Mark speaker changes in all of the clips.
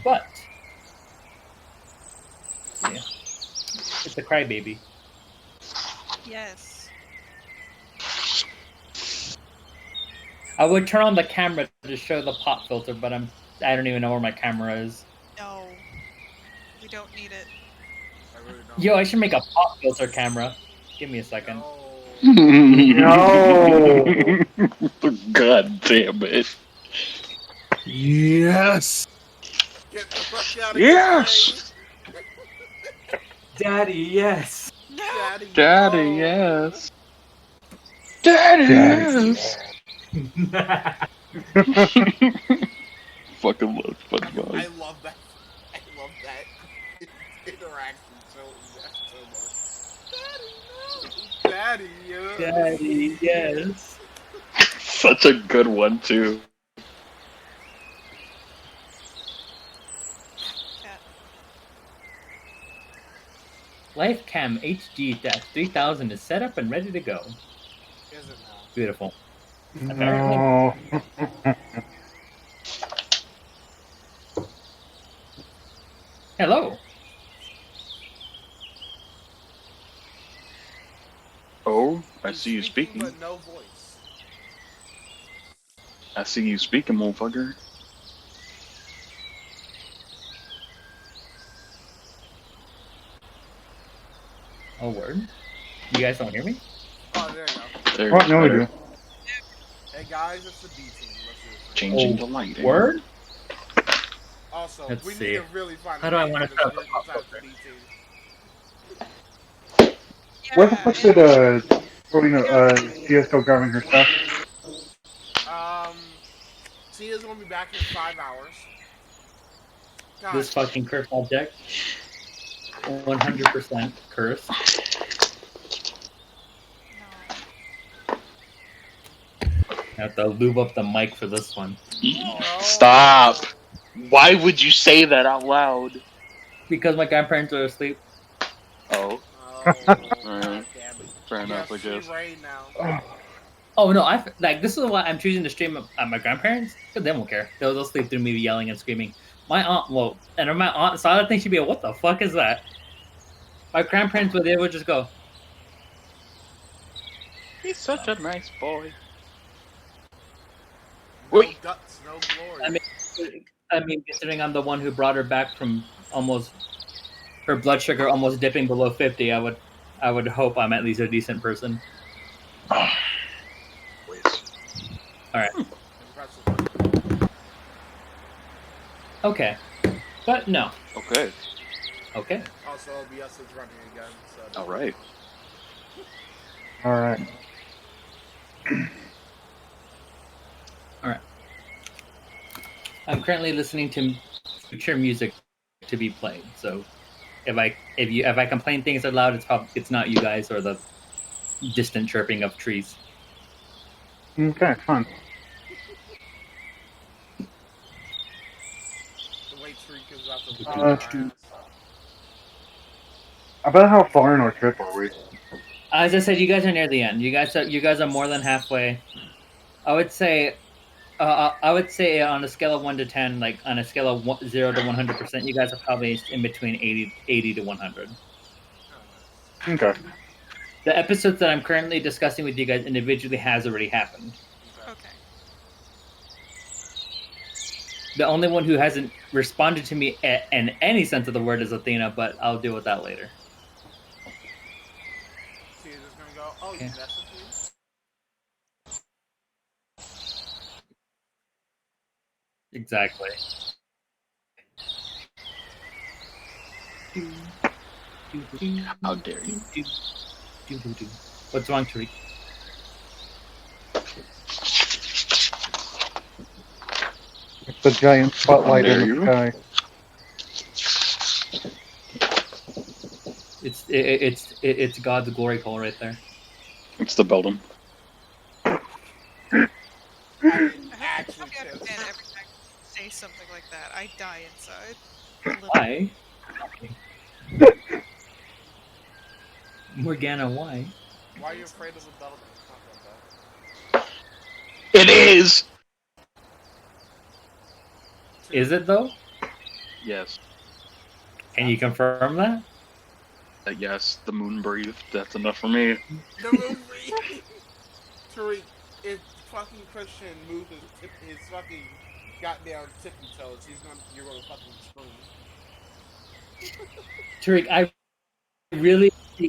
Speaker 1: But yeah, it's a crybaby.
Speaker 2: Yes.
Speaker 1: I would turn on the camera to show the pop filter, but I don't even know where my camera is.
Speaker 2: No. We don't need it.
Speaker 3: I really don't.
Speaker 1: Yo, I should make a pop filter camera. Give me a second.
Speaker 4: No.
Speaker 5: God damn it.
Speaker 4: Yes.
Speaker 3: Get the fuck out of
Speaker 5: Yes!
Speaker 1: Daddy, yes.
Speaker 2: No.
Speaker 3: here.
Speaker 5: Daddy,
Speaker 3: no.
Speaker 5: yes. Daddy, yes. Fucking love SpongeBob.
Speaker 3: I love that. I love that interaction so much. Daddy, no.
Speaker 1: Daddy, yes.
Speaker 5: Such a good one, too.
Speaker 2: Cat.
Speaker 1: Lifecam HD-3000 is set up and ready to go.
Speaker 3: Is it now?
Speaker 1: Beautiful.
Speaker 4: No.
Speaker 1: Hello.
Speaker 5: Oh, I see you speaking.
Speaker 3: But no voice.
Speaker 5: I see you speaking, motherfucker.
Speaker 1: Oh, word. You guys don't hear me?
Speaker 3: Oh, there you go.
Speaker 5: There,
Speaker 4: Oh, no, we do.
Speaker 3: Hey guys, it's the B team. Let's do this.
Speaker 5: Changing
Speaker 1: Oh,
Speaker 5: the lighting.
Speaker 1: Word?
Speaker 3: Also,
Speaker 1: Let's
Speaker 3: we
Speaker 1: see.
Speaker 3: need to really find.
Speaker 1: How do I
Speaker 3: want
Speaker 1: wanna set up a pop
Speaker 3: besides the
Speaker 1: filter?
Speaker 3: B team.
Speaker 4: Where the fuck did, Tia still grabbing her stuff?
Speaker 3: Tia's gonna be back in 5 hours. God,
Speaker 1: This fucking cursed object. 100% cursed.
Speaker 2: No.
Speaker 1: I have to lube up the mic for this one.
Speaker 5: Stop! Why would you say that out loud?
Speaker 1: Because my grandparents are asleep.
Speaker 5: Oh,
Speaker 3: God
Speaker 5: Alright.
Speaker 3: damn it.
Speaker 5: Fair enough, I
Speaker 3: Yes,
Speaker 5: guess.
Speaker 3: she's right now.
Speaker 1: Oh no, this is why I'm choosing to stream at my grandparents, because they won't care. They'll sleep through me yelling and screaming. My aunt, my aunt saw that thing, she'd be like, what the fuck is that? My grandparents, they would just go,
Speaker 5: He's such a nice boy.
Speaker 3: No
Speaker 5: Wait.
Speaker 3: guts, no glory.
Speaker 1: I mean, considering I'm the one who brought her back from her blood sugar almost dipping below 50, I would hope I'm at least a decent person.
Speaker 5: Please.
Speaker 1: Alright.
Speaker 3: Impressive.
Speaker 1: Okay. But no.
Speaker 5: Okay.
Speaker 1: Okay.
Speaker 3: Also, OBS is running again. So
Speaker 5: Alright.
Speaker 4: Alright.
Speaker 1: Alright. I'm currently listening to future music to be played, so if I complain things are loud, it's not you guys or the distant chirping of trees.
Speaker 4: Okay, fun.
Speaker 3: the wait streak is about to
Speaker 4: About how far in our trip are we?
Speaker 1: As I said, you guys are near the end. You guys are more than halfway. I would say on a scale of 1 to 10, like on a scale of 0 to 100%, you guys are probably in between 80 to 100.
Speaker 4: Okay.
Speaker 1: The episodes that I'm currently discussing with you guys individually has already happened.
Speaker 2: Okay.
Speaker 1: The only one who hasn't responded to me in any sense of the word is Athena, but I'll deal with that later.
Speaker 3: Tia's just gonna go, oh,
Speaker 1: Okay.
Speaker 3: you messaged me?
Speaker 1: Exactly.
Speaker 5: How dare you?
Speaker 1: What's wrong, Tariq?
Speaker 4: It's the giant spotlight
Speaker 5: How dare
Speaker 4: in the
Speaker 5: you?
Speaker 4: sky.
Speaker 1: It's God's glory hole right there.
Speaker 5: It's the building.
Speaker 3: I actually
Speaker 2: I understand every time you say something like that, I die inside.
Speaker 1: Why? Morgana, why?
Speaker 3: Why are you afraid of the building? It's not that bad.
Speaker 5: It is!
Speaker 1: Is it though?
Speaker 5: Yes.
Speaker 1: Can you confirm that?
Speaker 5: Yes, the moon breathed. That's enough for me.
Speaker 3: The movie. Tariq, if fucking Christian move his fucking goddamn tippy toes, you're gonna fucking scream.
Speaker 1: Tariq,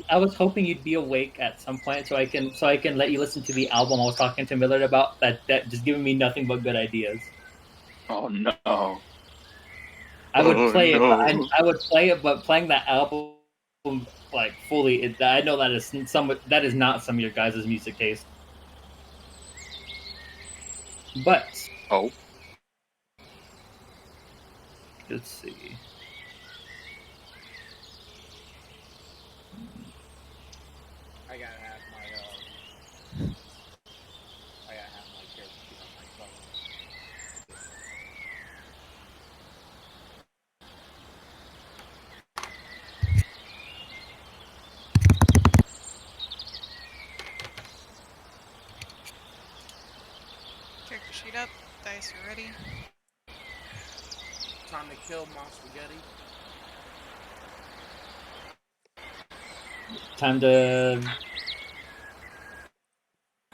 Speaker 1: I was hoping you'd be awake at some point so I can let you listen to the album I was talking to Millard about that just giving me nothing but good ideas.
Speaker 5: Oh no.
Speaker 1: I would
Speaker 5: Oh,
Speaker 1: play it, but
Speaker 5: no.
Speaker 1: I would play it, but playing that album like fully, I know that is not some of your guys' music taste. But
Speaker 5: Oh.
Speaker 1: let's see.
Speaker 3: I gotta have my character sheet on my phone.
Speaker 2: Character sheet up. Dice are ready.
Speaker 3: Time to kill my spaghetti.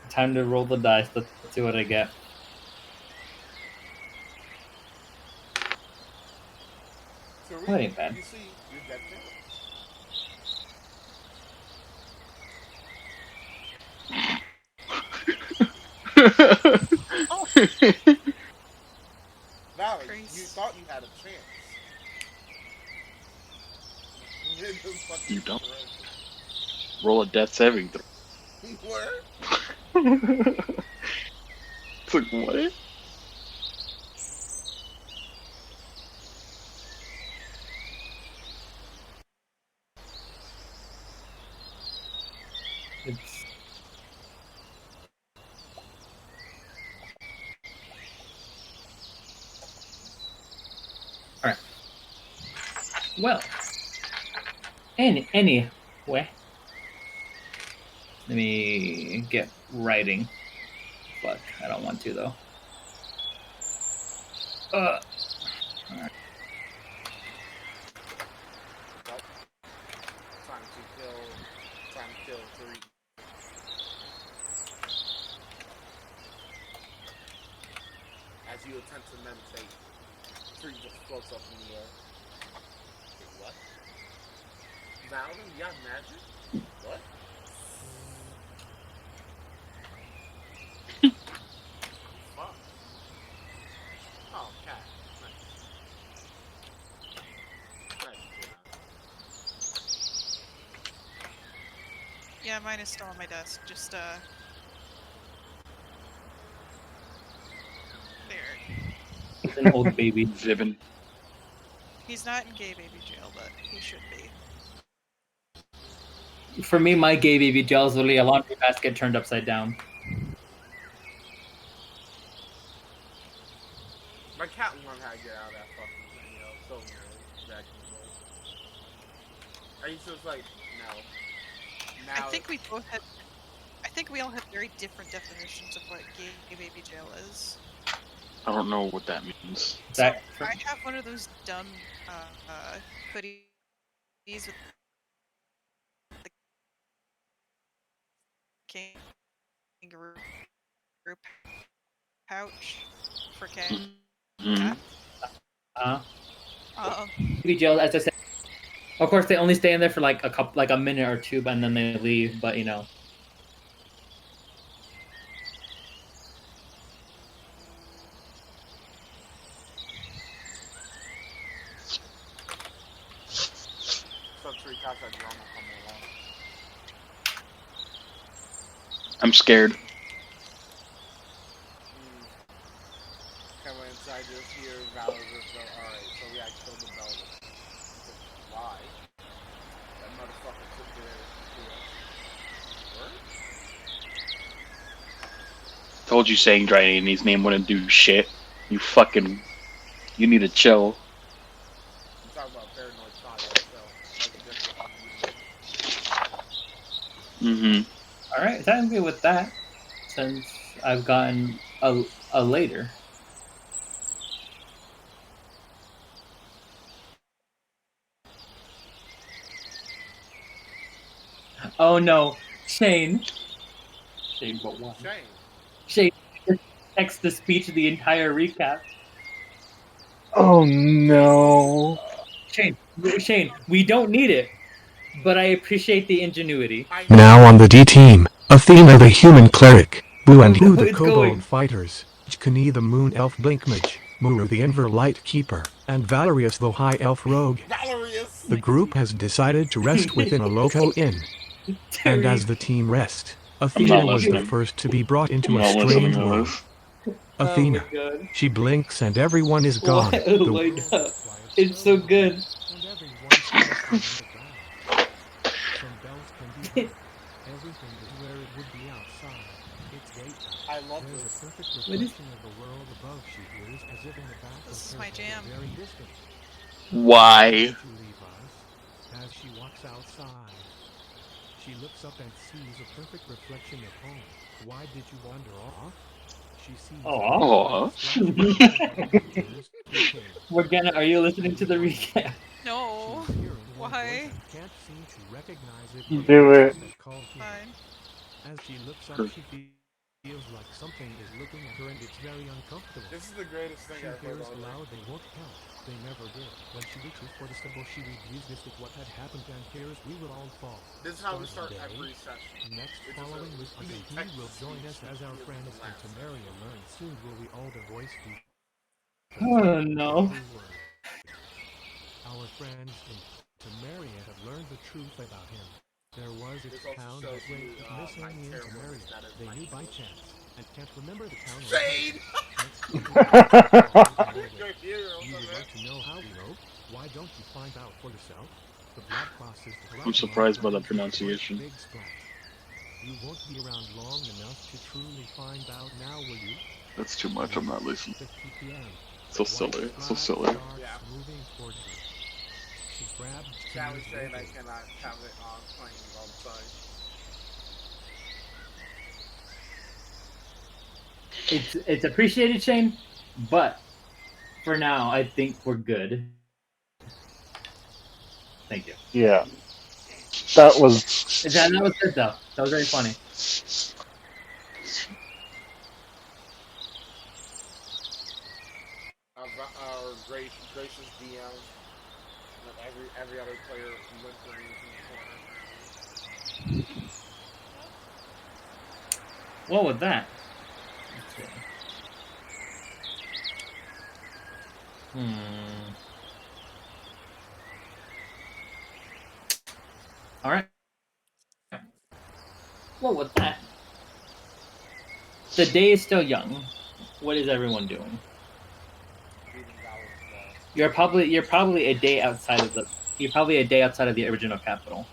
Speaker 1: Time to roll the dice. Let's see what I get.
Speaker 3: Tariq,
Speaker 1: That ain't bad.
Speaker 3: you see, you're dead Valley,
Speaker 2: Grace.
Speaker 3: you thought you had a chance.
Speaker 5: You don't. Roll a death saving throw.
Speaker 3: What?
Speaker 5: It's like, what?
Speaker 1: It's all right. Well, anyway, let me get writing. Fuck, I don't want to though. All right.
Speaker 3: Time to kill Tariq. As you attempt to meditate, Tariq just floats up in the air. Wait, what? Valen, you got magic? What? Fuck. Oh, cat. Nice. Nice,
Speaker 2: Yeah, mine is still on my desk. Just there.
Speaker 1: It's an old baby.
Speaker 5: Zibin.
Speaker 2: He's not in gay baby jail, but he should be.
Speaker 1: For me, my gay baby jail is literally a laundry basket turned upside down.
Speaker 3: My cat learned how to get out of that fucking thing, so nearly back in the day. I used to just like, no. Now
Speaker 2: I think we all have very different definitions of what gay baby jail is.
Speaker 5: I don't know what that means.
Speaker 2: So
Speaker 1: That
Speaker 2: I have one of those dumb hoodies with the kangaroo pouch for cat.
Speaker 5: Mhm.
Speaker 1: Baby jail, as I said. Of course, they only stay in there for like a minute or two, and then they leave. But you know.
Speaker 3: so Tariq, how's that drama coming along?
Speaker 5: I'm scared.
Speaker 3: Come inside this here, Valor just go, alright, so we actually killed the bell. Why? That motherfucker took care to us. What?
Speaker 5: Told you saying Draini's name wouldn't do shit. You need to chill.
Speaker 3: I'm talking about paranoid child, so that's different.
Speaker 5: Mm-hmm.
Speaker 1: All right, technically with that, since I've gotten a later. Oh no, Shane. Shane, but one.
Speaker 3: Shane.
Speaker 1: Shane, text to speech the entire recap.
Speaker 4: Oh no.
Speaker 1: Shane, we don't need it, but I appreciate the ingenuity.
Speaker 6: Now on the D team, Athena the human cleric, Guuun and Hu the
Speaker 1: It's
Speaker 6: kobold
Speaker 1: going.
Speaker 6: fighters, Egnky the moon elf blink mage, Muroo the Inver Lightkeeper, and Valorius the high elf rogue.
Speaker 3: Valorius!
Speaker 6: The group has decided to rest within a local inn, and as the team rests, Athena was the
Speaker 5: listening.
Speaker 6: first to be brought into
Speaker 5: I'm
Speaker 6: a
Speaker 5: not listening
Speaker 6: strange
Speaker 5: to
Speaker 6: world.
Speaker 5: this.
Speaker 6: Athena.
Speaker 1: Oh my god.
Speaker 6: She blinks and everyone is gone.
Speaker 1: Oh my god. It's so good.
Speaker 3: I love this.
Speaker 1: What is-
Speaker 2: This is my jam.
Speaker 5: Why?
Speaker 6: As she walks outside, she looks up and sees a perfect reflection of home. Why did you wander off? She sees
Speaker 5: Aw.
Speaker 1: Morgana, are you listening to the recap?
Speaker 2: No. Why?
Speaker 6: Can't seem to recognize it.
Speaker 4: Do it.
Speaker 2: Fine.
Speaker 6: As she looks up, she feels like something is looking at her and it's very uncomfortable.
Speaker 3: This is the greatest thing
Speaker 6: She
Speaker 3: I've heard
Speaker 6: hears
Speaker 3: all day.
Speaker 6: loud, they won't help. They never did. When she reaches for the symbol, she reviews this with what had happened and hears we will all fall.
Speaker 3: This is how we start
Speaker 6: Today,
Speaker 3: every session.
Speaker 6: Next,
Speaker 3: It's
Speaker 6: following
Speaker 3: just
Speaker 6: with
Speaker 3: a
Speaker 6: he will join us as our friends and Tamaria learn. Soon will we all the voice be.
Speaker 1: Oh no.
Speaker 6: Our friends in Tamaria have learned the truth about him. There was a
Speaker 3: This also
Speaker 6: town
Speaker 3: shows
Speaker 6: that went
Speaker 3: you,
Speaker 6: missing
Speaker 3: my
Speaker 6: in
Speaker 3: terrible
Speaker 6: Tamaria.
Speaker 3: status,
Speaker 6: They
Speaker 3: my
Speaker 6: knew by
Speaker 3: evil.
Speaker 6: chance and can't remember the town.
Speaker 3: Shade!
Speaker 6: You
Speaker 3: Your hero,
Speaker 6: would
Speaker 3: man.
Speaker 6: like to know how we know? Why don't you find out for yourself? The blood crosses the
Speaker 5: I'm surprised by the pronunciation.
Speaker 6: Big splat. You won't be around long enough to truly find out now, will you?
Speaker 5: That's too much. I'm not listening.
Speaker 6: 50 p.m.
Speaker 5: So silly. So silly.
Speaker 3: Yeah.
Speaker 6: Moving toward her. She grabbed
Speaker 3: Sally
Speaker 6: Timmy's
Speaker 3: saying I
Speaker 6: rifle.
Speaker 3: cannot have it on playing all the time.
Speaker 1: It's appreciated, Shane, but for now, I think we're good. Thank you.
Speaker 4: Yeah. That was
Speaker 1: That was good though. That was very funny.
Speaker 3: Our gracious DM, and every other player whimpering in the corner.
Speaker 1: What was that? All right. What was that? The day is still young. What is everyone doing?
Speaker 3: Beating Valor's wall.
Speaker 1: You're probably a day outside of the original capital.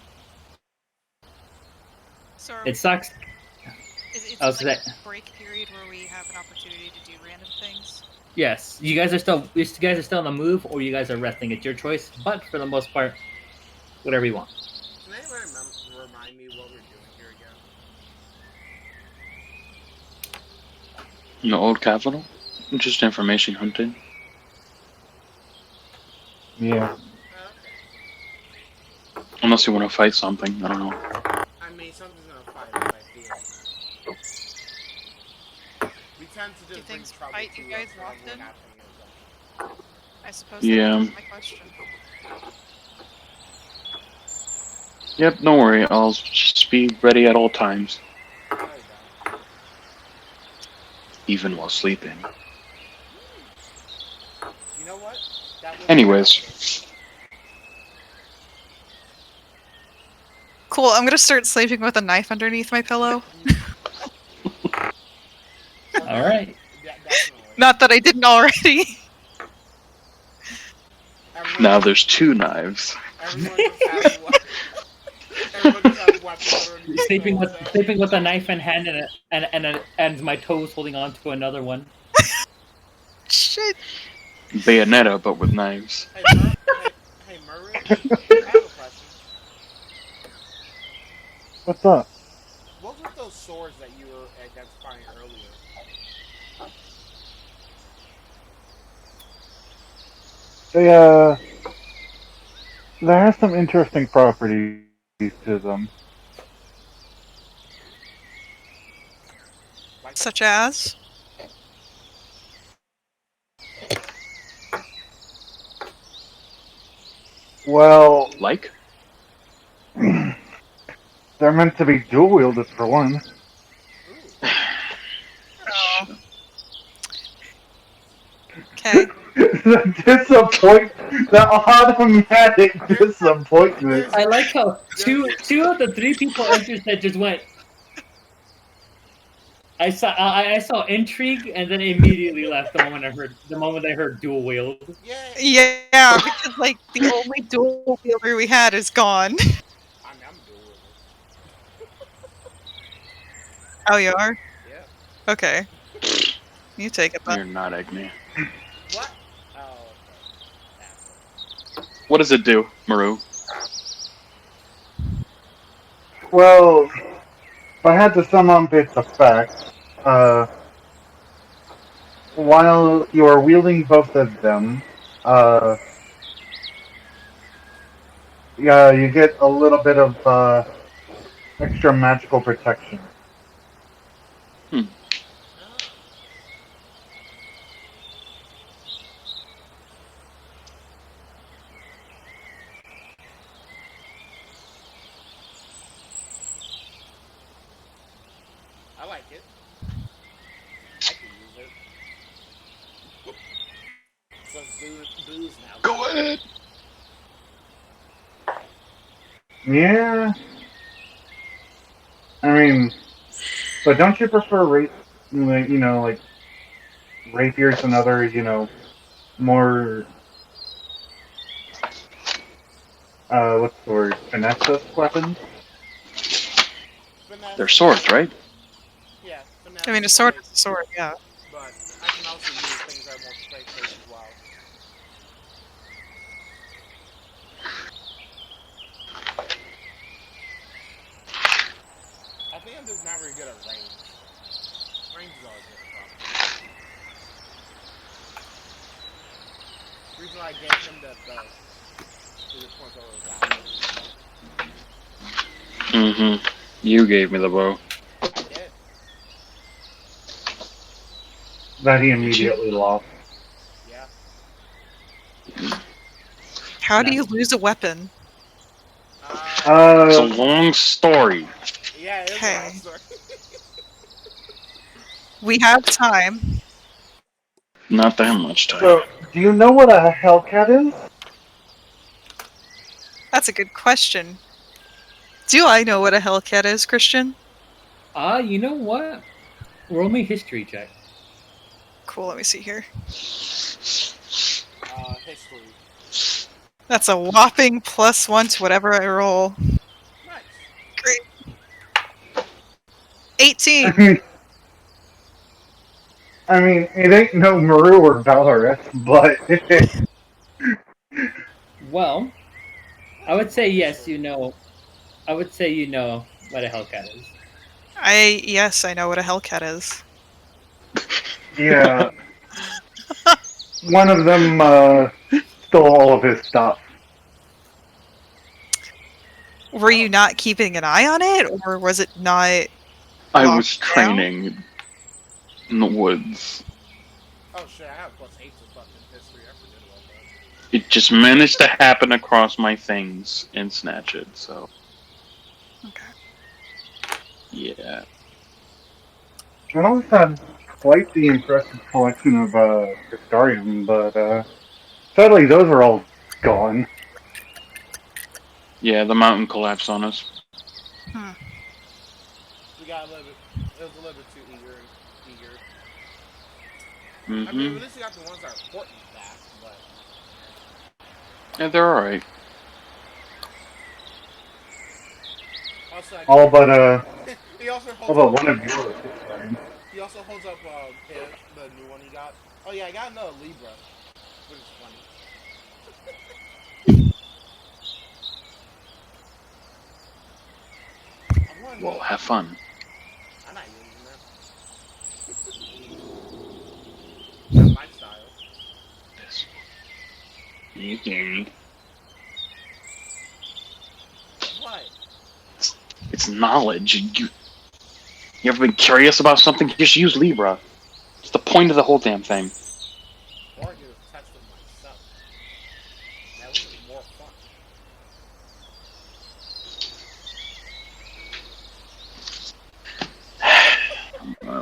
Speaker 2: So
Speaker 1: It sucks.
Speaker 2: is
Speaker 1: I
Speaker 2: it
Speaker 1: was
Speaker 2: like
Speaker 1: saying-
Speaker 2: a break period where we have an opportunity to do random things?
Speaker 1: Yes, you guys are still on the move, or you guys are resting. It's your choice. But for the most part, whatever you want.
Speaker 3: Can anybody remind me what we're doing here again?
Speaker 5: In the old capital? Just information hunting.
Speaker 4: yeah.
Speaker 3: Okay.
Speaker 5: Unless you want to fight something. I don't know.
Speaker 3: I mean, something's gonna fight us, I feel. We tend to
Speaker 2: Do
Speaker 3: just bring
Speaker 2: things
Speaker 3: trouble
Speaker 2: fight
Speaker 3: to
Speaker 2: you guys
Speaker 3: us whenever
Speaker 2: often?
Speaker 3: we're not paying attention.
Speaker 2: I suppose
Speaker 5: Yeah.
Speaker 2: that was my question.
Speaker 5: Yep, don't worry. I'll just be ready at all times.
Speaker 3: There you go.
Speaker 5: Even while sleeping.
Speaker 3: You know what? That was
Speaker 5: Anyways.
Speaker 2: Cool, I'm gonna start sleeping with a knife underneath my pillow.
Speaker 1: All right.
Speaker 3: Yeah, definitely.
Speaker 2: Not that I didn't already.
Speaker 3: Everyone,
Speaker 5: Now there's 2 knives.
Speaker 3: everyone just has one. Everyone just has weapons underneath
Speaker 1: Sleeping
Speaker 3: their
Speaker 1: with
Speaker 3: pillow.
Speaker 1: sleeping with a knife in hand and my toes holding on to another one.
Speaker 2: Shit.
Speaker 5: Bayonetta, but with knives.
Speaker 3: Hey, Muroo, I have a question.
Speaker 4: What's up?
Speaker 3: What were those swords that you were identifying earlier?
Speaker 4: They have some interesting properties to them.
Speaker 2: Such as?
Speaker 4: Well,
Speaker 5: Like?
Speaker 4: they're meant to be dual wielded for one.
Speaker 3: Ooh.
Speaker 2: Oh. Okay.
Speaker 4: The automatic disappointment.
Speaker 1: I like how two of the three people interested just went. I saw intrigue and then immediately left the moment I heard dual wield.
Speaker 3: Yeah.
Speaker 2: Yeah, because like the only dual wielder we had is gone.
Speaker 3: I'm dual wielding.
Speaker 2: Oh, you are?
Speaker 3: Yeah.
Speaker 2: Okay. You take it
Speaker 5: You're
Speaker 2: then.
Speaker 5: not Egnky.
Speaker 3: What? Oh, okay. Asshole.
Speaker 5: What does it do, Muroo?
Speaker 4: Well, if I had to sum up its effects, while you are wielding both of them, yeah, you get a little bit of extra magical protection.
Speaker 3: Ah. I like it. I can use it. So it's booze now.
Speaker 5: Go ahead.
Speaker 4: Yeah. I mean, but don't you prefer like rapiers and other, more, what's the word, finesse weapons?
Speaker 3: Finesse,
Speaker 5: They're swords, right?
Speaker 3: Yeah, finesse
Speaker 2: I mean, a
Speaker 3: is
Speaker 2: sword
Speaker 3: great,
Speaker 2: is a sword, yeah.
Speaker 3: but I can also use things that are more straight-faced as well. I think I'm just not very good at range. Range is always been a problem. The reason why I gave him the his points over the
Speaker 5: Mm-hmm. You gave me the bow.
Speaker 3: I did.
Speaker 4: That he immediately lost.
Speaker 3: Yeah.
Speaker 2: How do you lose a weapon?
Speaker 5: It's a
Speaker 4: Uh,
Speaker 5: long story.
Speaker 3: Yeah, it is a
Speaker 2: Okay.
Speaker 3: long story.
Speaker 2: We have time.
Speaker 5: Not that much time.
Speaker 4: so, do you know what a Hellcat is?
Speaker 2: That's a good question. Do I know what a Hellcat is, Christian?
Speaker 1: You know what? Roll me history check.
Speaker 2: Cool, let me see here.
Speaker 3: History.
Speaker 2: That's a whopping +1 to whatever I roll.
Speaker 3: Nice.
Speaker 2: Great. 18!
Speaker 4: I mean, it ain't no Muroo or Valorius, but
Speaker 1: Well, I would say yes. You know. I would say you know what a Hellcat is.
Speaker 2: Yes, I know what a Hellcat is.
Speaker 4: yeah, one of them stole all of his stuff.
Speaker 2: Were you not keeping an eye on it, or was it not
Speaker 5: I
Speaker 2: locked
Speaker 5: was
Speaker 2: down?
Speaker 5: training in the woods.
Speaker 3: Oh shit, I have +8 to fucking history. I forget about that.
Speaker 5: It just managed to happen across my things and snatch it, so.
Speaker 2: Okay.
Speaker 5: Yeah.
Speaker 4: I always had quite the impressive collection of Historium, but sadly those are all gone.
Speaker 5: Yeah, the mountain collapsed on us.
Speaker 3: We got a little bit. It was a little bit too eager.
Speaker 5: Mm-hmm.
Speaker 3: I mean, at least we got the ones that are important back, but.
Speaker 5: Yeah, they're alright.
Speaker 3: Also, I
Speaker 4: All but
Speaker 3: he also
Speaker 4: all
Speaker 3: holds
Speaker 4: but
Speaker 3: up.
Speaker 4: one of yours.
Speaker 3: He also holds up the new one he got. Oh yeah, I got another Libra, which is funny.
Speaker 5: Well, have fun.
Speaker 3: I'm not using them. Not my style.
Speaker 5: This. Okay.
Speaker 3: What?
Speaker 5: It's knowledge. You ever been curious about something? Just use Libra. It's the point of the whole damn thing.
Speaker 3: Or I could have tested myself. That would be more fun.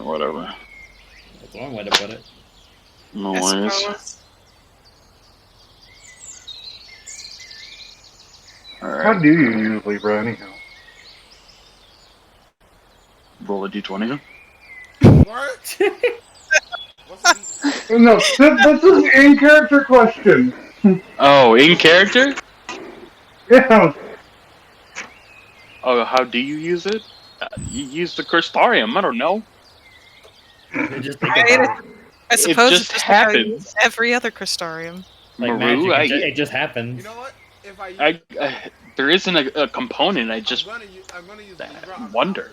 Speaker 5: Whatever.
Speaker 1: That's one way to put it.
Speaker 5: No
Speaker 2: I
Speaker 5: worries.
Speaker 2: suppose.
Speaker 4: How
Speaker 5: Alright.
Speaker 4: do you use Libra anyhow?
Speaker 5: Roll a d20.
Speaker 3: What? What's the
Speaker 4: No, this is an in-character question.
Speaker 5: Oh, in character?
Speaker 4: Yeah.
Speaker 5: Oh, how do you use it? You use the Crystarium. I don't know.
Speaker 1: Just think
Speaker 2: I,
Speaker 1: about it.
Speaker 2: I suppose
Speaker 5: just
Speaker 2: it's just like how you
Speaker 5: happens.
Speaker 2: use every other Crystarium.
Speaker 1: Like magic,
Speaker 5: Muroo,
Speaker 1: it just happens.
Speaker 3: You know what? If I use,
Speaker 5: there isn't a component. I just
Speaker 3: I'm gonna use Libra on
Speaker 5: wonder.
Speaker 3: Valorius.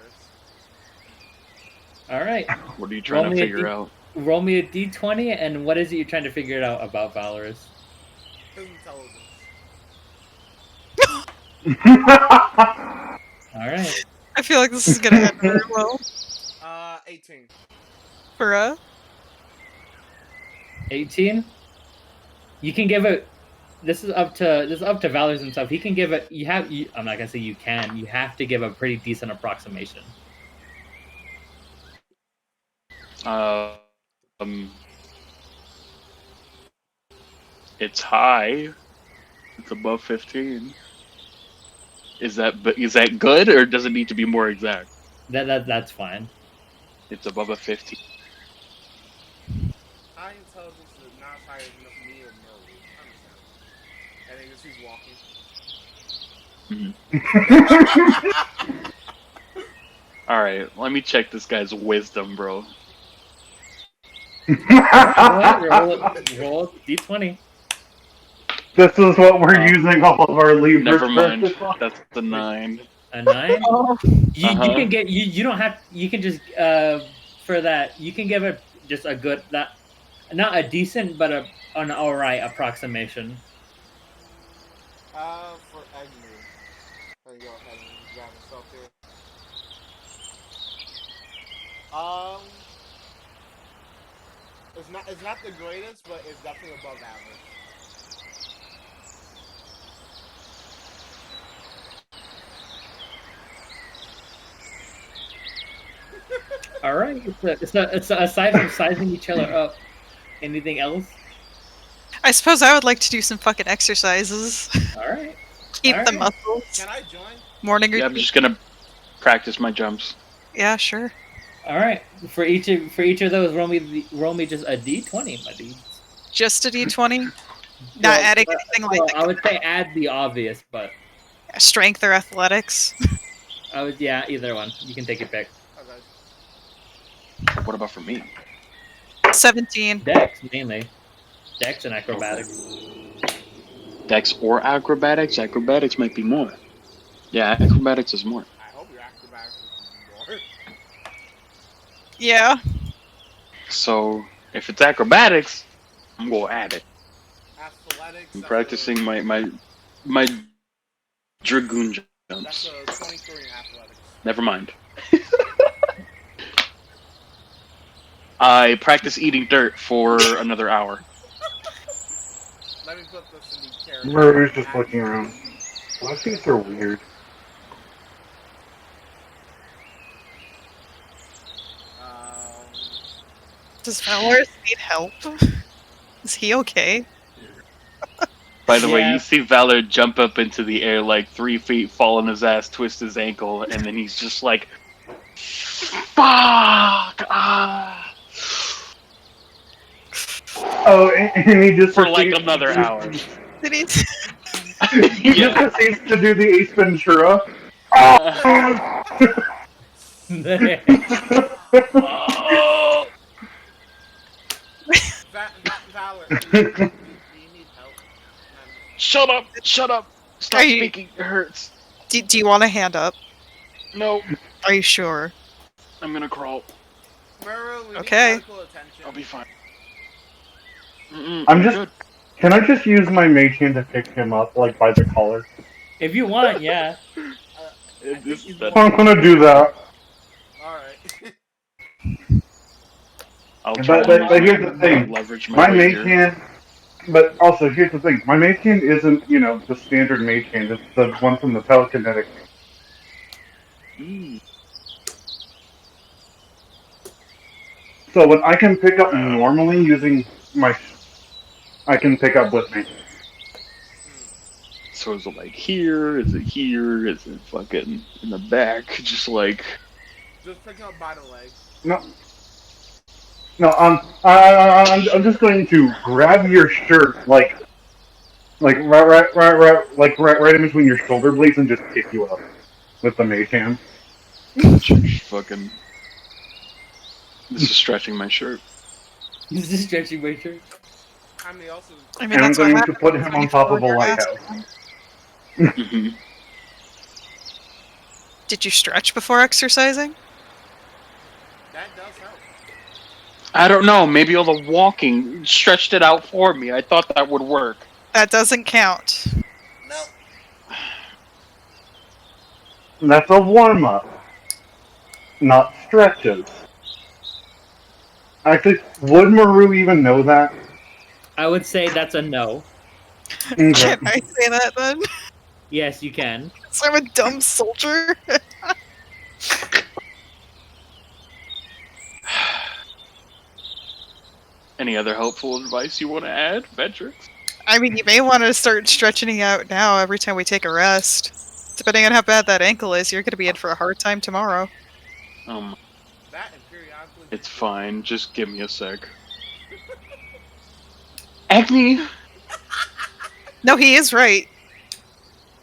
Speaker 1: All right.
Speaker 5: What are you trying to figure out?
Speaker 1: Roll me a d20, and what is it you're trying to figure out about Valorius?
Speaker 3: His intelligence.
Speaker 1: All right.
Speaker 2: I feel like this is gonna end very well.
Speaker 3: 18.
Speaker 2: For
Speaker 1: 18. You can give it. This is up to Valorius himself. He can give it. I'm not gonna say you can. You have to give a pretty decent approximation.
Speaker 5: It's high. It's above 15. Is that good, or does it need to be more exact?
Speaker 1: That's fine.
Speaker 5: It's above a 15.
Speaker 3: High intelligence is not as high as me or Muroo. I understand. And I guess he's walking.
Speaker 5: All right, let me check this guy's wisdom, bro.
Speaker 1: Roll d20.
Speaker 4: This is what we're using all of our Libra.
Speaker 5: Never mind.
Speaker 4: crystals on.
Speaker 5: That's the 9.
Speaker 1: A 9.
Speaker 2: Oh.
Speaker 1: You
Speaker 5: Uh-huh.
Speaker 1: can get you don't have you can just for that you can give it just a good not a decent but an alright approximation.
Speaker 3: For Egnky. Let me go ahead and grab myself here. It's not the greatest, but it's definitely above average.
Speaker 1: All right. It's aside from sizing each other up, anything else?
Speaker 2: I suppose I would like to do some fucking exercises.
Speaker 1: All right.
Speaker 2: Keep the
Speaker 1: Alright.
Speaker 2: muscles.
Speaker 3: Can I join?
Speaker 2: Morning
Speaker 5: Yeah, I'm
Speaker 2: routine.
Speaker 5: just gonna practice my jumps.
Speaker 2: Yeah, sure.
Speaker 1: All right. For each of those, roll me just a d20, my dude.
Speaker 2: Just a d20? Not
Speaker 1: Well,
Speaker 2: adding anything like
Speaker 1: Well, I would say add the obvious, but
Speaker 2: strength or athletics.
Speaker 1: either one. You can take your pick.
Speaker 3: Okay.
Speaker 5: What about for me?
Speaker 2: 17.
Speaker 1: Dex mainly. Dex and acrobatics.
Speaker 5: Dex or acrobatics? Acrobatics might be more. Yeah, acrobatics is more.
Speaker 3: I hope your acrobatics is more.
Speaker 2: Yeah.
Speaker 5: So if it's acrobatics, I'm gonna add it.
Speaker 3: Athletics.
Speaker 5: I'm practicing my dragoon
Speaker 3: That's
Speaker 5: jumps.
Speaker 3: a 23 in athletics.
Speaker 5: Never mind. I practice eating dirt for another hour.
Speaker 3: Let me put this in the character.
Speaker 4: Muroo's just looking around. My feet are weird.
Speaker 2: Does Valorius need help? Is he okay?
Speaker 5: By the way,
Speaker 1: Yeah.
Speaker 5: you see Valor jump up into the air like 3 feet, fall on his ass, twist his ankle, and then he's just like, "Fuck!"
Speaker 4: Oh, and he just
Speaker 5: For like
Speaker 4: proceeds-
Speaker 5: another hour.
Speaker 2: Did he?
Speaker 4: He just
Speaker 5: Yeah.
Speaker 4: proceeds to do the Ace Ventura.
Speaker 3: Valor, do you need help?
Speaker 5: Shut up! Shut up! Stop
Speaker 2: Are you-
Speaker 5: speaking. It hurts.
Speaker 2: Do you want a hand up?
Speaker 5: No,
Speaker 2: Are you sure?
Speaker 5: I'm gonna crawl.
Speaker 3: Muroo, we
Speaker 2: Okay.
Speaker 3: need medical attention.
Speaker 5: I'll be fine.
Speaker 4: I'm just- Can I just use my mage hand to pick him up, like, by the collar?
Speaker 1: If you want, yeah.
Speaker 5: This is
Speaker 4: I'm gonna do that.
Speaker 3: Alright.
Speaker 5: I'll try
Speaker 4: But
Speaker 5: to
Speaker 4: here's the thing.
Speaker 5: leverage my
Speaker 4: My
Speaker 5: way
Speaker 4: mage
Speaker 5: here.
Speaker 4: hand, but also here's the thing. My mage hand isn't, the standard mage hand. It's the one from the telekinetic.
Speaker 5: Mm.
Speaker 4: So when I can pick up normally using I can pick up with me.
Speaker 5: So is it like here? Is it here? Is it fucking in the back? Just like
Speaker 3: Just pick up by the leg.
Speaker 4: No, I'm just going to grab your shirt, like right in between your shoulder blades, and just kick you up with the mage hand.
Speaker 5: just fucking. This is stretching my shirt.
Speaker 1: Is this stretching my shirt?
Speaker 3: I mean, also.
Speaker 2: I mean,
Speaker 4: And I'm
Speaker 2: that's what
Speaker 4: going to
Speaker 2: happens
Speaker 4: put him
Speaker 2: when
Speaker 4: on
Speaker 2: you
Speaker 4: top
Speaker 2: fall
Speaker 4: of a
Speaker 2: on your ass.
Speaker 4: lighthouse.
Speaker 5: hmm
Speaker 2: Did you stretch before exercising?
Speaker 3: That does help.
Speaker 5: I don't know. Maybe all the walking stretched it out for me. I thought that would work.
Speaker 2: That doesn't count.
Speaker 3: No.
Speaker 4: That's a warm up, not stretches. Actually, would Muroo even know that?
Speaker 1: I would say that's a no.
Speaker 4: Okay.
Speaker 2: Can I say that then?
Speaker 1: Yes, you can.
Speaker 2: So I'm a dumb soldier?
Speaker 5: Any other helpful advice you want to add, Vetrix?
Speaker 2: I mean, you may want to start stretching out now every time we take a rest. Depending on how bad that ankle is, you're going to be in for a hard time tomorrow.
Speaker 3: That and periodically.
Speaker 5: It's fine. Just give me a sec. Egnky!
Speaker 2: No, he is right.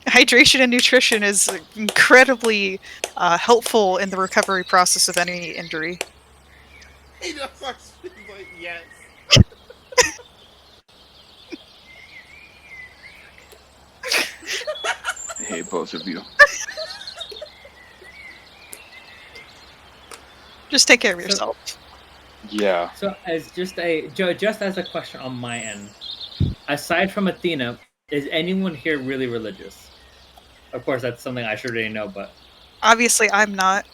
Speaker 2: Hydration and nutrition is incredibly helpful in the recovery process of any injury.
Speaker 3: He just starts like, yes.
Speaker 5: I hate both of you.
Speaker 2: Just take care of yourself.
Speaker 5: Yeah.
Speaker 1: So, as just as a question on my end, aside from Athena, is anyone here really religious? Of course, that's something I should already know, but
Speaker 2: Obviously, I'm not.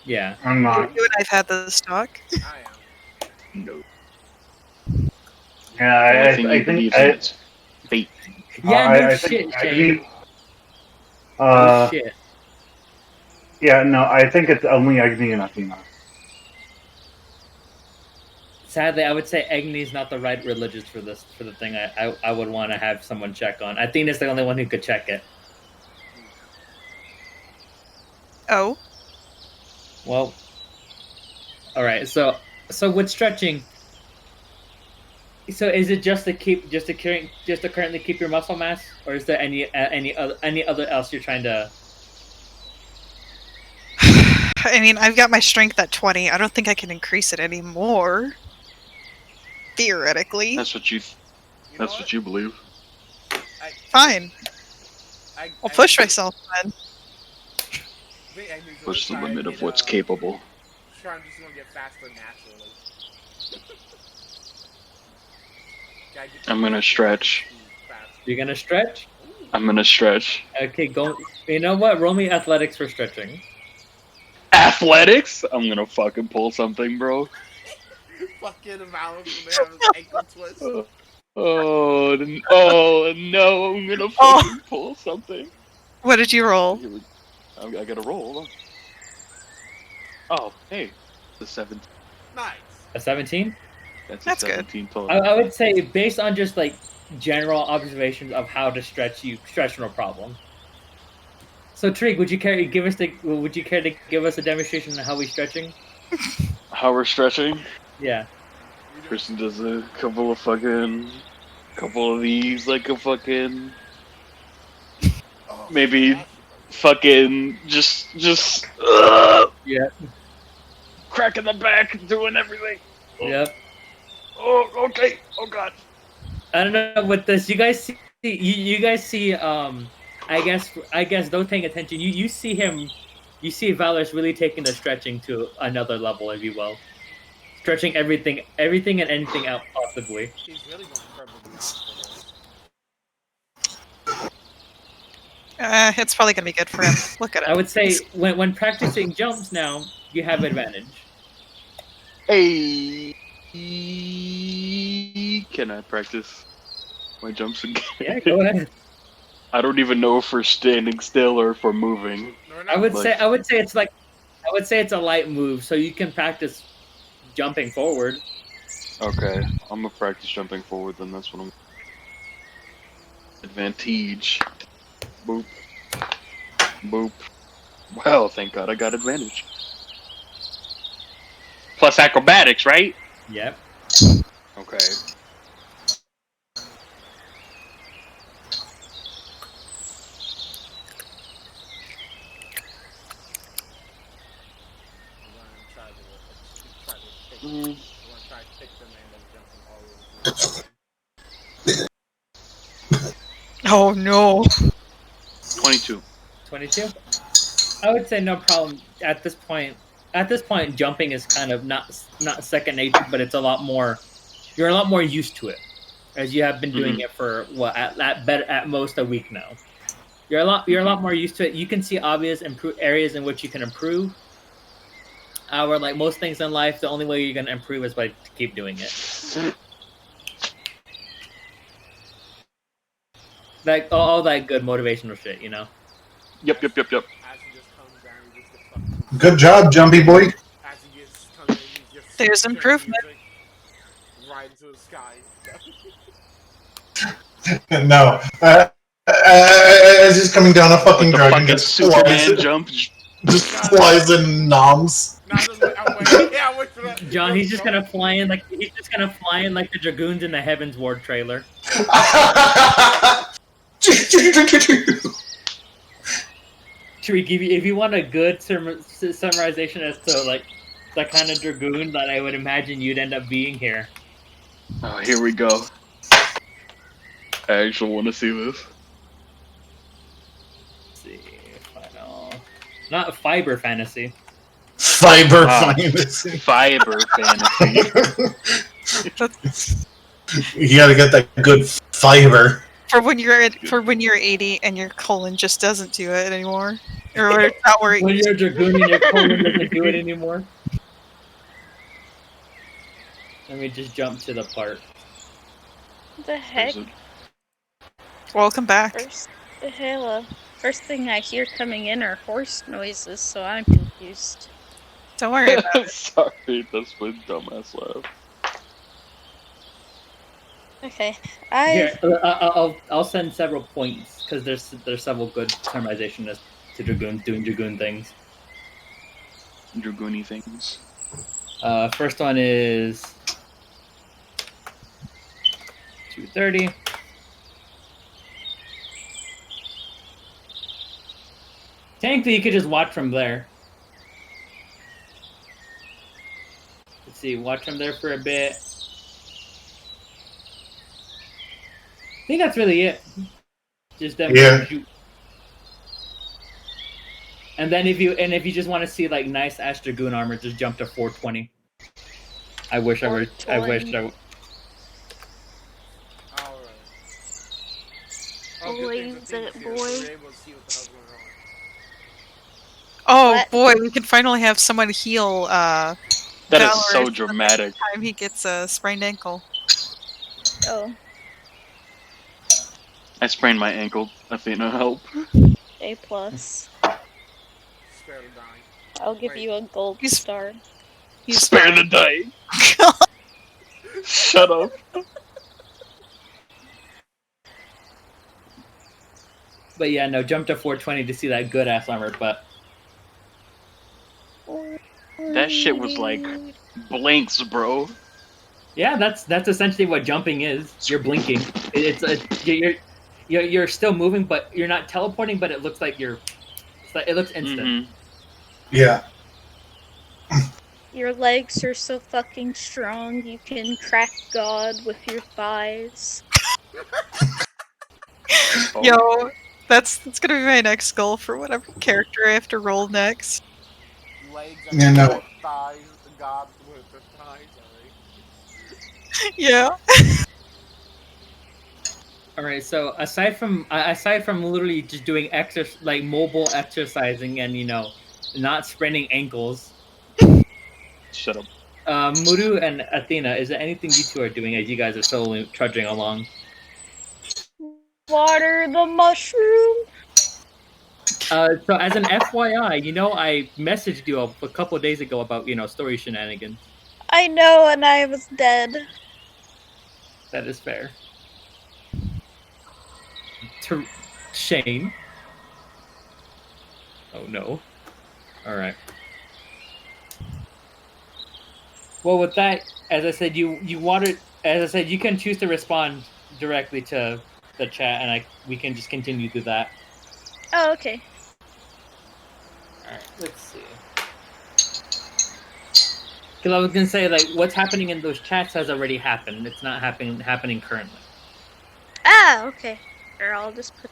Speaker 1: yeah.
Speaker 4: I'm
Speaker 2: You
Speaker 4: not.
Speaker 2: and I've had this talk.
Speaker 3: I am.
Speaker 5: No.
Speaker 4: Yeah,
Speaker 5: The only thing
Speaker 4: I
Speaker 5: you
Speaker 4: think.
Speaker 5: believe in is fate.
Speaker 1: Yeah, no
Speaker 4: I
Speaker 1: shit,
Speaker 4: think,
Speaker 1: Shane.
Speaker 4: no
Speaker 1: No shit.
Speaker 4: Yeah, no, I think it's only Egnky and Athena.
Speaker 1: Sadly, I would say Egnky's not the right religious for the thing I would want to have someone check on. Athena's the only one who could check it.
Speaker 2: Oh?
Speaker 1: Well, all right. So with stretching, so is it just to currently keep your muscle mass, or is there any other else you're trying to?
Speaker 2: I mean, I've got my strength at 20. I don't think I can increase it anymore. Theoretically.
Speaker 5: That's what you.
Speaker 3: You
Speaker 5: That's
Speaker 3: know
Speaker 5: what you believe.
Speaker 2: Fine. I'll push myself then.
Speaker 5: Push the limit of what's capable.
Speaker 3: Sure, I'm just gonna get faster naturally.
Speaker 5: I'm gonna stretch.
Speaker 1: You're gonna stretch?
Speaker 5: I'm gonna stretch.
Speaker 1: Okay, go. You know what? Roll me athletics for stretching.
Speaker 5: Athletics? I'm gonna fucking pull something, bro.
Speaker 3: Fucking Valorius from there with his ankle twist.
Speaker 5: Oh no! I'm gonna
Speaker 2: Oh.
Speaker 5: fucking pull something.
Speaker 2: What did you roll?
Speaker 5: I gotta roll. Hold on. Oh, hey, the 17.
Speaker 3: Nice.
Speaker 1: A 17?
Speaker 5: That's
Speaker 2: That's
Speaker 5: a
Speaker 2: good.
Speaker 5: 17 total.
Speaker 1: I would say based on just like general observations of how to stretch no problem. So Tariq, would you care to give us a demonstration of how we're stretching?
Speaker 5: How we're stretching?
Speaker 1: Yeah.
Speaker 5: Person does a couple of these, like a fucking,
Speaker 3: Oh,
Speaker 5: maybe
Speaker 3: gosh.
Speaker 5: fucking just
Speaker 1: Yeah.
Speaker 5: crack in the back, doing everything.
Speaker 1: Yep.
Speaker 5: Oh, okay. Oh god.
Speaker 1: I don't know what this. You guys see? You guys see? I guess those paying attention. You see him. You see Valorius really taking the stretching to another level, if you will. Stretching everything and anything out possibly.
Speaker 3: He's really going incredibly fast.
Speaker 2: It's probably gonna be good for him. Look at it.
Speaker 1: I would say when practicing jumps now, you have advantage.
Speaker 5: Hey. Can I practice my jumps again?
Speaker 1: Yeah, go ahead.
Speaker 5: I don't even know if we're standing still or if we're moving.
Speaker 3: No, we're
Speaker 1: I
Speaker 3: not
Speaker 1: would
Speaker 3: moving.
Speaker 1: say it's a light move, so you can practice jumping forward.
Speaker 5: Okay, I'm gonna practice jumping forward. Then that's what I'm. Advantage. Boop. Boop. Well, thank God I got advantage. Plus acrobatics, right?
Speaker 1: Yep.
Speaker 5: Okay.
Speaker 3: I'm gonna try to pick.
Speaker 5: Mm.
Speaker 3: I'm gonna try to pick them and then jump them all over.
Speaker 2: Oh no.
Speaker 5: 22.
Speaker 1: 22. I would say no problem at this point. At this point, jumping is kind of not second nature, but it's a lot more. You're a lot more used to it, as you have been doing it for what at most a week now. You're a lot more used to it. You can see obvious areas in which you can improve. However, like most things in life, the only way you're going to improve is by to keep doing it. Like all that good motivational shit, you know.
Speaker 5: Yep.
Speaker 3: As he just comes down, he just gets fucking.
Speaker 7: Good job, Jumpy Boy.
Speaker 3: As he gets coming, he just.
Speaker 2: There's
Speaker 3: turns
Speaker 2: improvement.
Speaker 3: music right into the sky.
Speaker 7: No. As he's coming down a fucking
Speaker 5: Like the
Speaker 7: dragon,
Speaker 5: fucking
Speaker 7: gets
Speaker 5: Superman jump.
Speaker 7: just flies in noms.
Speaker 3: I'm waiting for that.
Speaker 1: John, he's just gonna fly in like the Dragoons in the Heavens Ward trailer. Tariq, if you want a good summarization as to like the kind of Dragoon that I would imagine you'd end up being here.
Speaker 5: Oh, here we go. I actually want to see this.
Speaker 1: Let's see, final, not fiber fantasy.
Speaker 7: Fiber fantasy.
Speaker 5: Fiber fantasy.
Speaker 7: You gotta get that good fiber.
Speaker 2: For when you're 80 and your colon just doesn't do it anymore, or it's not where
Speaker 1: When you're a Dragoon and your colon doesn't do it anymore. Let me just jump to the part.
Speaker 8: What the heck?
Speaker 2: Welcome back.
Speaker 8: First thing I hear coming in are horse noises, so I'm confused.
Speaker 2: Don't worry about it.
Speaker 5: Sorry, that's my dumbass laugh.
Speaker 8: Okay,
Speaker 1: Here, I'll send several points because there's several good summarization as to Dragoons doing Dragoon things.
Speaker 5: Dragoony things.
Speaker 1: First one is 230. Technically, you could just watch from there. Let's see, watch from there for a bit. I think that's really it. Just them shoot. And then if you just want to see like nice Ash Dragoon armor, just jump to 420. I wish I would.
Speaker 3: Alright.
Speaker 8: Blaze it, boy.
Speaker 2: Oh
Speaker 8: What?
Speaker 2: boy, we can finally have someone heal.
Speaker 5: That is so
Speaker 2: Valorius
Speaker 5: dramatic.
Speaker 2: Time he gets a sprained ankle.
Speaker 8: Oh,
Speaker 5: I sprained my ankle. Athena, help.
Speaker 8: A+.
Speaker 3: Spare the dying.
Speaker 8: I'll give you a gold
Speaker 2: He's-
Speaker 8: star.
Speaker 2: He's
Speaker 5: Spare the day. Shut up.
Speaker 1: But yeah, no, jump to 420 to see that good ass armor. But
Speaker 5: That shit was like blinks, bro.
Speaker 1: yeah, that's essentially what jumping is. You're blinking. You're still moving, but you're not teleporting. But it looks like it looks instant.
Speaker 5: Mhm.
Speaker 7: Yeah.
Speaker 8: Your legs are so fucking strong, you can crack God with your thighs.
Speaker 5: Oh.
Speaker 2: Yo, that's gonna be my next goal for whatever character I have to roll next.
Speaker 3: Legs
Speaker 7: Yeah,
Speaker 3: and
Speaker 7: no.
Speaker 3: thighs, God with the thighs, alright.
Speaker 2: Yeah.
Speaker 1: All right. So aside from literally just doing like mobile exercising and not spraining ankles,
Speaker 5: Shut up.
Speaker 1: Muroo and Athena, is there anything you two are doing as you guys are slowly trudging along?
Speaker 8: Water the mushroom.
Speaker 1: So as an FYI, I messaged you a couple of days ago about, story shenanigans.
Speaker 8: I know, and I was dead.
Speaker 1: That is fair. Shane. Oh no. Alright. Well, with that, as I said, you wanted. As I said, you can choose to respond directly to the chat, and we can just continue through that.
Speaker 8: Oh, okay.
Speaker 1: All right, let's see. Because I was gonna say, like, what's happening in those chats has already happened. It's not happening currently.
Speaker 8: Ah, okay. Or I'll just put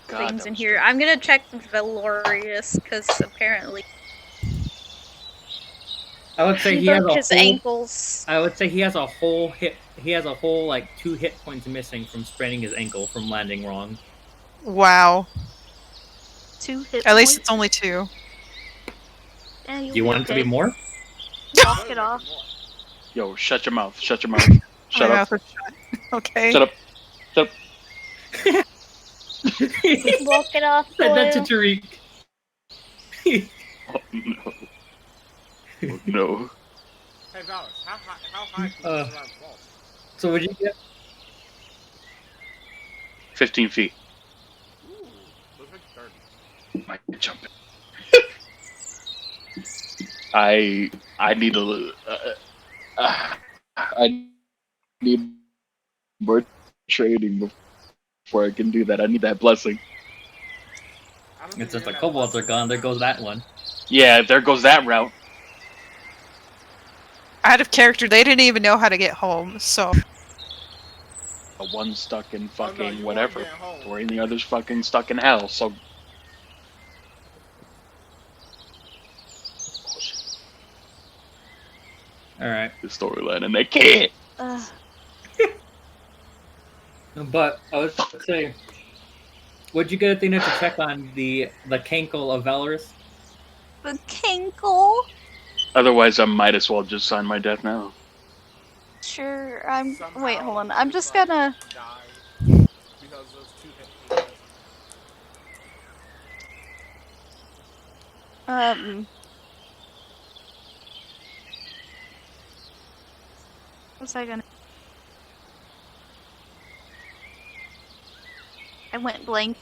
Speaker 5: God,
Speaker 8: things
Speaker 5: that
Speaker 8: in
Speaker 5: was
Speaker 8: here. I'm gonna check Valorius because apparently
Speaker 1: I would say
Speaker 8: he
Speaker 1: he has
Speaker 8: broke
Speaker 1: a
Speaker 8: his
Speaker 1: whole.
Speaker 8: ankles.
Speaker 1: I would say he has a whole hit. He has a whole like 2 hit points missing from spraining his ankle from landing wrong.
Speaker 2: Wow.
Speaker 8: 2 hit
Speaker 2: At least
Speaker 8: points.
Speaker 2: it's only 2.
Speaker 8: Yeah,
Speaker 1: Do you want it to be more?
Speaker 8: Walk it off.
Speaker 5: Yo, shut your mouth. Shut your mouth. Shut
Speaker 2: My
Speaker 5: up.
Speaker 2: mouth is shut. Okay.
Speaker 5: Shut up. Shut up.
Speaker 8: Walk it off,
Speaker 1: Said that to
Speaker 8: Boyle.
Speaker 1: Tariq.
Speaker 5: Oh, no. Oh, no.
Speaker 3: Hey, Valorous, how high can
Speaker 1: Uh.
Speaker 3: this round fall?
Speaker 1: So would you get?
Speaker 5: 15 feet.
Speaker 3: Ooh, looks like 30.
Speaker 5: Might jump in. I need a. I need more training before I can do that. I need that blessing.
Speaker 3: I don't
Speaker 1: It's
Speaker 3: think
Speaker 1: just
Speaker 3: you're
Speaker 1: the
Speaker 3: gonna have
Speaker 1: kobolds are
Speaker 3: blessing
Speaker 1: gone. There
Speaker 3: right
Speaker 1: goes that one.
Speaker 5: Yeah, there goes that route.
Speaker 2: Out of character, they didn't even know how to get home, so.
Speaker 5: One stuck in
Speaker 3: now.
Speaker 5: fucking
Speaker 3: You
Speaker 5: whatever,
Speaker 3: weren't getting home.
Speaker 5: or the other's fucking stuck in hell. So.
Speaker 1: All right.
Speaker 5: The storyline, and they can't.
Speaker 1: But I would say, would you get Athena to check on the cankle of Valorus?
Speaker 8: The kinkle.
Speaker 5: Otherwise, I might as well just sign my death now.
Speaker 8: Sure.
Speaker 3: Somehow
Speaker 8: Wait, hold on.
Speaker 3: you
Speaker 8: I'm just gonna.
Speaker 3: die because those 2 hit points missing.
Speaker 8: What's I gonna? I went blank.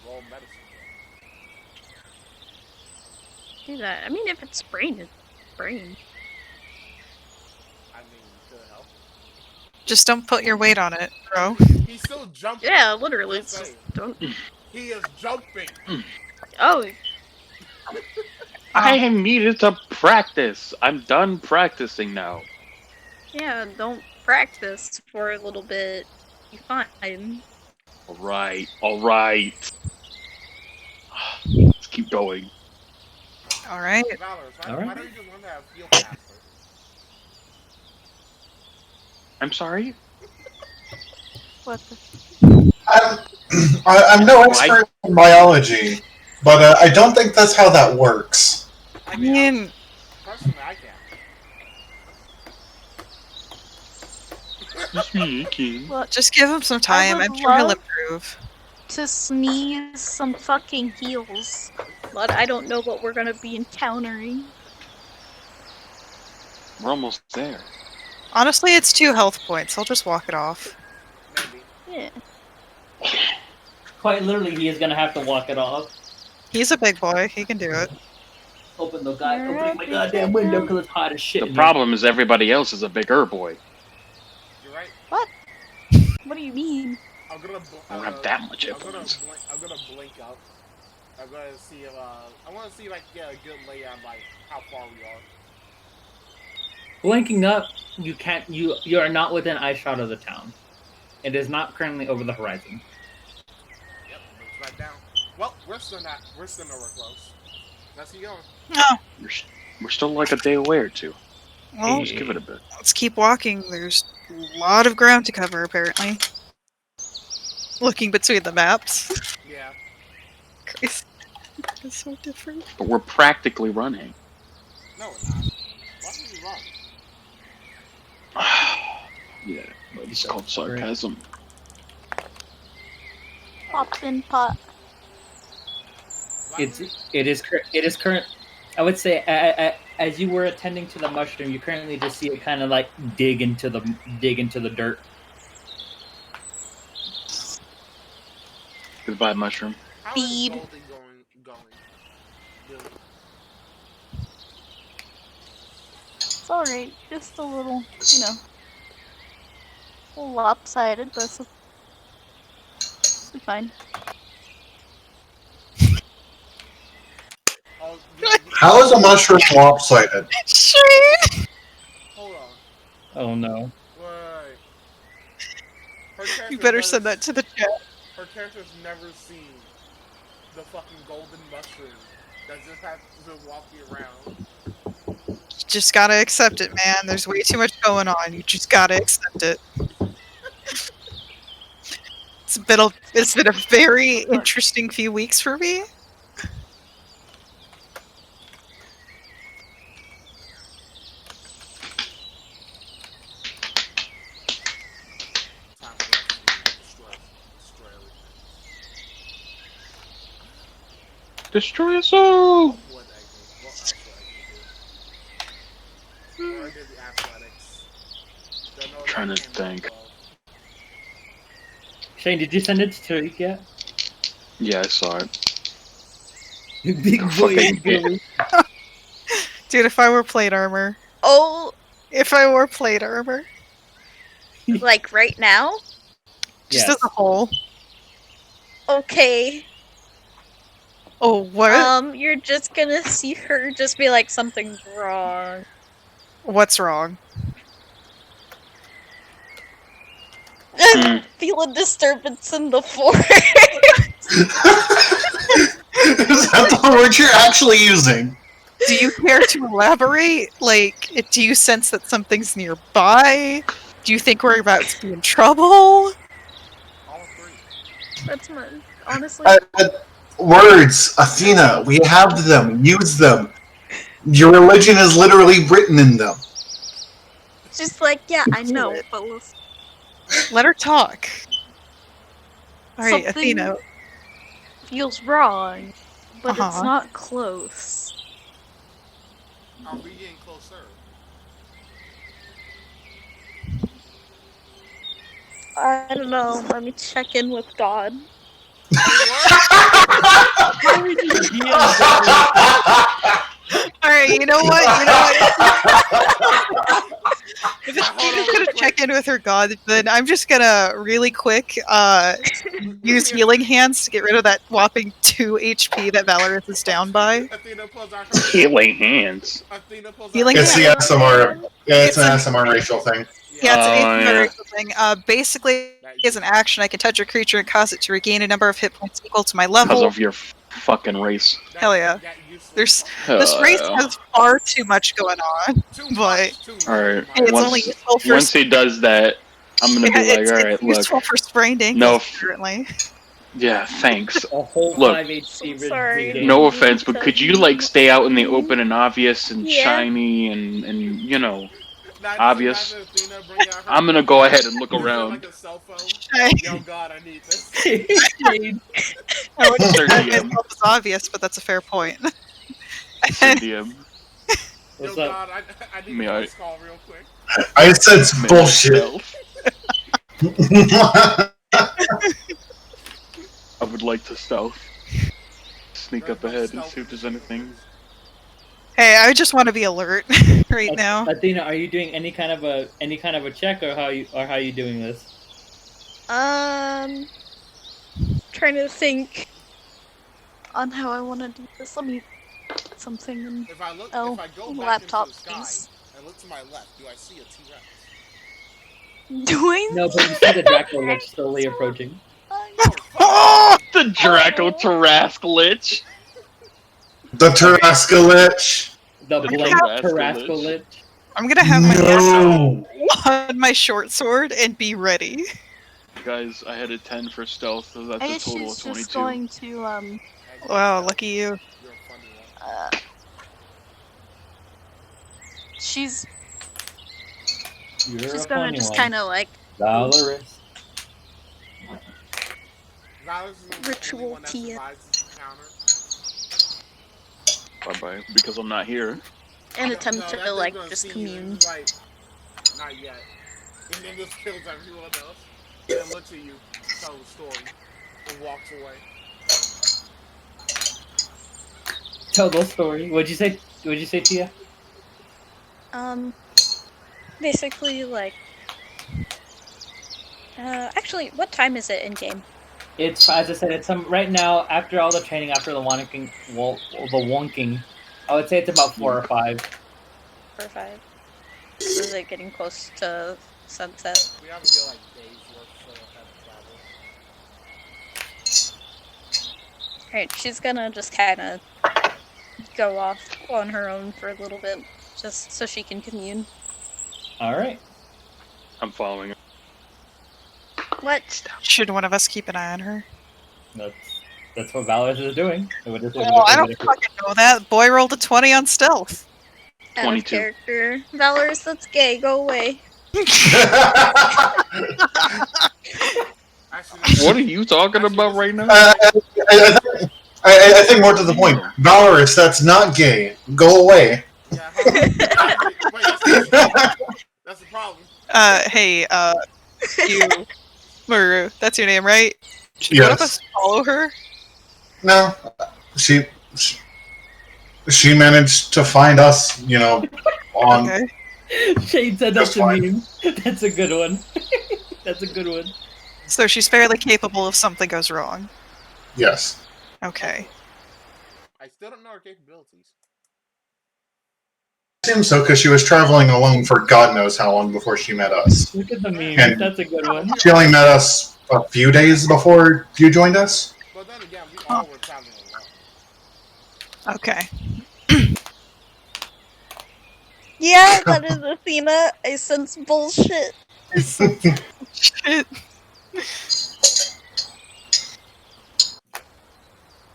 Speaker 3: Roll medicine.
Speaker 8: Do that. I mean, if it's brain, it's brain.
Speaker 3: I mean, could help.
Speaker 2: Just don't put your weight on it, bro.
Speaker 3: He's still jumping.
Speaker 8: Yeah, literally.
Speaker 3: Just
Speaker 8: It's just
Speaker 3: saying.
Speaker 8: don't.
Speaker 3: He is jumping.
Speaker 8: Oh,
Speaker 5: I needed to practice. I'm done practicing now.
Speaker 8: yeah. Don't practice for a little bit. You fine.
Speaker 5: All right. Let's keep going.
Speaker 2: Alright.
Speaker 3: Valorous, why
Speaker 1: Alright.
Speaker 3: don't you just learn to have heal faster?
Speaker 5: I'm sorry?
Speaker 8: What the?
Speaker 7: I'm no expert in biology, but I don't think that's how that works.
Speaker 2: I mean,
Speaker 3: Personally, I can.
Speaker 5: It's me, King.
Speaker 8: Look,
Speaker 2: just give him some time.
Speaker 8: would
Speaker 2: I'm sure he'll
Speaker 8: love-
Speaker 2: improve.
Speaker 8: to sneeze some fucking heals, but I don't know what we're gonna be encountering.
Speaker 5: We're almost there.
Speaker 2: Honestly, it's 2 health points. I'll just walk it off.
Speaker 3: Maybe.
Speaker 8: Yeah.
Speaker 1: Quite literally, he is gonna have to walk it off.
Speaker 2: He's a big boy. He can do it.
Speaker 1: Opening my
Speaker 8: Alright,
Speaker 1: goddamn window because it's hot as shit.
Speaker 5: The
Speaker 1: in
Speaker 5: problem is everybody else is a bigger boy.
Speaker 3: You're right.
Speaker 8: What do you mean?
Speaker 3: I'm gonna.
Speaker 5: I don't have that much
Speaker 3: I'm gonna
Speaker 5: influence.
Speaker 3: I'm gonna blink up. I'm gonna see if I want to see if I can get a good layout on like how far we are.
Speaker 1: here. Blinking up, you can't. You are not within eye shot of the town. It is not currently over the horizon.
Speaker 3: Yep, it's right down. Well, we're still nowhere close. Let's keep going.
Speaker 5: We're still like a day away or two.
Speaker 2: Well,
Speaker 5: Just give it a bit.
Speaker 2: let's keep walking. There's a lot of ground to cover, apparently. Looking between the maps.
Speaker 3: Yeah.
Speaker 2: Christ. It's so different.
Speaker 5: But we're practically running.
Speaker 3: No, we're not. Why would you run?
Speaker 5: Yeah, but it's called sarcasm.
Speaker 8: Pop in pot.
Speaker 3: Why would you-
Speaker 1: It is current. I would say as you were attending to the mushroom, you currently just see it kind of like dig into the dirt.
Speaker 5: Goodbye, mushroom.
Speaker 3: How
Speaker 8: Feed.
Speaker 3: is Goldie going? Really?
Speaker 8: It's alright. Just a little, you know, a little lopsided, but it'll be fine.
Speaker 3: Oh, yeah,
Speaker 7: How is a mushroom lopsided?
Speaker 2: Shane!
Speaker 3: hold on.
Speaker 1: Oh no!
Speaker 3: Wait. Her
Speaker 2: You
Speaker 3: character's
Speaker 2: better
Speaker 3: never
Speaker 2: send that to the chat.
Speaker 3: Her character's never seen the fucking golden mushroom that just has to walk you around.
Speaker 2: You just gotta accept it, man. There's way too much going on. You just gotta accept it. It's been a very interesting few weeks for me.
Speaker 3: Time for us to destroy everything.
Speaker 5: Destroy us all!
Speaker 3: What else will Egnky do? Where did the athletics? Don't know
Speaker 5: Trying
Speaker 3: that
Speaker 5: to
Speaker 3: came
Speaker 5: think.
Speaker 3: up above.
Speaker 1: Shane, did you send it to Tariq yet?
Speaker 5: Yeah, I saw it.
Speaker 1: Big boy.
Speaker 5: Fucking
Speaker 1: Billy.
Speaker 2: Dude, if I wore plate armor.
Speaker 8: Oh,
Speaker 2: If I wore plate armor.
Speaker 8: like right now?
Speaker 2: Just
Speaker 1: Yes.
Speaker 2: as a whole.
Speaker 8: Okay.
Speaker 2: Oh, what?
Speaker 8: You're just gonna see her just be like, something's wrong.
Speaker 2: What's wrong?
Speaker 8: I feel a disturbance in the forest.
Speaker 7: Is that the word you're actually using?
Speaker 2: Do you care to elaborate? Like, do you sense that something's nearby? Do you think we're about to be in trouble?
Speaker 3: All three.
Speaker 8: That's my honestly.
Speaker 7: Words, Athena, we have them. Use them. Your religion is literally written in them.
Speaker 8: Just like, yeah, I know, but listen.
Speaker 2: Let her talk. Alright,
Speaker 8: Something
Speaker 2: Athena.
Speaker 8: feels wrong, but it's
Speaker 2: Uh-huh.
Speaker 8: not close.
Speaker 3: Are we getting closer?
Speaker 8: I don't know. Let me check in with God.
Speaker 2: Alright, you know what? If Athena's gonna check in with her god, then I'm just gonna really quick use healing hands to get rid of that whopping 2 HP that Valorius is down by.
Speaker 3: Athena pulls out her
Speaker 5: Healing hands.
Speaker 3: Athena pulls
Speaker 2: Healing
Speaker 3: out
Speaker 7: It's
Speaker 3: her
Speaker 7: the SMR. Yeah, it's an
Speaker 2: It's a-
Speaker 7: SMR racial thing.
Speaker 2: Yeah, it's
Speaker 5: Oh,
Speaker 2: an
Speaker 5: yeah.
Speaker 2: asymmetrical thing. Basically, as an action, I can touch a creature and cause it to regain a number of hit points equal to my
Speaker 5: Because
Speaker 2: level.
Speaker 5: of your fucking race.
Speaker 2: Hell yeah.
Speaker 3: That useless
Speaker 2: There's
Speaker 3: fuck.
Speaker 2: this race has far too much going on.
Speaker 3: Too
Speaker 2: but-
Speaker 3: much, too much.
Speaker 5: Alright,
Speaker 2: It's
Speaker 5: once,
Speaker 2: only useful for
Speaker 5: once he does that, I'm gonna be like,
Speaker 2: it's
Speaker 5: alright, look.
Speaker 2: useful for sprained ankles
Speaker 5: No,
Speaker 2: currently.
Speaker 5: yeah, thanks.
Speaker 1: A whole
Speaker 5: Look.
Speaker 1: 5 HP.
Speaker 8: Sorry.
Speaker 1: regain.
Speaker 5: No offense, but could you, like, stay out in the open and obvious and
Speaker 8: Yeah.
Speaker 5: shiny and, you know,
Speaker 3: Now, just
Speaker 5: obvious?
Speaker 3: imagine Athena bring out her
Speaker 5: I'm gonna go ahead and look
Speaker 3: phone,
Speaker 5: around.
Speaker 3: like a cell phone.
Speaker 2: I
Speaker 3: Yo, God, I need this.
Speaker 1: Shane.
Speaker 2: wouldn't
Speaker 5: Sir
Speaker 2: describe
Speaker 5: DM.
Speaker 2: myself as obvious, but that's a fair point.
Speaker 5: Sir DM.
Speaker 3: Yo,
Speaker 1: What's up?
Speaker 3: God, I need
Speaker 5: Me,
Speaker 3: a
Speaker 5: I-
Speaker 3: voice call real quick.
Speaker 7: I said it's
Speaker 5: Man,
Speaker 7: bullshit.
Speaker 5: myself. I would like to stealth. Sneak up ahead and see if there's anything.
Speaker 2: Hey, I just want to be alert right now.
Speaker 1: Athena, are you doing any kind of a check, or how you doing this?
Speaker 8: Trying to think on how I want to do this. Let me put something in.
Speaker 3: If I look,
Speaker 8: Oh,
Speaker 3: if I go back
Speaker 8: laptop,
Speaker 3: into the sky
Speaker 8: please.
Speaker 3: and look to my left, do I see a T-Rex?
Speaker 8: Doing
Speaker 1: No, but you see the Draco Lich slowly approaching.
Speaker 3: Oh, fuck.
Speaker 5: The Draco Tarask Lich!
Speaker 7: The Tarascalich.
Speaker 1: The
Speaker 5: The
Speaker 1: blank
Speaker 5: Tarrasque
Speaker 1: Tarrasque
Speaker 5: Lich.
Speaker 1: Lich.
Speaker 2: I'm gonna have my
Speaker 7: No.
Speaker 2: on my short sword and be ready.
Speaker 5: Guys, I had a 10 for stealth, so that's
Speaker 8: I
Speaker 5: a
Speaker 8: guess
Speaker 5: total of
Speaker 8: she's
Speaker 5: 22.
Speaker 8: just going to
Speaker 2: Wow, lucky you.
Speaker 3: You're a funny one.
Speaker 8: she's
Speaker 1: You're a
Speaker 8: gonna
Speaker 1: funny
Speaker 8: just
Speaker 1: one.
Speaker 8: kind of like
Speaker 1: Valorius.
Speaker 3: Valorous is the only
Speaker 8: Ritual
Speaker 3: one that
Speaker 8: tea.
Speaker 3: survives this encounter.
Speaker 5: Bye-bye, because I'm not here.
Speaker 8: and
Speaker 3: No,
Speaker 8: attempt
Speaker 3: that
Speaker 8: to
Speaker 3: thing's
Speaker 8: like
Speaker 3: gonna
Speaker 8: just
Speaker 3: see you and
Speaker 8: commune.
Speaker 3: it's like, not yet. And then just kills everyone else. And then looks at you, tells a story, and walks away.
Speaker 1: Tell the story. What'd you say? What'd you say, Tia?
Speaker 8: Basically like. Actually, what time is it in game?
Speaker 1: It's, as I said, it's right now. After all the training, after the wonking, I would say it's about 4 or 5.
Speaker 8: 4 or 5. So is it getting close to sunset?
Speaker 3: We have to get like days worth so ahead of travel.
Speaker 8: Alright, she's gonna just kind of go off on her own for a little bit, just so she can commune.
Speaker 1: All right.
Speaker 5: I'm following.
Speaker 8: What?
Speaker 2: Should one of us keep an eye on her?
Speaker 1: That's what Valorius is doing.
Speaker 2: Oh, I don't fucking know that. Boy rolled a 20 on stealth.
Speaker 8: Out of
Speaker 5: 22.
Speaker 8: character. Valorous, that's gay. Go away.
Speaker 3: Actually,
Speaker 5: What are you talking about right now?
Speaker 7: I think more to the point. Valorous, that's not gay. Go away.
Speaker 3: yeah, wait, that's the problem.
Speaker 2: Hey, you, Muroo, that's your name, right? Should one of us follow her?
Speaker 7: No, she managed to find us, on.
Speaker 2: Okay.
Speaker 1: Shade said that's
Speaker 7: That's
Speaker 1: a
Speaker 7: fine.
Speaker 1: meme. That's a good one. That's a good one.
Speaker 2: So she's fairly capable if something goes wrong.
Speaker 7: Yes.
Speaker 2: Okay.
Speaker 3: I still don't know her capabilities.
Speaker 7: Seems so, because she was traveling alone for God knows how long before she met us.
Speaker 1: Look at the meme.
Speaker 7: And-
Speaker 1: That's a good one.
Speaker 7: She only met us a few days before you joined us.
Speaker 3: But then again, we all were traveling alone.
Speaker 2: Okay.
Speaker 8: Yeah, that is Athena. I sense bullshit.
Speaker 2: Shit.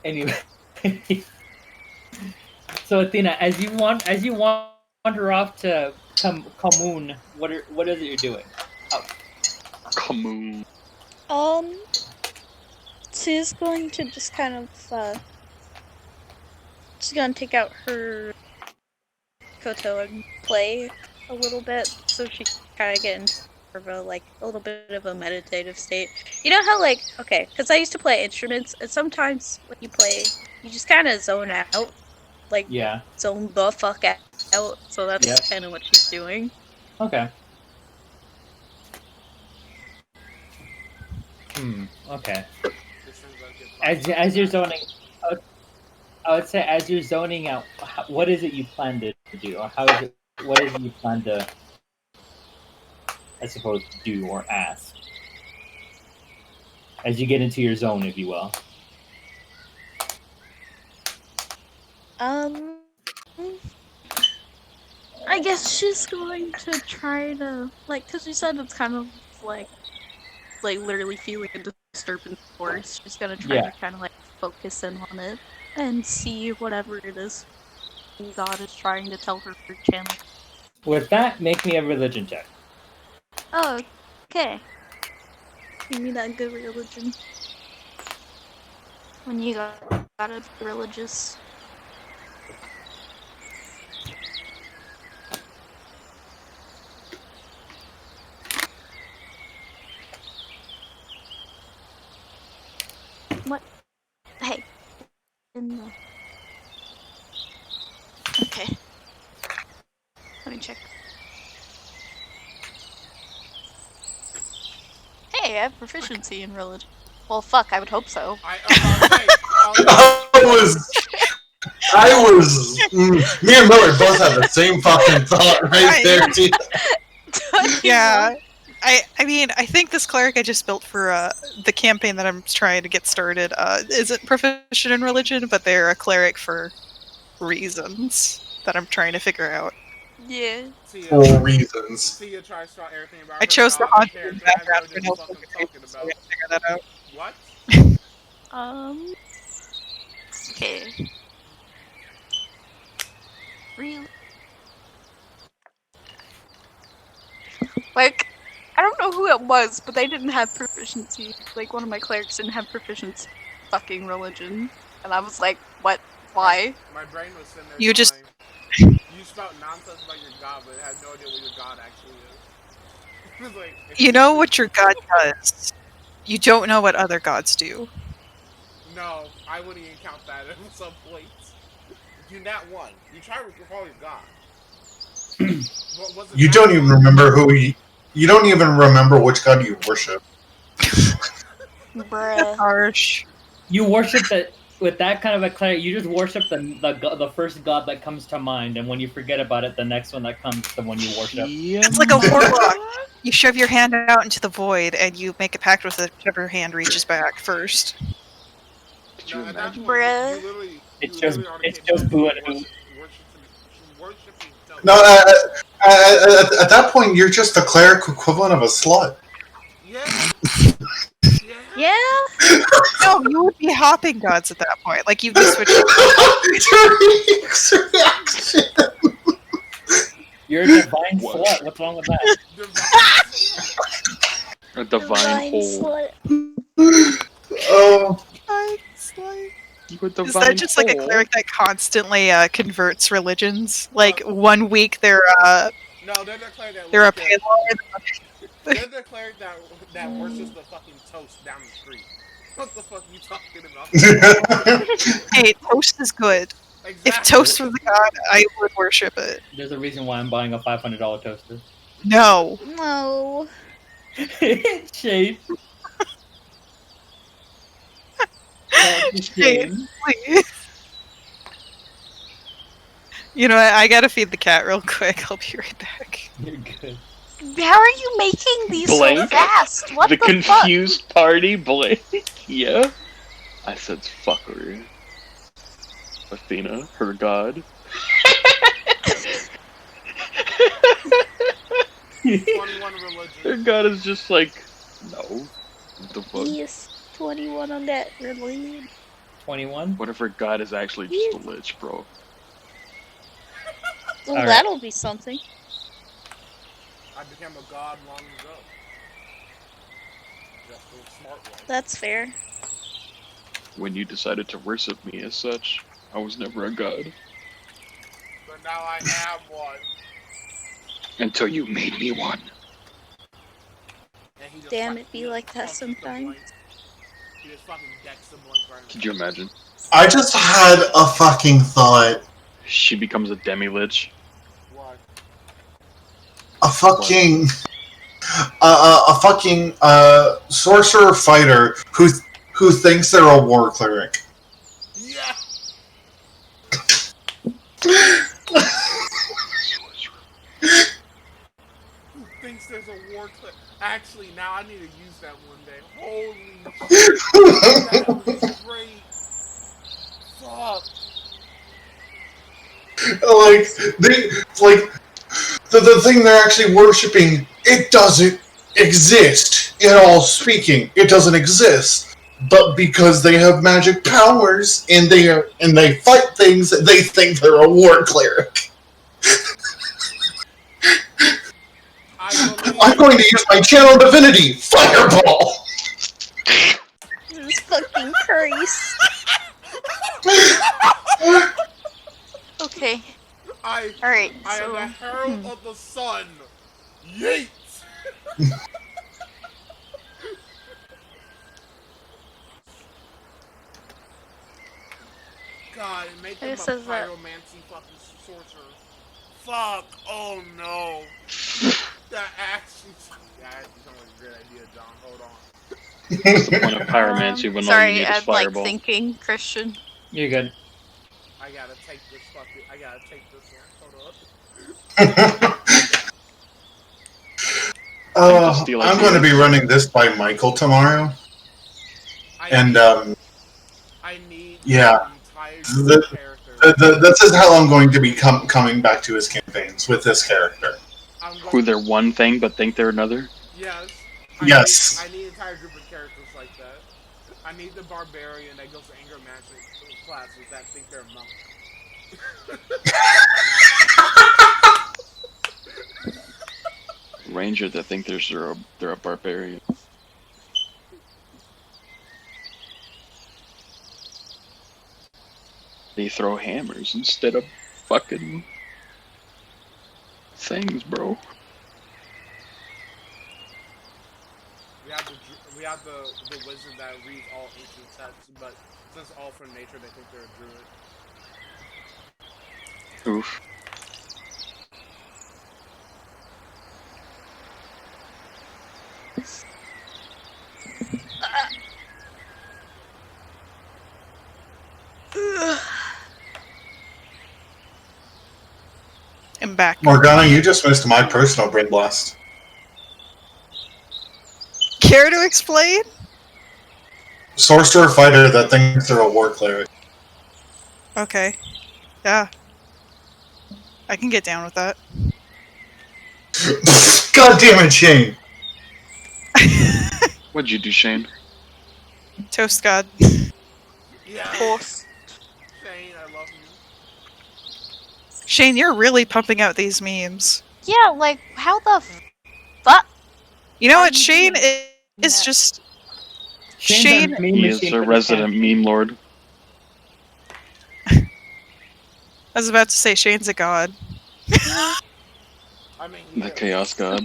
Speaker 1: Anyway. So Athena, as you wander off to Commune, what is it you're doing?
Speaker 5: Come
Speaker 8: She's going to just kind of she's gonna take out her koto and play a little bit, so she kind of get into a little bit of a meditative state. You know how okay, because I used to play instruments, and sometimes when you play, you just kind of zone out,
Speaker 1: Yeah.
Speaker 8: zone the fuck out. So that's
Speaker 1: Yep.
Speaker 8: kind of what she's doing.
Speaker 1: Okay. Okay.
Speaker 3: This thing's gonna get
Speaker 1: As you're zoning, I would say as you're zoning out, what is it you plan to do, or how is it? What is it you plan to, I suppose, do or ask as you get into your zone, if you will?
Speaker 8: I guess she's going to try to because you said it's kind of like literally feeling a disturbance force. She's gonna try to kind of focus in on it and see whatever it is God is trying to tell her to channel.
Speaker 1: With that, make me a religion check.
Speaker 8: Oh, okay. Give me that good religion. When you gotta be religious. What? Hey. Okay. Let me check. Hey, I have proficiency in religion. Well, fuck, I would hope so.
Speaker 7: Me and Millard both have the same fucking thought right there.
Speaker 2: Yeah. I mean, I think this cleric I just built for the campaign that I'm trying to get started isn't proficient in religion, but they're a cleric for reasons that I'm trying to figure out.
Speaker 8: Yeah.
Speaker 7: For reasons.
Speaker 2: I chose the haunted background for no fucking reason, so we gotta figure that out.
Speaker 3: What?
Speaker 8: Okay. Really? Like, I don't know who it was, but they didn't have proficiency. Like, one of my clerics didn't have proficiency in fucking religion. And I was like, what? Why?
Speaker 3: My brain was sitting there
Speaker 2: You just-
Speaker 3: going, you spout nonsense about your god, but had no idea what your god actually is. It was like,
Speaker 2: You know what your god does. You don't know what other gods do.
Speaker 3: No, I wouldn't even count that at some points. You nat one. You try to recall your god. What was it?
Speaker 7: You don't even remember you don't even remember which god you worship.
Speaker 8: Bruh.
Speaker 2: Harsh.
Speaker 1: You worship with that kind of a cleric. You just worship the first god that comes to mind, and when you forget about it, the next one that comes, the one you worship.
Speaker 2: It's like a warlock. You shove your hand out into the void, and you make a pact with whichever hand reaches back first.
Speaker 5: Could you
Speaker 3: at that
Speaker 5: imagine?
Speaker 3: point,
Speaker 8: Bruh.
Speaker 3: you literally,
Speaker 1: It's
Speaker 3: you
Speaker 1: just-
Speaker 3: literally already
Speaker 1: it's
Speaker 3: came
Speaker 1: just
Speaker 3: back
Speaker 1: Guuun
Speaker 3: to
Speaker 1: who-
Speaker 3: worshiping toast.
Speaker 7: No, at that point, you're just a cleric equivalent of a slut.
Speaker 3: Yeah.
Speaker 8: Yeah?
Speaker 2: No, you would be hopping gods at that point. Like, you'd be switching.
Speaker 7: Tariq's reaction.
Speaker 1: You're a divine
Speaker 5: What?
Speaker 1: slut. What's wrong with that?
Speaker 5: A divine hole.
Speaker 7: Oh,
Speaker 5: You a divine
Speaker 2: Is that just like a
Speaker 5: hole?
Speaker 2: cleric that constantly converts religions? Like, 1 week they're
Speaker 3: No, they're the cleric that
Speaker 2: a
Speaker 3: looks
Speaker 2: pagan.
Speaker 3: They're the cleric that worships the fucking toast down the street. What the fuck you talking about?
Speaker 2: Hey, toast is good.
Speaker 3: Exactly.
Speaker 2: If toast was a god, I would worship it.
Speaker 1: There's a reason why I'm buying a $500 toaster.
Speaker 2: No.
Speaker 8: No.
Speaker 1: Shade. That's a shame.
Speaker 2: Please. You know what? I gotta feed the cat real quick. I'll be right back.
Speaker 1: You're good.
Speaker 8: How are you making these so
Speaker 5: Blank?
Speaker 8: fast? What
Speaker 5: The
Speaker 8: the fuck?
Speaker 5: confused party blank. Yeah. I said fuckery. Athena, her god.
Speaker 3: 21 religion.
Speaker 5: Her god is just like, no. What the fuck?
Speaker 8: Yes, 21 on that, really.
Speaker 1: 21?
Speaker 5: What if her god is actually just a lich, bro?
Speaker 8: Well,
Speaker 1: Alright.
Speaker 8: that'll be something.
Speaker 3: I became a god long ago. Just a smart way.
Speaker 8: That's fair.
Speaker 5: When you decided to worship me as such, I was never a god.
Speaker 3: But now I am one.
Speaker 5: Until you made me one.
Speaker 3: And he just
Speaker 8: Damn,
Speaker 3: fucking-
Speaker 8: it be
Speaker 3: he
Speaker 8: like
Speaker 3: just
Speaker 8: that
Speaker 3: fucking
Speaker 8: sometimes.
Speaker 3: blanks. He just fucking decks the blank right
Speaker 5: Could you imagine?
Speaker 7: I just had a fucking thought.
Speaker 5: She becomes a demi-lich.
Speaker 3: What?
Speaker 7: A fucking sorcerer fighter who thinks they're a war cleric.
Speaker 3: Yeah! Who thinks there's a war clip? Actually, now I need to use that one day. Holy shit! That was great! Fuck!
Speaker 7: The thing they're actually worshipping, it doesn't exist. In all speaking, it doesn't exist. But because they have magic powers and they fight things, they think they're a war cleric. I'm going to use my channel divinity, Fireball.
Speaker 8: Jesus fucking Christ. Okay. Alright,
Speaker 3: I am
Speaker 8: so...
Speaker 3: the herald of the sun. Yeet! God, make him a
Speaker 8: It says that-
Speaker 3: pyromancy fucking sorcerer. Fuck! Oh no! That actually sounds like a great idea, John. Hold on.
Speaker 5: What's the point of pyromancy when all you
Speaker 8: sorry,
Speaker 5: need is
Speaker 8: I'm like
Speaker 5: fireball?
Speaker 8: thinking, Christian.
Speaker 1: You're good.
Speaker 3: I gotta take this one. Hold up.
Speaker 7: I'm going to be running this by Michael tomorrow. And,
Speaker 3: I need
Speaker 7: yeah.
Speaker 3: an entire character.
Speaker 7: This is how I'm going to be coming back to his campaigns with this character.
Speaker 5: Who they're one thing but think they're another?
Speaker 3: Yes.
Speaker 7: Yes.
Speaker 3: I need an entire group of characters like that. I need the barbarian that goes to anger magic classes that think they're a monk.
Speaker 5: ranger that think they're a barbarian. They throw hammers instead of fucking things, bro.
Speaker 3: We have the wizard that reads all ancient texts, but since all from nature, they think they're a druid.
Speaker 5: Oof.
Speaker 2: I'm back.
Speaker 7: Morgana, you just missed my personal brain blast.
Speaker 2: Care to explain?
Speaker 7: Sorcerer fighter that thinks they're a war cleric.
Speaker 2: Okay. Yeah. I can get down with that.
Speaker 7: God damn it, Shane!
Speaker 5: What'd you do, Shane?
Speaker 2: Toast God.
Speaker 3: Yeah.
Speaker 8: Horse.
Speaker 3: Shane, I love you.
Speaker 2: Shane, you're really pumping out these memes.
Speaker 8: Yeah, like, how the fuck?
Speaker 2: You know
Speaker 8: Are
Speaker 2: what?
Speaker 8: you
Speaker 2: Shane
Speaker 8: doing
Speaker 2: is
Speaker 8: that?
Speaker 2: just...
Speaker 1: Shane's
Speaker 2: Shane...
Speaker 1: our meme
Speaker 5: He is
Speaker 1: machine
Speaker 5: a
Speaker 1: for the
Speaker 5: resident
Speaker 1: campaign.
Speaker 5: meme lord.
Speaker 2: I was about to say Shane's a god.
Speaker 3: I mean,
Speaker 5: The Chaos God.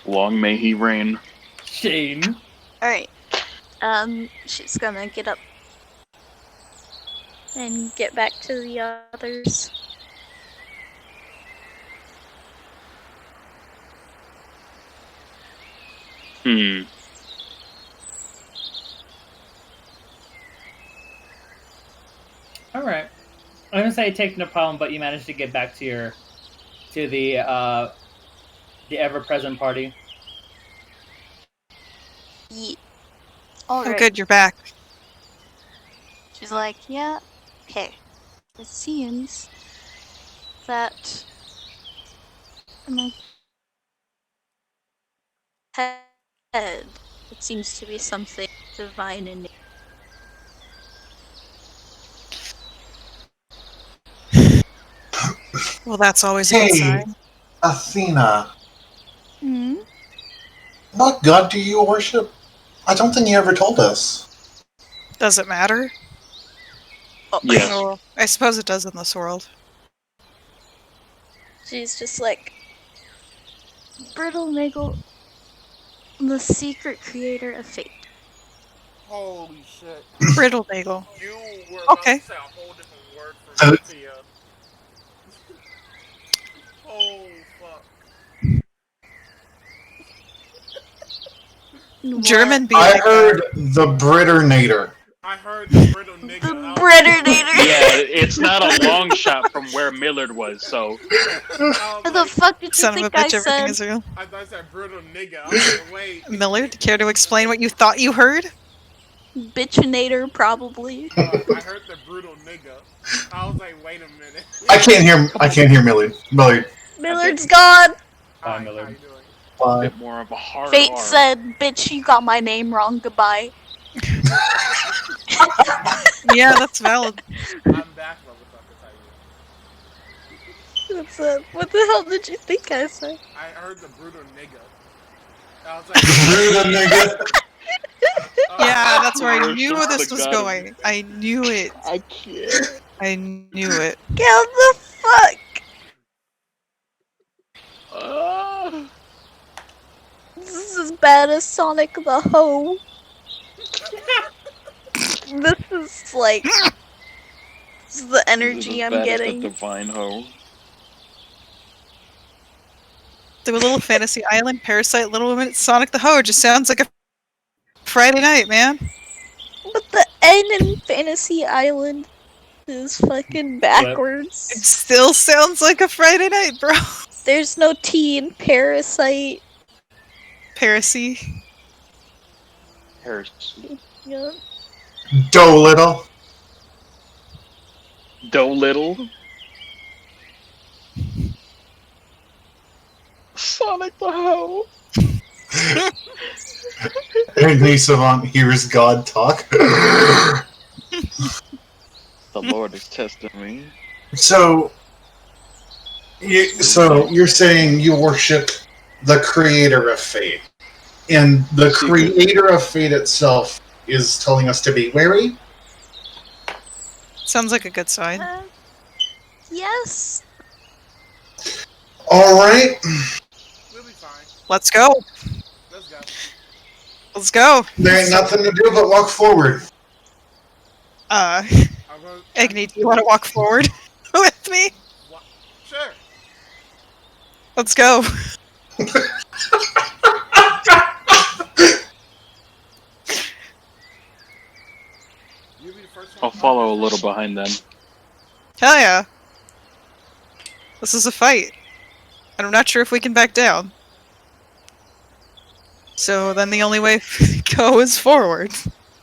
Speaker 5: Long may he reign.
Speaker 1: Shane.
Speaker 8: Alright. She's gonna get up and get back to the others.
Speaker 1: All right. I'm gonna say take no problem, but you managed to get back to the ever-present party.
Speaker 8: Yeah.
Speaker 2: Oh,
Speaker 8: Alright.
Speaker 2: good, you're back.
Speaker 8: She's like, yeah, okay. It seems that my head, it seems to be something divine in nature.
Speaker 2: Well, that's always a good
Speaker 7: Hey,
Speaker 2: sign.
Speaker 7: Athena,
Speaker 8: Hmm?
Speaker 7: what god do you worship? I don't think you ever told us.
Speaker 2: Does it matter?
Speaker 8: Oh,
Speaker 5: Yes.
Speaker 2: Oh, I suppose it does in this world.
Speaker 8: She's just like, Brittle Niggle, the secret creator of fate.
Speaker 3: holy shit.
Speaker 2: Brittle bagel.
Speaker 3: You were about
Speaker 2: Okay.
Speaker 3: to say a whole different word for me, Tia. Oh, fuck.
Speaker 2: German being
Speaker 7: I
Speaker 2: like
Speaker 7: heard the Britternator.
Speaker 3: I heard the brittle nigga.
Speaker 8: The
Speaker 3: I was-
Speaker 8: Britterator!
Speaker 5: Yeah, it's not a long shot from where Millard was, so.
Speaker 3: I
Speaker 8: What
Speaker 3: was
Speaker 8: the
Speaker 3: like,
Speaker 8: fuck did you
Speaker 2: Son of a
Speaker 8: think I
Speaker 2: bitch, everything
Speaker 8: said?
Speaker 2: is real.
Speaker 3: I thought I said brittle nigga. I was like, wait.
Speaker 2: Millard, care to explain what you thought you heard?
Speaker 8: Bitchinator, probably.
Speaker 3: I heard the brutal nigga. I was like, wait a minute.
Speaker 7: I can't hear Millard.
Speaker 8: Millard's gone!
Speaker 1: Bye,
Speaker 3: Hi,
Speaker 1: Millard.
Speaker 3: how you doing?
Speaker 5: A
Speaker 7: Bye.
Speaker 5: bit more of a hard
Speaker 8: Fate
Speaker 5: R.
Speaker 8: said, bitch, you got my name wrong, goodbye.
Speaker 2: Yeah, that's valid.
Speaker 3: I'm back, motherfuckers. How you doing?
Speaker 8: What's up? What the hell did you think I said?
Speaker 3: I heard the brutal nigga. I was like,
Speaker 7: Brutal nigga.
Speaker 2: Yeah, that's where I
Speaker 5: Worship
Speaker 2: knew this
Speaker 5: the
Speaker 2: was
Speaker 5: god.
Speaker 2: going. I knew it.
Speaker 5: I can't.
Speaker 2: I knew it.
Speaker 8: Get the fuck! This is as bad as Sonic the Hoe. This is like... This is the energy I'm getting.
Speaker 5: The divine hoe.
Speaker 2: The little fantasy island, Parasite, Little Women, Sonic the Hoe just sounds like a Friday night, man.
Speaker 8: But the N in Fantasy Island is fucking backwards.
Speaker 2: It still sounds like a Friday night, bro.
Speaker 8: There's no T in Parasite.
Speaker 2: Parasy.
Speaker 5: Heresy.
Speaker 8: Yeah.
Speaker 7: Dolittle.
Speaker 5: Dolittle. Sonic the hoe.
Speaker 7: Anthony Savant hears God talk.
Speaker 5: The Lord is testing me.
Speaker 7: So, So you're saying you worship the creator of fate, and the creator of fate itself is telling us to be wary?
Speaker 2: Sounds like a good sign.
Speaker 8: Yes.
Speaker 7: Alright.
Speaker 3: We'll be fine.
Speaker 2: Let's go.
Speaker 3: Let's go.
Speaker 2: Let's go.
Speaker 7: There ain't nothing to do but walk forward.
Speaker 2: Egnky, do you want to walk forward with me?
Speaker 3: Sure.
Speaker 2: Let's go.
Speaker 3: You'll be the first one.
Speaker 5: I'll follow a little behind them.
Speaker 2: Hell yeah. This is a fight. And I'm not sure if we can back down. So then the only way to go is forward.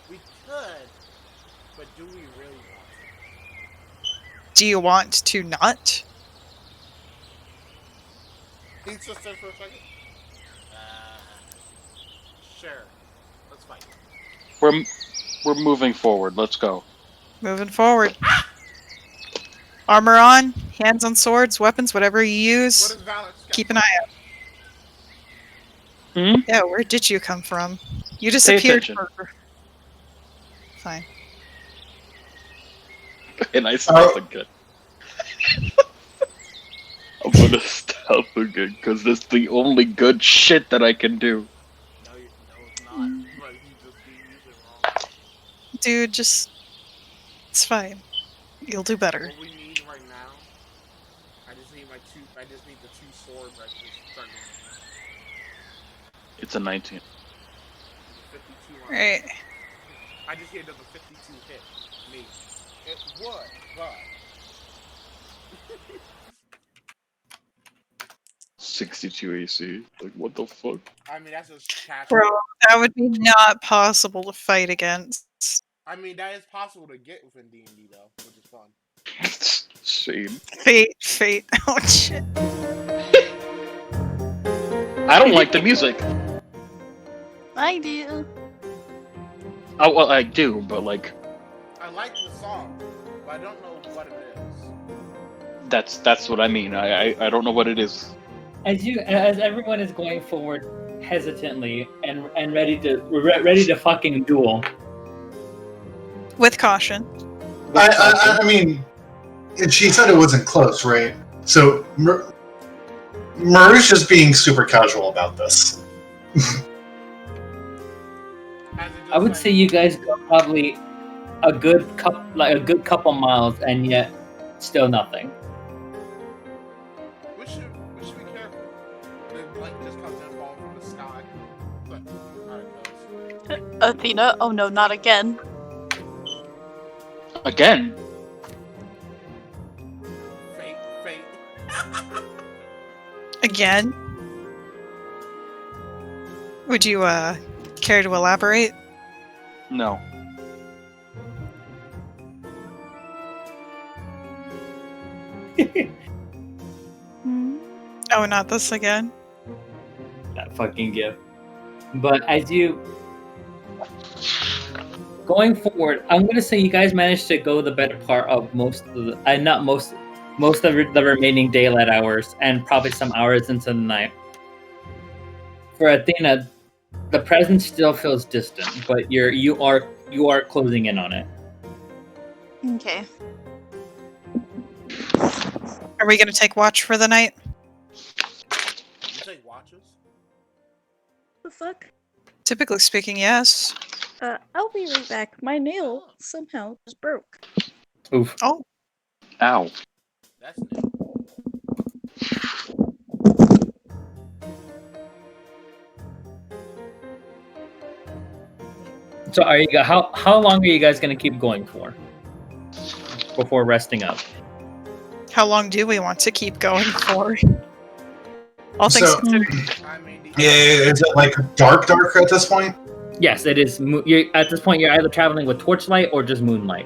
Speaker 3: We could, but do we really want to?
Speaker 2: Do you want to not?
Speaker 3: Can you just sit for a second? Sure. Let's fight.
Speaker 5: We're moving forward. Let's go.
Speaker 2: Moving forward. Armor on, hands on swords, weapons, whatever you use.
Speaker 3: What is Valor?
Speaker 2: Keep an eye out.
Speaker 5: Hmm?
Speaker 2: Yeah, where did you come from? You
Speaker 5: Pay
Speaker 2: disappeared
Speaker 5: attention.
Speaker 2: for... Fine.
Speaker 5: And I stop again. I'm gonna stop again because that's the only good shit that I can do.
Speaker 3: No, it's not. But you just be using wrong.
Speaker 2: Dude, just... It's fine. You'll do better.
Speaker 3: What we need right now, I just need the two swords I can just start doing.
Speaker 5: It's a 19.
Speaker 3: 52 on
Speaker 2: Right.
Speaker 3: I just hear the 52 hit me. It would, but
Speaker 5: 62 AC. Like, what the fuck?
Speaker 3: I mean that's just catch.
Speaker 2: Bro, that would be not possible to fight against.
Speaker 3: I mean that is possible to get within D&D though, which is fun.
Speaker 5: Shame.
Speaker 2: Fate. Oh shit.
Speaker 5: I don't like the music.
Speaker 8: I do.
Speaker 5: Oh, well, I do, but like,
Speaker 3: I like the song, but I don't know what it is.
Speaker 5: that's what I mean. I don't know what it is.
Speaker 1: As everyone is going forward hesitantly and ready to fucking duel.
Speaker 2: With caution.
Speaker 7: I mean, she said it wasn't close, right? So Muroo's just being super casual about this.
Speaker 1: I would say you guys go probably a good couple miles, and yet still nothing.
Speaker 3: We should be careful. The light just comes and falls from the sky. But alright, goes.
Speaker 8: Athena? Oh no, not again.
Speaker 5: Again?
Speaker 3: Fate.
Speaker 2: Again? Would you, care to elaborate?
Speaker 5: No.
Speaker 2: Oh, not this again?
Speaker 1: That fucking gift. But as you going forward, I'm gonna say you guys managed to go the better part of most of the, not most of the remaining daylight hours, and probably some hours into the night. For Athena, the presence still feels distant, but you are closing in on it.
Speaker 8: Okay.
Speaker 2: Are we gonna take watch for the night?
Speaker 3: You take watches?
Speaker 8: The fuck?
Speaker 2: Typically speaking, yes.
Speaker 8: I'll be right back. My nail somehow just broke.
Speaker 1: Oof.
Speaker 2: Oh.
Speaker 5: Ow.
Speaker 3: That's new.
Speaker 1: So are you how long are you guys gonna keep going for before resting up?
Speaker 2: How long do we want to keep going for? All things
Speaker 7: So-
Speaker 2: considered.
Speaker 3: I mean,
Speaker 7: Yeah, is it like dark at this point?
Speaker 1: Yes, it is. At this point, you're either traveling with torchlight or just moonlight.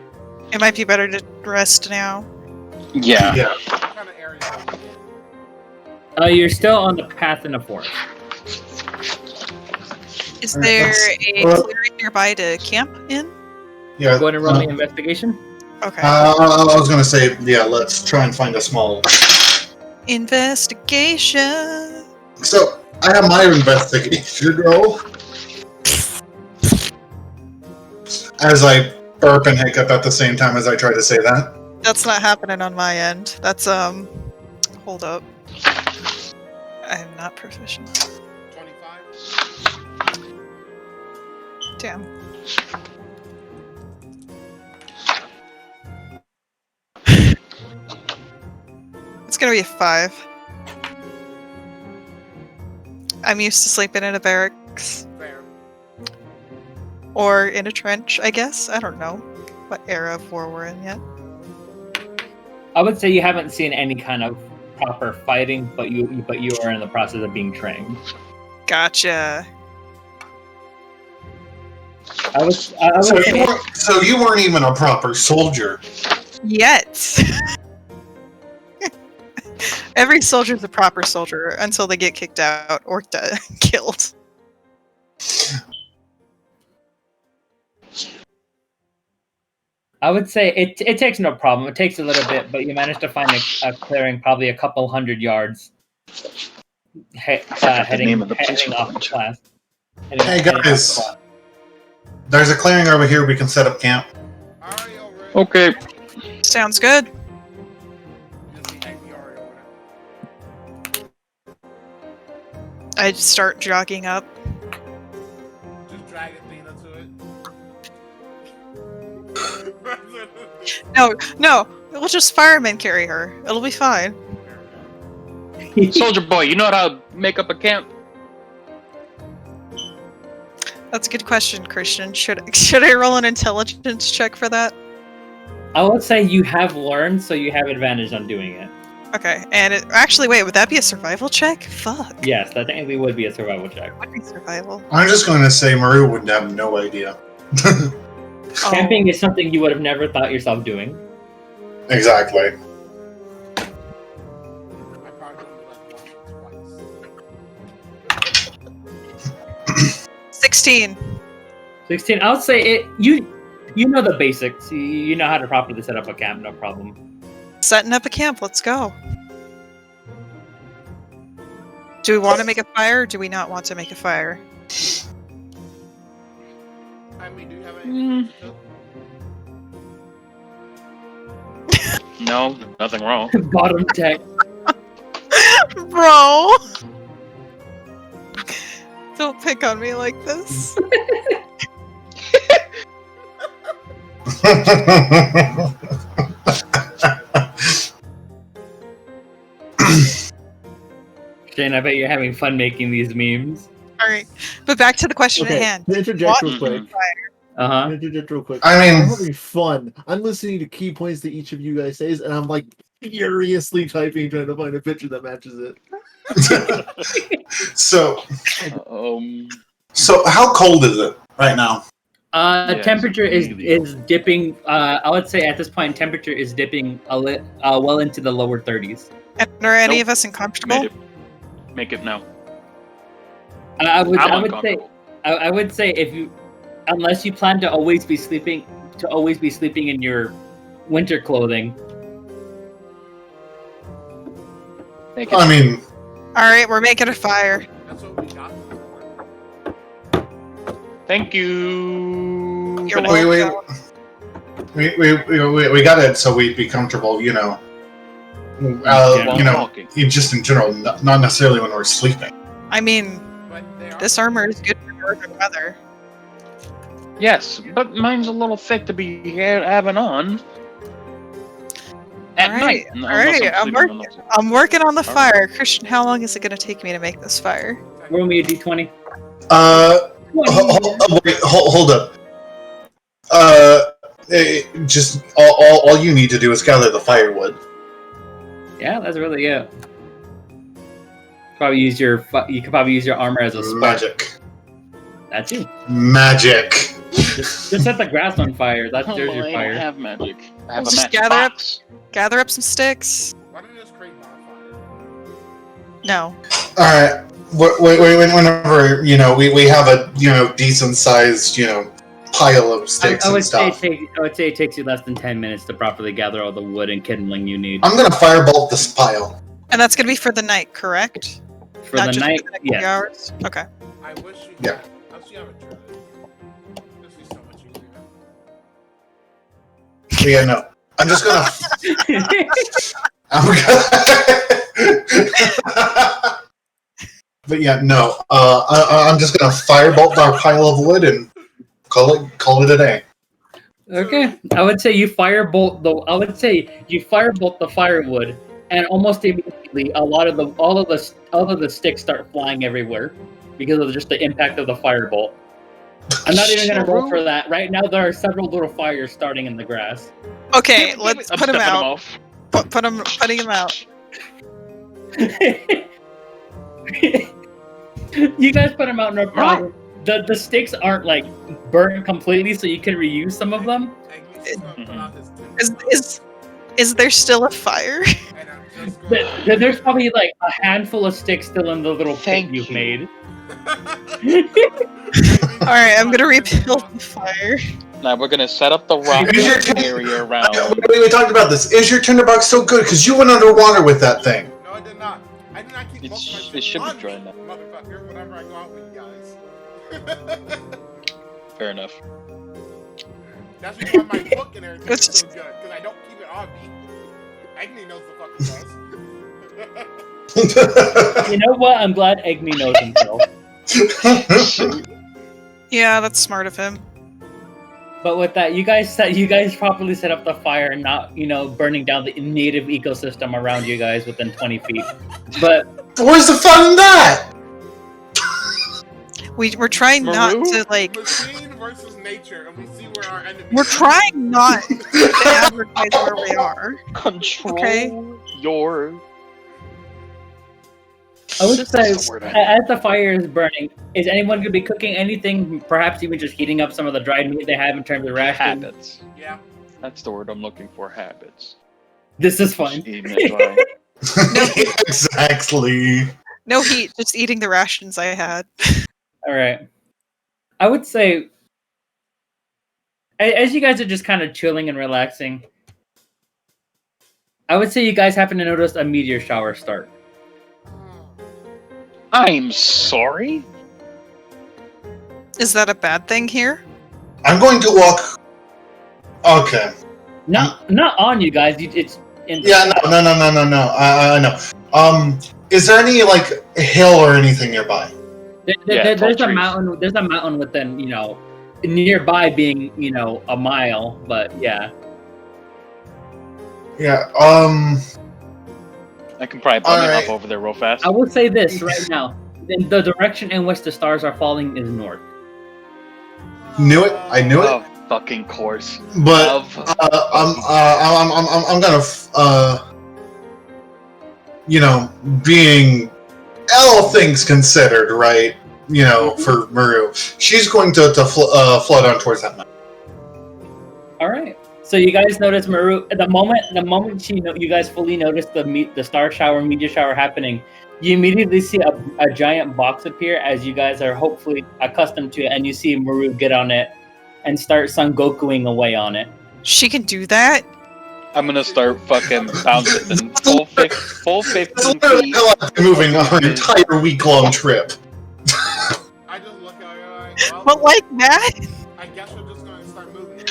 Speaker 2: It might be better to rest now.
Speaker 5: Yeah.
Speaker 7: Yeah.
Speaker 3: what kind of area are we in?
Speaker 1: You're still on the path in the forest.
Speaker 2: Is
Speaker 7: Alright,
Speaker 2: there
Speaker 7: let's-
Speaker 2: a
Speaker 7: well-
Speaker 2: clearing nearby to camp in?
Speaker 7: Yeah.
Speaker 1: Go ahead and roll me investigation.
Speaker 2: Okay.
Speaker 7: I was gonna say, yeah. Let's try and find a small.
Speaker 2: Investigation.
Speaker 7: So, I have my investigation roll. As I burp and hiccup at the same time as I try to say that.
Speaker 2: That's not happening on my end. That's hold up. I'm not proficient.
Speaker 3: 25.
Speaker 2: Damn. It's gonna be a 5. I'm used to sleeping in a barracks.
Speaker 3: Fair.
Speaker 2: Or in a trench, I guess. I don't know what era of war we're in yet.
Speaker 1: I would say you haven't seen any kind of proper fighting, but you are in the process of being trained.
Speaker 2: Gotcha.
Speaker 7: So you weren't even a proper soldier.
Speaker 2: Yet. Every soldier's a proper soldier until they get kicked out or killed.
Speaker 1: I would say it takes no problem. It takes a little bit, but you manage to find a clearing probably a couple 100 yards heading off the class.
Speaker 7: Hey guys, there's a clearing over here. We can set up camp.
Speaker 3: Ariel, Rick.
Speaker 5: Okay.
Speaker 2: Sounds good.
Speaker 3: Just hang the Ariel over
Speaker 2: I start jogging up.
Speaker 3: there. Just drag Athena to it.
Speaker 2: No, we'll just firemen carry her. It'll be fine.
Speaker 5: Soldier boy, you know how to make up a camp?
Speaker 2: That's a good question, Christian. Should I roll an intelligence check for that?
Speaker 1: I would say you have learned, so you have advantage on doing it.
Speaker 2: Okay, and actually, wait, would that be a survival check? Fuck.
Speaker 1: Yes, that technically would be a survival check.
Speaker 2: Would be survival.
Speaker 7: I'm just going to say Muroo would have no idea.
Speaker 1: Camping is something you would have never thought yourself doing.
Speaker 7: Exactly.
Speaker 3: I probably only like once, twice.
Speaker 2: 16.
Speaker 1: 16. I would say it. You know the basics. You know how to properly set up a camp. No problem.
Speaker 2: Setting up a camp. Let's go. Do we want to make a fire or do we not want to make a fire?
Speaker 3: I mean, do you have any?
Speaker 5: No, nothing wrong.
Speaker 1: Bottom tech.
Speaker 2: Bro! Don't pick on me like this.
Speaker 1: Shane, I bet you're having fun making these memes.
Speaker 2: Alright, but back to the question at hand.
Speaker 9: To interject real
Speaker 2: What?
Speaker 9: quick.
Speaker 1: Uh-huh.
Speaker 9: Interject real quick.
Speaker 7: I mean-
Speaker 9: I'm having fun. I'm listening to key points that each of you guys says, and I'm like furiously typing, trying to find a picture that matches it.
Speaker 7: So how cold is it right now?
Speaker 5: Yeah,
Speaker 1: Temperature
Speaker 5: it's
Speaker 1: is
Speaker 5: really
Speaker 1: dipping. I would say at this point, temperature is dipping well into the lower 30s.
Speaker 2: And are any
Speaker 5: Nope.
Speaker 2: of us uncomfortable?
Speaker 5: Make it now.
Speaker 1: I would say
Speaker 5: uncomfortable.
Speaker 1: I would say if you, unless you plan to always be sleeping in your winter clothing.
Speaker 5: Make it.
Speaker 7: I mean,
Speaker 2: Alright, we're making a fire.
Speaker 3: That's what we got for.
Speaker 5: Thank you.
Speaker 2: You're
Speaker 5: Good night.
Speaker 2: welcome.
Speaker 7: we got it so we'd be comfortable, you know.
Speaker 5: While
Speaker 7: You know,
Speaker 5: walking.
Speaker 7: just in general, not necessarily when we're sleeping.
Speaker 2: I mean,
Speaker 3: But they are.
Speaker 2: this armor is good for northern weather.
Speaker 5: Yes, but mine's a little thick to be having on. At
Speaker 2: Alright,
Speaker 5: night.
Speaker 2: alright, I'm working on the fire. Christian, how long is it going to take me to make this fire?
Speaker 1: Roll me a d20.
Speaker 7: Hold up. Just all you need to do is gather the firewood.
Speaker 1: Yeah, that's really it. You could probably use your armor as a spark.
Speaker 7: Magic.
Speaker 1: That's you.
Speaker 7: Magic.
Speaker 1: Just set the grass on fire. That's there's your
Speaker 5: I don't
Speaker 1: fire.
Speaker 5: have magic. I have a
Speaker 2: Just
Speaker 5: magic
Speaker 2: gather up-
Speaker 5: box.
Speaker 2: Gather up some sticks.
Speaker 3: Why don't you just create bonfire?
Speaker 2: No.
Speaker 7: Alright. Whenever, we have a, decent sized, pile of sticks
Speaker 1: I
Speaker 7: and
Speaker 1: would say
Speaker 7: stuff.
Speaker 1: it takes you less than 10 minutes to properly gather all the wood and kindling you need.
Speaker 7: I'm gonna firebolt this pile.
Speaker 2: And that's gonna be for the night, correct?
Speaker 1: For
Speaker 2: Not
Speaker 1: the
Speaker 2: just
Speaker 1: night,
Speaker 2: for the next few
Speaker 1: yes.
Speaker 2: hours? Okay.
Speaker 3: I wish you.
Speaker 7: Yeah.
Speaker 3: I wish you haven't tried it. This is so much easier.
Speaker 7: But yeah, no. I'm just gonna. But yeah, no. I'm just gonna firebolt our pile of wood and call it a day.
Speaker 1: Okay, I would say you firebolt the firewood, and almost immediately, all of the sticks start flying everywhere because of just the impact of the firebolt. I'm not even gonna roll for that. Right now, there are several little fires starting in the grass.
Speaker 2: Okay, let's
Speaker 5: I'm
Speaker 2: put him
Speaker 5: stepping
Speaker 2: out.
Speaker 5: off.
Speaker 2: Putting him out.
Speaker 1: You guys put them out, no problem. The sticks aren't like burned completely, so you can reuse some of them.
Speaker 2: Is there still a fire?
Speaker 1: There's probably like a handful of sticks still in the little pit you've made.
Speaker 2: Alright, I'm gonna rebuild the fire.
Speaker 5: Now we're gonna set up the rock area around.
Speaker 7: We talked about this. Is your tinderbox so good? Because you went underwater with that thing.
Speaker 3: No, I did not. I did not keep most of my
Speaker 5: It should be
Speaker 3: on
Speaker 5: dry
Speaker 3: me,
Speaker 5: now.
Speaker 3: motherfucker, whenever I go out with you guys.
Speaker 5: Fair enough.
Speaker 3: That's why my book and everything is so good, because I don't keep it on me. Egnky knows the fucking does.
Speaker 1: You know what? I'm glad Egnky knows himself.
Speaker 2: Yeah, that's smart of him.
Speaker 1: But with that, you guys properly set up the fire, not burning down the native ecosystem around you guys within 20 feet. But
Speaker 7: where's the fun in that?
Speaker 2: We're trying not to like.
Speaker 3: Machine versus nature, and we see where our enemies.
Speaker 2: We're trying not to advertise where we are.
Speaker 5: Control your.
Speaker 1: I would say, as the fire is burning, is anyone going to be cooking anything? Perhaps even just heating up some of the dried meat they have in terms of rations?
Speaker 5: Habits.
Speaker 3: Yeah.
Speaker 5: That's the word I'm looking for. Habits.
Speaker 1: This is fun.
Speaker 7: Exactly.
Speaker 2: No heat, just eating the rations I had.
Speaker 1: All right. I would say, as you guys are just kind of chilling and relaxing, I would say you guys happen to notice a meteor shower start.
Speaker 5: I'm sorry?
Speaker 2: Is that a bad thing here?
Speaker 7: I'm going to walk. Okay.
Speaker 1: Not on you guys. It's in.
Speaker 7: Yeah. No. I know. Is there any like hill or anything nearby?
Speaker 1: There's a mountain. There's a mountain within nearby being a mile, but yeah.
Speaker 7: Yeah.
Speaker 5: I can probably bump up over there real fast.
Speaker 1: I will say this right now: the direction in which the stars are falling is north.
Speaker 7: Knew it. I knew it.
Speaker 5: Of fucking course.
Speaker 7: But I'm gonna being all things considered, right? For Muroo, she's going to flood on towards that mountain.
Speaker 1: All right. So you guys notice Muroo. The moment you guys fully notice the star shower, meteor shower happening, you immediately see a giant box appear as you guys are hopefully accustomed to it, and you see Muroo get on it and start Son Gokuing away on it.
Speaker 2: She can do that?
Speaker 5: I'm gonna start fucking bouncing full 15 feet.
Speaker 7: Moving our entire week-long trip.
Speaker 3: I just look at her like,
Speaker 2: But like that?
Speaker 3: I guess we're just gonna start moving.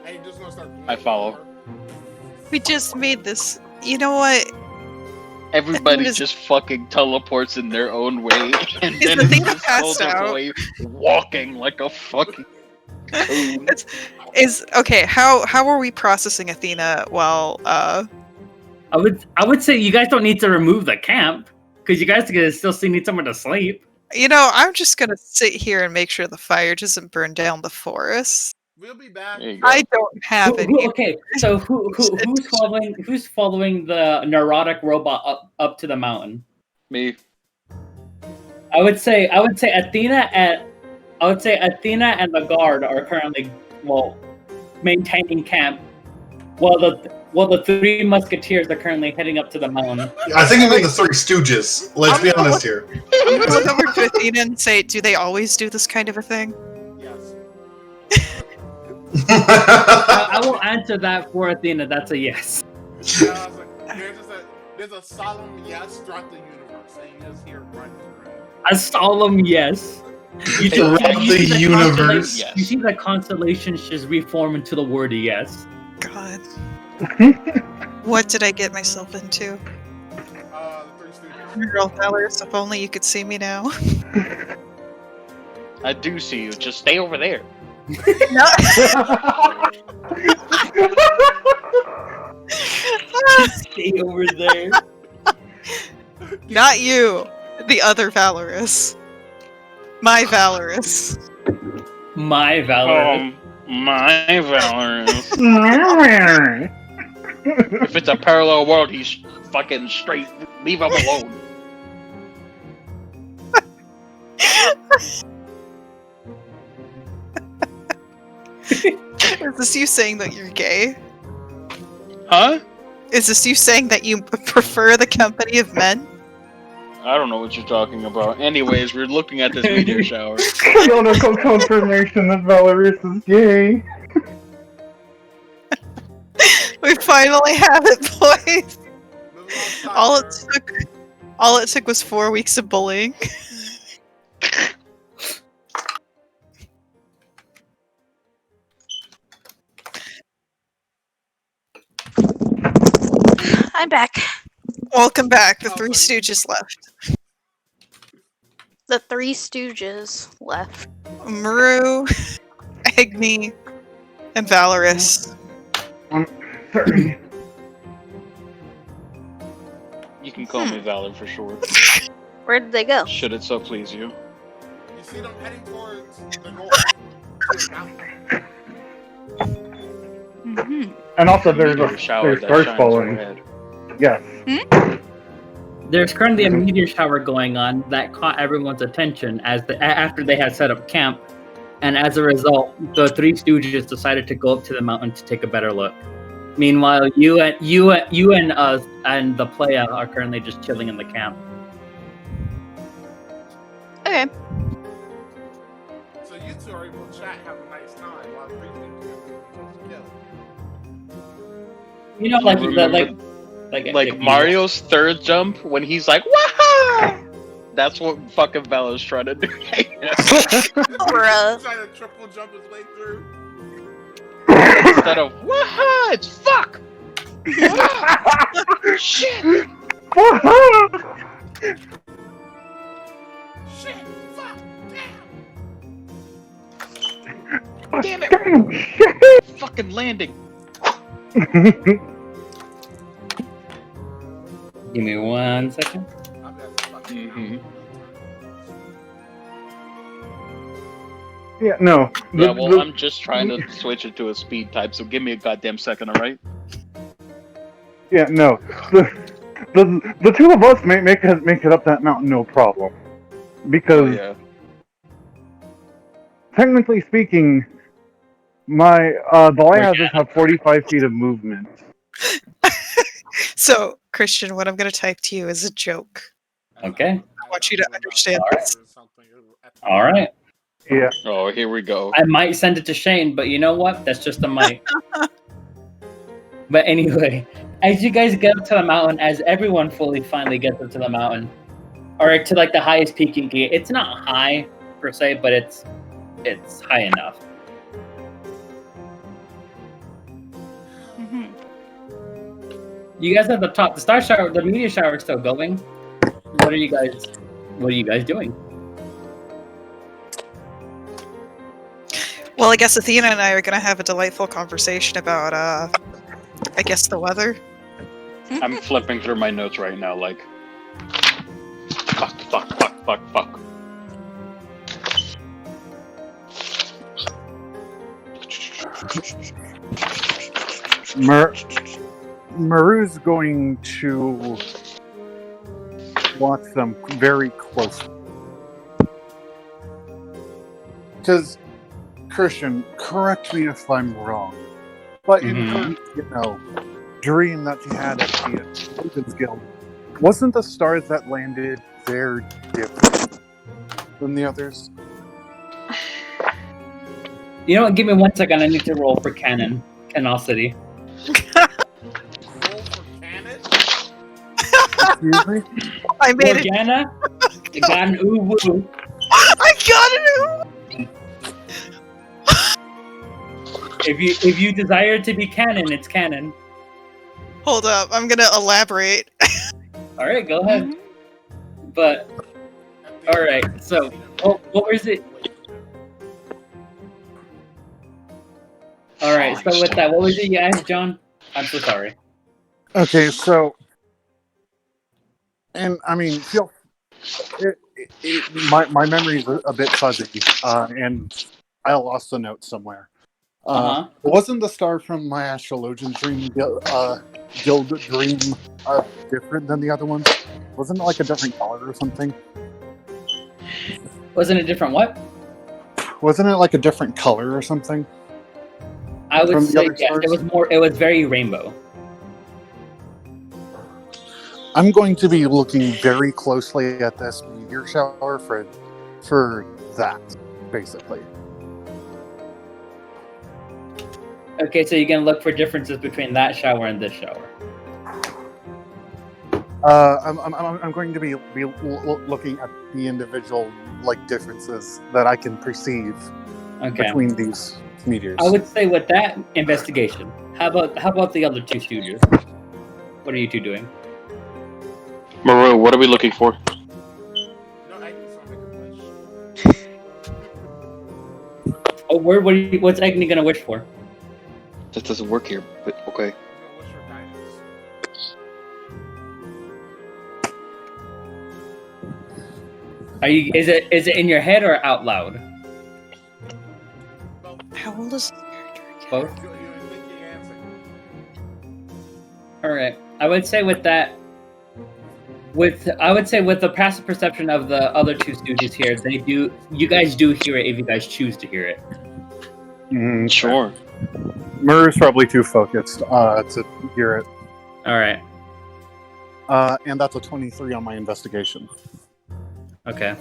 Speaker 3: And you're just gonna start.
Speaker 5: I follow.
Speaker 2: We just made this. You know what?
Speaker 5: Everybody just fucking teleports in their own way, and
Speaker 2: Is
Speaker 5: then
Speaker 2: Athena
Speaker 5: just
Speaker 2: passed
Speaker 5: goes
Speaker 2: out?
Speaker 5: away walking like a fucking.
Speaker 2: Okay. How are we processing Athena while
Speaker 1: I would say you guys don't need to remove the camp because you guys still need somewhere to sleep.
Speaker 2: I'm just gonna sit here and make sure the fire doesn't burn down the forest.
Speaker 3: We'll be back.
Speaker 2: I don't have any.
Speaker 1: Okay, so who's following the neurotic robot up to the mountain?
Speaker 5: Me.
Speaker 1: I would say Athena and the guard are currently maintaining camp, while the three musketeers are currently heading up to the mountain.
Speaker 7: I think I mean the Three Stooges. Let's be honest here.
Speaker 2: I'm gonna look over to Athena and say, do they always do this kind of a thing?
Speaker 3: Yes.
Speaker 1: I will answer that for Athena. That's a yes.
Speaker 3: Yeah, I was like, there's There's a solemn yes throughout the universe, and you just hear it right through.
Speaker 1: A solemn yes. You
Speaker 7: Throughout the universe.
Speaker 1: You see the constellations just reform into the word yes.
Speaker 2: God. What did I get myself into?
Speaker 3: The Three Stooges.
Speaker 2: Girl Valorius, if only you could see me now.
Speaker 5: I do see you. Just stay over there.
Speaker 1: Stay over there.
Speaker 2: Not you. The other Valorius. My Valorius.
Speaker 1: My Valor.
Speaker 5: My Valorius. If it's a parallel world, he's fucking straight. Leave him alone.
Speaker 2: Is this you saying that you're gay?
Speaker 5: Huh?
Speaker 2: Is this you saying that you prefer the company of men?
Speaker 5: I don't know what you're talking about. Anyways, we're looking at this meteor shower.
Speaker 4: Canonical confirmation that Valorius is gay.
Speaker 2: We finally have it, boys. All it took was 4 weeks of bullying.
Speaker 8: I'm back.
Speaker 2: Welcome back. The Three Stooges left.
Speaker 8: The Three Stooges left.
Speaker 2: Muroo, Egnky, and Valorius.
Speaker 4: Sorry.
Speaker 5: You can call me Valor for short.
Speaker 8: Where did they go?
Speaker 5: Should it so please you.
Speaker 3: You see them heading towards the north.
Speaker 8: Mm-hmm.
Speaker 4: And also there's
Speaker 5: Meteor shower
Speaker 4: there's
Speaker 5: that
Speaker 4: stars
Speaker 5: shines
Speaker 4: following.
Speaker 5: overhead.
Speaker 4: Yes.
Speaker 1: There's currently a meteor shower going on that caught everyone's attention after they had set up camp, and as a result, the Three Stooges decided to go up to the mountain to take a better look. Meanwhile, you and us and the playa are currently just chilling in the camp.
Speaker 8: Okay.
Speaker 3: So you two are able to chat, have a nice time while Three Stooges get
Speaker 1: You know,
Speaker 5: Like Mario's third jump when he's like, "Wah!" That's what fucking Valor's trying to do.
Speaker 8: Bruh.
Speaker 3: trying to triple jump his way through.
Speaker 5: Instead of "Wah!" it's fuck. Shit.
Speaker 3: Shit! Fuck!
Speaker 5: Damn it! Fucking landing.
Speaker 1: Give me 1 second.
Speaker 5: Mm-hmm.
Speaker 4: Yeah, no.
Speaker 5: Yeah, well, I'm just trying to switch it to a speed type, so give me a goddamn second, alright?
Speaker 4: Yeah, no. The two of us make it up that mountain, no problem. Because
Speaker 5: yeah.
Speaker 4: technically speaking, my the lighthouses have 45 feet of movement.
Speaker 2: So, Christian, what I'm going to type to you is a joke.
Speaker 1: Okay.
Speaker 2: I want you to understand this.
Speaker 1: All right.
Speaker 4: Yeah.
Speaker 5: Oh, here we go.
Speaker 1: I might send it to Shane, but you know what? That's just a might. But anyway, as you guys get up to the mountain, as everyone finally gets up to the mountain, or to like the highest peak in Guuun, it's not high per se, but it's high enough.
Speaker 8: Mm-hmm.
Speaker 1: You guys at the top. The star shower, the meteor shower is still going. What are you guys doing?
Speaker 2: Well, I guess Athena and I are going to have a delightful conversation about, I guess, the weather.
Speaker 5: I'm flipping through my notes right now, like... Fuck.
Speaker 10: Muroo's going to watch them very closely. Because, Christian, correct me if I'm wrong, but in her, dream that she had at the Legends Guild, wasn't the stars that landed there different than the others?
Speaker 1: You know what? Give me 1 second. I need to roll for canosity.
Speaker 3: Roll for cannon?
Speaker 10: Excuse me?
Speaker 2: I made it.
Speaker 1: Morgana, got an uwu.
Speaker 2: I got it.
Speaker 1: If you desire it to be canon, it's canon.
Speaker 2: Hold up, I'm gonna elaborate.
Speaker 1: All right, go ahead. But all right, so what was it? All right, so with that, what was it you asked, John? I'm so sorry.
Speaker 10: Okay, so, and I mean, my memory is a bit fuzzy, and I lost the note somewhere. Wasn't the star from my Astrologian Dream Guild Dream different than the other ones? Wasn't it like a different color or something?
Speaker 1: Wasn't it different what?
Speaker 10: Wasn't it like a different color or something?
Speaker 1: I would
Speaker 10: From the
Speaker 1: say
Speaker 10: other
Speaker 1: yes.
Speaker 10: stars?
Speaker 1: It was more. It was very rainbow.
Speaker 10: I'm going to be looking very closely at this meteor shower for that, basically.
Speaker 1: Okay, so you're gonna look for differences between that shower and this shower.
Speaker 10: I'm going to be looking at the individual differences that I can perceive between these meteors.
Speaker 1: I would say with that investigation. How about the other two studios? What are you two doing?
Speaker 5: Muroo, what are we looking for?
Speaker 1: Oh, what's Egnky gonna wish for?
Speaker 5: That doesn't work here, but okay.
Speaker 1: Is it in your head or out loud?
Speaker 2: How old is
Speaker 1: Both. All right. I would say with that, with the passive perception of the other two stooges here, you guys do hear it if you guys choose to hear it.
Speaker 5: Sure.
Speaker 10: Murray's probably too focused to hear it.
Speaker 1: All right.
Speaker 10: And that's a 23 on my investigation.
Speaker 1: Okay.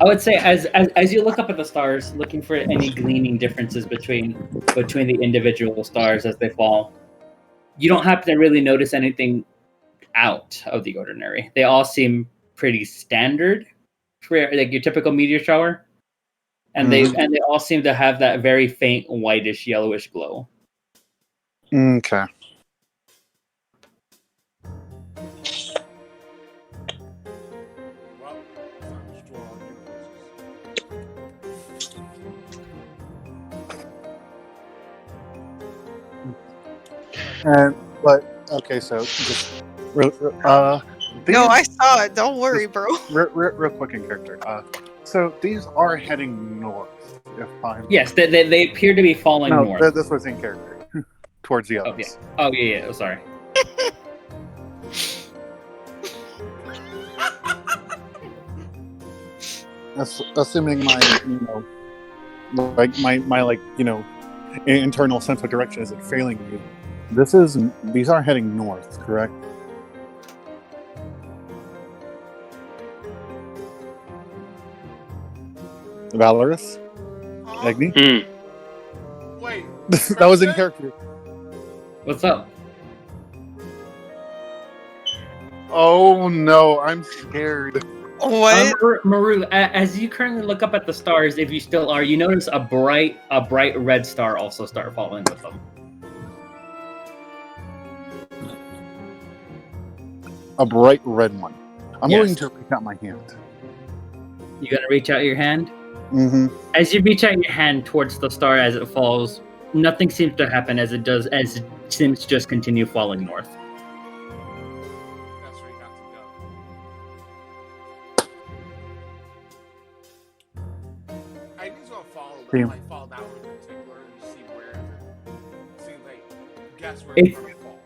Speaker 1: I would say as you look up at the stars, looking for any gleaning differences between the individual stars as they fall, you don't happen to really notice anything out of the ordinary. They all seem pretty standard for like your typical meteor shower, and they all seem to have that very faint whitish yellowish glow.
Speaker 10: Okay. Okay, so just
Speaker 2: No, I saw it. Don't worry, bro.
Speaker 10: real quick in character. So these are heading north. If I'm
Speaker 1: Yes, they appear to be falling north.
Speaker 10: No, this was in character towards the others.
Speaker 1: Oh yeah. Oh, sorry.
Speaker 10: Assuming my internal sense of direction isn't failing me. These are heading north, correct? Valorius? Egnky?
Speaker 3: Wait.
Speaker 10: That was in character.
Speaker 1: What's up?
Speaker 10: Oh no, I'm scared.
Speaker 2: What?
Speaker 1: Muroo, as you currently look up at the stars, if you still are, you notice a bright red star also start falling with them.
Speaker 10: A bright red one. I'm
Speaker 1: Yes.
Speaker 10: willing to reach out my hand.
Speaker 1: You gonna reach out your hand?
Speaker 10: Mm-hmm.
Speaker 1: As you reach out your hand towards the star as it falls, nothing seems to happen as it seems to just continue falling north.
Speaker 3: That's where you have to go. I need to follow
Speaker 10: Yeah.
Speaker 3: like fall down in particular and see where guess where
Speaker 1: It's-
Speaker 3: it's gonna fall.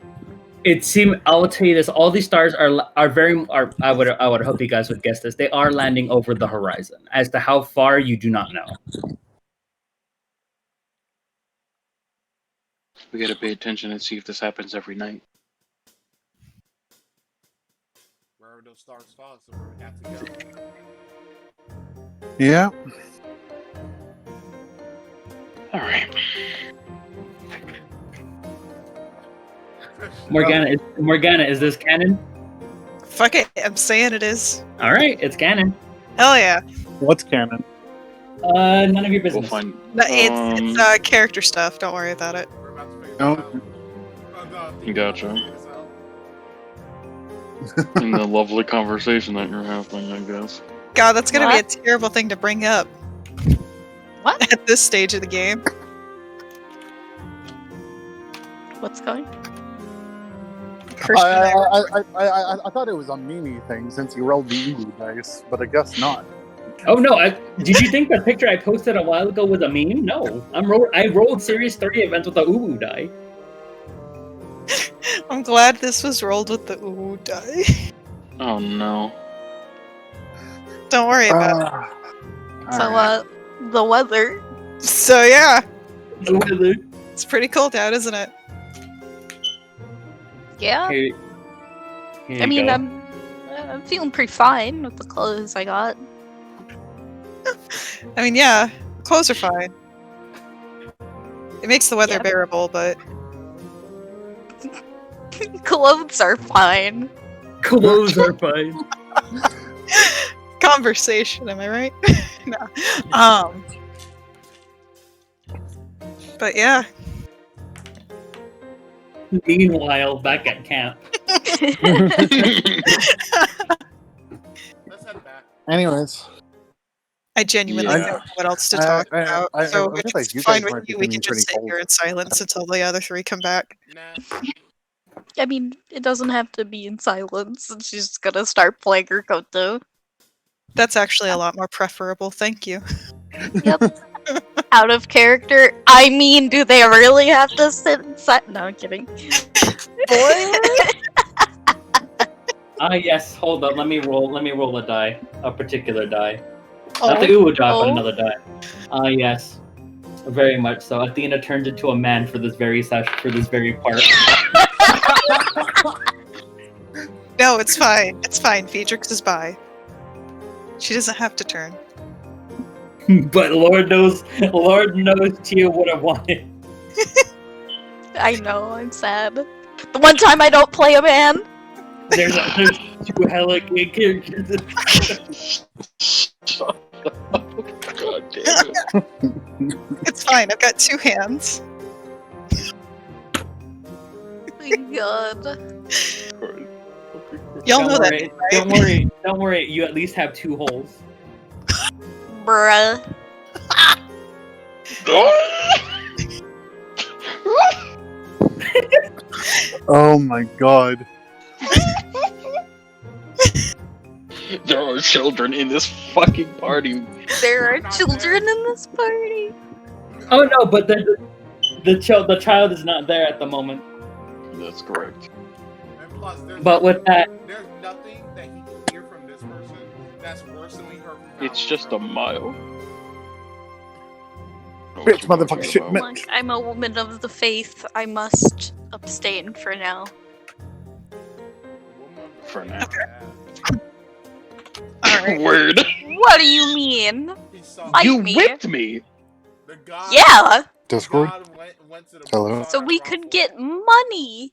Speaker 1: I will tell you this: all these stars are. I would hope you guys would guess this. They are landing over the horizon. As to how far, you do not know.
Speaker 5: We gotta pay attention and see if this happens every night.
Speaker 3: Wherever those stars fall, so where we have to go.
Speaker 10: Yeah.
Speaker 5: All right.
Speaker 1: Morgana, is this canon?
Speaker 2: Fuck it, I'm saying it is.
Speaker 1: All right, it's canon.
Speaker 2: Hell yeah.
Speaker 10: What's canon?
Speaker 1: None of your
Speaker 5: We'll
Speaker 1: business.
Speaker 5: find.
Speaker 2: No, it's character stuff. Don't worry about it.
Speaker 3: We're about to figure
Speaker 10: Oh.
Speaker 3: this out. Oh, no,
Speaker 5: Gotcha.
Speaker 3: figure this out.
Speaker 5: In the lovely conversation that you're having, I guess.
Speaker 2: God, that's gonna
Speaker 8: What?
Speaker 2: be a terrible thing to bring up
Speaker 8: What?
Speaker 2: at this stage of the game.
Speaker 8: What's going?
Speaker 2: Christian,
Speaker 10: I thought it was a Mimi thing since you rolled the Uwu dice, but I guess not.
Speaker 1: Oh no! Did you think the picture I posted a while ago was a meme? No, I rolled Series 30 events with a Uwu die.
Speaker 2: I'm glad this was rolled with the ooh die.
Speaker 5: Oh no.
Speaker 2: Don't worry about
Speaker 8: So, the weather.
Speaker 2: it. So yeah,
Speaker 1: The weather.
Speaker 2: it's pretty cold out, isn't it?
Speaker 8: Yeah.
Speaker 1: Here
Speaker 8: I mean,
Speaker 1: go.
Speaker 8: I'm feeling pretty fine with the clothes I got.
Speaker 2: I mean, yeah, clothes are fine. It makes the weather
Speaker 8: Yeah.
Speaker 2: bearable, but
Speaker 8: Clothes are fine.
Speaker 1: Clothes are fine.
Speaker 2: conversation, am I right? No. But yeah.
Speaker 1: Meanwhile, back at camp.
Speaker 3: Let's head back.
Speaker 10: Anyways,
Speaker 2: I genuinely
Speaker 5: Yeah.
Speaker 2: don't know what else to talk about. So
Speaker 10: I
Speaker 2: if
Speaker 10: feel like
Speaker 2: it's
Speaker 10: you
Speaker 2: fine
Speaker 10: guys
Speaker 2: with
Speaker 10: might be
Speaker 2: you, we
Speaker 10: getting
Speaker 2: can just
Speaker 10: pretty
Speaker 2: sit here
Speaker 10: cold.
Speaker 2: in silence until the other three come back.
Speaker 3: Nah.
Speaker 8: I mean, it doesn't have to be in silence. She's just gonna start playing her koto.
Speaker 2: That's actually a lot more preferable, thank you.
Speaker 8: Yep. Out of character. I mean, do they really have to sit inside? No, I'm kidding.
Speaker 1: Yes, hold up. Let me roll a die. A particular die.
Speaker 2: Oh,
Speaker 1: Not the Uwu die, but
Speaker 8: Oh.
Speaker 1: another die. Yes. Very much so. Athena turned into a man for this very session, for this very part.
Speaker 2: no, it's fine. It's fine. Phoedrix is by. She doesn't have to turn.
Speaker 1: But Lord knows Tia would have wanted.
Speaker 8: I know, I'm sad. The one time I don't play a man.
Speaker 1: There's two hella gay characters.
Speaker 5: God damn it.
Speaker 2: It's fine. I've got two hands.
Speaker 8: Oh my god.
Speaker 2: Y'all
Speaker 1: Don't
Speaker 2: know
Speaker 1: worry,
Speaker 2: that, right?
Speaker 1: Don't worry. You at least have two holes.
Speaker 8: Bruh.
Speaker 10: oh my god.
Speaker 5: There are children in this fucking party.
Speaker 8: There are children in this party.
Speaker 1: Oh no, but the child is not there at the moment.
Speaker 5: That's correct.
Speaker 3: And plus,
Speaker 1: But with that,
Speaker 3: there's nothing that he can hear from this person that's worse than we heard from
Speaker 5: It's just a mile.
Speaker 10: Bitch, motherfucker, shit, man.
Speaker 8: Look, I'm a woman of the faith. I must abstain for now.
Speaker 5: For now.
Speaker 2: Alright.
Speaker 5: Word.
Speaker 8: What do you mean?
Speaker 3: He saw
Speaker 8: Fight
Speaker 5: You
Speaker 8: me.
Speaker 5: whipped me.
Speaker 3: the God,
Speaker 8: Yeah,
Speaker 10: Discord?
Speaker 3: God went to the
Speaker 10: Hello?
Speaker 8: so we could get money.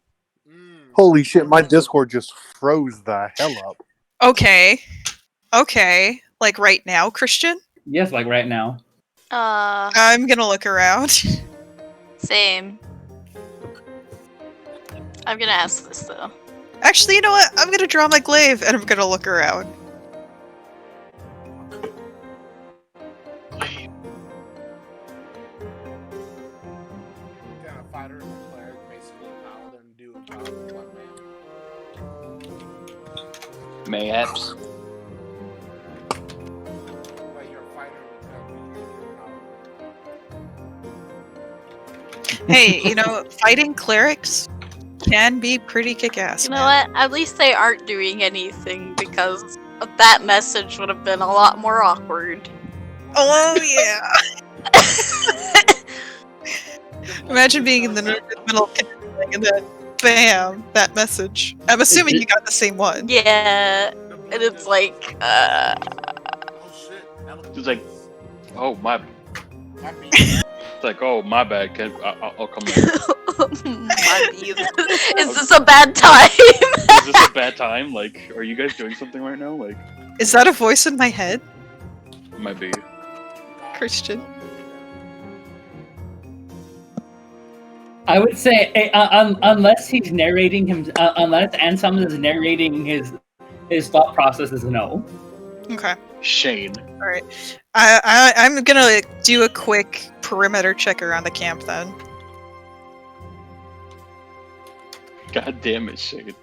Speaker 10: Holy shit, my Discord just froze the hell up.
Speaker 2: Okay. Okay. Like right now, Christian?
Speaker 1: yes, like right now.
Speaker 2: I'm gonna look around.
Speaker 8: Same. I'm gonna ask this though.
Speaker 2: Actually, you know what? I'm gonna draw my glaive and I'm gonna look around.
Speaker 3: Kind of fighter and a cleric, basically paladin, do a job with one man.
Speaker 5: Mayhaps.
Speaker 3: But you're a fighter with
Speaker 2: Hey, you know, fighting clerics can be pretty kick-ass.
Speaker 8: You know what? At least they aren't doing anything because that message would have been a lot more awkward.
Speaker 2: Oh yeah. Imagine being in the middle of something and then bam, that message. I'm assuming you got the same one.
Speaker 8: Yeah, and it's like,
Speaker 3: Oh shit.
Speaker 5: It's like, oh my.
Speaker 3: My beat.
Speaker 5: It's like, oh my bad, kid. I'll come later.
Speaker 8: Is this a bad time?
Speaker 5: Is this a bad time? Like, are you guys doing something right now? Like,
Speaker 2: Is that a voice in my head,
Speaker 5: might be.
Speaker 2: Christian?
Speaker 1: I would say, unless he's narrating unless Anselms is narrating his thought process is no.
Speaker 2: Okay.
Speaker 5: Shane.
Speaker 2: All right. I'm gonna do a quick perimeter check around the camp then.
Speaker 5: God damn it, Shane.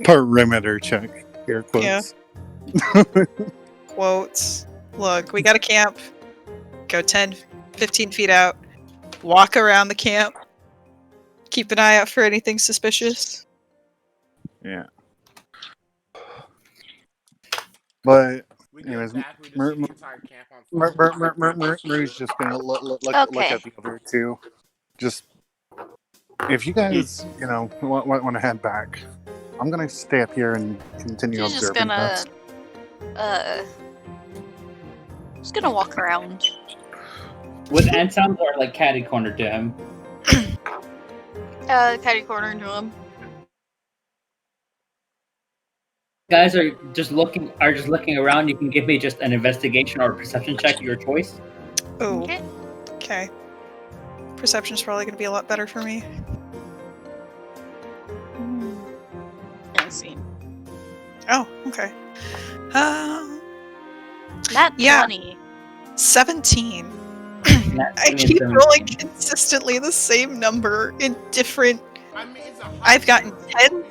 Speaker 10: Perimeter check. Air quotes.
Speaker 2: Yeah. Quotes. Look, we got a camp. Go 10, 15 feet out. Walk around the camp. Keep an eye out for anything suspicious.
Speaker 10: Yeah. But
Speaker 3: We get
Speaker 10: anyways,
Speaker 3: back, we just see the entire camp on fire.
Speaker 10: Murray's just gonna look
Speaker 8: Okay.
Speaker 10: at the other two. Just if you guys, want to head back, I'm gonna stay up here and continue
Speaker 8: She's just
Speaker 10: observing
Speaker 8: gonna,
Speaker 10: this.
Speaker 8: just gonna walk around.
Speaker 1: With Anselms or like catty corner to him.
Speaker 8: Catty corner into him.
Speaker 1: Guys are just looking around. You can give me just an investigation or a perception check, your choice.
Speaker 2: Oh.
Speaker 8: Okay.
Speaker 2: Okay. Perception's probably gonna be a lot better for me.
Speaker 8: I see.
Speaker 2: Oh, okay.
Speaker 8: Nat
Speaker 2: Yeah.
Speaker 8: 20.
Speaker 2: 17.
Speaker 1: Nat
Speaker 2: I
Speaker 1: 20
Speaker 2: keep
Speaker 1: and
Speaker 2: rolling
Speaker 1: 17.
Speaker 2: consistently the same number in different.
Speaker 3: I mean, it's a
Speaker 2: I've gotten 10.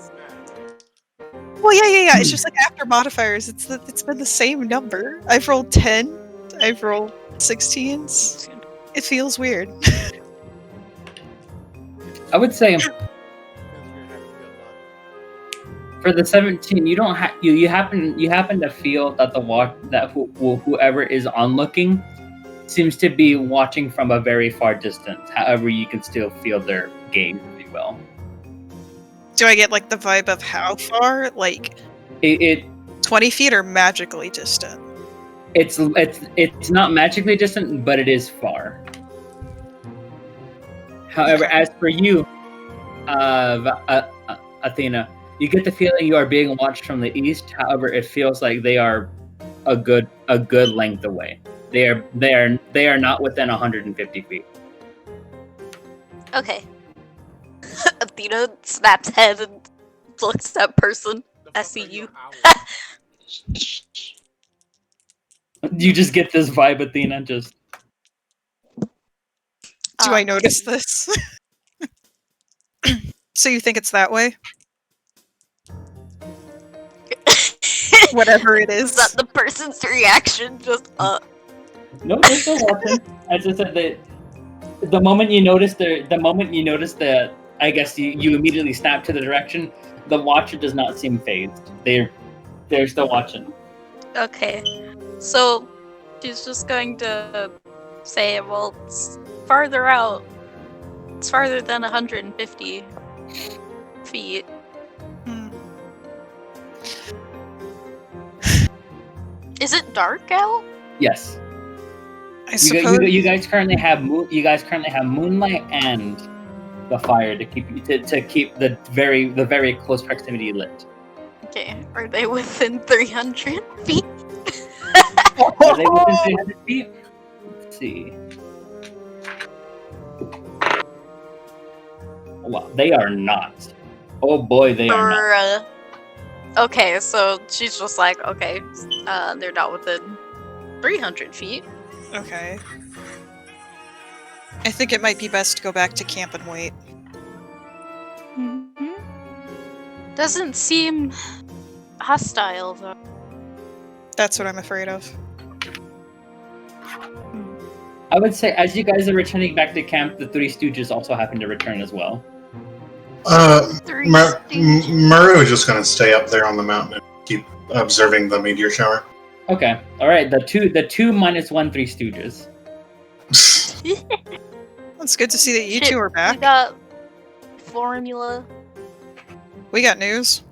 Speaker 2: Well, yeah. It's just like after modifiers, it's been the same number. I've rolled 10. I've rolled 16s. It feels weird.
Speaker 1: I would say for the 17, you don't have you happen to feel that whoever is onlooking seems to be watching from a very far distance. However, you can still feel their gaze, if you will.
Speaker 2: Do I get like the vibe of how far? Like
Speaker 1: It
Speaker 2: 20 feet or magically distant?
Speaker 1: it's not magically distant, but it is far. However,
Speaker 2: Okay.
Speaker 1: as for you, Athena, you get the feeling you are being watched from the east. However, it feels like they are a good length away. They are not within 150 feet.
Speaker 8: Okay. Athena snaps head and looks at that person. I see you.
Speaker 1: You just get this vibe, Athena. Just
Speaker 2: Do I notice this? So you think it's that way? Whatever it is.
Speaker 8: Is that the person's reaction? Just,
Speaker 1: no, they're still watching. As I said, the moment you notice the, I guess you immediately snap to the direction. The watcher does not seem phased. They're still watching.
Speaker 8: Okay. So, she's just going to say, well, it's farther out. It's farther than 150 feet.
Speaker 2: Hmm.
Speaker 8: Is it dark out?
Speaker 1: Yes.
Speaker 2: I suppose.
Speaker 1: You guys currently have moonlight and the fire to keep the very close proximity lit.
Speaker 8: Okay. Are they within 300 feet?
Speaker 1: Are they within 300 feet? Let's see. Well, they are not. Oh boy, they are not.
Speaker 8: Okay, so she's just like, okay, they're not within 300 feet.
Speaker 2: Okay. I think it might be best to go back to camp and wait.
Speaker 8: Doesn't seem hostile, though.
Speaker 2: That's what I'm afraid of.
Speaker 1: I would say, as you guys are returning back to camp, the Three Stooges also happen to return as well.
Speaker 7: Muroo is just going to stay up there on the mountain and keep observing the meteor shower.
Speaker 1: Okay, all right. The two minus one Three Stooges.
Speaker 2: It's good to see that you
Speaker 8: Shit,
Speaker 2: two are back.
Speaker 8: We got formula.
Speaker 2: We got news.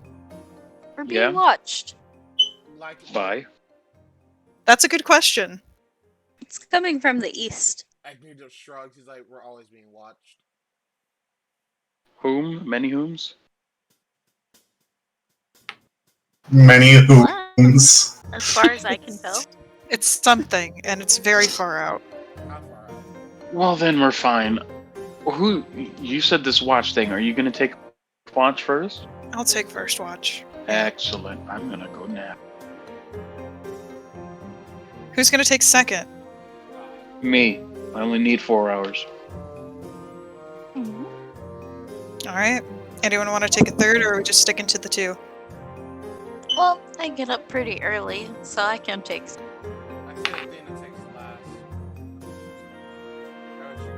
Speaker 8: We're being
Speaker 5: Yeah.
Speaker 8: watched.
Speaker 5: Bye.
Speaker 2: That's a good question.
Speaker 8: It's coming from the east.
Speaker 3: Egnky just shrugs. He's like, "We're always being watched."
Speaker 5: Whom? Many whom's?
Speaker 7: Many whom's.
Speaker 8: As far as I can tell.
Speaker 2: It's something, and it's very far out.
Speaker 3: How far out?
Speaker 5: Well, then we're fine. Who? You said this watch thing. Are you gonna take watch first?
Speaker 2: I'll take first watch.
Speaker 5: Excellent. I'm gonna go nap.
Speaker 2: Who's gonna take second?
Speaker 5: Me. I only need 4 hours.
Speaker 2: Alright. Anyone want to take a third, or are we just sticking to the 2?
Speaker 8: Well, I get up pretty early, so I can take.
Speaker 3: I say Athena takes the last.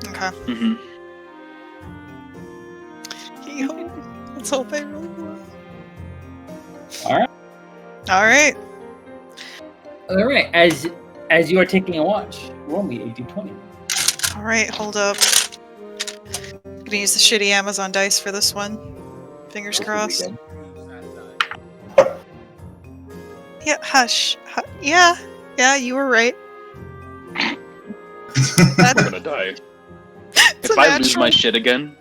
Speaker 2: Okay.
Speaker 5: Mm-hmm.
Speaker 2: Let's hope I roll well.
Speaker 1: Alright.
Speaker 2: Alright.
Speaker 1: Alright, as you are taking a watch, roll me a d20.
Speaker 2: Alright, hold up. Gonna use the shitty Amazon dice for this one. Fingers crossed.
Speaker 3: Use that die.
Speaker 2: Yeah, hush. Yeah, you were right.
Speaker 5: I'm
Speaker 2: That's
Speaker 5: gonna die.
Speaker 2: it's
Speaker 5: If
Speaker 2: a
Speaker 5: I lose
Speaker 2: natural.
Speaker 5: my shit again,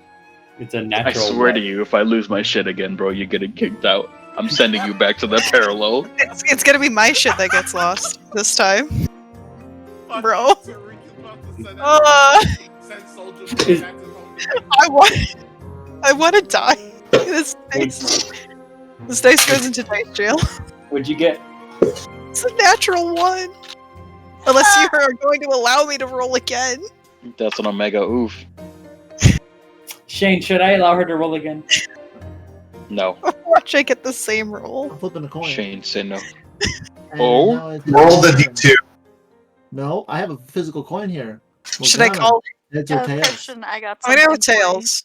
Speaker 1: It's a
Speaker 5: I
Speaker 1: natural.
Speaker 5: swear to you, if I lose my shit again, bro, you're getting kicked out. I'm sending you back to the parallel.
Speaker 2: It's gonna be my shit that gets lost this time. Bro.
Speaker 3: Tariq is about to send send soldiers back to home.
Speaker 2: I want to die. This dice goes into dice jail.
Speaker 1: What'd you get?
Speaker 2: It's a natural 1. Unless you are going to allow me to roll again.
Speaker 5: That's an omega oof.
Speaker 1: Shane, should I allow her to roll again?
Speaker 5: No.
Speaker 2: Watch I get the same roll.
Speaker 9: I'm flipping a coin.
Speaker 5: Shane, say no.
Speaker 9: And
Speaker 5: Oh?
Speaker 9: now it's-
Speaker 7: Roll the d2.
Speaker 9: No, I have a physical coin here.
Speaker 2: Should I
Speaker 9: Morgana,
Speaker 2: call?
Speaker 9: heads or tails?
Speaker 8: Christian, I got
Speaker 2: I'm gonna go with
Speaker 8: something for you.
Speaker 2: tails.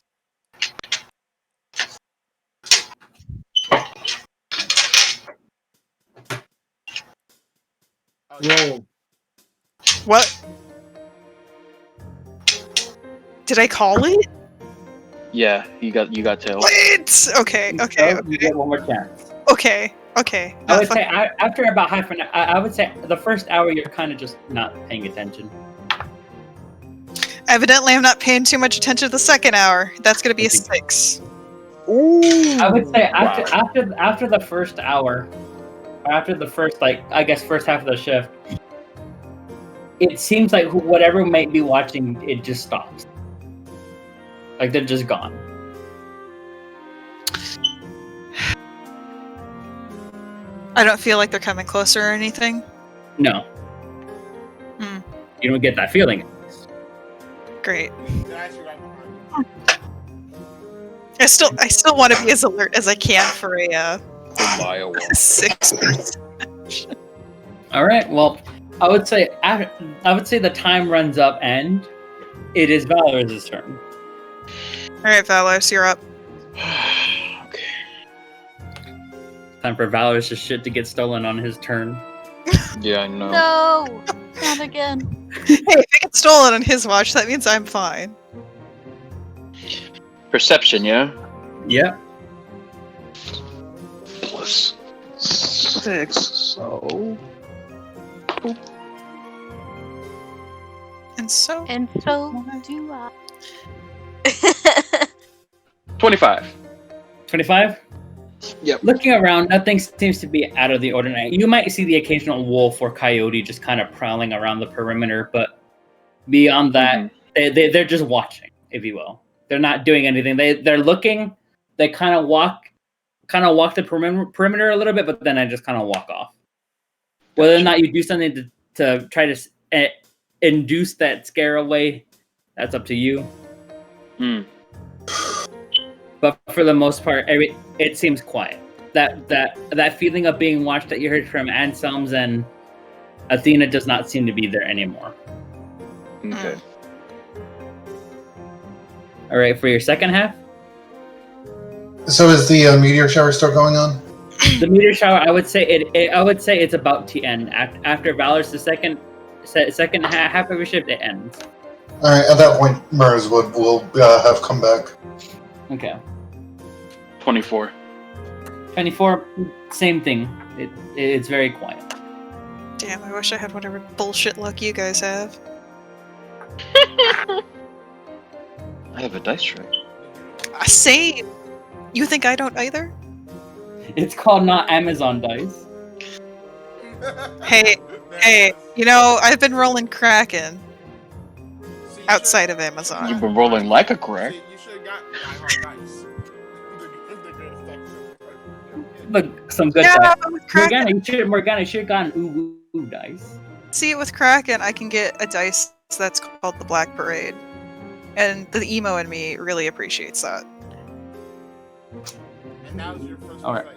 Speaker 9: Roll.
Speaker 2: What? Did I call it?
Speaker 5: Yeah, you got tails.
Speaker 2: What? Okay.
Speaker 1: So you get one more chance.
Speaker 2: Okay.
Speaker 1: I
Speaker 2: Not
Speaker 1: would
Speaker 2: fun-
Speaker 1: say after about half an hour, I would say the first hour you're kind of just not paying attention.
Speaker 2: Evidently, I'm not paying too much attention to the second hour. That's gonna be a 6.
Speaker 1: I would say
Speaker 5: Wow.
Speaker 1: after the first hour, after the first first half of the shift, it seems like whatever might be watching it just stops. Like they're just gone.
Speaker 2: I don't feel like they're coming closer or anything.
Speaker 1: No.
Speaker 2: Hmm.
Speaker 1: You don't get that feeling.
Speaker 2: Great.
Speaker 3: They're actually right behind you.
Speaker 2: I still want to be as alert as I can for a
Speaker 5: Mile walk.
Speaker 2: 6%.
Speaker 1: All right. Well, I would say the time runs up and it is Valor's turn.
Speaker 2: All right, Valorius, you're up.
Speaker 5: Okay.
Speaker 1: Time for Valor's shit to get stolen on his turn.
Speaker 5: Yeah, I know.
Speaker 8: No, not again.
Speaker 2: Hey, if it gets stolen on his watch, that means I'm fine.
Speaker 5: Perception, yeah?
Speaker 1: Yep.
Speaker 5: Plus 6, so...
Speaker 2: And so,
Speaker 8: And so do I.
Speaker 5: 25.
Speaker 1: 25?
Speaker 5: Yep.
Speaker 1: Looking around, nothing seems to be out of the ordinary. You might see the occasional wolf or coyote just kind of prowling around the perimeter, but beyond that, they're just watching, if you will. They're not doing anything. They're looking. They kind of walk the perimeter a little bit, but then I just kind of walk off. Whether or not you do something to try to induce that scare away, that's up to you.
Speaker 5: Hmm.
Speaker 1: But for the most part, it seems quiet. That feeling of being watched that you heard from Anselms and Athena does not seem to be there anymore.
Speaker 5: Okay.
Speaker 1: All right, for your second half,
Speaker 7: So is the meteor shower still going on?
Speaker 1: the meteor shower. I would say it's about to end after Valor's the second half of your shift. It ends.
Speaker 7: All right. At that point, Muroo's will have come back.
Speaker 1: Okay.
Speaker 5: 24.
Speaker 1: 24, same thing. It's very quiet.
Speaker 2: damn, I wish I had whatever bullshit luck you guys have.
Speaker 5: I have a dice tray.
Speaker 2: Same. You think I don't either?
Speaker 1: It's called not Amazon dice.
Speaker 2: Hey, you know, I've been rolling Kraken
Speaker 3: See, you
Speaker 2: outside of
Speaker 3: should've-
Speaker 2: Amazon.
Speaker 5: You've been rolling like a crack.
Speaker 3: See, you should have got diehard dice.
Speaker 1: Look, some good
Speaker 2: Yeah,
Speaker 1: dice.
Speaker 2: but with Kraken,
Speaker 1: Morgana, you should have gotten ooh dice.
Speaker 2: see, with Kraken, I can get a dice that's called the Black Parade. And the emo in me really appreciates that.
Speaker 3: And that was your first
Speaker 1: All right.
Speaker 3: dice.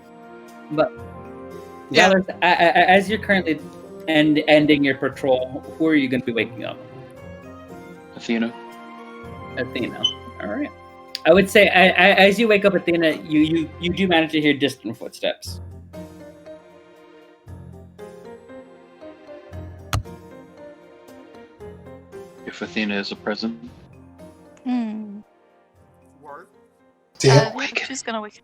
Speaker 1: But
Speaker 2: Yeah.
Speaker 1: Valor, as you're currently ending your patrol, who are you going to be waking up?
Speaker 5: Athena.
Speaker 1: Athena. All right. I would say as you wake up, Athena, you do manage to hear distant footsteps.
Speaker 5: If Athena is a present.
Speaker 8: Hmm.
Speaker 3: Word.
Speaker 7: Yeah.
Speaker 8: She's gonna wake.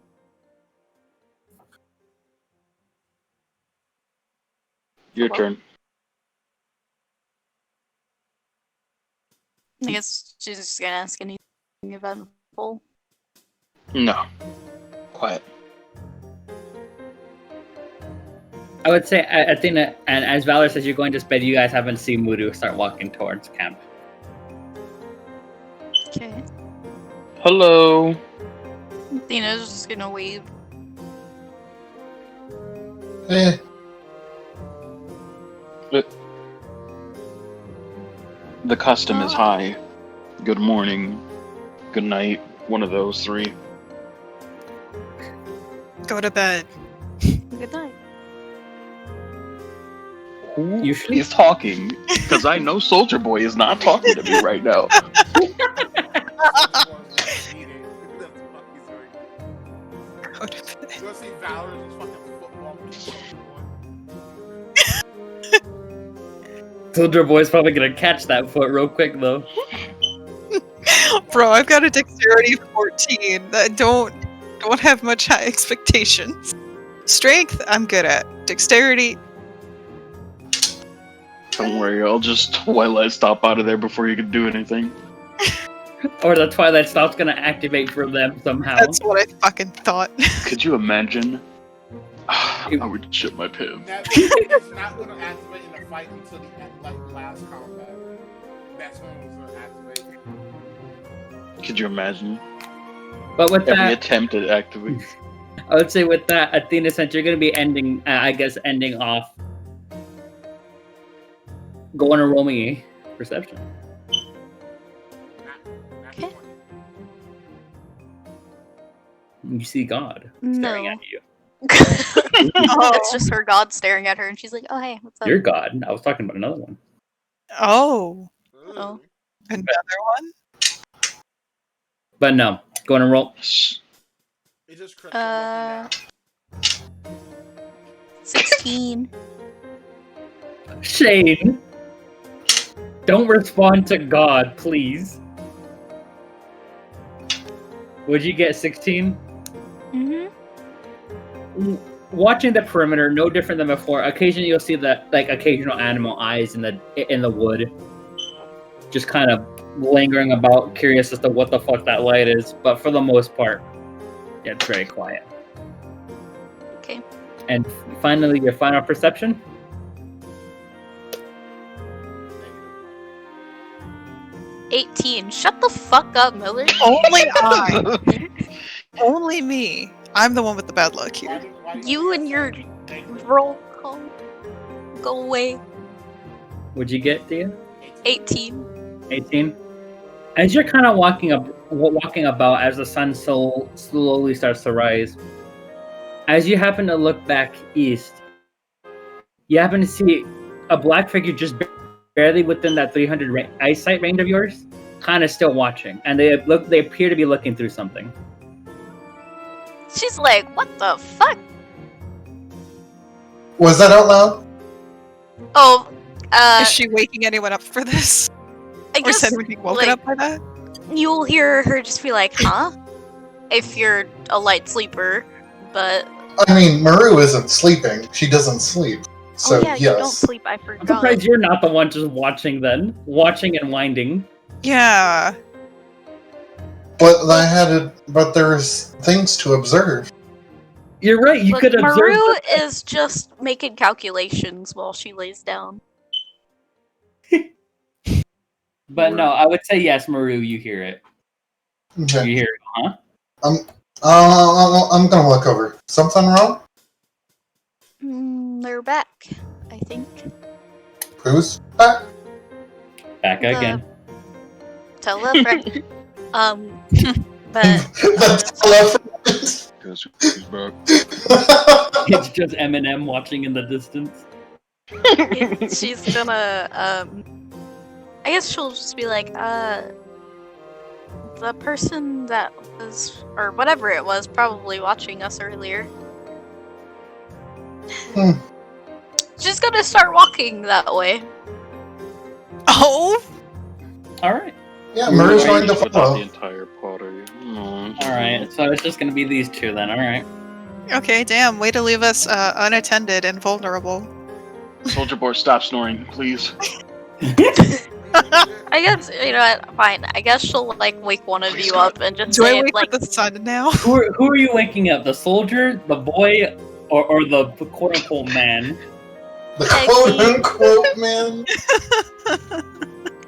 Speaker 5: Your
Speaker 8: Hello?
Speaker 5: turn.
Speaker 8: I guess she's just gonna ask anything eventful.
Speaker 5: No. Quiet.
Speaker 1: I would say Athena, and as Valor says you're going to bed, you guys haven't seen Muroo start walking towards camp.
Speaker 8: Okay.
Speaker 5: Hello.
Speaker 8: Athena's just gonna wave.
Speaker 7: Eh.
Speaker 5: The custom is
Speaker 8: Oh.
Speaker 5: high. Good morning. Good night. One of those three.
Speaker 2: Go to bed.
Speaker 8: Good night.
Speaker 5: Who
Speaker 1: Usually-
Speaker 5: is talking? Because I know Soldier Boy is not talking to me right now.
Speaker 2: Go to bed.
Speaker 3: You wanna see Valor's fucking football?
Speaker 1: Soldier Boy's probably gonna catch that foot real quick though.
Speaker 2: Bro, I've got a dexterity 14. That don't have much high expectations. Strength, I'm good at. Dexterity,
Speaker 5: Don't worry, I'll just Twilight stop out of there before you can do anything.
Speaker 1: Or the Twilight Stop's gonna activate for them somehow.
Speaker 2: that's what I fucking thought.
Speaker 5: Could you imagine? I would shit my pants.
Speaker 3: It's not gonna activate in the fight until the end, like last combat. That's when it was gonna activate.
Speaker 5: Could you imagine?
Speaker 1: But with
Speaker 5: Every
Speaker 1: that,
Speaker 5: attempt at activate.
Speaker 1: I would say with that, Athena, since you're gonna be ending, ending off. Go on and roll me a perception.
Speaker 3: Not
Speaker 8: Okay.
Speaker 3: 20.
Speaker 1: You see God
Speaker 8: No.
Speaker 1: staring at you.
Speaker 8: It's just her god staring at her, and she's like, "Oh hey, what's up?"
Speaker 1: You're God. I was talking about another one.
Speaker 2: Oh,
Speaker 8: Oh.
Speaker 2: another one?
Speaker 1: But no, go on and roll.
Speaker 3: It just crits
Speaker 8: Uh,
Speaker 3: lucky
Speaker 8: 16.
Speaker 1: Shane, don't respond to God, please. Would you get 16?
Speaker 8: Mm-hmm.
Speaker 1: Watching the perimeter, no different than before. Occasionally, you'll see the occasional animal eyes in the wood, just kind of lingering about, curious as to what the fuck that light is. But for the most part, yeah, it's very quiet.
Speaker 8: Okay.
Speaker 1: And finally, your final perception.
Speaker 8: 18. Shut the fuck up, Millard.
Speaker 2: Only I. Only me. I'm the one with the bad luck here.
Speaker 3: Why
Speaker 8: You and your roll call. Go away.
Speaker 1: Would you get, Thea?
Speaker 8: 18.
Speaker 1: 18. As you're kind of walking about, as the sun slowly starts to rise, as you happen to look back east, you happen to see a black figure just barely within that 300 eyesight range of yours, kind of still watching, and they appear to be looking through something.
Speaker 8: She's like, what the fuck?
Speaker 7: Was that out loud?
Speaker 8: Oh,
Speaker 2: Is she waking anyone up for this?
Speaker 8: I
Speaker 2: Or
Speaker 8: guess
Speaker 2: is anyone woken
Speaker 8: like,
Speaker 2: up by that?
Speaker 8: you'll hear her just be like, huh? If you're a light sleeper, but
Speaker 7: I mean, Muroo isn't sleeping. She doesn't sleep. So,
Speaker 8: oh yeah, you don't
Speaker 7: yes.
Speaker 8: sleep. I
Speaker 1: I'm
Speaker 8: forgot.
Speaker 1: surprised you're not the one just watching and winding.
Speaker 2: Yeah.
Speaker 7: But there's things to observe.
Speaker 1: You're right. You
Speaker 8: Look,
Speaker 1: could observe.
Speaker 8: Muroo is just making calculations while she lays down.
Speaker 1: But no, I would say yes, Muroo. You hear it.
Speaker 7: Okay.
Speaker 1: You hear it, huh?
Speaker 7: I'm gonna look over. Something wrong?
Speaker 8: They're back, I think.
Speaker 7: Who's back?
Speaker 1: Back again.
Speaker 8: Teleport. But
Speaker 7: That's left.
Speaker 5: Guess who's back?
Speaker 1: It's just Eminem watching in the distance.
Speaker 8: she's gonna I guess she'll just be like, the person that was, or whatever it was, probably watching us earlier. She's gonna start walking that way.
Speaker 2: Oh!
Speaker 1: Alright.
Speaker 7: Yeah, Murray's going to
Speaker 5: Without
Speaker 7: follow.
Speaker 5: the entire party.
Speaker 1: Alright, so it's just gonna be these two then, alright.
Speaker 2: Okay, damn. Way to leave us unattended and vulnerable.
Speaker 5: Soldier boy, stop snoring, please.
Speaker 8: I guess, you know what, fine. I guess she'll, like, wake one of you up and just
Speaker 2: Do I
Speaker 8: say,
Speaker 2: wake
Speaker 8: like...
Speaker 2: up the sun now?
Speaker 1: Who are you waking up? The soldier, the boy, or the quote-unquote man?
Speaker 7: The quote-unquote man?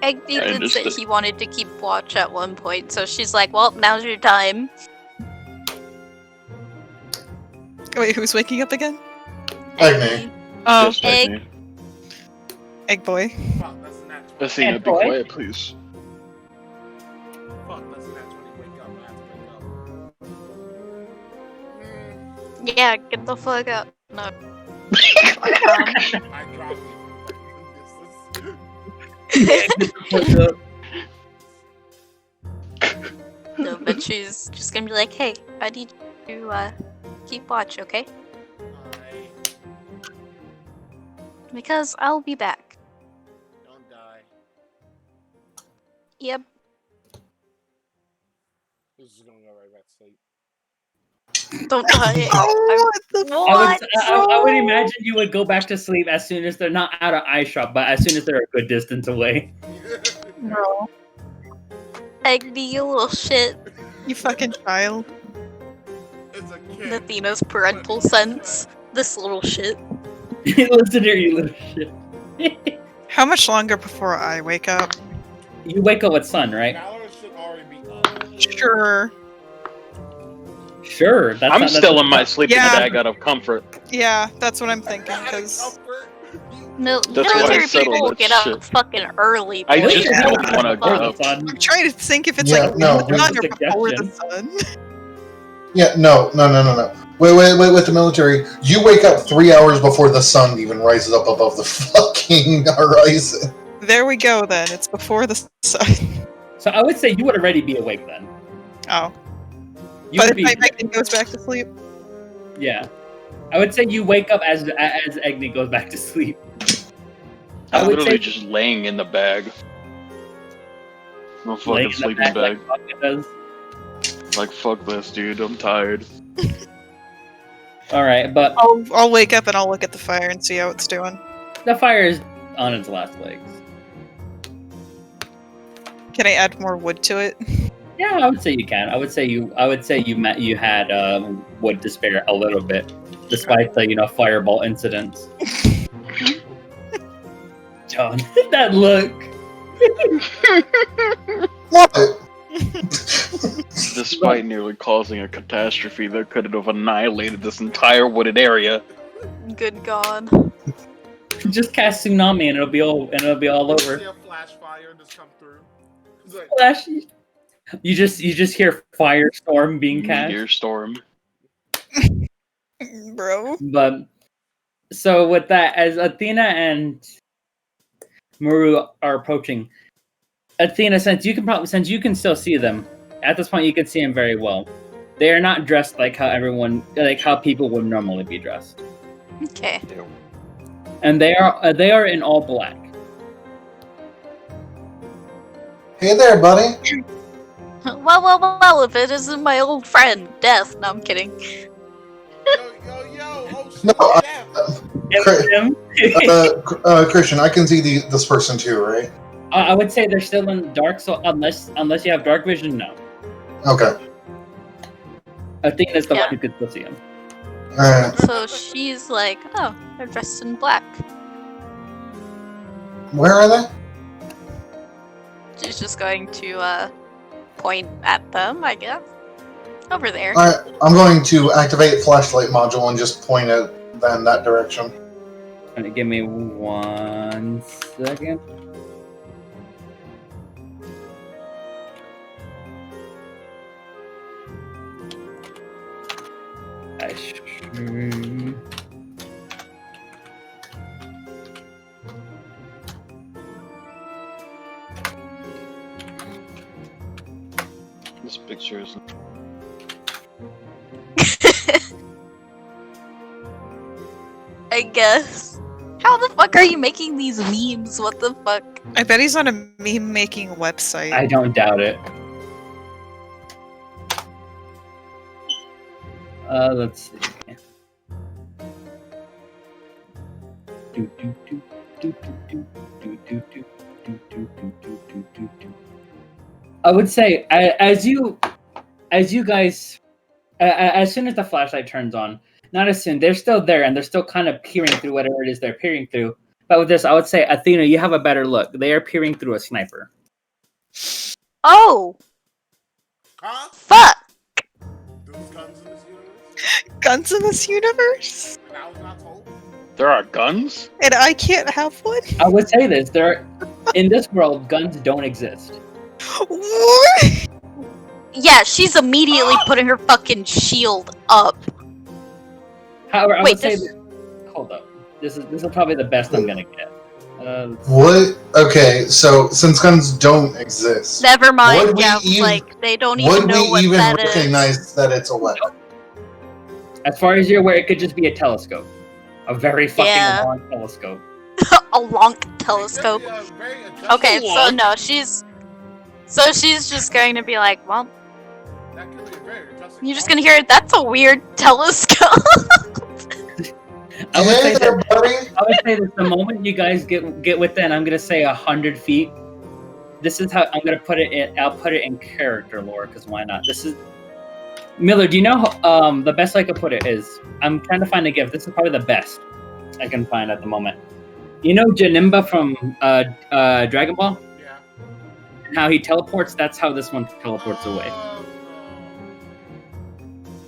Speaker 8: Egnky did say he wanted to keep watch at one point, so she's like, well, now's your time.
Speaker 2: Wait, who's waking up again?
Speaker 7: Egnky.
Speaker 2: Oh,
Speaker 5: Just like me.
Speaker 2: Egg boy.
Speaker 3: Fuck, that's a natural.
Speaker 5: Athena, be
Speaker 1: boy.
Speaker 5: quiet, please.
Speaker 3: Fuck, that's a natural when you wake up. I have to wake up.
Speaker 8: Yeah, get the fuck out. No.
Speaker 3: I dropped
Speaker 8: No, but she's just gonna be like, hey, I need you to keep watch, okay?
Speaker 3: Alright,
Speaker 8: Because I'll be back.
Speaker 3: don't die.
Speaker 8: Yep.
Speaker 3: This is gonna go right back to sleep.
Speaker 8: Don't die.
Speaker 1: I would imagine you would go back to sleep as soon as they're not out of eyeshot, but as soon as they're a good distance away.
Speaker 2: Bro.
Speaker 8: Egnky, you little shit.
Speaker 2: You fucking child.
Speaker 3: It's a kid.
Speaker 8: Athena's parental sense. This little shit.
Speaker 1: Listen here, you little shit.
Speaker 2: How much longer before I wake up?
Speaker 1: You wake up with sun, right?
Speaker 3: Valorius should already be up.
Speaker 2: Sure.
Speaker 1: Sure.
Speaker 5: I'm still in my sleeping
Speaker 2: Yeah.
Speaker 5: bag out of comfort.
Speaker 2: Yeah, that's what I'm thinking, because...
Speaker 5: That's why I
Speaker 8: Military
Speaker 5: settled
Speaker 8: people
Speaker 5: that
Speaker 8: get up
Speaker 5: shit.
Speaker 8: fucking early.
Speaker 5: I
Speaker 8: boy.
Speaker 5: just don't want to
Speaker 1: Before
Speaker 5: go.
Speaker 1: the sun.
Speaker 2: I'm trying to think if it's
Speaker 7: Yeah,
Speaker 2: like
Speaker 7: no,
Speaker 2: later on or
Speaker 1: here's a
Speaker 2: before the
Speaker 1: suggestion.
Speaker 2: sun.
Speaker 7: Yeah, no. Wait, with the military, you wake up 3 hours before the sun even rises up above the fucking horizon.
Speaker 2: There we go then, it's before the sun.
Speaker 1: So I would say you would already be awake then.
Speaker 2: Oh.
Speaker 1: You
Speaker 2: But
Speaker 1: would
Speaker 2: if
Speaker 1: be,
Speaker 2: my Megan goes back to sleep?
Speaker 1: yeah. I would say you wake up as Egnky goes back to sleep. I
Speaker 5: I'm
Speaker 1: would
Speaker 5: literally
Speaker 1: say
Speaker 5: just laying in the bag. No
Speaker 1: laying
Speaker 5: fucking
Speaker 1: in the
Speaker 5: sleeping bag.
Speaker 1: like Bucket does.
Speaker 5: Like, fuck this, dude. I'm tired.
Speaker 1: Alright, but
Speaker 2: I'll wake up and I'll look at the fire and see how it's doing.
Speaker 1: the fire is on its last legs.
Speaker 2: Can I add more wood to it?
Speaker 1: Yeah, I would say you can. I would say you had wood to spare a little bit, despite the fireball incidents. John, that look.
Speaker 7: What?
Speaker 5: Despite nearly causing a catastrophe that could have annihilated this entire wooded area.
Speaker 8: Good God.
Speaker 1: Just cast tsunami and it'll be all over.
Speaker 3: See a flash fire just come through. It's like,
Speaker 1: Flash. You just hear firestorm being cast.
Speaker 5: Meteor storm.
Speaker 2: Bro.
Speaker 1: But so with that, as Athena and Muroo are approaching, Athena, since you can still see them at this point, you can see them very well. They are not dressed like how people would normally be dressed,
Speaker 8: Okay.
Speaker 1: and they are in all black.
Speaker 7: Hey there, buddy.
Speaker 8: Well, if it isn't my old friend, Death. No, I'm kidding.
Speaker 3: yo, oh shit,
Speaker 7: No,
Speaker 1: Him?
Speaker 7: Christian, I can see this person too, right?
Speaker 1: I would say they're still in dark, so unless you have dark vision, no.
Speaker 7: Okay.
Speaker 1: Athena's the
Speaker 8: Yeah.
Speaker 1: one who could still see him.
Speaker 7: Alright.
Speaker 8: So she's like, oh, they're dressed in black.
Speaker 7: Where are they?
Speaker 8: She's just going to point at them, I guess. Over there.
Speaker 7: Alright, I'm going to activate flashlight module and just point at them that direction.
Speaker 1: Give me 1 second.
Speaker 5: This picture is.
Speaker 8: I guess. How the fuck are you making these memes? What the fuck?
Speaker 2: I bet he's on a meme-making website.
Speaker 1: I don't doubt it. Let's see. I would say, as you guys, as soon as the flashlight turns on, not as soon, they're still there and they're still kind of peering through whatever it is they're peering through. But with this, I would say, Athena, you have a better look. They are peering through a sniper.
Speaker 8: Oh!
Speaker 3: Huh?
Speaker 8: Fuck!
Speaker 3: There's guns in this universe?
Speaker 2: Guns in this universe?
Speaker 3: And I was not told?
Speaker 5: There are guns?
Speaker 2: And I can't have one?
Speaker 1: I would say this: in this world, guns don't exist.
Speaker 2: What?
Speaker 8: Yeah, she's immediately putting her fucking shield up.
Speaker 1: However, I
Speaker 8: Wait,
Speaker 1: would say,
Speaker 8: this-
Speaker 1: hold up. This is probably the best I'm gonna get.
Speaker 7: What? Okay, so since guns don't exist,
Speaker 8: Never mind,
Speaker 7: would we
Speaker 8: yeah,
Speaker 7: even-
Speaker 8: like, they don't
Speaker 7: would
Speaker 8: even know
Speaker 7: we
Speaker 8: what
Speaker 7: even
Speaker 8: that is.
Speaker 7: recognize that it's a weapon?
Speaker 1: As far as you're aware, it could just be a telescope, a very fucking
Speaker 8: Yeah.
Speaker 1: long telescope.
Speaker 8: A long telescope.
Speaker 3: It could be a very adjustable
Speaker 8: Okay, so
Speaker 3: one.
Speaker 8: no, she's just going to be like, well,
Speaker 3: That could be a very adjustable
Speaker 8: you're just
Speaker 3: one.
Speaker 8: gonna hear, that's a weird telescope.
Speaker 1: I would
Speaker 7: Hey
Speaker 1: say
Speaker 7: there,
Speaker 1: that.
Speaker 7: buddy.
Speaker 1: I would say that the moment you guys get within, I'm gonna say 100 feet. This is how I'm gonna put it in. I'll put it in character lore because why not? This is Millard. Do you know the best I could put it is? I'm trying to find a gift. This is probably the best I can find at the moment. You know Janemba from Dragon Ball?
Speaker 3: Yeah.
Speaker 1: And how he teleports? That's how this one teleports away.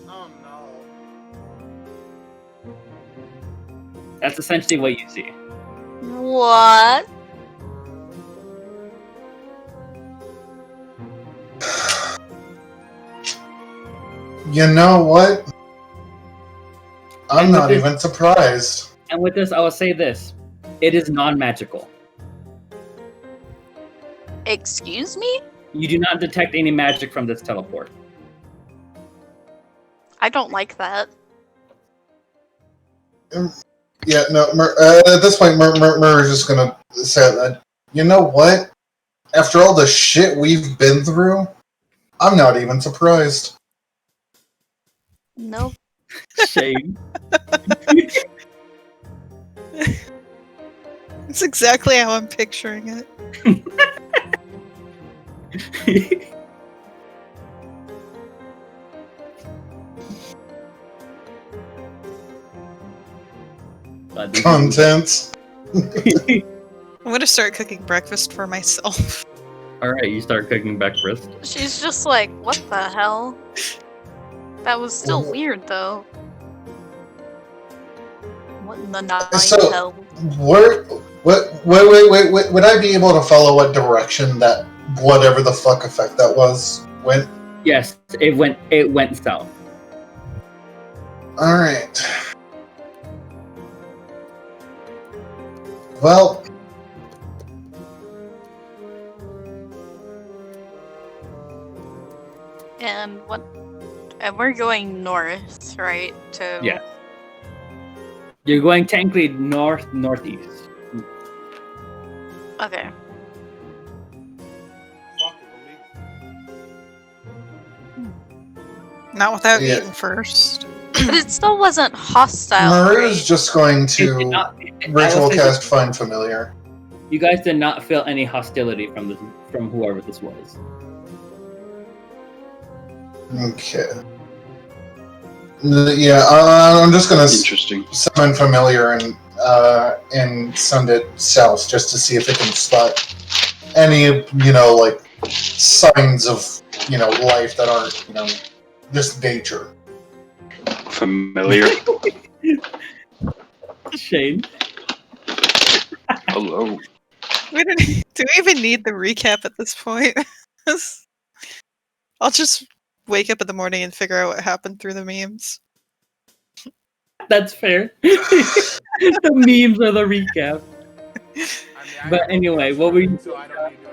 Speaker 3: Oh no.
Speaker 1: That's essentially what you see.
Speaker 8: What?
Speaker 7: You know what? I'm
Speaker 1: And with
Speaker 7: not
Speaker 1: this-
Speaker 7: even surprised.
Speaker 1: And with this, I will say this: it is non-magical.
Speaker 8: Excuse me?
Speaker 1: You do not detect any magic from this teleport.
Speaker 8: I don't like that.
Speaker 7: Yeah, no. At this point, Mur is just gonna say that. You know what? After all the shit we've been through, I'm not even surprised.
Speaker 8: Nope.
Speaker 1: Shame.
Speaker 2: That's exactly how I'm picturing it.
Speaker 7: Content.
Speaker 2: I'm gonna start cooking breakfast for myself.
Speaker 1: All right, you start cooking breakfast.
Speaker 8: She's just like, what the hell? That was still weird, though. What in the nine
Speaker 7: So-
Speaker 8: hell?
Speaker 7: Wait. Would I be able to follow what direction that whatever the fuck effect that was went?
Speaker 1: Yes, it went south.
Speaker 7: All right. Well,
Speaker 8: And what? And we're going north, right? To
Speaker 1: Yeah. You're going technically northeast.
Speaker 8: Okay.
Speaker 3: Fuck it,
Speaker 2: Not without
Speaker 7: Yeah.
Speaker 2: eating first.
Speaker 8: But it still wasn't hostile.
Speaker 7: Muroo
Speaker 8: right?
Speaker 7: is just going
Speaker 1: It did
Speaker 7: to
Speaker 1: not- I
Speaker 7: ritual
Speaker 1: will say
Speaker 7: cast
Speaker 1: this,
Speaker 7: Find Familiar.
Speaker 1: you guys did not feel any hostility from whoever this was.
Speaker 7: Okay. Yeah, I'm just gonna summon familiar and send it south just to see if it can spot any like signs of life that aren't this nature.
Speaker 5: Familiar.
Speaker 1: Shane.
Speaker 5: Hello.
Speaker 2: Do we even need the recap at this point? I'll just wake up in the morning and figure out what happened through the memes.
Speaker 1: That's fair. The memes are the recap. But anyway, what were you?
Speaker 3: So I don't need to do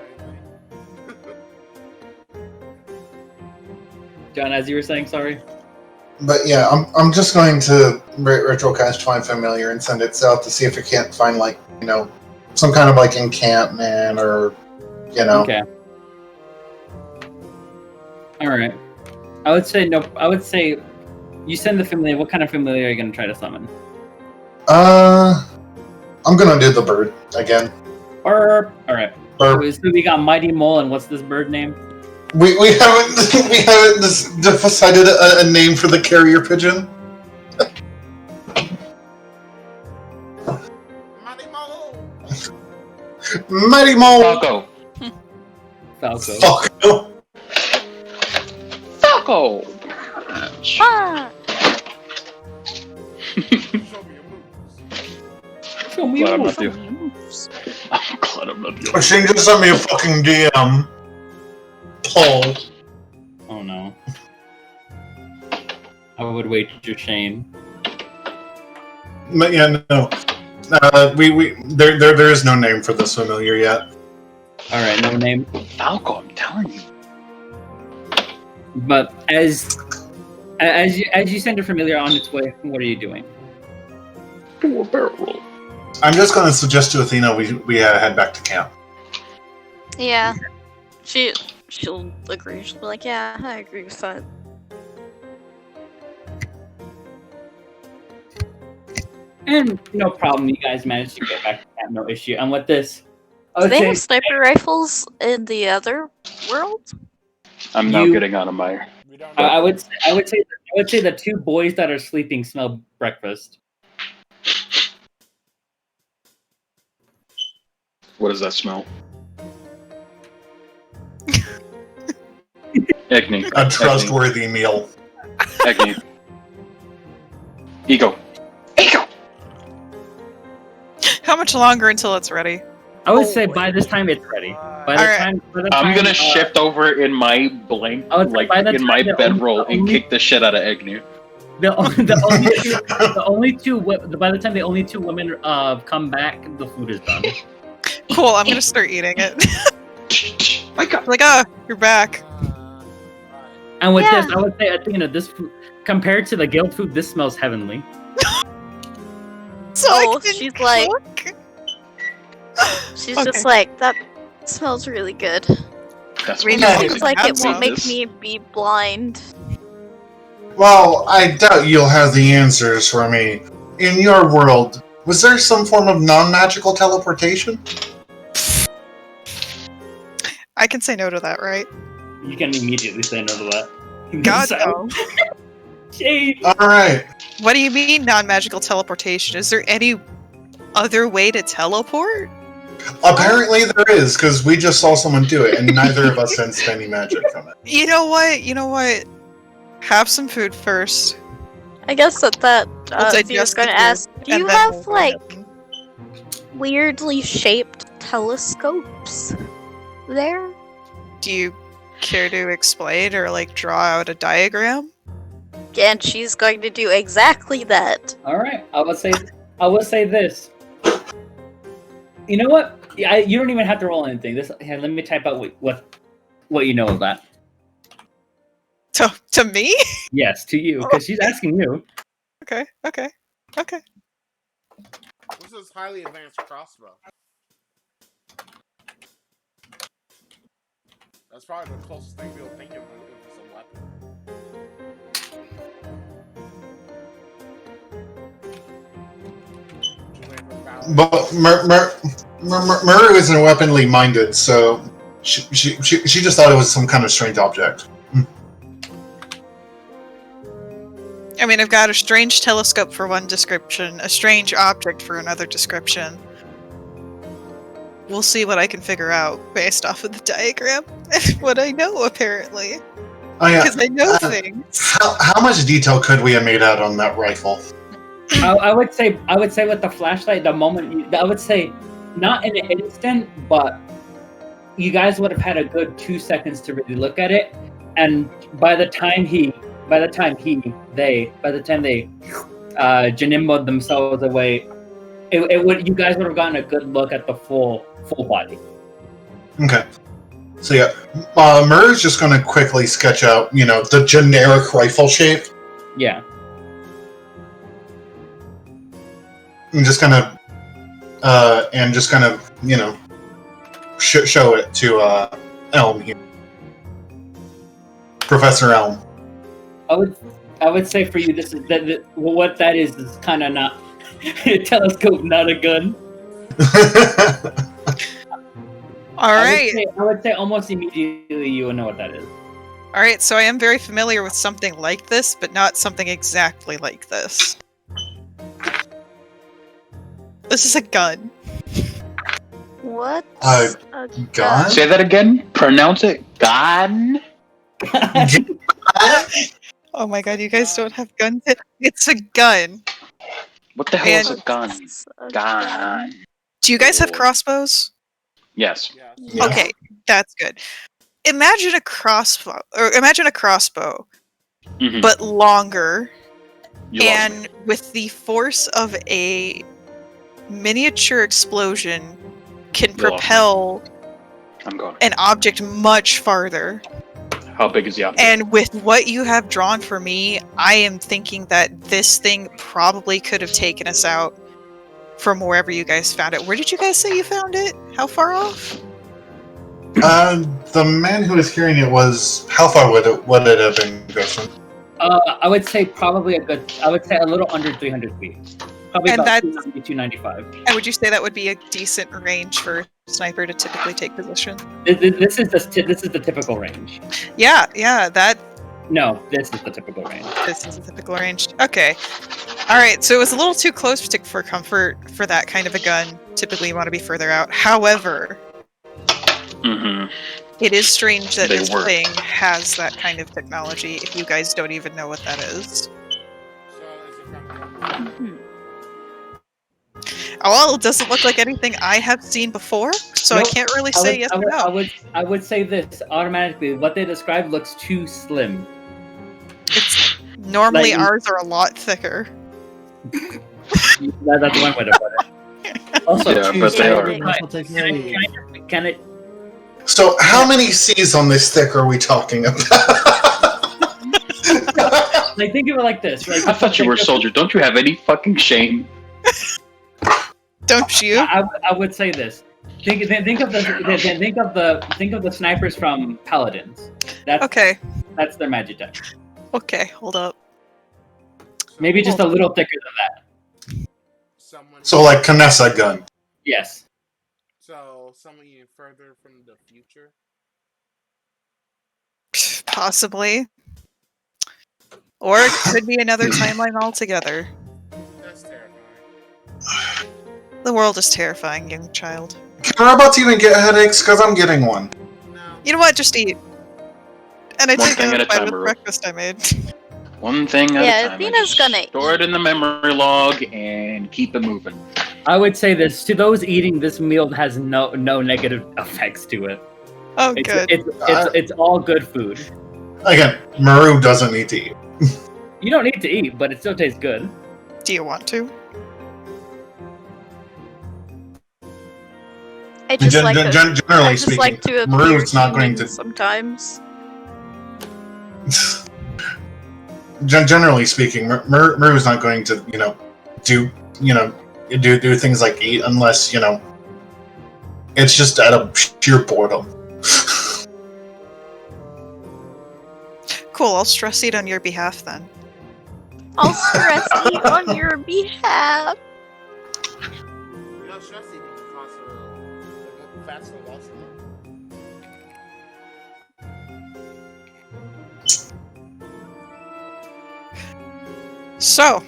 Speaker 3: anything.
Speaker 1: John, as you were saying, sorry.
Speaker 7: But yeah, I'm just going to ritual cast Find Familiar and send it south to see if it can't find some kind of encampment or
Speaker 1: Okay. All right. I would say no. I would say you send the familiar. What kind of familiar are you going to try to summon?
Speaker 7: I'm gonna do the bird again.
Speaker 1: All right.
Speaker 7: Burp.
Speaker 1: So we got Mighty Mole, and what's this bird name?
Speaker 7: We haven't decided a name for the carrier pigeon. Mighty Mole.
Speaker 5: Falco. Falco.
Speaker 8: Ah!
Speaker 1: Show me
Speaker 5: Glad I'm
Speaker 1: your
Speaker 5: not
Speaker 1: moves.
Speaker 5: doing. I'm glad I'm not doing.
Speaker 7: She just sent me a fucking DM. Paul.
Speaker 1: Oh no. I would wager Shane.
Speaker 7: But yeah, no. There is no name for this familiar yet.
Speaker 1: All right, no name.
Speaker 5: Falco, I'm telling you.
Speaker 1: But as you send your familiar on its way, what are you doing?
Speaker 5: Do a barrel roll.
Speaker 7: I'm just going to suggest to Athena we head back to camp.
Speaker 8: Yeah. She'll agree. She'll be like, yeah, I agree with that.
Speaker 1: And no problem, you guys managed to get back to camp, no issue. And with this,
Speaker 8: Do they have sniper rifles in the other world?
Speaker 5: I'm now getting out of my.
Speaker 1: I would say the two boys that are sleeping smell breakfast.
Speaker 5: What does that smell? Egnky.
Speaker 7: A trustworthy meal.
Speaker 5: Egnky. Ego.
Speaker 2: How much longer until it's ready?
Speaker 1: I would say by this time it's ready. By the time,
Speaker 5: I'm gonna shift over in my blank, in my bedroll, and kick the shit out of Egnky.
Speaker 1: The only two. By the time the only two women come back, the food is done.
Speaker 2: Cool. I'm gonna start eating it. Like, you're back.
Speaker 1: And with this, I would say, Athena, this food, compared to the guild food, this smells heavenly.
Speaker 2: So
Speaker 8: she's like, she's just like, that smells really good.
Speaker 5: That's
Speaker 2: what
Speaker 8: Looks like it won't make me be blind.
Speaker 7: Well, I doubt you'll have the answers for me. In your world, was there some form of non-magical teleportation?
Speaker 2: I can say no to that, right?
Speaker 1: You can immediately say no to that.
Speaker 2: God no.
Speaker 7: Alright.
Speaker 2: What do you mean non-magical teleportation? Is there any other way to teleport?
Speaker 7: Apparently there is, because we just saw someone do it, and neither of us sensed any magic from it.
Speaker 2: You know what? Have some food first.
Speaker 8: I guess that I was going to ask, do you have, weirdly shaped telescopes there?
Speaker 2: Do you care to explain or, draw out a diagram?
Speaker 8: And she's going to do exactly that.
Speaker 1: Alright, I would say this. You know what? You don't even have to roll anything. Here, let me type out what you know of that.
Speaker 2: To me?
Speaker 1: Yes, to you, because she's asking you.
Speaker 2: Okay.
Speaker 3: This is highly advanced crossbow. That's probably the closest thing we'll think of if it's a weapon.
Speaker 7: But Muroo isn't weaponly minded, so she just thought it was some kind of strange object.
Speaker 2: I mean, I've got a strange telescope for one description, a strange object for another description. We'll see what I can figure out based off of the diagram. What I know, apparently.
Speaker 7: Oh yeah.
Speaker 2: Because I know things.
Speaker 7: How much detail could we have made out on that rifle?
Speaker 1: I would say with the flashlight, the moment I would say, not in an instant, but you guys would have had a good 2 seconds to really look at it, and by the time they Janimbo'd themselves away, you guys would have gotten a good look at the full body.
Speaker 7: Okay. So yeah, Murray's just going to quickly sketch out, the generic rifle shape.
Speaker 1: Yeah.
Speaker 7: And just kind of, show it to Elm here, Professor Elm.
Speaker 1: I would say for you, this is what that is kind of not a telescope, not a gun.
Speaker 2: All right.
Speaker 1: I would say almost immediately you would know what that is.
Speaker 2: All right, so I am very familiar with something like this, but not something exactly like this. This is a gun.
Speaker 8: What?
Speaker 7: A gun?
Speaker 5: Say that again. Pronounce it. Gun.
Speaker 2: Oh my god, you guys don't have guns? It's a gun.
Speaker 5: What the hell is a
Speaker 2: And-
Speaker 5: gun? Gun.
Speaker 2: Do you guys have crossbows?
Speaker 5: Yes.
Speaker 7: Yeah.
Speaker 2: Okay, that's good. Imagine a crossbow,
Speaker 5: Mhm.
Speaker 2: but longer,
Speaker 5: You lost me.
Speaker 2: and with the force of a miniature explosion, can
Speaker 5: You lost me.
Speaker 2: propel
Speaker 5: I'm going.
Speaker 2: an object much farther.
Speaker 5: How big is the object?
Speaker 2: And with what you have drawn for me, I am thinking that this thing probably could have taken us out from wherever you guys found it. Where did you guys say you found it? How far off?
Speaker 7: The man who was hearing it was, how far would it have been, Ghostman?
Speaker 1: I would say probably I would say a little under 300 feet. Probably
Speaker 2: And
Speaker 1: about
Speaker 2: that's-
Speaker 1: 290, 295.
Speaker 2: And would you say that would be a decent range for a sniper to typically take position?
Speaker 1: This is the typical range.
Speaker 2: Yeah, that
Speaker 1: No, this is the typical range.
Speaker 2: this is a typical range. Okay. Alright, so it was a little too close for comfort for that kind of a gun. Typically you want to be further out. However,
Speaker 5: Mm-hmm.
Speaker 2: it is strange that
Speaker 5: They
Speaker 2: this
Speaker 5: work.
Speaker 2: thing has that kind of technology if you guys don't even know what that is.
Speaker 3: So is it from
Speaker 8: Mhm.
Speaker 2: Oh, well, it doesn't look like anything I have seen before, so
Speaker 1: Nope.
Speaker 2: I can't really say yes or no.
Speaker 1: I would say this automatically. What they described looks too slim.
Speaker 2: Normally
Speaker 1: like-
Speaker 2: ours are a lot thicker.
Speaker 1: That's one way to put it. Also,
Speaker 5: Yeah,
Speaker 1: too
Speaker 5: but they are.
Speaker 1: slim. Can I-
Speaker 7: So, how many C's on this stick are we talking about?
Speaker 1: like think of it like this. Like,
Speaker 5: I thought you were a soldier. Don't you have any fucking shame?
Speaker 2: Don't you?
Speaker 1: I would say this. Think of the snipers from Paladins.
Speaker 2: Okay,
Speaker 1: That's their magic deck.
Speaker 2: okay, hold up.
Speaker 1: Maybe just a little thicker than that.
Speaker 3: someone?
Speaker 7: So, like Knessa gun.
Speaker 1: Yes.
Speaker 3: So someone even further from the future.
Speaker 2: Possibly. Or it could be another timeline altogether.
Speaker 3: That's terrifying.
Speaker 2: The world is terrifying, young child.
Speaker 7: Can robots even get headaches? Because I'm getting one.
Speaker 3: No.
Speaker 2: You know what? Just eat. And I
Speaker 5: One
Speaker 2: take
Speaker 5: thing at
Speaker 2: a
Speaker 5: a
Speaker 2: bite
Speaker 5: time,
Speaker 2: of the
Speaker 5: Muroo.
Speaker 2: breakfast I made.
Speaker 5: One thing at
Speaker 8: Yeah,
Speaker 5: a time.
Speaker 8: Athena's
Speaker 5: Just
Speaker 8: gonna
Speaker 5: store it in the memory log and keep it moving.
Speaker 1: I would say this to those eating this meal has no negative effects to it.
Speaker 2: Oh,
Speaker 1: It's
Speaker 2: good.
Speaker 1: it's all good food.
Speaker 7: Again, Muroo doesn't need to eat.
Speaker 1: You don't need to eat, but it still tastes good.
Speaker 2: Do you want to?
Speaker 8: I just like to,
Speaker 7: Generally
Speaker 8: I just
Speaker 7: speaking,
Speaker 8: like to appear
Speaker 7: Maroo's not going
Speaker 8: human
Speaker 7: to.
Speaker 8: sometimes.
Speaker 7: Generally speaking, Maroo's not going to, do things like eat unless, it's just out of sheer boredom.
Speaker 2: Cool, I'll stress eat on your behalf then.
Speaker 8: I'll stress eat on your behalf.
Speaker 3: You know, stress eating is also a fast food also.
Speaker 2: So,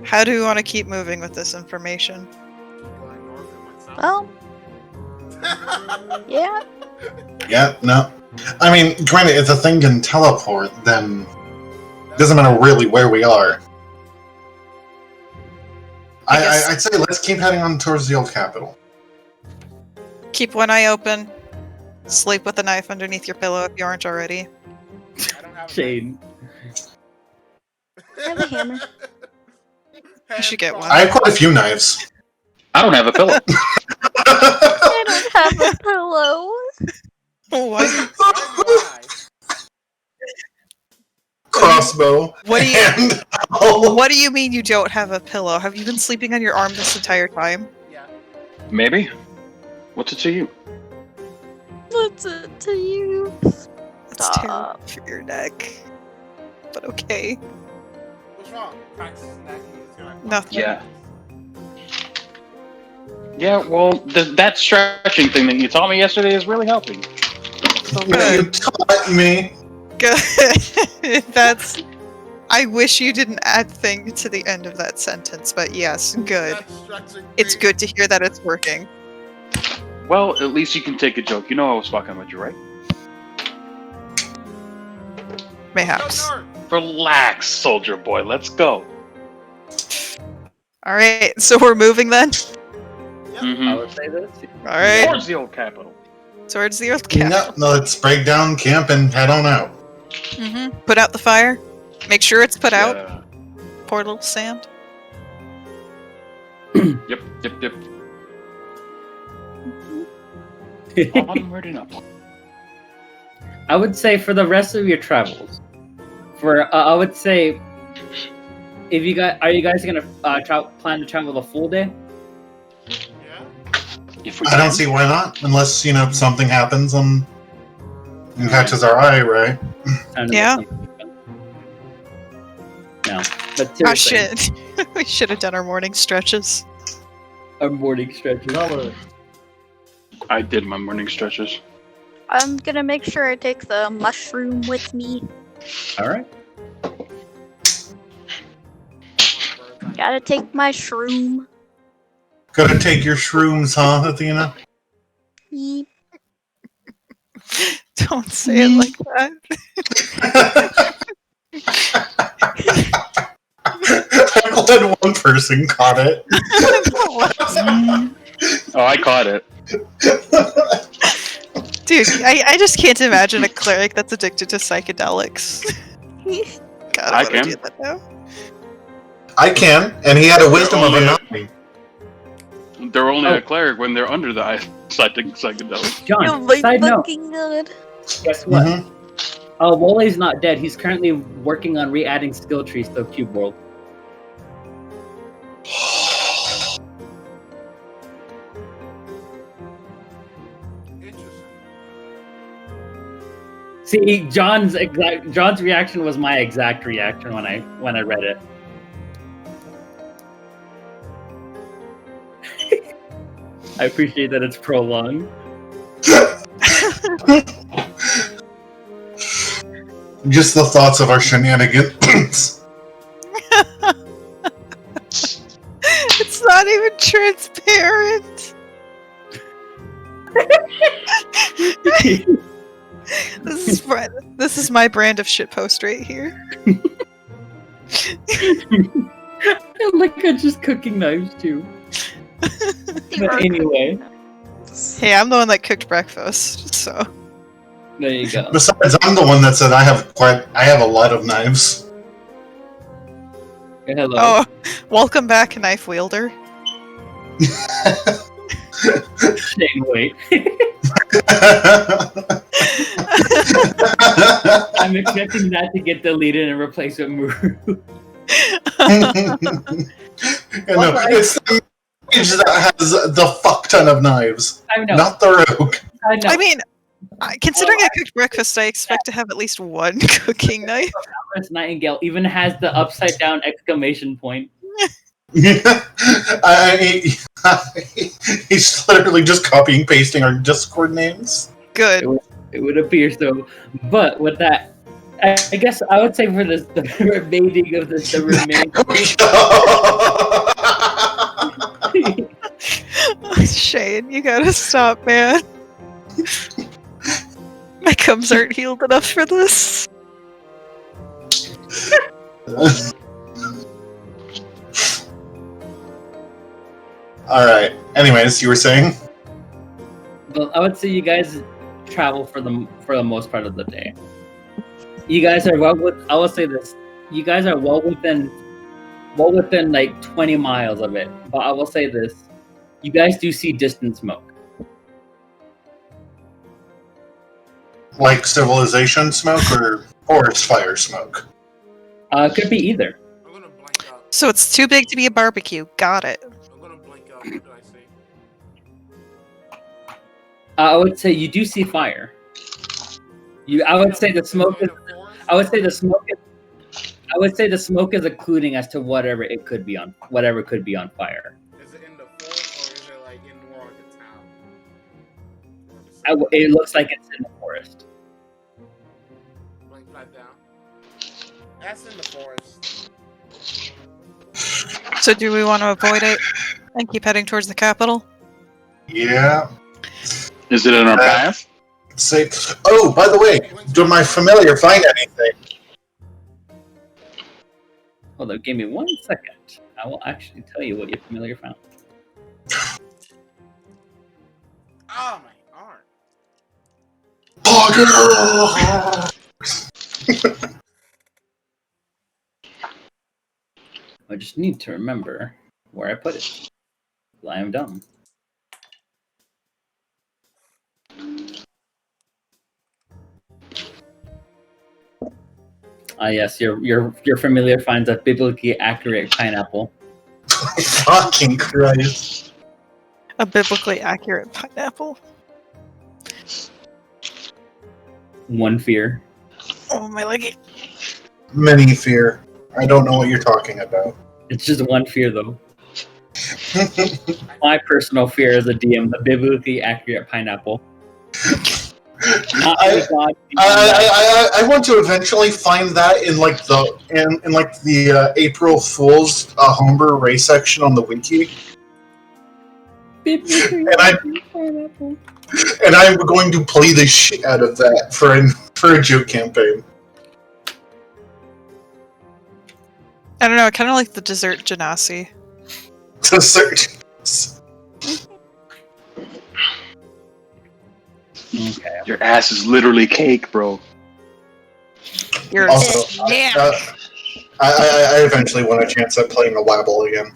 Speaker 2: how do we want to keep moving with this information?
Speaker 3: Going north and went south.
Speaker 8: Well, yeah.
Speaker 7: Yeah, no. I mean, granted, if the thing can teleport, then it doesn't matter really where we are. I'd say let's keep heading on towards the old capital.
Speaker 2: Keep one eye open. Sleep with a knife underneath your pillow if you aren't already.
Speaker 3: I don't have a
Speaker 1: Shane.
Speaker 8: I have a hammer.
Speaker 2: You should get one.
Speaker 7: I have quite a few knives.
Speaker 5: I don't have a pillow.
Speaker 8: I don't have a pillow.
Speaker 2: What?
Speaker 7: Crossbow.
Speaker 2: What do you?
Speaker 7: And
Speaker 2: What do you mean you don't have a pillow? Have you been sleeping on your arm this entire time?
Speaker 3: Yeah.
Speaker 5: Maybe. What's it to you?
Speaker 8: What's it to you?
Speaker 2: It's
Speaker 8: Stop.
Speaker 2: terrible for your neck. But okay.
Speaker 3: What's wrong? Practice snacking is gonna.
Speaker 2: Nothing.
Speaker 5: Yeah. Yeah, well, that stretching thing that you taught me yesterday is really helping.
Speaker 7: you taught me.
Speaker 2: Good. That's. I wish you didn't add thing to the end of that sentence, but yes, good.
Speaker 3: That stretching
Speaker 2: It's
Speaker 3: thing-
Speaker 2: good to hear that it's working.
Speaker 5: Well, at least you can take a joke. You know I was fucking with you, right?
Speaker 2: Mayhaps.
Speaker 3: Go north.
Speaker 5: Relax, soldier boy. Let's go.
Speaker 2: Alright, so we're moving then?
Speaker 1: I
Speaker 5: Mm-hmm.
Speaker 1: would say this.
Speaker 2: Alright,
Speaker 5: Towards the old capital.
Speaker 2: towards the old camp.
Speaker 7: No, let's break down camp and head on out.
Speaker 2: Put out the fire. Make sure it's put out.
Speaker 5: Yeah.
Speaker 2: Portal sand.
Speaker 5: Yep. Onward and upward.
Speaker 1: I would say for the rest of your travels, I would say, if you guys are you guys gonna plan to travel the full day?
Speaker 3: Yeah.
Speaker 5: If we
Speaker 7: I don't
Speaker 5: can.
Speaker 7: see why not, unless something happens and catches our eye, right?
Speaker 1: Time to
Speaker 2: Yeah.
Speaker 1: make something happen. No, but
Speaker 2: Oh
Speaker 1: seriously,
Speaker 2: shit. We should have done our morning stretches.
Speaker 1: our morning stretches.
Speaker 5: I did my morning stretches.
Speaker 8: I'm gonna make sure I take the mushroom with me.
Speaker 1: All right.
Speaker 8: Gotta take my shroom.
Speaker 7: Gotta take your shrooms, huh, Athena?
Speaker 8: Yeep.
Speaker 2: Don't say it like that.
Speaker 7: I'm glad one person caught it.
Speaker 5: Oh, I caught it.
Speaker 2: Dude, I just can't imagine a cleric that's addicted to psychedelics. God,
Speaker 5: I
Speaker 2: wanna
Speaker 5: can.
Speaker 2: do that now.
Speaker 7: I can, and he had a wisdom of a nine.
Speaker 5: They're only
Speaker 1: Oh.
Speaker 5: a cleric when they're under the psychedelic.
Speaker 1: John,
Speaker 8: Oh my
Speaker 1: side note,
Speaker 8: fucking god.
Speaker 1: guess what?
Speaker 7: Mhm.
Speaker 1: Wole's not dead. He's currently working on re-adding skill trees to Cube World.
Speaker 3: Interesting.
Speaker 1: See, John's reaction was my exact reaction when I read it. I appreciate that it's prolonged.
Speaker 7: Just the thoughts of our shenanigans.
Speaker 2: It's not even transparent. This is my brand of shitpost right here.
Speaker 1: I like I'm just cooking knives too. But anyway,
Speaker 2: Hey, I'm the one that cooked breakfast, so
Speaker 1: there you go.
Speaker 7: Besides, I'm the one that said I have a lot of knives.
Speaker 1: Hello.
Speaker 2: oh, welcome back, knife wielder.
Speaker 1: Shane, wait. I'm expecting that to get deleted and replaced with Muroo.
Speaker 7: It's the mage that has the fuck ton of knives,
Speaker 1: I know.
Speaker 7: not the rogue.
Speaker 1: I know.
Speaker 2: I mean, considering I cooked breakfast, I expect to have at least one cooking knife.
Speaker 1: Miss Nightingale even has the upside down exclamation point.
Speaker 7: He's literally just copying pasting our Discord names.
Speaker 2: Good.
Speaker 1: It would appear so. But with that, I guess I would say for this, the remaining of this, the remaining.
Speaker 2: Shane, you gotta stop, man. My gums aren't healed enough for this.
Speaker 7: Alright. Anyways, you were saying?
Speaker 1: Well, I would say you guys travel for the most part of the day. You guys are I will say this. You guys are well within like 20 miles of it. But I will say this. You guys do see distant smoke.
Speaker 7: Like civilization smoke or forest fire smoke?
Speaker 1: It could be either.
Speaker 3: I'm gonna blank out.
Speaker 2: So it's too big to be a barbecue. Got it.
Speaker 3: I'm gonna blank out. What did I say?
Speaker 1: I would say you do see fire. I would say the smoke is. I would say the smoke is occluding as to whatever could be on fire.
Speaker 3: Is it in the forest or is it like in more like a town?
Speaker 1: It looks like it's in the forest.
Speaker 3: Blank that down. That's in the forest.
Speaker 2: So do we want to avoid it and keep heading towards the capital?
Speaker 7: Yeah.
Speaker 5: Is it in our path?
Speaker 7: Say, oh, by the way, did my familiar find anything?
Speaker 1: Hold on, give me 1 second. I will actually tell you what your familiar found.
Speaker 3: Oh my arm.
Speaker 1: I just need to remember where I put it. I am dumb. Yes, your familiar finds a biblically accurate pineapple.
Speaker 7: Fucking Christ.
Speaker 2: A biblically accurate pineapple.
Speaker 1: 1 fear.
Speaker 2: Oh, my leggy.
Speaker 7: Many fear. I don't know what you're talking about.
Speaker 1: It's just 1 fear, though. My personal fear as a DM, the biblically accurate pineapple.
Speaker 7: I want to eventually find that in like the April Fool's homebrew race section on the wiki. And I'm going to play the shit out of that for a joke campaign.
Speaker 2: I don't know, I kind of like the dessert genasi.
Speaker 7: Dessert.
Speaker 1: Okay.
Speaker 5: Your ass is literally cake, bro.
Speaker 2: You're
Speaker 7: Also, I eventually want a chance at playing the Wabble again.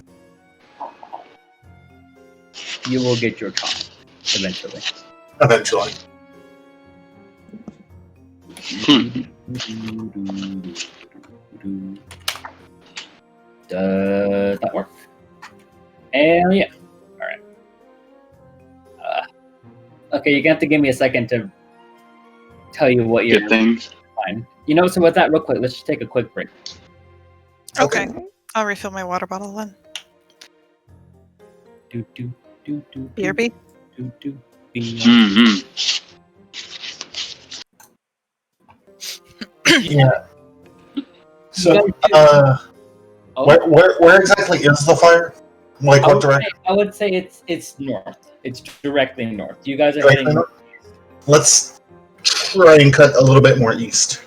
Speaker 1: You will get your time eventually.
Speaker 7: Eventually.
Speaker 1: Does that work? Hell yeah. Alright. Okay, you're gonna have to give me a second to tell you what you're
Speaker 5: things.
Speaker 1: Fine. You know, so with that, real quick, let's just take a quick break.
Speaker 2: Okay. I'll refill my water bottle then. BRB?
Speaker 5: Mm-hmm.
Speaker 7: Yeah. So, where exactly is the fire? Like, what direction?
Speaker 1: I would say it's north. It's directly north. You guys are heading north.
Speaker 7: Let's try and cut a little bit more east.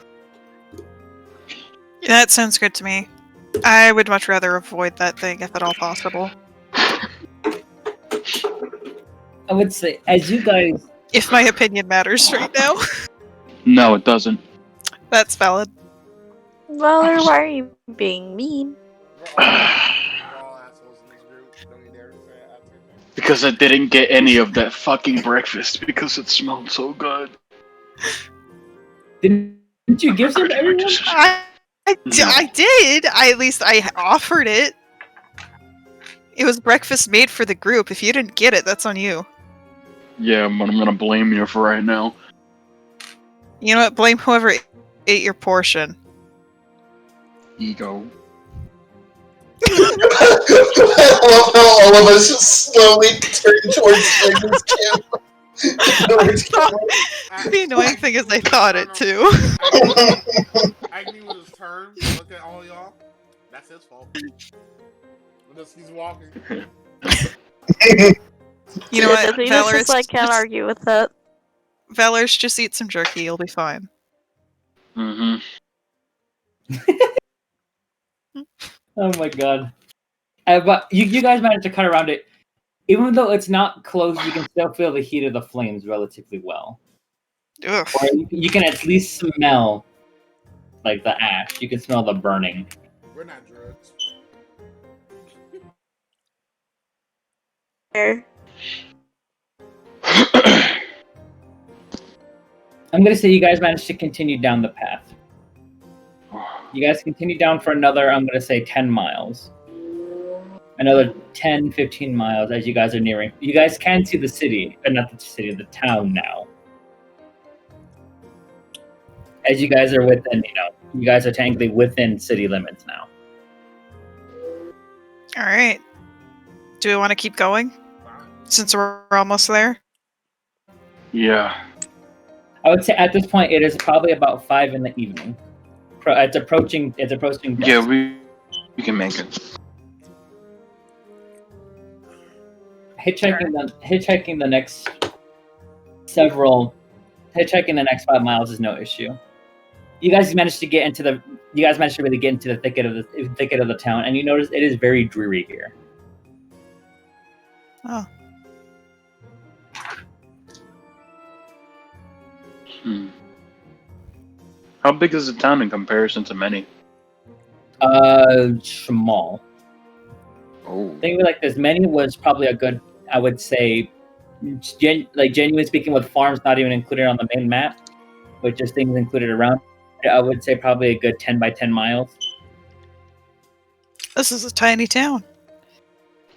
Speaker 2: Yeah, that sounds good to me. I would much rather avoid that thing if at all possible.
Speaker 1: I would say, as you guys...
Speaker 2: If my opinion matters right now.
Speaker 5: No, it doesn't.
Speaker 2: That's valid.
Speaker 8: Valor, why are you being mean?
Speaker 3: We're all assholes in this group. Don't you dare say it after me.
Speaker 5: Because I didn't get any of that fucking breakfast because it smelled so good.
Speaker 1: Didn't you give some to everyone?
Speaker 2: I did. At least I offered it. It was breakfast made for the group. If you didn't get it, that's on you.
Speaker 5: Yeah, but I'm gonna blame you for right now.
Speaker 2: You know what? Blame whoever ate your portion.
Speaker 5: Ego.
Speaker 7: I love how all of us just slowly turn towards Dragon's camp.
Speaker 2: The annoying thing is I thought it too.
Speaker 3: Agni with his turn, look at all y'all. That's his fault. Unless he's walking.
Speaker 2: You know what,
Speaker 8: Athena's
Speaker 2: Valorous?
Speaker 8: just like, can't argue with that.
Speaker 2: Valorous, just eat some jerky. You'll be fine.
Speaker 5: Mm-hmm.
Speaker 1: Oh my god. But you guys managed to cut around it. Even though it's not close, you can still feel the heat of the flames relatively well.
Speaker 2: Ugh.
Speaker 1: Or you can at least smell like the ash. You can smell the burning.
Speaker 3: We're not drugs.
Speaker 8: There.
Speaker 1: I'm gonna say you guys managed to continue down the path. You guys continue down for another, I'm gonna say 10 miles. Another 10, 15 miles as you guys are nearing. You guys can see the city, but not the city, the town now. As you guys are within, you guys are technically within city limits now.
Speaker 2: Alright. Do we want to keep going? Since we're almost there?
Speaker 5: Yeah.
Speaker 1: I would say at this point it is probably about 5 in the evening. It's approaching dusk.
Speaker 5: Yeah, we can make it.
Speaker 1: Hitchhiking the next 5 miles is no issue. You guys managed to really get into the thicket of the town, and you notice it is very dreary here.
Speaker 2: Oh.
Speaker 5: How big is the town in comparison to many?
Speaker 1: Small.
Speaker 5: Oh.
Speaker 1: Think of it like this. Many was probably a good, I would say, genuinely speaking, with farms not even included on the main map, but just things included around. I would say probably a good 10 by 10 miles.
Speaker 2: This is a tiny town.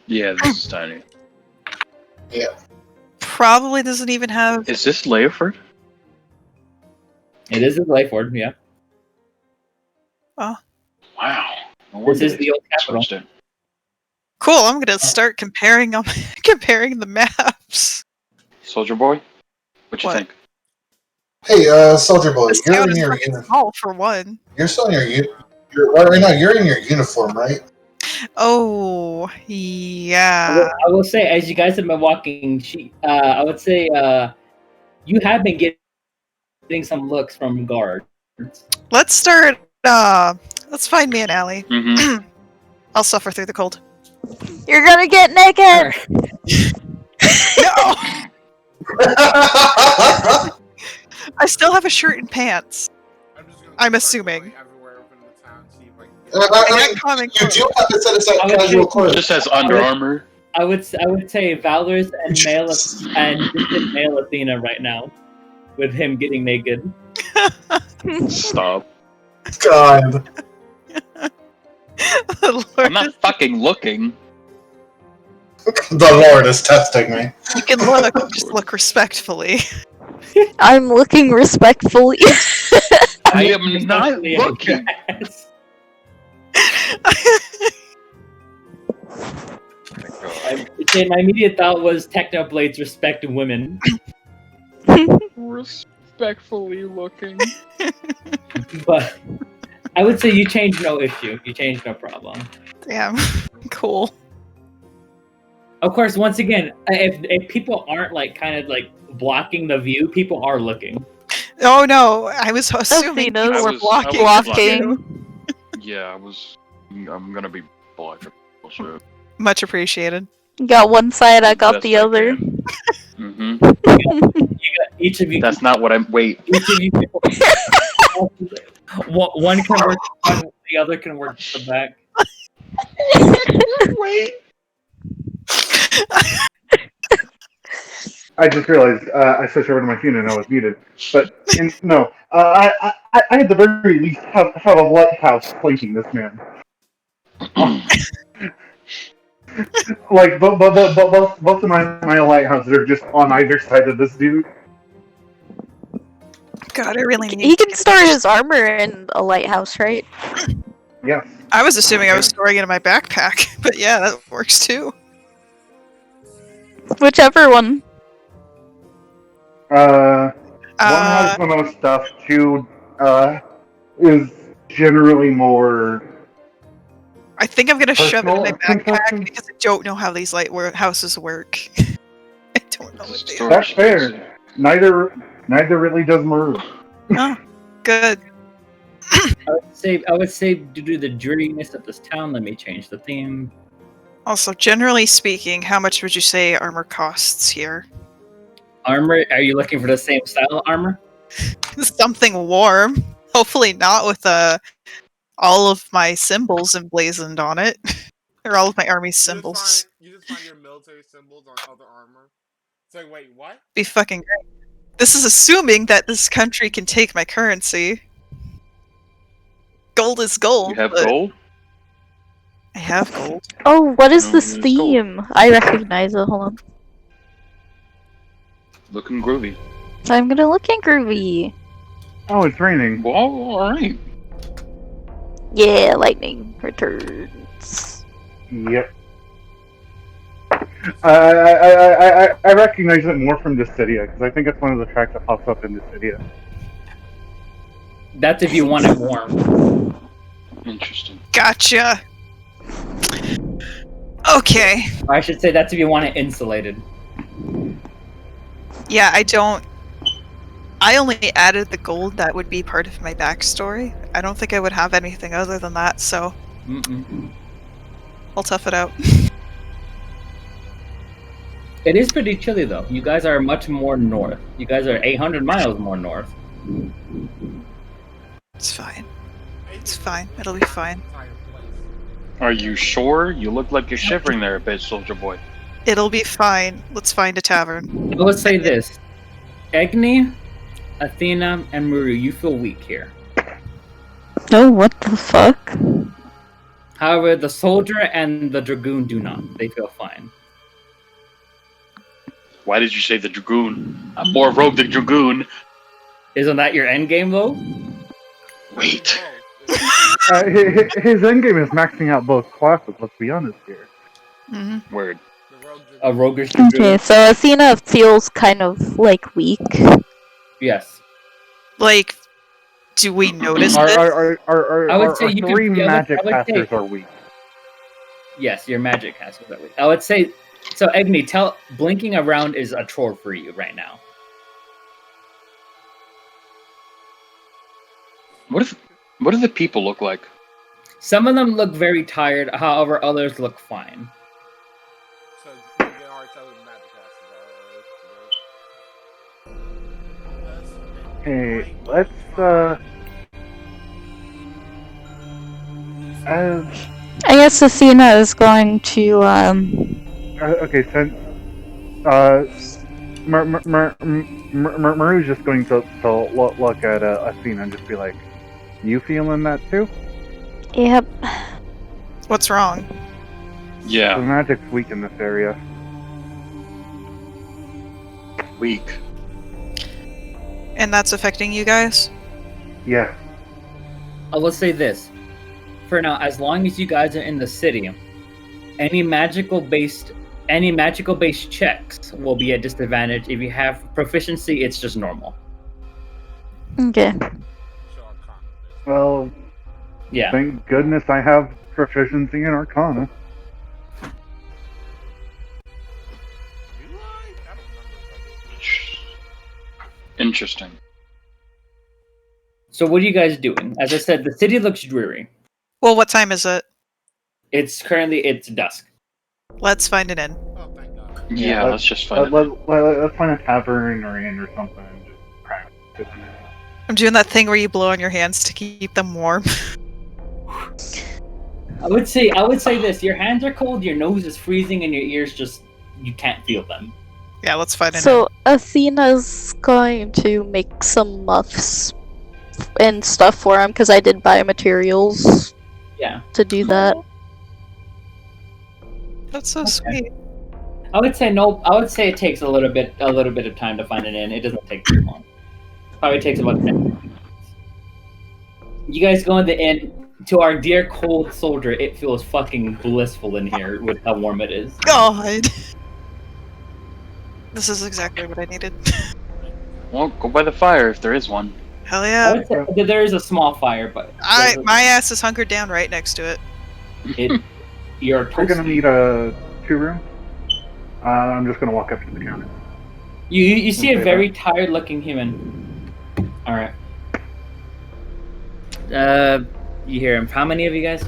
Speaker 5: Yeah, this is tiny.
Speaker 7: Yeah.
Speaker 2: Probably doesn't even have...
Speaker 5: Is this Leoford?
Speaker 1: It is in Lightford, yeah.
Speaker 2: Oh.
Speaker 5: Wow.
Speaker 1: This is the old capital.
Speaker 2: Cool, I'm gonna start comparing them, comparing the maps.
Speaker 5: Soldier Boy? What you think?
Speaker 7: Hey, Soldier Boy,
Speaker 2: This
Speaker 7: you're
Speaker 2: town
Speaker 7: in
Speaker 2: is
Speaker 7: your
Speaker 2: fucking
Speaker 7: uniform.
Speaker 2: small, for one.
Speaker 7: You're still in your right now. You're in your uniform, right?
Speaker 2: Oh, yeah.
Speaker 1: I will say, as you guys have been walking, I would say you have been getting some looks from guards.
Speaker 2: Let's start, let's find me an alley.
Speaker 5: Mm-hmm.
Speaker 2: I'll suffer through the cold.
Speaker 8: You're gonna get naked!
Speaker 2: No! I still have a shirt and pants. I'm assuming.
Speaker 7: I mean, you do have to set aside casual clothes.
Speaker 5: Just has Under Armour.
Speaker 1: I would say Valorius and male Athena right now, with him getting naked.
Speaker 5: Stop.
Speaker 7: God.
Speaker 5: I'm not fucking looking.
Speaker 7: The Lord is testing me.
Speaker 2: You can look, just look respectfully.
Speaker 8: I'm looking respectfully.
Speaker 5: I am not looking.
Speaker 1: My immediate thought was Technoblades respect women.
Speaker 5: Respectfully looking.
Speaker 1: But I would say you change no issue. You change no problem.
Speaker 2: Damn. Cool.
Speaker 1: Of course, once again, if people aren't kind of blocking the view, people are looking.
Speaker 2: Oh no, I was assuming
Speaker 8: Athena's
Speaker 2: people were blocking.
Speaker 8: blocking.
Speaker 5: Yeah, I'm gonna be blocking. Bullshit.
Speaker 2: Much appreciated.
Speaker 8: You got one side, I got
Speaker 5: Best
Speaker 8: the
Speaker 5: I
Speaker 8: other.
Speaker 5: Mm-hmm.
Speaker 1: Each of you.
Speaker 5: That's not what I'm. Wait.
Speaker 1: Each of you. One can work the front, the other can work the back.
Speaker 5: Wait.
Speaker 4: I just realized I switched over to my phone and I was muted. But no, I at the very least have a lighthouse flanking this man. Both of my lighthouses are just on either side of this dude.
Speaker 2: God, I really need.
Speaker 8: He can store his armor in a lighthouse, right?
Speaker 4: Yes.
Speaker 2: I was assuming I was storing it in my backpack, but yeah, that works too.
Speaker 8: Whichever one.
Speaker 4: One has the most stuff. Two is generally more.
Speaker 2: I think I'm gonna shove it in my
Speaker 4: Personal
Speaker 2: backpack
Speaker 4: consumption?
Speaker 2: because I don't know how these houses work. I don't know what they are.
Speaker 4: That's fair. Neither really does Muroo.
Speaker 2: Oh, good.
Speaker 1: I would say due to the dreariness of this town, let me change the theme.
Speaker 2: Also, generally speaking, how much would you say armor costs here?
Speaker 1: Armor? Are you looking for the same style armor?
Speaker 2: Something warm. Hopefully not with all of my symbols emblazoned on it. Or all of my army symbols.
Speaker 3: You just find your military symbols on other armor. It's like, wait, what?
Speaker 2: Be fucking great. This is assuming that this country can take my currency. Gold is gold.
Speaker 5: You have
Speaker 2: but
Speaker 5: gold?
Speaker 2: I have gold.
Speaker 8: Oh, what is
Speaker 5: No,
Speaker 8: this
Speaker 5: it's gold.
Speaker 8: theme? I recognize it. Hold on.
Speaker 5: Looking groovy.
Speaker 8: I'm gonna look at groovy.
Speaker 4: Oh, it's raining.
Speaker 5: Well, alright.
Speaker 8: Yeah, lightning returns.
Speaker 4: Yep. I recognize it more from Dissidia because I think it's one of the tracks that pops up in Dissidia.
Speaker 1: That's if you want it warm.
Speaker 5: Interesting.
Speaker 2: Gotcha. Okay.
Speaker 1: Or I should say that's if you want it insulated.
Speaker 2: Yeah, I only added the gold that would be part of my backstory. I don't think I would have anything other than that, so I'll tough it out.
Speaker 1: It is pretty chilly though. You guys are much more north. You guys are 800 miles more north.
Speaker 2: It's fine. It's fine. It'll be fine.
Speaker 5: Are you sure? You look like you're shivering there a bit, soldier boy.
Speaker 2: It'll be fine. Let's find a tavern.
Speaker 1: I would say this. Egnky, Athena, and Muroo, you feel weak here.
Speaker 8: Oh, what the fuck?
Speaker 1: However, the soldier and the dragoon do not. They feel fine.
Speaker 5: Why did you say the dragoon? I'm more rogue than dragoon.
Speaker 1: Isn't that your end game though?
Speaker 5: Wait.
Speaker 4: His endgame is maxing out both classes, let's be honest here.
Speaker 2: Mm-hmm.
Speaker 5: Word.
Speaker 1: A roguish dragoon.
Speaker 8: Okay, so Athena feels kind of like weak.
Speaker 1: Yes.
Speaker 2: Like, do we notice
Speaker 1: I would
Speaker 4: Our
Speaker 1: say you
Speaker 4: three
Speaker 1: could,
Speaker 4: magic
Speaker 1: I would
Speaker 4: casters
Speaker 1: say-
Speaker 4: are weak.
Speaker 1: Yes, your magic casters are weak. I would say so. Egnky, blinking around is a chore for you right now.
Speaker 5: What do the people look like?
Speaker 1: Some of them look very tired. However, others look fine.
Speaker 3: So you can already tell the magic classes are.
Speaker 4: Hey, let's
Speaker 8: I guess Athena is going to,
Speaker 4: okay, since Muroo's just going to look at Athena and just be like, "You feeling that too?"
Speaker 8: Yep.
Speaker 2: What's wrong?
Speaker 4: The
Speaker 5: Yeah,
Speaker 4: magic's weak in this area.
Speaker 5: weak.
Speaker 2: And that's affecting you guys?
Speaker 4: Yeah.
Speaker 1: I will say this. For now, as long as you guys are in the city, any magical based checks will be at disadvantage. If you have proficiency, it's just normal.
Speaker 8: Okay.
Speaker 4: Well,
Speaker 1: Yeah.
Speaker 4: thank goodness I have proficiency in Arcana.
Speaker 5: Interesting.
Speaker 1: So what are you guys doing? As I said, the city looks dreary.
Speaker 2: Well, what time is it?
Speaker 1: It's dusk.
Speaker 2: Let's find an inn.
Speaker 3: Oh, thank God.
Speaker 5: Yeah, let's just find it.
Speaker 4: Let's find a tavern or inn or something and just practice.
Speaker 2: I'm doing that thing where you blow on your hands to keep them warm.
Speaker 1: I would say this: your hands are cold, your nose is freezing, and your ears you can't feel them.
Speaker 2: Yeah, let's find an
Speaker 8: So Athena's going to make some muffs and stuff for him because I did buy materials
Speaker 1: Yeah.
Speaker 8: to do that.
Speaker 2: inn. That's so sweet.
Speaker 1: I would say no. I would say it takes a little bit of time to find an inn. It doesn't take too long. Probably takes about 10 minutes. You guys go in the inn. To our dear cold soldier, it feels fucking blissful in here with how warm it is.
Speaker 2: God. This is exactly what I needed.
Speaker 5: Well, go by the fire if there is one.
Speaker 2: Hell
Speaker 1: I
Speaker 2: yeah.
Speaker 1: would say there is a small fire, but
Speaker 2: My ass is hunkered down right next to it.
Speaker 1: You're
Speaker 4: We're gonna
Speaker 1: toasty.
Speaker 4: need a 2-room. I'm just gonna walk up to the counter.
Speaker 1: You see a
Speaker 4: Okay,
Speaker 1: very tired-looking human. All right. You hear him. How many of you guys?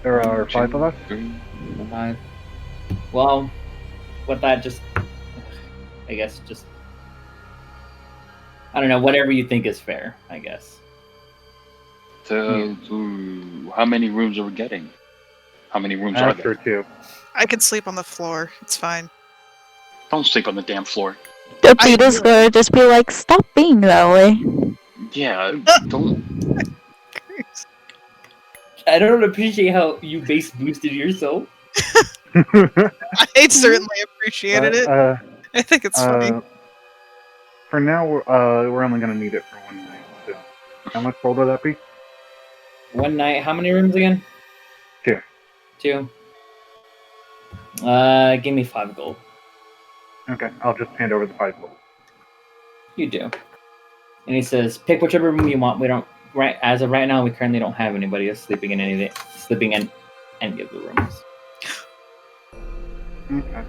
Speaker 4: There are 5 of us.
Speaker 1: 5. Well, with that, I guess I don't know. Whatever you think is fair, I guess.
Speaker 5: So, how many rooms are we getting? How many rooms are
Speaker 4: After
Speaker 5: there?
Speaker 4: 2.
Speaker 2: I can sleep on the floor. It's fine.
Speaker 5: Don't sleep on the damn floor.
Speaker 8: Peter's gonna just be like, stop being that way.
Speaker 5: Yeah, don't.
Speaker 1: I don't appreciate how you base boosted yourself.
Speaker 2: I certainly appreciated it. I think it's funny.
Speaker 4: For now, we're only gonna need it for 1 night. So, how much gold would that be?
Speaker 1: 1 night. How many rooms again?
Speaker 4: 2.
Speaker 1: 2. Give me 5 gold.
Speaker 4: Okay, I'll just hand over the 5 gold.
Speaker 1: You do. And he says, pick whichever room you want. We don't. As of right now, we currently don't have anybody sleeping in any of the rooms.
Speaker 4: Okay.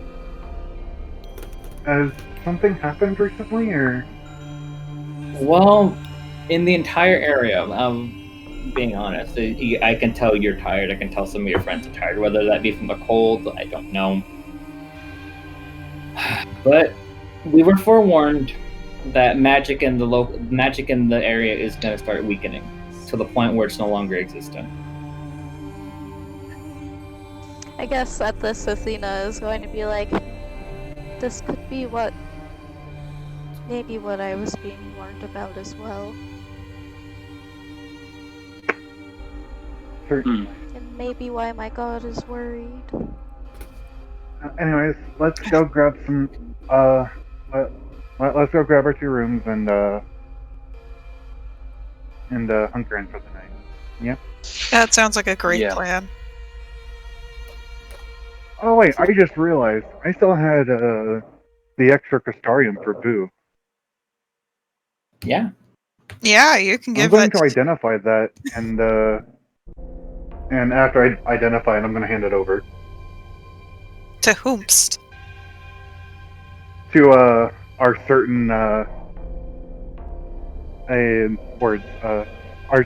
Speaker 4: Has something happened recently, or?
Speaker 1: Well, in the entire area, being honest, I can tell you're tired. I can tell some of your friends are tired. Whether that be from the cold, I don't know. But we were forewarned that magic in the area is going to start weakening to the point where it's no longer existent.
Speaker 8: I guess at this, Athena is going to be like, this could be maybe what I was being warned about as well.
Speaker 4: Certainly.
Speaker 8: And maybe why my god is worried.
Speaker 4: Anyways, let's go grab some. Let's go grab our 2 rooms and hunker in for the night. Yeah.
Speaker 2: That sounds like a great
Speaker 5: Yeah.
Speaker 2: plan.
Speaker 4: Oh wait, I just realized I still had the extra Castarium for Boo.
Speaker 1: Yeah.
Speaker 2: Yeah, you can
Speaker 4: I'm
Speaker 2: give
Speaker 4: going
Speaker 2: that
Speaker 4: to identify that, and after I identify it, I'm going to hand it over
Speaker 2: to whomst.
Speaker 4: to our certain our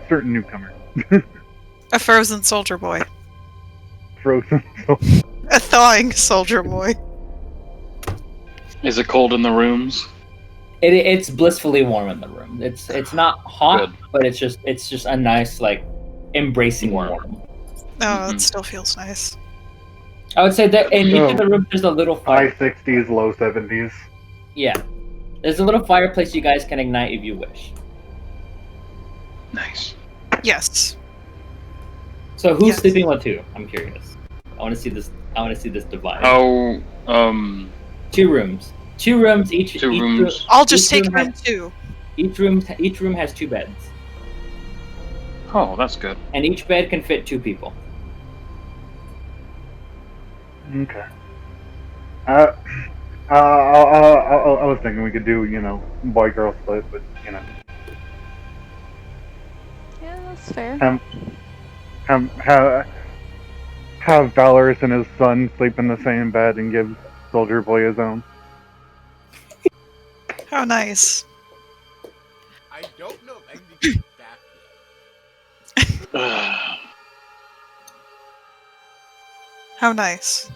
Speaker 4: certain newcomer,
Speaker 2: A frozen soldier boy.
Speaker 4: Frozen.
Speaker 2: A thawing soldier boy.
Speaker 5: Is it cold in the rooms?
Speaker 1: It's blissfully warm in the room. It's not hot,
Speaker 5: Good.
Speaker 1: but it's just a nice, like, embracing warm.
Speaker 2: Oh, it still feels nice.
Speaker 1: I would say that in each of
Speaker 4: So,
Speaker 1: the rooms there's a little
Speaker 4: high
Speaker 1: fire.
Speaker 4: 60s, low 70s.
Speaker 1: Yeah, there's a little fireplace you guys can ignite if you wish.
Speaker 5: Nice.
Speaker 2: Yes.
Speaker 1: So who's
Speaker 2: Yes.
Speaker 1: sleeping with who? I'm curious. I want to see this. I want to see this divide.
Speaker 5: How?
Speaker 1: 2 rooms. 2 rooms each.
Speaker 5: 2
Speaker 1: each
Speaker 5: rooms.
Speaker 2: I'll just
Speaker 1: each
Speaker 2: take
Speaker 1: room
Speaker 2: room 2.
Speaker 1: Each room has 2 beds,
Speaker 5: Oh, that's good.
Speaker 1: and each bed can fit 2 people.
Speaker 4: Okay. I was thinking we could do, boy-girl split, but,
Speaker 8: Yeah, that's fair.
Speaker 4: have Valorius and his son sleep in the same bed and give Soldier Boy his own.
Speaker 2: How nice.
Speaker 3: I don't know if Egnky is back yet.
Speaker 2: How nice.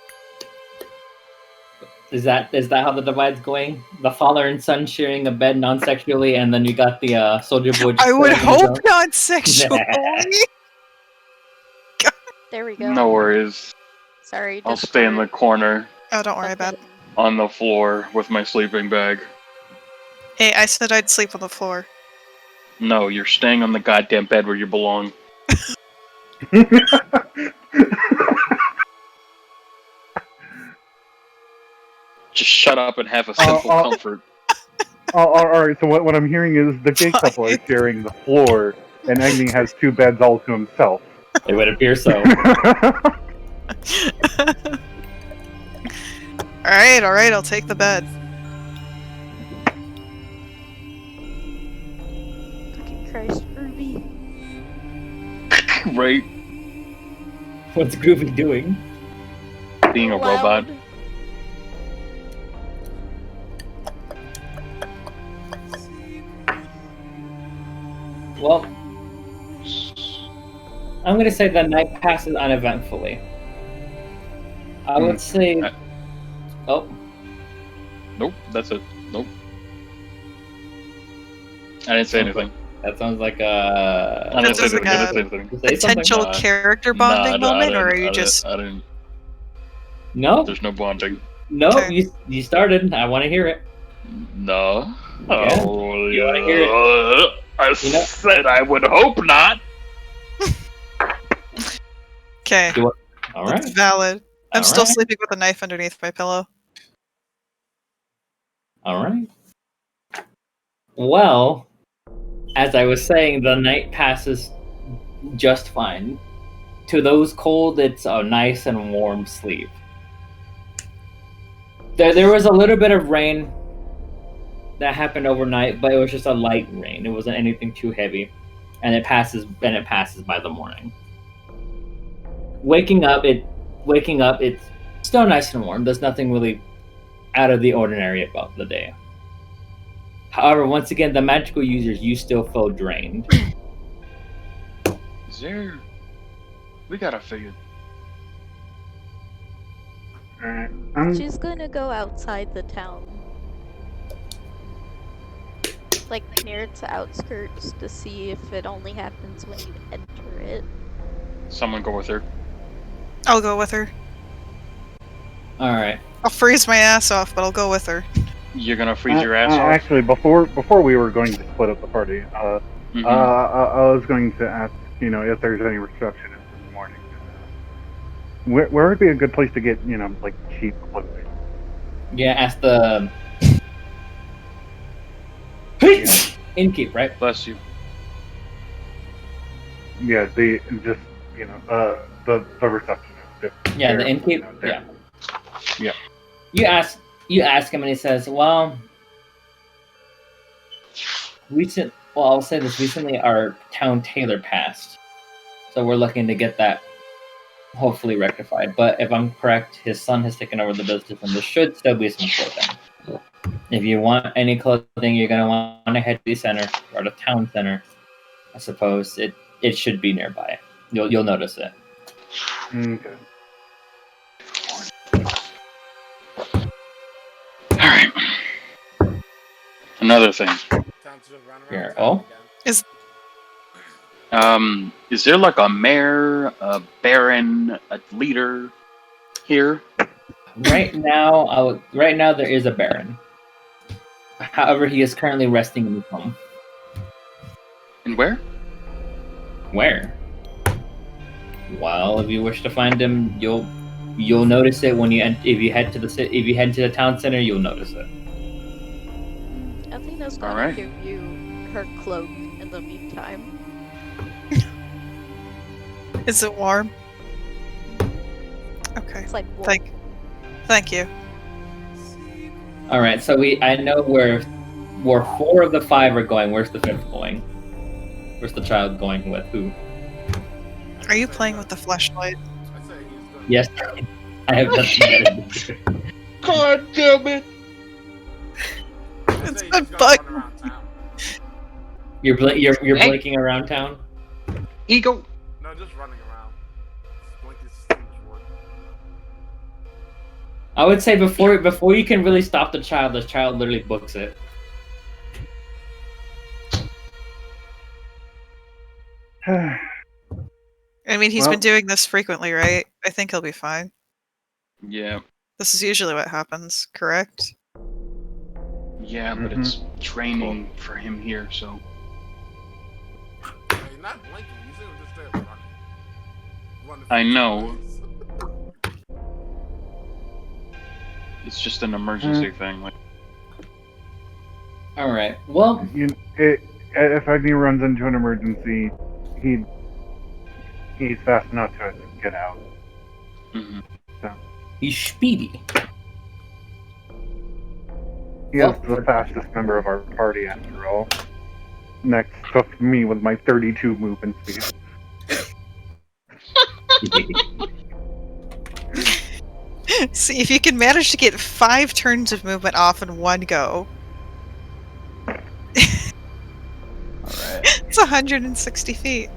Speaker 1: Is that how the divide's going? The father and son sharing a bed non-sexually, and then you got the soldier boy.
Speaker 2: I would
Speaker 1: sleeping on his
Speaker 2: hope
Speaker 1: own?
Speaker 2: not sexually.
Speaker 8: There we go.
Speaker 5: No worries.
Speaker 8: Sorry,
Speaker 5: I'll stay in the corner
Speaker 2: Oh, don't worry about it.
Speaker 5: on the floor with my sleeping bag.
Speaker 2: Hey, I said I'd sleep on the floor.
Speaker 5: No, you're staying on the goddamn bed where you belong. Just shut up and have a simple comfort.
Speaker 4: Alright, so what I'm hearing is the gay couple are sharing the floor, and Egnky has 2 beds all to himself.
Speaker 1: It would appear so.
Speaker 2: Alright, I'll take the bed.
Speaker 5: Right.
Speaker 1: What's Groovy doing?
Speaker 5: Being a robot.
Speaker 1: Well, I'm going to say the night passes uneventfully. I would say... Oh.
Speaker 5: Nope, that's it. Nope. I didn't say anything.
Speaker 1: That sounds like a...
Speaker 5: I didn't say anything.
Speaker 2: Like a potential character bonding moment, or are you just...
Speaker 5: I didn't...
Speaker 1: No.
Speaker 5: There's no bonding.
Speaker 1: No, you started. I want to hear it.
Speaker 5: No.
Speaker 1: Yeah.
Speaker 5: Oh,
Speaker 1: You want to hear it?
Speaker 5: I said I would hope not.
Speaker 2: Okay.
Speaker 1: All right.
Speaker 2: That's valid. I'm still
Speaker 1: right.
Speaker 2: sleeping with a knife underneath my pillow.
Speaker 1: All right. Well, as I was saying, the night passes just fine. To those cold, it's a nice and warm sleep. There was a little bit of rain that happened overnight, but it was just a light rain. It wasn't anything too heavy, and it passes by the morning. Waking up, it's still nice and warm. There's nothing really out of the ordinary about the day. However, once again, the magical users, you still feel drained.
Speaker 5: Is there... We gotta figure...
Speaker 8: She's gonna go outside the town. Like near its outskirts to see if it only happens when you enter it.
Speaker 5: Someone go with her.
Speaker 2: I'll go with her.
Speaker 1: Alright.
Speaker 2: I'll freeze my ass off, but I'll go with her.
Speaker 5: You're gonna freeze your ass off?
Speaker 4: Actually, before we were going to split up the party, I was going to ask, if there's any reception in the morning. Where would be a good place to get, like cheap clothing?
Speaker 1: Yeah, ask the innkeep, right?
Speaker 5: Bless you.
Speaker 4: Yeah, the receptionist.
Speaker 1: Yeah, the innkeep.
Speaker 4: Yeah. Yeah.
Speaker 1: You ask him, and he says, "Well, I'll say this: recently, our town tailor passed, so we're looking to get that hopefully rectified. But if I'm correct, his son has taken over the business, and there should still be some clothing. If you want any clothing, you're gonna want to head to the center or the town center. I suppose it should be nearby. You'll notice it."
Speaker 4: Okay.
Speaker 5: Alright. Another thing.
Speaker 1: Here. Oh?
Speaker 2: Is
Speaker 5: there like a mayor, a baron, a leader here?
Speaker 1: Right now there is a baron. However, he is currently resting in his home.
Speaker 5: And where?
Speaker 1: Where? Well, if you wish to find him, you'll notice it when if you head to the town center, you'll notice it.
Speaker 8: Athena's gonna give you her cloak in the meantime.
Speaker 2: Is it warm? Okay.
Speaker 8: It's like warm.
Speaker 2: Thank you.
Speaker 1: All right, so I know where 4 of the 5 are going. Where's the 5th going? Where's the child going with who?
Speaker 2: Are you playing with the flashlight?
Speaker 1: Yes, I have nothing to do.
Speaker 5: God damn it!
Speaker 2: It's been bugging.
Speaker 1: You're blinking around town.
Speaker 5: Ego.
Speaker 3: No, just running around.
Speaker 1: I would say before you can really stop the child literally books it.
Speaker 2: I mean, he's been doing this frequently, right? I think he'll be fine.
Speaker 5: Yeah.
Speaker 2: This is usually what happens, correct?
Speaker 5: Yeah, but it's training for him here, so.
Speaker 3: You're not blinking. You see him just there running.
Speaker 5: I know. It's just an emergency thing. Like.
Speaker 1: All right. Well,
Speaker 4: if Agni runs into an emergency, he's fast enough to get out.
Speaker 5: Mm-hmm.
Speaker 4: So.
Speaker 1: He's speedy.
Speaker 4: He is the fastest member of our party, after all. Next to me with my 32 movement speed.
Speaker 2: See if you can manage to get 5 turns of movement off in one go.
Speaker 5: Alright.
Speaker 2: It's 160 feet.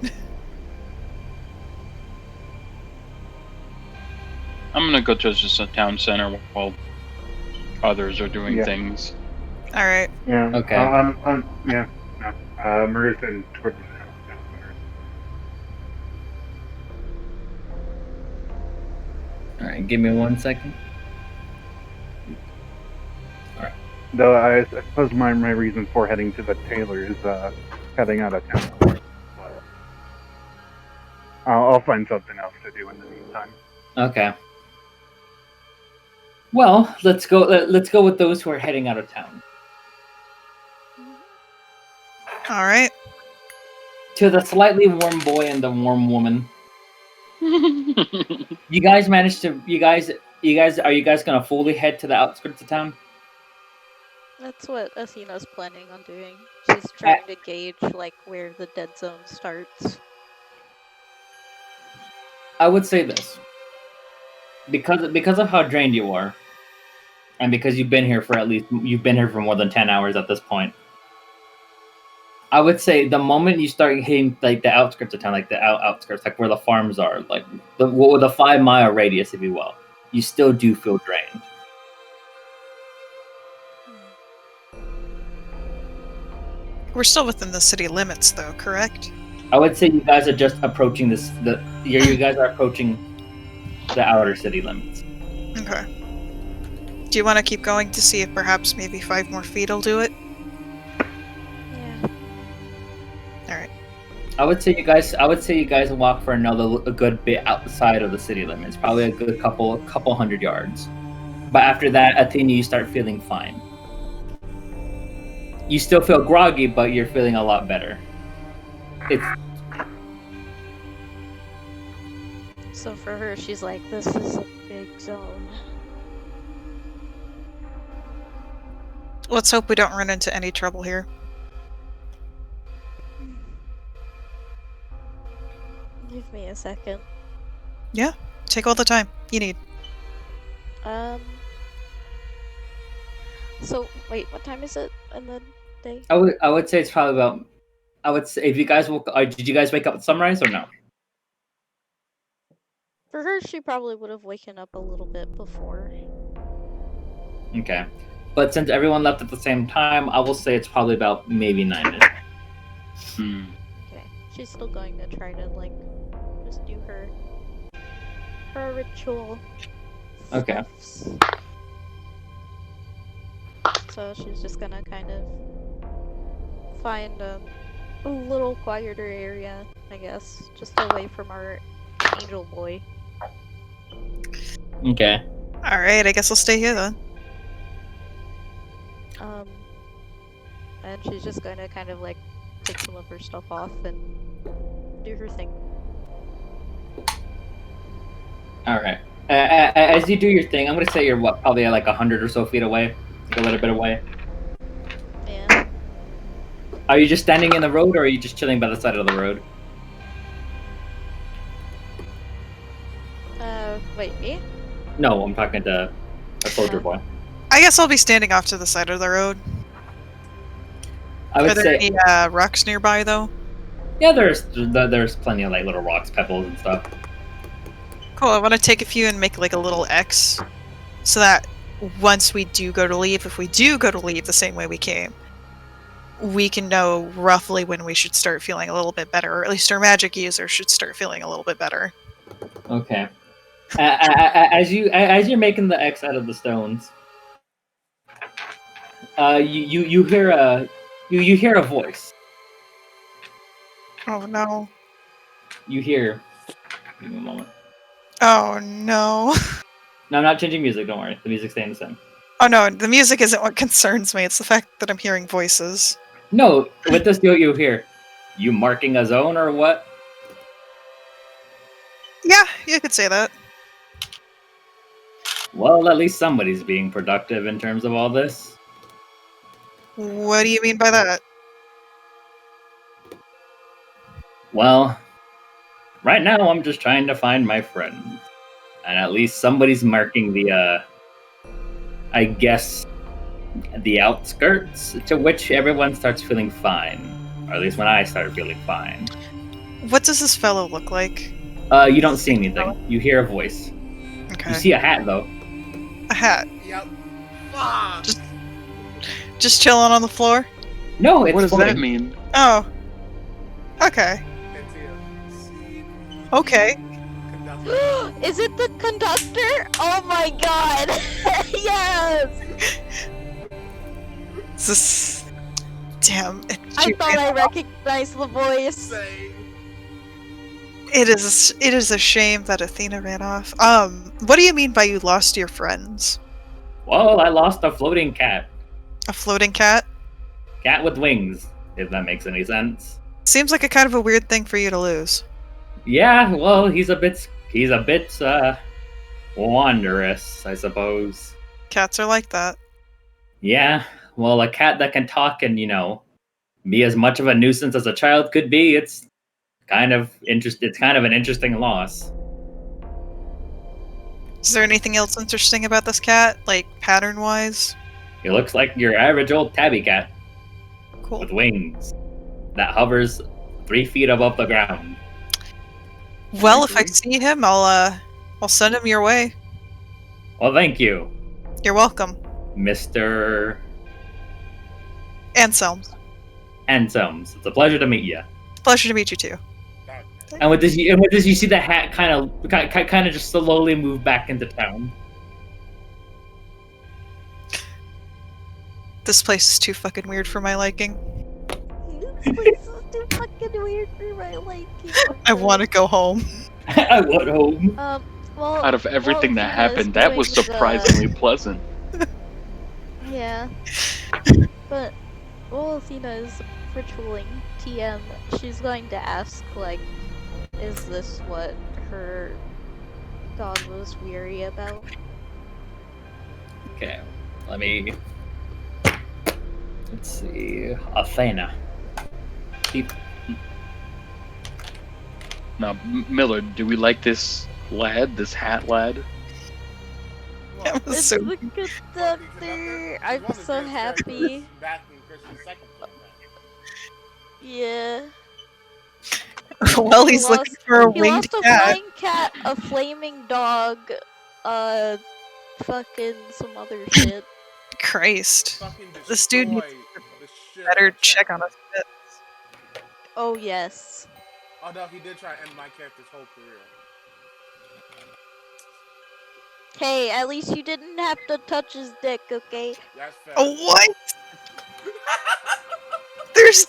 Speaker 5: I'm gonna go to just a town center while others are doing
Speaker 4: Yeah.
Speaker 5: things.
Speaker 2: All right.
Speaker 4: Yeah.
Speaker 1: Okay.
Speaker 4: Yeah. No. Muroo's heading towards the town center.
Speaker 1: All right, give me 1 second.
Speaker 4: Though I suppose my reason for heading to the tailor is heading out of town. But I'll find something else to do in the meantime.
Speaker 1: Okay. Well, let's go. Let's go with those who are heading out of town.
Speaker 2: All right.
Speaker 1: To the slightly warm boy and the warm woman. You guys managed to. You guys. Are you guys gonna fully head to the outskirts of town?
Speaker 8: That's what Athena's planning on doing. She's trying to gauge like where the dead zone starts.
Speaker 1: I would say this. Because of how drained you are, and because you've been here for more than 10 hours at this point. I would say the moment you start hitting like the outskirts of town, like the outskirts, like where the farms are, like with a 5-mile radius, if you will, you still do feel drained.
Speaker 2: We're still within the city limits, though, correct?
Speaker 1: I would say you guys are just approaching this. You guys are approaching the outer city limits.
Speaker 2: Okay. Do you want to keep going to see if perhaps maybe 5 more feet will do it?
Speaker 8: Yeah.
Speaker 2: All right.
Speaker 1: I would say you guys walk for a good bit outside of the city limits, probably a good couple hundred yards. But after that, Athena, you start feeling fine. You still feel groggy, but you're feeling a lot better.
Speaker 8: So for her, she's like, this is a big zone.
Speaker 2: Let's hope we don't run into any trouble here.
Speaker 8: Give me a second.
Speaker 2: Yeah, take all the time you need.
Speaker 8: So wait, what time is it in the day?
Speaker 1: I would say it's probably about. I would say if you guys woke. Did you guys wake up at sunrise or no?
Speaker 8: For her, she probably would have waken up a little bit before.
Speaker 1: Okay, but since everyone left at the same time, I will say it's probably about maybe 9ish.
Speaker 8: Okay, she's still going to try to like just do her ritual.
Speaker 1: Okay.
Speaker 8: stuffs. So she's just gonna kind of find a little quieter area, I guess, just away from our angel boy.
Speaker 1: Okay.
Speaker 2: All right, I guess I'll stay here then.
Speaker 8: And she's just gonna kind of like take some of her stuff off and do her thing.
Speaker 1: All right. As you do your thing, I'm gonna say you're probably like 100 or so feet away, like a little bit away.
Speaker 8: Yeah.
Speaker 1: Are you just standing in the road, or are you just chilling by the side of the road?
Speaker 8: Wait, me?
Speaker 1: No, I'm talking to a soldier boy.
Speaker 2: I guess I'll be standing off to the side of the road.
Speaker 1: I would
Speaker 2: Are there
Speaker 1: say,
Speaker 2: any rocks nearby, though?
Speaker 1: yeah, there's plenty of like little rocks, pebbles, and stuff.
Speaker 2: Cool, I want to take a few and make like a little X, so that once we do go to leave, if we do go to leave the same way we came, we can know roughly when we should start feeling a little bit better, or at least our magic user should start feeling a little bit better.
Speaker 1: Okay. As you're making the X out of the stones, you hear a voice.
Speaker 2: Oh no.
Speaker 1: You hear. Give me a moment.
Speaker 2: Oh no.
Speaker 1: No, I'm not changing music. Don't worry. The music's staying the same.
Speaker 2: Oh no, the music isn't what concerns me. It's the fact that I'm hearing voices.
Speaker 1: No, with this deal, you hear. You marking a zone or what?
Speaker 2: Yeah, you could say that.
Speaker 1: Well, at least somebody's being productive in terms of all this.
Speaker 2: What do you mean by that?
Speaker 1: Well, right now I'm just trying to find my friends. And at least somebody's marking the, I guess, the outskirts, to which everyone starts feeling fine. Or at least when I started feeling fine.
Speaker 2: What does this fellow look like?
Speaker 1: You don't see anything. You hear a voice.
Speaker 2: Okay.
Speaker 1: You see a hat, though.
Speaker 2: A hat.
Speaker 3: Yep. Fuck.
Speaker 2: Just chilling on the floor?
Speaker 1: No, it's
Speaker 5: What does
Speaker 1: floating.
Speaker 5: that mean?
Speaker 2: Oh. Okay.
Speaker 3: It's here.
Speaker 2: Okay.
Speaker 3: Conductor.
Speaker 8: Is it the conductor? Oh my god! Yes!
Speaker 2: Is this... Damn.
Speaker 8: I thought I recognized the voice.
Speaker 3: Say.
Speaker 2: It is a shame that Athena ran off. What do you mean by you lost your friends?
Speaker 1: Well, I lost a floating cat.
Speaker 2: A floating cat?
Speaker 1: Cat with wings, if that makes any sense.
Speaker 2: Seems like a kind of a weird thing for you to lose.
Speaker 1: Yeah, well, he's a bit wondrous, I suppose.
Speaker 2: Cats are like that.
Speaker 1: Yeah, well, a cat that can talk and, be as much of a nuisance as a child could be, it's kind of an interesting loss.
Speaker 2: Is there anything else interesting about this cat, like pattern-wise?
Speaker 1: It looks like your average old tabby cat
Speaker 2: Cool.
Speaker 1: with wings that hovers 3 feet above the ground.
Speaker 2: Well, if I see him, I'll send him your way.
Speaker 1: Well, thank you,
Speaker 2: You're welcome.
Speaker 1: Mr.
Speaker 2: Anselms.
Speaker 1: Anselms. It's a pleasure to meet you.
Speaker 2: Pleasure to meet you too.
Speaker 1: And with this, you see the hat kind of just slowly move back into town.
Speaker 2: This place is too fucking weird for my liking.
Speaker 8: This place is too fucking weird for my liking.
Speaker 2: I want to go home.
Speaker 1: I want home.
Speaker 8: Well,
Speaker 5: Out of everything that
Speaker 8: Athena's
Speaker 5: happened, that was
Speaker 8: doing the-
Speaker 5: surprisingly pleasant.
Speaker 8: Yeah. But while Athena is patrolling TM, she's going to ask, like, is this what her dog was weary about?
Speaker 1: Okay, let's see, Athena.
Speaker 5: Now, Millard, do we like this lad, this hat lad?
Speaker 2: That was
Speaker 8: It's
Speaker 2: so...
Speaker 8: the conductor! I'm so happy.
Speaker 3: Back in Christian's second playback.
Speaker 8: Yeah.
Speaker 2: Well, he's
Speaker 8: He
Speaker 2: looking for a
Speaker 8: He
Speaker 2: winged
Speaker 8: lost a
Speaker 2: cat.
Speaker 8: flying cat, a flaming dog, fucking some other shit.
Speaker 2: Christ.
Speaker 3: Fucking
Speaker 2: This dude needs
Speaker 3: destroyed the shit
Speaker 2: Better
Speaker 3: out of
Speaker 2: check
Speaker 3: Chat.
Speaker 2: on his bits.
Speaker 8: Oh yes.
Speaker 3: Although he did try to end my character's whole career.
Speaker 8: Hey, at least you didn't have to touch his dick, okay?
Speaker 3: That's fair.
Speaker 2: Oh, what? There's...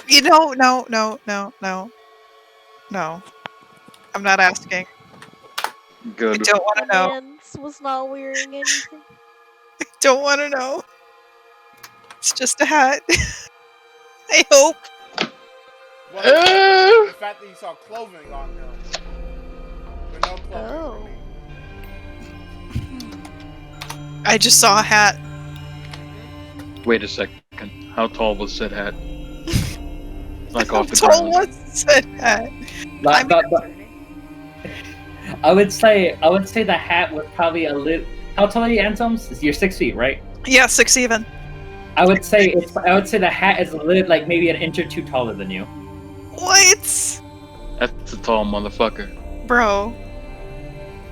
Speaker 2: No. No. I'm not asking. I
Speaker 5: Good.
Speaker 2: don't want to
Speaker 8: My
Speaker 2: know.
Speaker 8: man's was not wearing anything.
Speaker 2: Don't want to know. It's just a hat. I hope.
Speaker 3: Well, the fact that you saw clothing on him. But no clothing
Speaker 8: Oh.
Speaker 3: for me.
Speaker 2: I just saw a hat.
Speaker 5: Wait a second. How tall was said hat? Like
Speaker 2: How
Speaker 5: off the
Speaker 2: tall
Speaker 5: ground.
Speaker 2: was that hat?
Speaker 1: I would say the hat was probably a little. How tall are you, Anselms? You're 6 feet, right?
Speaker 2: Yeah, 6 even.
Speaker 1: I would say the hat is a little, like maybe an inch or two taller than you.
Speaker 2: What?
Speaker 5: That's a tall motherfucker.
Speaker 2: Bro.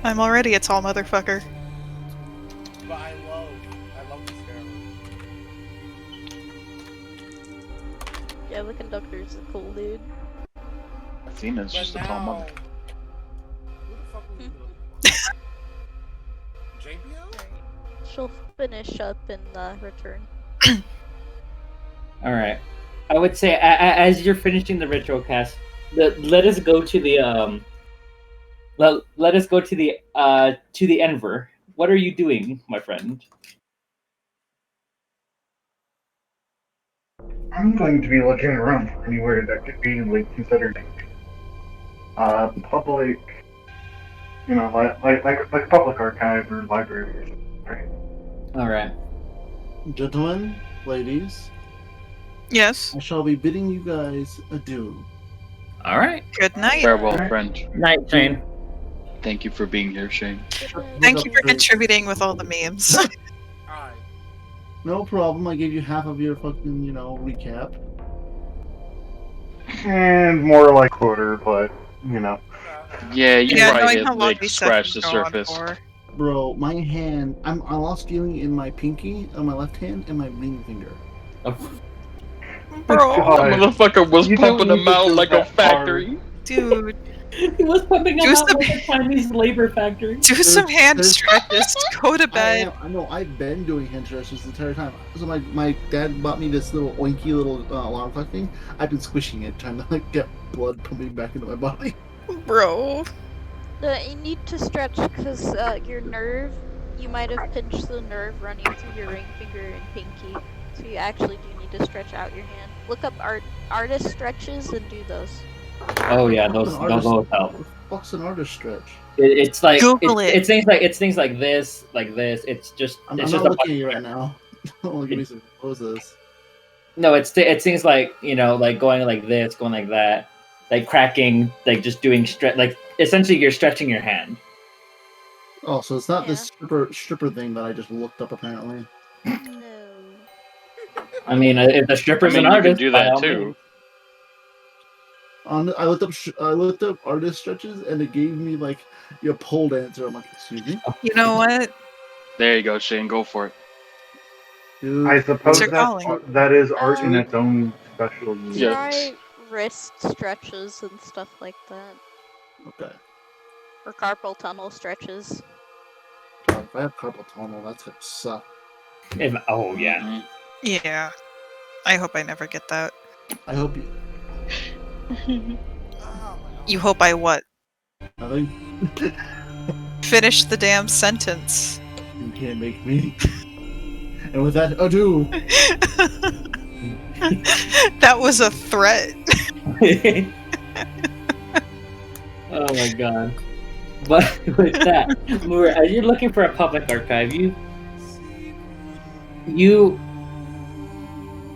Speaker 2: I'm already a tall motherfucker.
Speaker 3: But I love this character.
Speaker 8: Yeah, the conductor's a cool dude.
Speaker 5: Athena's
Speaker 3: But
Speaker 5: just a tall
Speaker 3: now,
Speaker 5: mother.
Speaker 3: who the fuck was he looking for? JPO?
Speaker 8: She'll finish up and return.
Speaker 1: All right. I would say as you're finishing the ritual cast, let us go to the Enver. What are you doing, my friend?
Speaker 4: I'm going to be looking around for anywhere that could be like considered public, like public archive or library or something, right?
Speaker 1: All right.
Speaker 9: Gentlemen, ladies,
Speaker 2: Yes.
Speaker 9: I shall be bidding you guys adieu.
Speaker 1: All right.
Speaker 2: Good night.
Speaker 5: Farewell, friend.
Speaker 1: Night, Shane.
Speaker 5: Thank you for being here, Shane.
Speaker 2: Thank you for contributing with all the memes.
Speaker 3: Alright.
Speaker 9: No problem. I gave you half of your fucking, recap.
Speaker 4: And more like quarter, but
Speaker 5: Yeah, you
Speaker 2: Yeah,
Speaker 5: probably
Speaker 2: knowing
Speaker 5: hit,
Speaker 2: how long
Speaker 5: like
Speaker 2: these
Speaker 5: scratch the
Speaker 2: sessions go on
Speaker 5: surface.
Speaker 2: for.
Speaker 9: Bro, my hand, I lost feeling in my pinky on my left hand and my ring finger.
Speaker 2: Bro,
Speaker 4: God.
Speaker 5: Motherfucker was
Speaker 4: You don't
Speaker 5: pumping
Speaker 4: need
Speaker 5: them
Speaker 4: to
Speaker 5: out
Speaker 4: go
Speaker 5: like a
Speaker 4: that far.
Speaker 5: factory.
Speaker 2: dude,
Speaker 1: He was pumping
Speaker 2: Do
Speaker 1: them out
Speaker 2: some-
Speaker 1: like a Chinese labor factory.
Speaker 2: do some hand
Speaker 9: there's-
Speaker 2: stretches. Go to bed.
Speaker 9: I know, I've been doing hand stretches the entire time. So my dad bought me this little oinky little alarm clock thing. I've been squishing it, trying to get blood pumping back into my body.
Speaker 2: Bro.
Speaker 8: You need to stretch because your nerve, you might have pinched the nerve running through your ring finger and pinky. So you actually do need to stretch out your hand. Look up artist stretches and do those.
Speaker 1: Oh yeah, those
Speaker 9: An artist-
Speaker 1: help.
Speaker 9: What the fuck's an artist stretch?
Speaker 1: It's like
Speaker 2: Google it.
Speaker 1: It's things like this, It's just
Speaker 9: I'm
Speaker 1: it's
Speaker 9: not
Speaker 1: just a
Speaker 9: looking at you right now. Give me some. What was this?
Speaker 1: no. It's things like like going like this, going like that, like cracking, like just doing like essentially you're stretching your hand.
Speaker 9: Oh, so it's not
Speaker 8: Yeah.
Speaker 9: this stripper thing that I just looked up apparently.
Speaker 8: No.
Speaker 1: I mean, if the stripper's
Speaker 5: I mean,
Speaker 1: an
Speaker 5: you
Speaker 1: artist,
Speaker 5: can do
Speaker 1: by
Speaker 5: that
Speaker 1: all
Speaker 5: too.
Speaker 1: means.
Speaker 9: I looked up artist stretches and it gave me like your pole dancer. I'm like, excuse me,
Speaker 2: You know what?
Speaker 5: There you go, Shane. Go for it.
Speaker 9: dude.
Speaker 4: I suppose
Speaker 2: What's your calling?
Speaker 4: that is art in its own special.
Speaker 5: Yeah.
Speaker 8: Try wrist stretches and stuff like that.
Speaker 9: Okay.
Speaker 8: Or carpal tunnel stretches.
Speaker 9: God, if I have carpal tunnel, that's gonna suck.
Speaker 1: Oh yeah.
Speaker 5: Mhm.
Speaker 2: Yeah. I hope I never get that.
Speaker 9: I hope you.
Speaker 2: You hope I what?
Speaker 9: Nothing.
Speaker 2: Finish the damn sentence.
Speaker 9: You can't make me. And with that, adieu.
Speaker 2: That was a threat.
Speaker 1: Oh my god. But with that, Muroo, as you're looking for a public archive,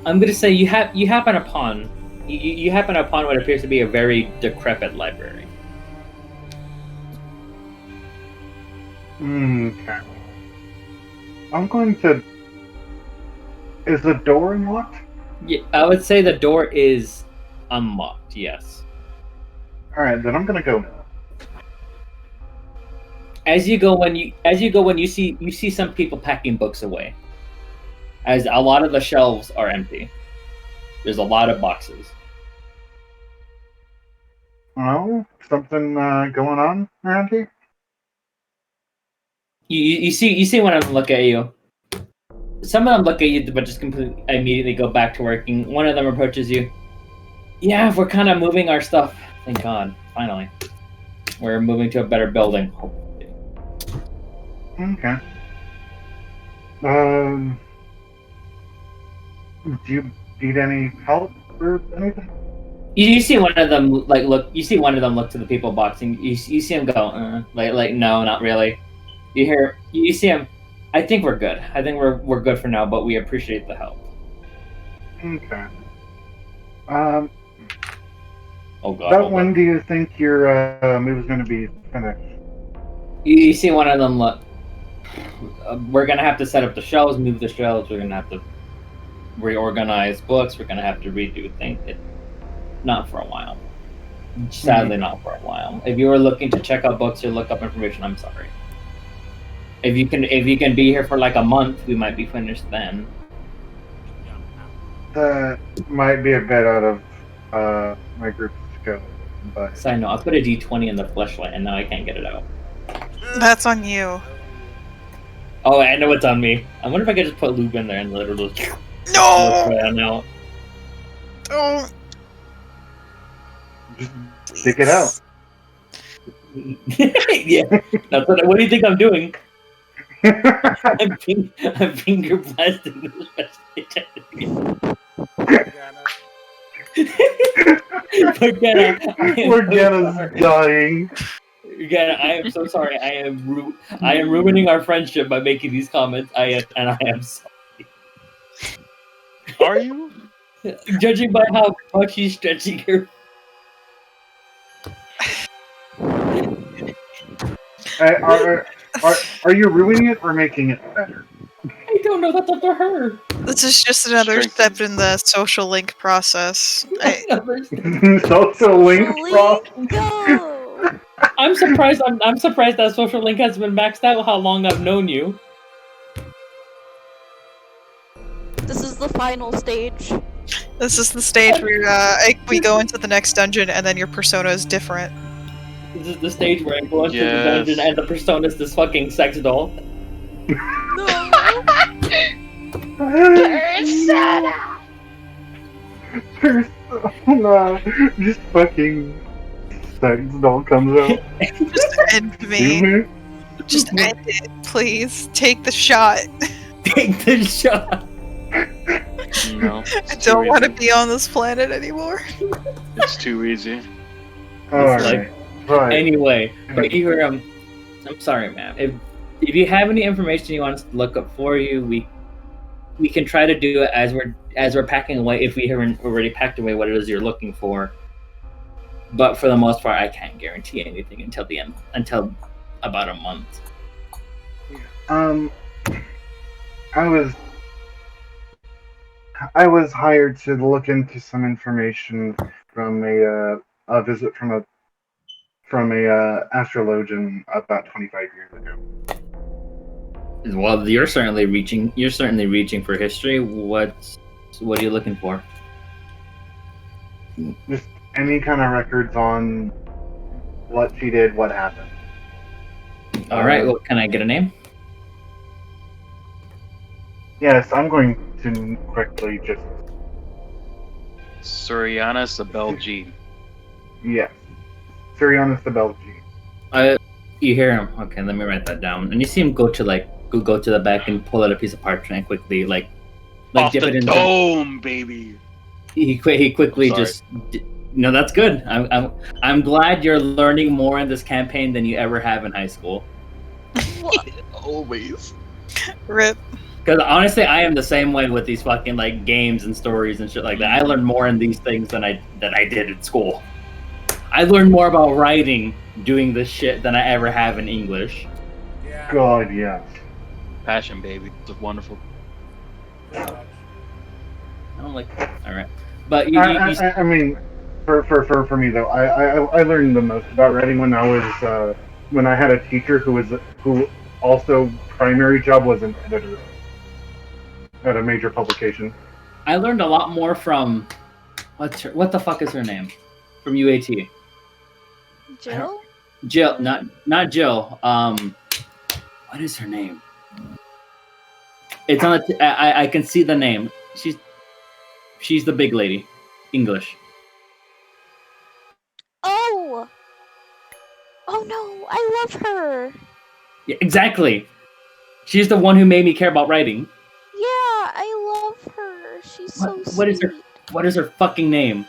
Speaker 1: I'm gonna say you happen upon what appears to be a very decrepit library.
Speaker 4: Okay. I'm going to. Is the door unlocked?
Speaker 1: Yeah, I would say the door is unlocked. Yes.
Speaker 4: All right, then I'm gonna go.
Speaker 1: As you go, when you see some people packing books away, as a lot of the shelves are empty. There's a lot of boxes.
Speaker 4: Oh, something going on around here?
Speaker 1: You see one of them look at you. Some of them look at you, but just completely immediately go back to working. One of them approaches you. Yeah, we're kind of moving our stuff. Thank God, finally. We're moving to a better building, hopefully.
Speaker 4: Okay. Do you need any help or anything?
Speaker 1: You see one of them look. You see one of them look to the people boxing. You see him go, like no, not really. You see him. I think we're good. I think we're good for now, but we appreciate the help.
Speaker 4: Okay.
Speaker 1: Oh God.
Speaker 4: About when do you think your move is going to be finished?
Speaker 1: You see one of them look. We're gonna have to set up the shelves, move the shelves. We're gonna have to reorganize books. We're gonna have to redo things. Not for a while. Sadly, not for a while. If you were looking to check out books or look up information, I'm sorry. If you can be here for like a month, we might be finished then.
Speaker 4: That might be a bit out of my group's scope, but
Speaker 1: Side note, I put a D20 in the fleshlight and now I can't get it out.
Speaker 2: That's on you.
Speaker 1: Oh, I know it's on me. I wonder if I could just put lube in there and let it just
Speaker 2: No!
Speaker 1: out.
Speaker 2: Don't.
Speaker 4: stick it out.
Speaker 1: Yeah, that's what do you think I'm doing? I'm finger blasting this fleshlight.
Speaker 4: Morgana's dying.
Speaker 1: Again, I am so sorry. I am ruining our friendship by making these comments. I am sorry.
Speaker 5: Are you?
Speaker 1: Judging by how much she's stretching her.
Speaker 4: Are you ruining it or making it better?
Speaker 1: I don't know. That's up to her.
Speaker 2: This is just another
Speaker 5: Strength.
Speaker 2: step in the social link process.
Speaker 4: Social link problem.
Speaker 8: Go!
Speaker 1: I'm surprised. I'm surprised that social link has been maxed out. How long I've known you?
Speaker 8: This is the final stage.
Speaker 2: This is the stage where we go into the next dungeon and then your persona is different.
Speaker 1: This is the stage where I go into the
Speaker 5: Yes.
Speaker 1: dungeon and the persona is this fucking sex doll.
Speaker 8: No!
Speaker 4: Persona. Just fucking sex doll comes out.
Speaker 2: Just end
Speaker 4: Excuse
Speaker 2: me.
Speaker 4: me?
Speaker 2: Just end it, please. Take the shot.
Speaker 1: Take the shot.
Speaker 5: No,
Speaker 2: I don't want to be on this planet anymore.
Speaker 5: It's too easy.
Speaker 4: Alright. Right.
Speaker 1: Anyway, but you I'm sorry, ma'am. If you have any information you want us to look up for you, we can try to do it as we're packing away. If we haven't already packed away what it is you're looking for, but for the most part, I can't guarantee anything until the end, until about a month.
Speaker 4: I was hired to look into some information from a visit from a astrologian about 25 years ago.
Speaker 1: Well, you're certainly reaching for history. What are you looking for?
Speaker 4: Just any kind of records on what she did, what happened.
Speaker 1: All right. Well, can I get a name?
Speaker 4: Yes, I'm going to quickly just...
Speaker 5: Surianis the Belgian.
Speaker 4: Yes. Surianis the Belgian.
Speaker 1: You hear him. Okay, let me write that down. And you see him go to the back and pull out a piece of parchment quickly, like
Speaker 5: Off
Speaker 1: dip
Speaker 5: the
Speaker 1: it in
Speaker 5: dome, baby.
Speaker 1: He quickly
Speaker 5: Sorry.
Speaker 1: just... No, that's good. I'm glad you're learning more in this campaign than you ever have in high school.
Speaker 5: Always.
Speaker 2: Rip.
Speaker 1: Because honestly, I am the same way with these fucking like games and stories and shit like that. I learned more in these things than I did in school. I learned more about writing doing this shit than I ever have in English.
Speaker 3: Yeah.
Speaker 4: God, yes.
Speaker 5: Passion, baby. It's wonderful.
Speaker 1: I don't like. All right, but
Speaker 4: I mean, for me though, I learned the most about writing when I was when I had a teacher who also primary job was an editor at a major publication.
Speaker 1: I learned a lot more from what the fuck is her name from UAT?
Speaker 8: Jill?
Speaker 1: Jill, not Jill. What is her name? It's on the. I can see the name. She's the big lady, English.
Speaker 8: Oh! Oh no, I love her!
Speaker 1: Yeah, exactly. She's the one who made me care about writing.
Speaker 8: Yeah, I love her. She's so sweet.
Speaker 1: What is her fucking name?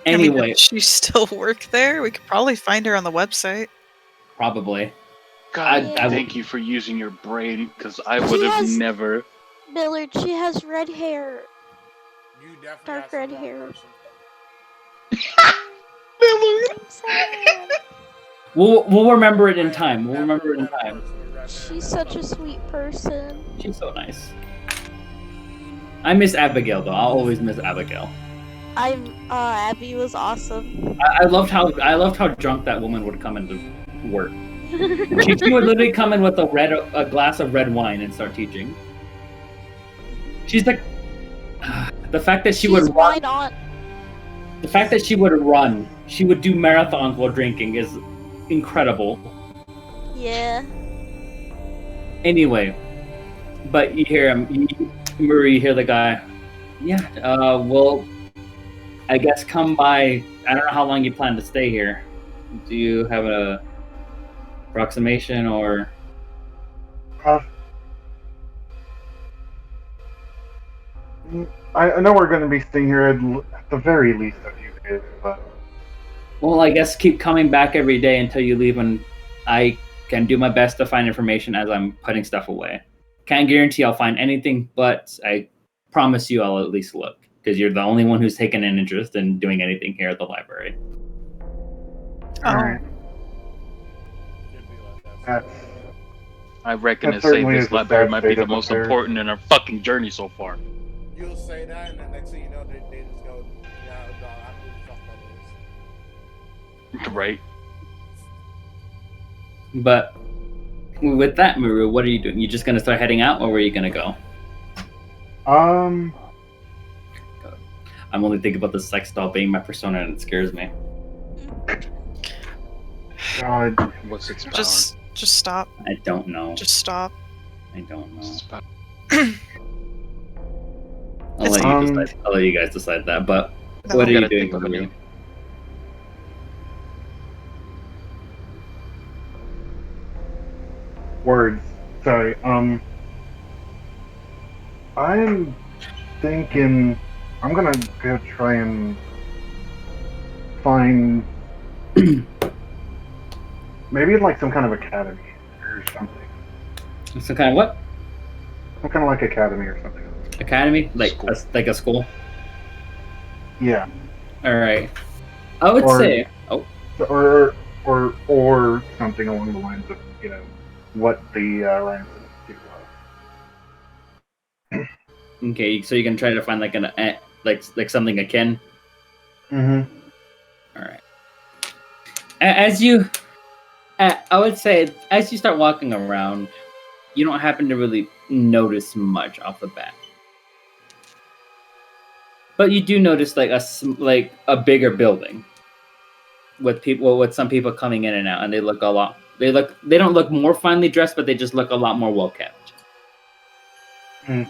Speaker 2: I mean,
Speaker 1: Anyway,
Speaker 2: does she still work there? We could probably find her on the website.
Speaker 1: probably.
Speaker 5: God,
Speaker 1: I
Speaker 5: thank you for using your brain, because I would have
Speaker 8: has-
Speaker 5: never.
Speaker 8: Millard, she has red hair.
Speaker 3: You definitely
Speaker 8: Dark
Speaker 3: asked the
Speaker 8: red
Speaker 3: wrong
Speaker 8: hair.
Speaker 3: person.
Speaker 8: I'm sad.
Speaker 1: We'll remember it in
Speaker 3: I
Speaker 1: time. We'll
Speaker 3: never
Speaker 1: remember it in
Speaker 3: met a
Speaker 1: time.
Speaker 3: person with red hair.
Speaker 8: She's such a sweet person.
Speaker 1: She's so nice. I miss Abigail though. I'll always miss Abigail.
Speaker 8: Abby was awesome.
Speaker 1: I loved how drunk that woman would come into work. She would literally come in with a glass of red wine and start teaching. She's like the fact that she would run.
Speaker 8: Why not?
Speaker 1: The fact that she would run, she would do marathons while drinking is incredible.
Speaker 8: Yeah.
Speaker 1: Anyway, but you hear him, Muroo, you hear the guy. Yeah, well, I guess come by. I don't know how long you plan to stay here. Do you have a approximation or?
Speaker 4: I know we're going to be staying here at the very least a few days, but...
Speaker 1: Well, I guess keep coming back every day until you leave, and I can do my best to find information as I'm putting stuff away. Can't guarantee I'll find anything, but I promise you I'll at least look, because you're the only one who's taken an interest in doing anything here at the library.
Speaker 2: Oh.
Speaker 4: Alright. That's
Speaker 5: I reckon
Speaker 4: That
Speaker 5: to save
Speaker 4: certainly
Speaker 5: this
Speaker 4: is a
Speaker 5: library
Speaker 4: sad
Speaker 5: might be
Speaker 4: state
Speaker 5: the
Speaker 4: of
Speaker 5: most
Speaker 4: affairs.
Speaker 5: important in our fucking journey so far.
Speaker 3: You'll say that, and then next thing you know, they just go, yeah, dog, I know who the fuck that is.
Speaker 5: Right?
Speaker 1: But with that, Muroo, what are you doing? You just gonna start heading out, or where are you gonna go?
Speaker 4: Um,
Speaker 1: I'm only thinking about the sex doll being my persona, and it scares me.
Speaker 4: God,
Speaker 5: What's its power?
Speaker 2: Just stop.
Speaker 1: I don't know.
Speaker 2: Just stop.
Speaker 1: I don't know.
Speaker 5: Its power.
Speaker 1: I'll let you decide. I'll let you guys decide that. But
Speaker 2: No.
Speaker 1: what are you
Speaker 5: Gotta
Speaker 1: doing,
Speaker 5: think of a
Speaker 1: Muroo?
Speaker 5: name.
Speaker 4: words. Sorry. I'm thinking I'm gonna go try and find maybe like some kind of academy or something.
Speaker 1: Some kind of what?
Speaker 4: Some kind of like academy or something.
Speaker 1: Academy? Like
Speaker 5: School.
Speaker 1: like a school?
Speaker 4: Yeah.
Speaker 1: All right. I would
Speaker 4: Or-
Speaker 1: say. Oh,
Speaker 4: Or something along the lines of what the Ryan Institute was.
Speaker 1: okay. So you can try to find like like something akin.
Speaker 4: Mm-hmm.
Speaker 1: All right. As you, I would say, as you start walking around, you don't happen to really notice much off the bat, but you do notice like a bigger building with some people coming in and out, and they look a lot. They don't look more finely dressed, but they just look a lot more well kept.
Speaker 4: Okay.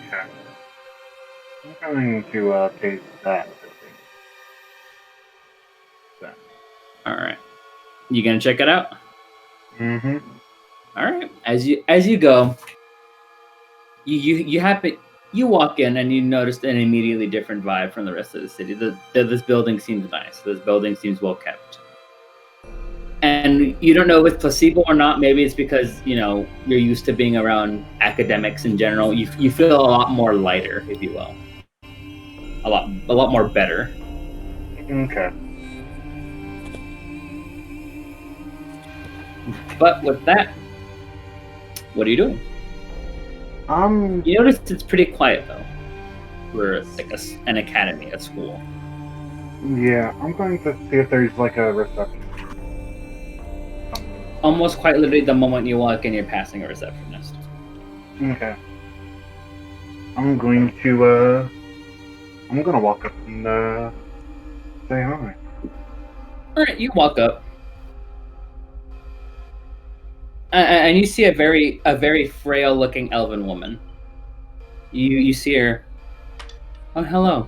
Speaker 4: I'm going to taste that. I think.
Speaker 1: All right. You gonna check it out?
Speaker 4: Mm-hmm.
Speaker 1: All right. As you go, you walk in and you notice an immediately different vibe from the rest of the city. This building seems nice. This building seems well kept. And you don't know if it's placebo or not. Maybe it's because you're used to being around academics in general. You feel a lot more lighter, if you will. A lot more better.
Speaker 4: Okay.
Speaker 1: But with that, what are you doing? You notice it's pretty quiet though. We're like an academy at school.
Speaker 4: Yeah, I'm going to see if there's like a reception.
Speaker 1: Almost quite literally the moment you walk in, you're passing a receptionist.
Speaker 4: Okay. I'm gonna walk up and say hi.
Speaker 1: Alright, you walk up. And you see a very frail looking elven woman. You see her. Oh, hello.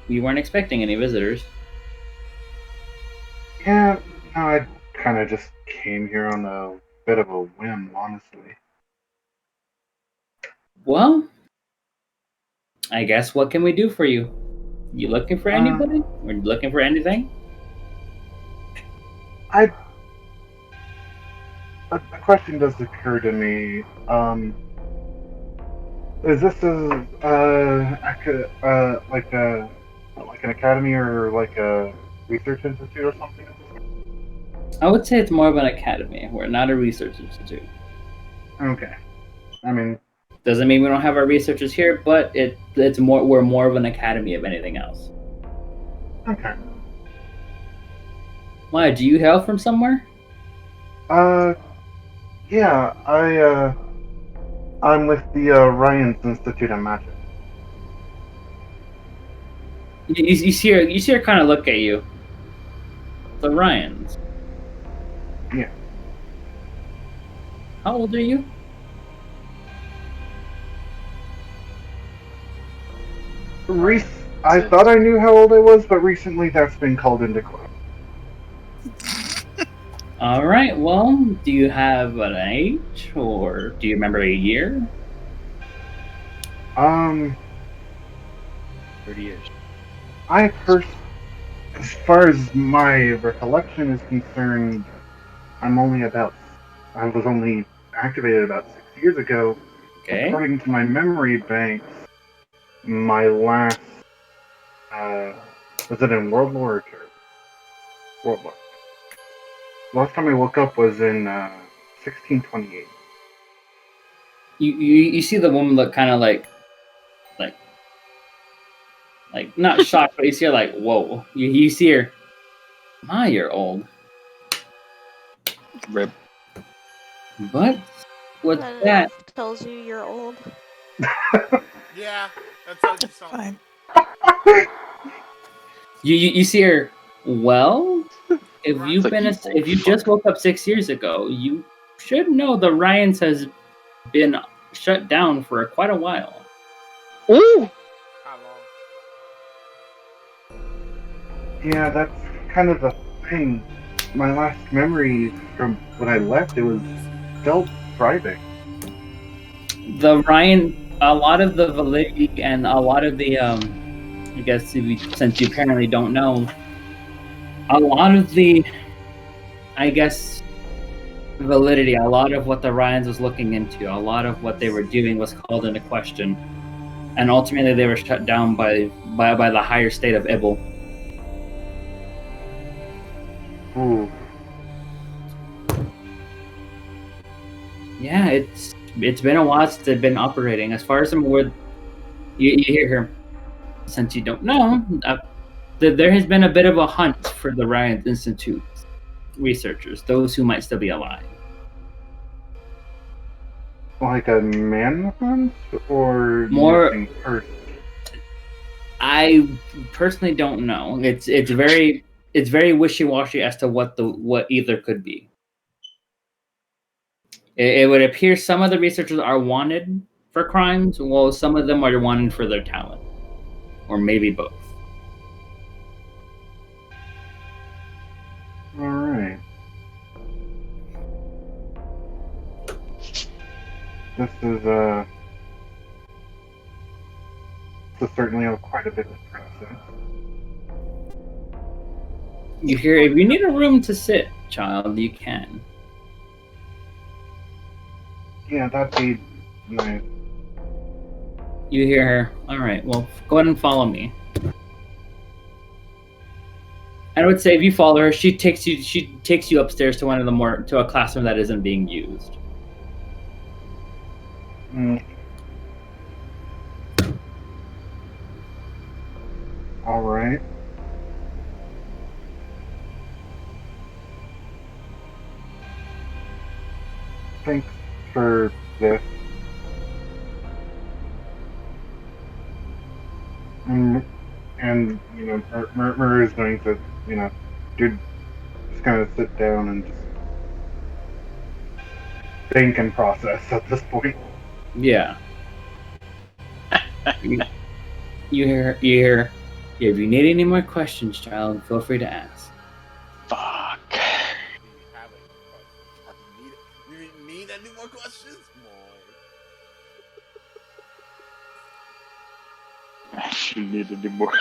Speaker 1: You weren't expecting any visitors.
Speaker 4: Yeah, no, I kind of just came here on a bit of a whim, honestly.
Speaker 1: Well, I guess what can we do for you? You looking for anybody? Or you looking for anything?
Speaker 4: A question does occur to me. Is this like an academy or like a research institute or something?
Speaker 1: I would say it's more of an academy. We're not a research institute.
Speaker 4: Okay. I mean,
Speaker 1: doesn't mean we don't have our researchers here, but we're more of an academy of anything else.
Speaker 4: Okay.
Speaker 1: Why? Do you hail from somewhere?
Speaker 4: Yeah, I'm with the Ryan's Institute of Magic.
Speaker 1: You see her kind of look at you. The Ryans.
Speaker 4: Yeah.
Speaker 1: How old are you?
Speaker 4: I thought I knew how old I was, but recently that's been called into question.
Speaker 1: All right. Well, do you have an age, or do you remember a year?
Speaker 5: 30 years.
Speaker 4: As far as my recollection is concerned, I was only activated about 6 years ago.
Speaker 1: Okay.
Speaker 4: According to my memory banks, my last was it in World War II? World War. Last time I woke up was in 1628.
Speaker 1: You see the woman look kind of like not shocked, but you see her like, whoa. You see her. You're old.
Speaker 5: Rip.
Speaker 1: But what's
Speaker 8: That
Speaker 1: that?
Speaker 8: tells you you're old.
Speaker 3: Yeah, that's how you sound.
Speaker 2: Fine.
Speaker 1: You see her. Well, if
Speaker 3: Right.
Speaker 1: you've
Speaker 5: It's like,
Speaker 1: been
Speaker 5: you
Speaker 1: if you
Speaker 5: old
Speaker 1: just
Speaker 5: fuck.
Speaker 1: woke up 6 years ago, you should know the Ryans has been shut down for quite a while.
Speaker 5: Ooh!
Speaker 3: How long?
Speaker 4: Yeah, that's kind of the thing. My last memory from when I left, it was still thriving.
Speaker 1: The Ryan, a lot of the validity and a lot of the I guess since you apparently don't know, a lot of the, I guess, validity, a lot of what the Ryans was looking into, a lot of what they were doing was called into question, and ultimately they were shut down by the higher state of Ibel.
Speaker 4: Ooh.
Speaker 1: Yeah, it's been a while since they've been operating. As far as I'm aware, you hear her. Since you don't know, there has been a bit of a hunt for the Ryan Institute researchers, those who might still be alive.
Speaker 4: Like a manhunt or
Speaker 1: More-
Speaker 4: missing person?
Speaker 1: I personally don't know. It's very wishy-washy as to what either could be. It would appear some of the researchers are wanted for crimes, while some of them are wanted for their talent, or maybe both.
Speaker 4: All right. This is certainly quite a bit of process.
Speaker 1: You hear, if you need a room to sit, child, you can.
Speaker 4: Yeah, that'd be nice.
Speaker 1: You hear her. All right. Well, go ahead and follow me. I would say if you follow her, she takes you upstairs to to a classroom that isn't being used.
Speaker 4: Mm. All right. Thanks for this. And you know, Muroo is going to, just kind of sit down and just think and process at this point.
Speaker 1: Yeah. you hear. If you need any more questions, child, feel free to ask.
Speaker 5: Fuck.
Speaker 3: Do you have any questions? You need any more questions? Boy.
Speaker 5: You need any more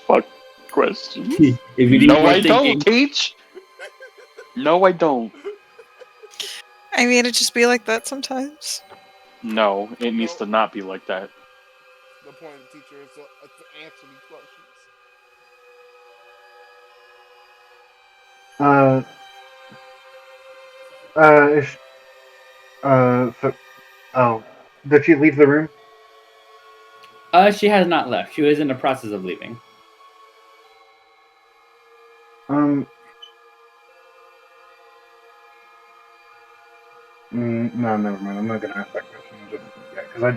Speaker 5: fuck questions?
Speaker 1: If you need
Speaker 5: No,
Speaker 1: more
Speaker 5: I don't,
Speaker 1: thinking-
Speaker 5: Teach! No, I don't.
Speaker 2: I mean, it just be like that sometimes.
Speaker 5: No, it needs to not be like that.
Speaker 3: The point of the teacher is to answer these questions.
Speaker 4: Did she leave the room?
Speaker 1: She has not left. She was in the process of leaving.
Speaker 4: No, never mind. I'm not gonna ask that question just yet because I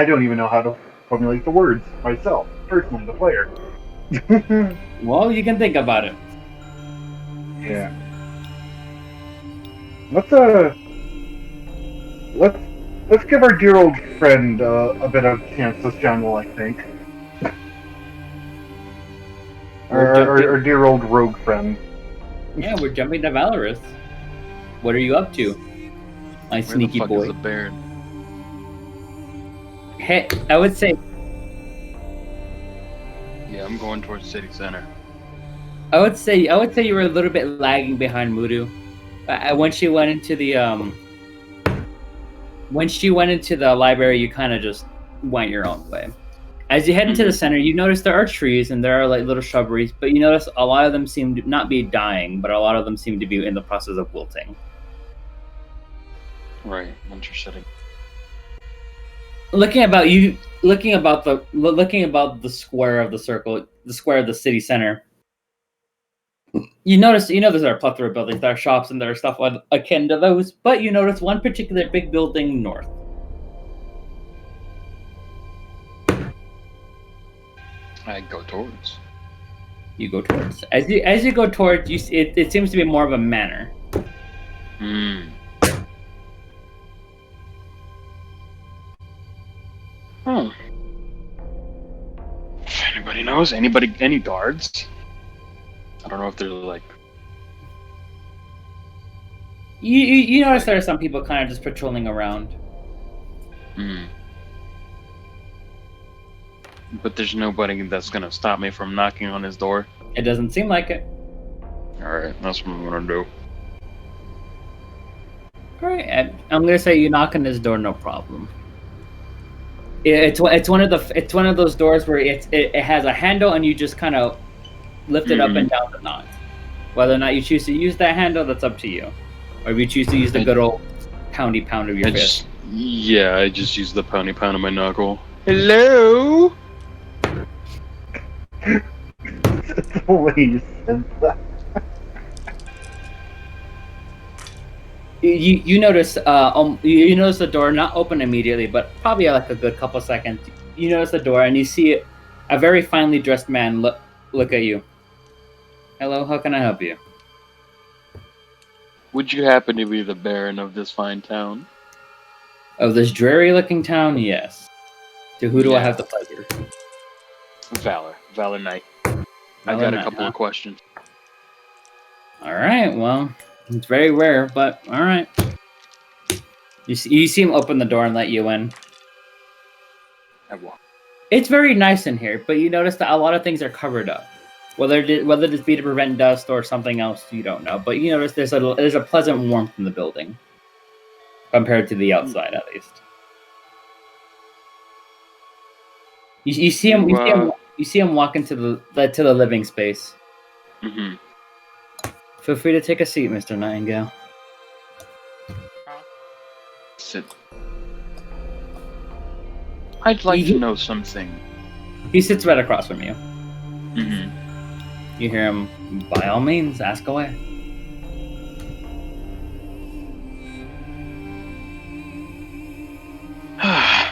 Speaker 4: don't even know how to formulate the words myself, personally, the player.
Speaker 1: Well, you can think about it.
Speaker 4: Yeah. Let's give our dear old friend a bit of chance this channel, I think. Our dear old rogue friend.
Speaker 1: Yeah, we're jumping to Valorius. What are you up to, my sneaky
Speaker 5: Where the fuck
Speaker 1: boy?
Speaker 5: is the Baron?
Speaker 1: Hey, I would say
Speaker 5: Yeah, I'm going towards city center.
Speaker 1: you were a little bit lagging behind Muroo. When she went into the library, you kind of just went your own way. As you head into the center, you notice there are trees and there are like little shrubberies, but you notice a lot of them seem to not be dying, but a lot of them seem to be in the process of wilting.
Speaker 5: Right, interesting.
Speaker 1: Looking about the square of the circle, the square of the city center. You notice there are a plethora of buildings, there are shops, and there are stuff akin to those. But you notice one particular big building north.
Speaker 5: I go towards.
Speaker 1: You go towards. As you go towards, it seems to be more of a manor.
Speaker 5: Hmm. Oh. If anybody knows? Any guards? I don't know if they're like...
Speaker 1: You notice there are some people kind of just patrolling around.
Speaker 5: Hmm. But there's nobody that's gonna stop me from knocking on his door?
Speaker 1: It doesn't seem like it.
Speaker 5: Alright, that's what I'm gonna do.
Speaker 1: Alright, I'm gonna say you knock on his door, no problem. It's one of those doors where it has a handle and you just kind of lift it up and down to knock. Whether or not you choose to use that handle, that's up to you. Or if you choose to use the good old poundy pound of your fist.
Speaker 5: I just use the poundy pound of my knuckle. Hello?
Speaker 4: That's the way you said that.
Speaker 1: You notice you notice the door not open immediately, but probably like a good couple seconds. You notice the door and you see a very finely dressed man look at you. Hello, how can I help you?
Speaker 5: Would you happen to be the Baron of this fine town?
Speaker 1: Of this dreary looking town, yes. To who do I have the pleasure?
Speaker 5: Valor Knight. I got a couple of questions.
Speaker 1: Alright, well, it's very rare, but alright. You see him open the door and let you in.
Speaker 5: I walk.
Speaker 1: It's very nice in here, but you notice that a lot of things are covered up. Whether this be to prevent dust or something else, you don't know. But you notice there's a pleasant warmth in the building. Compared to the outside, at least. You see him walk into the living space.
Speaker 5: Mm-hmm.
Speaker 1: Feel free to take a seat, Mr. Nightingale.
Speaker 5: Sit. I'd like to know something.
Speaker 1: He sits right across from you.
Speaker 5: Mm-hmm.
Speaker 1: You hear him, by all means, ask away.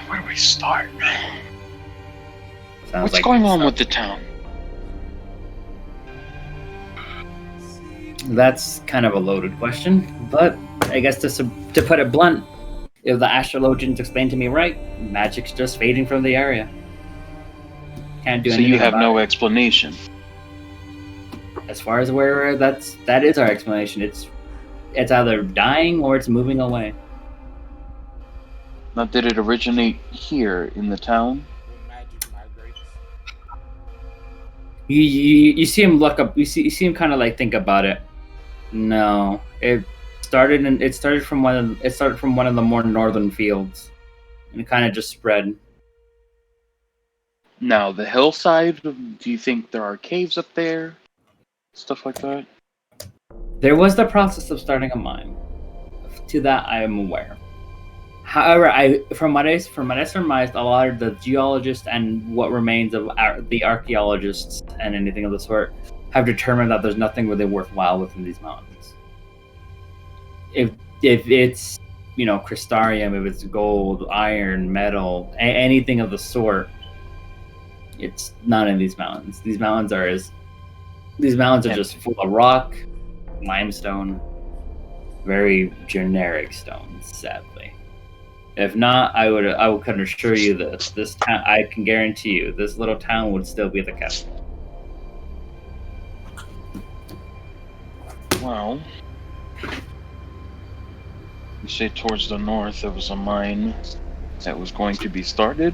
Speaker 5: Where do we start?
Speaker 1: Sounds
Speaker 5: What's
Speaker 1: like
Speaker 5: going on with the town?
Speaker 1: That's kind of a loaded question, but I guess to put it blunt, if the astrologians explained to me right, magic's just fading from the area. Can't do anything.
Speaker 5: So you have
Speaker 1: about
Speaker 5: no
Speaker 1: it.
Speaker 5: explanation.
Speaker 1: As far as where that is our explanation. It's either dying or it's moving away.
Speaker 5: Now, did it originate here in the town?
Speaker 3: When magic migrates.
Speaker 1: You see him look up. You see him kind of like think about it. No, it started from one of the more northern fields, and it kind of just spread.
Speaker 5: Now, the hillside. Do you think there are caves up there? Stuff like that.
Speaker 1: There was the process of starting a mine. To that, I am aware. However, from what I surmised, a lot of the geologists and what remains of the archaeologists and anything of the sort have determined that there's nothing really worthwhile within these mountains. If it's crystarium, if it's gold, iron, metal, anything of the sort, it's not in these mountains. These mountains are just full of rock, limestone, very generic stones, sadly. If not, I can assure you this town. I can guarantee you, this little town would still be the capital.
Speaker 5: Well, you say towards the north there was a mine that was going to be started?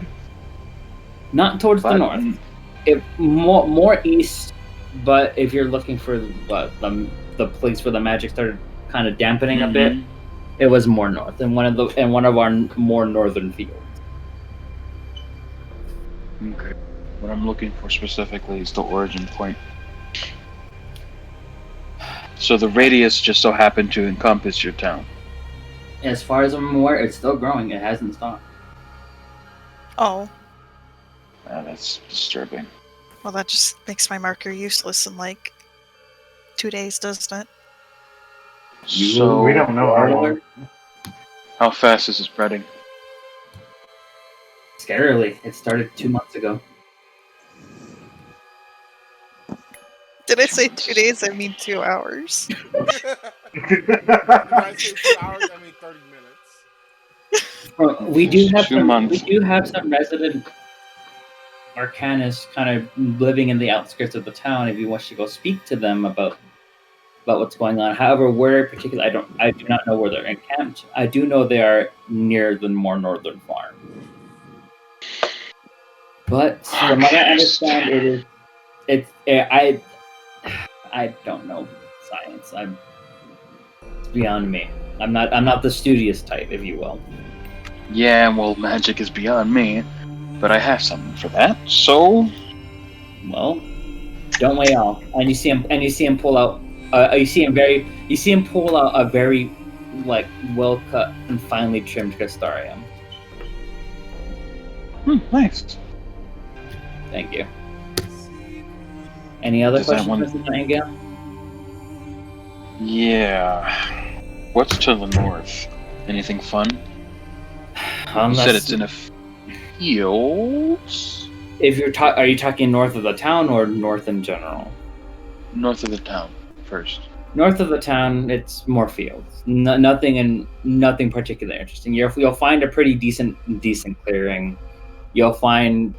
Speaker 1: Not towards the north. More east, but if you're looking for the place where the magic started kind of dampening a bit, it was more north in one of our more northern fields.
Speaker 5: Okay. What I'm looking for specifically is the origin point. So the radius just so happened to encompass your town.
Speaker 1: As far as I'm aware, it's still growing. It hasn't stopped.
Speaker 2: Oh,
Speaker 5: That's disturbing.
Speaker 2: well, that just makes my marker useless in like 2 days, doesn't it?
Speaker 5: So,
Speaker 4: we don't know how long.
Speaker 5: how fast is it spreading?
Speaker 1: Scarily, it started 2 months ago.
Speaker 2: Did I say 2 days? I mean 2 hours.
Speaker 3: Did I say 2 hours? I mean 30 minutes.
Speaker 1: We do have
Speaker 5: 2
Speaker 1: some.
Speaker 5: months.
Speaker 1: We do have some resident arcanists kind of living in the outskirts of the town. If you wish to go speak to them about what's going on. However, where in particular, I do not know where they're encamped. I do know they are near the more northern farm. But from what I understand, I don't know science. It's beyond me. I'm not the studious type, if you will.
Speaker 5: Yeah, well, magic is beyond me, but I have something for that. So,
Speaker 1: Well, don't we all? And you see him pull out. You see him pull out a very, like, well cut and finely trimmed Castarium.
Speaker 5: Nice.
Speaker 1: Thank you. Any other
Speaker 5: Does that
Speaker 1: questions,
Speaker 5: one-
Speaker 1: Mr. Nightingale?
Speaker 5: Yeah. What's to the north? Anything fun? You said it's in a fields?
Speaker 1: If you're are you talking north of the town or north in general?
Speaker 5: North of the town, first.
Speaker 1: North of the town, it's more fields. Nothing particularly interesting. You'll find a pretty decent clearing. You'll find,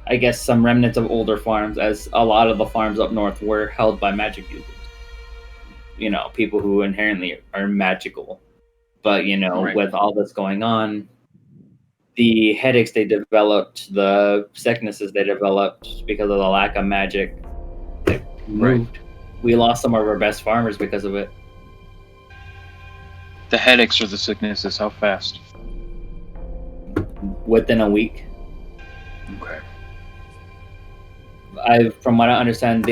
Speaker 1: I guess, some remnants of older farms, as a lot of the farms up north were held by magic users. You know, people who inherently are magical. But, you know,
Speaker 5: Right.
Speaker 1: with all that's going on, the headaches they developed, the sicknesses they developed because of the lack of magic, they moved. We lost some of our best farmers because of it.
Speaker 5: The headaches or the sicknesses, how fast?
Speaker 1: Within a week.
Speaker 5: Okay.
Speaker 1: From what I understand,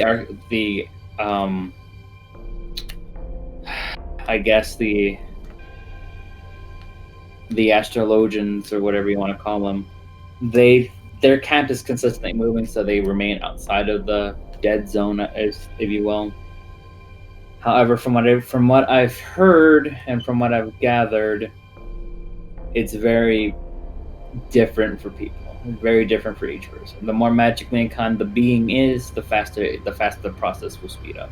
Speaker 1: I guess the astrologians, or whatever you want to call them, their camp is consistently moving, so they remain outside of the dead zone, if you will. However, from what I've heard and from what I've gathered, it's very different for people. Very different for each person. The more magically inclined the being is, the faster the process will speed up.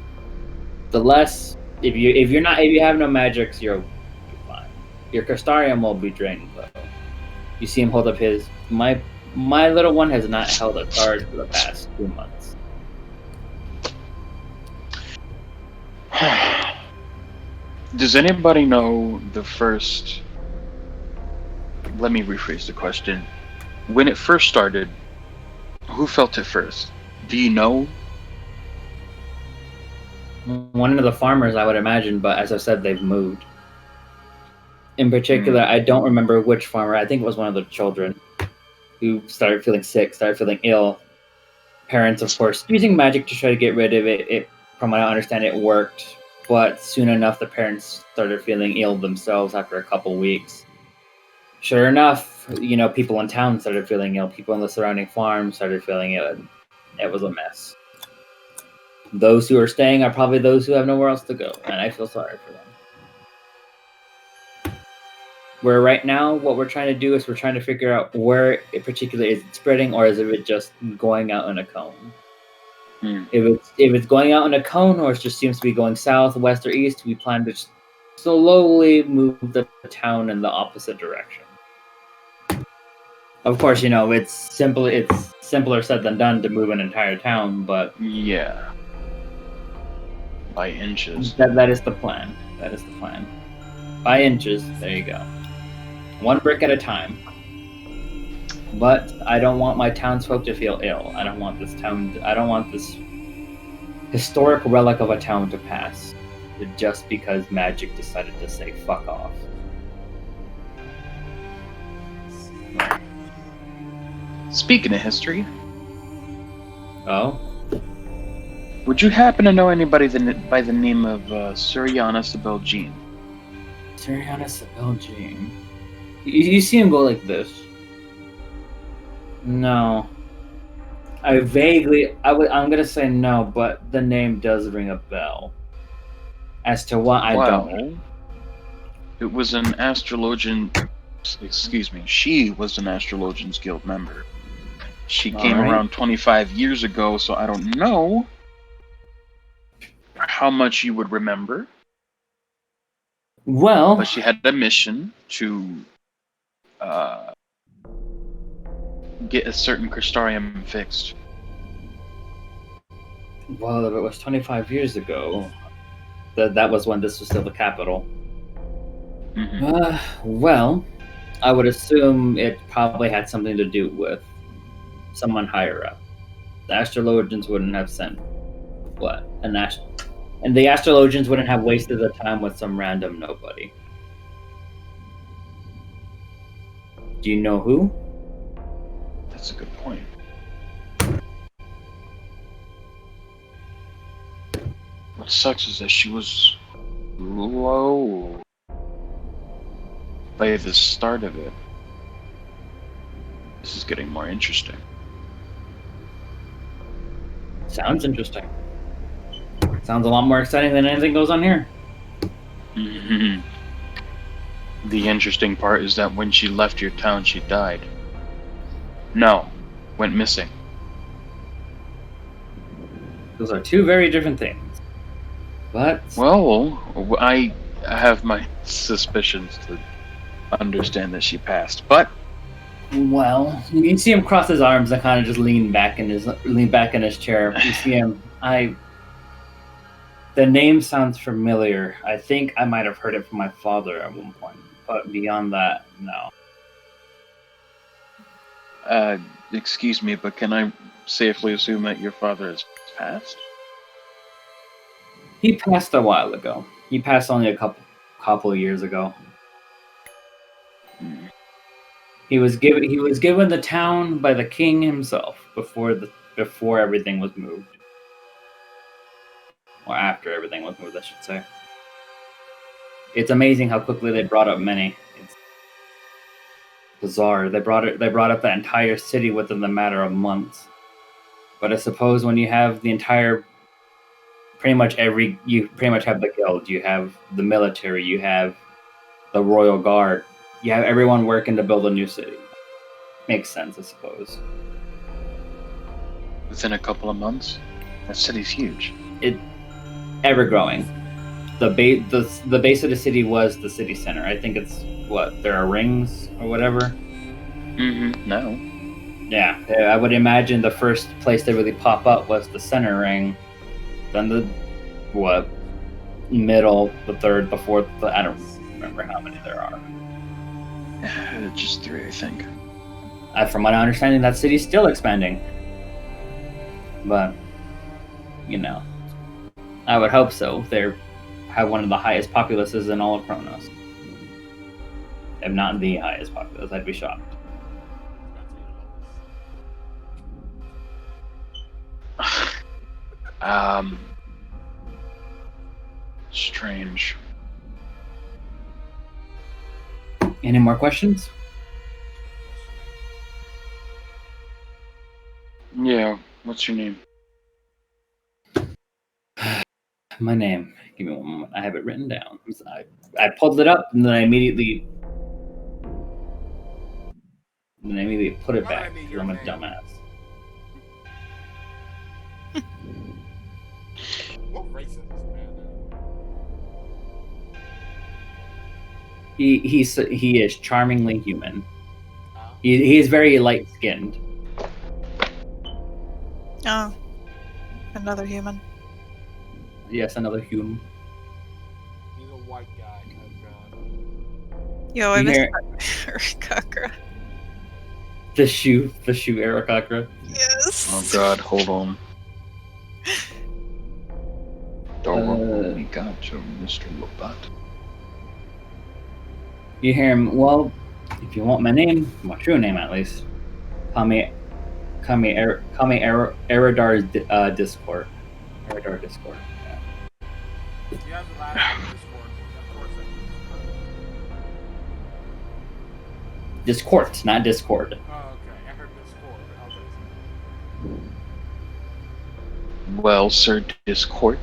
Speaker 1: The less, if you have no magics, you're fine. Your Castarium will be drained though. You see him hold up his. My little one has not held a card for the past 2 months.
Speaker 5: Does anybody know the first... Let me rephrase the question. When it first started, who felt it first? Do you know?
Speaker 1: One of the farmers, I would imagine, but as I said, they've moved. In particular, I don't remember which farmer. I think it was one of the children who started feeling sick, started feeling ill. Parents, of course, using magic to try to get rid of it. From what I understand, it worked. But soon enough, the parents started feeling ill themselves after a couple weeks. Sure enough, you know, people in town started feeling ill. People in the surrounding farms started feeling ill. And it was a mess. Those who are staying are probably those who have nowhere else to go, and I feel sorry for them. Where right now, what we're trying to do is we're trying to figure out where it particularly is it spreading, or is it just going out in a cone. If it's going out in a cone, or it just seems to be going south, west, or east, we plan to slowly move the town in the opposite direction. Of course, you know, it's simpler said than done to move an entire town, but
Speaker 5: yeah, by inches.
Speaker 1: That is the plan. That is the plan. By inches, there you go. One brick at a time. But I don't want my townsfolk to feel ill. I don't want this historic relic of a town to pass just because magic decided to say fuck off.
Speaker 5: Speaking of history,
Speaker 1: oh,
Speaker 5: would you happen to know anybody by the name of Suriana Belgian?
Speaker 1: Tariq Belgium. You see him go like this. No. I'm gonna say no, but the name does ring a bell. As to what, I don't know.
Speaker 5: It was an astrologian. Excuse me. She was an Astrologians Guild member. She came around 25 years ago, so I don't know how much you would remember.
Speaker 1: Well,
Speaker 5: but she had a mission to get a certain Crystarium fixed.
Speaker 1: Well, if it was 25 years ago, that was when this was still the capital. Well, I would assume it probably had something to do with someone higher up. The Astrologians wouldn't have sent and the Astrologians wouldn't have wasted the time with some random nobody. Do you know who?
Speaker 5: That's a good point. What sucks is that she was low by the start of it. This is getting more interesting.
Speaker 1: Sounds interesting. Sounds a lot more exciting than anything goes on here.
Speaker 5: The interesting part is that when she left your town, she died. No, went missing.
Speaker 1: Those are two very different things. But
Speaker 5: well, I have my suspicions to understand that she passed, but
Speaker 1: well, you can see him cross his arms and kind of just lean back in his chair. You see him. The name sounds familiar. I think I might have heard it from my father at one point, but beyond that, no.
Speaker 5: Excuse me, but can I safely assume that your father has passed?
Speaker 1: He passed a while ago. He passed only a couple of years ago. He was given the town by the king himself before everything was moved. Or after everything was moved, I should say. It's amazing how quickly they brought up many. It's bizarre. They brought up the entire city within the matter of months. But I suppose when you have the entire you pretty much have the guild, you have the military, you have the royal guard, you have everyone working to build a new city. Makes sense, I suppose.
Speaker 5: Within a couple of months? That city's huge.
Speaker 1: Ever growing. The base of the city was the city center. I think it's there are rings or whatever.
Speaker 5: No.
Speaker 1: Yeah, I would imagine the first place they really pop up was the center ring, then the middle, the third, the fourth. I don't remember how many there are.
Speaker 5: Just 3, I think.
Speaker 1: From my understanding, that city's still expanding. But I would hope so. They have one of the highest populaces in all of Kronos. If not the highest populace, I'd be shocked.
Speaker 5: Strange.
Speaker 1: Any more questions?
Speaker 5: Yeah, what's your name?
Speaker 1: My name. Give me one moment. I have it written down. I pulled it up and then I immediately put it back because I'm a dumbass.
Speaker 3: What race is this man?
Speaker 1: He is charmingly human. He is very light skinned.
Speaker 2: Oh, another human.
Speaker 1: Yes, another human.
Speaker 3: He's a white guy.
Speaker 2: Yo, I missed Arakakra.
Speaker 1: The shoe Arakakra.
Speaker 2: Yes.
Speaker 5: Oh God, hold on. We got you, Mr. Robot.
Speaker 1: You hear him. Well, if you want my name, my true name at least, call me Eridar's Discord. Eridar Discord.
Speaker 3: You have the last name Discord. Of course,
Speaker 1: Discord, not Discord.
Speaker 3: Oh, okay. I heard Discord. I was like,
Speaker 5: Well, Sir Discord.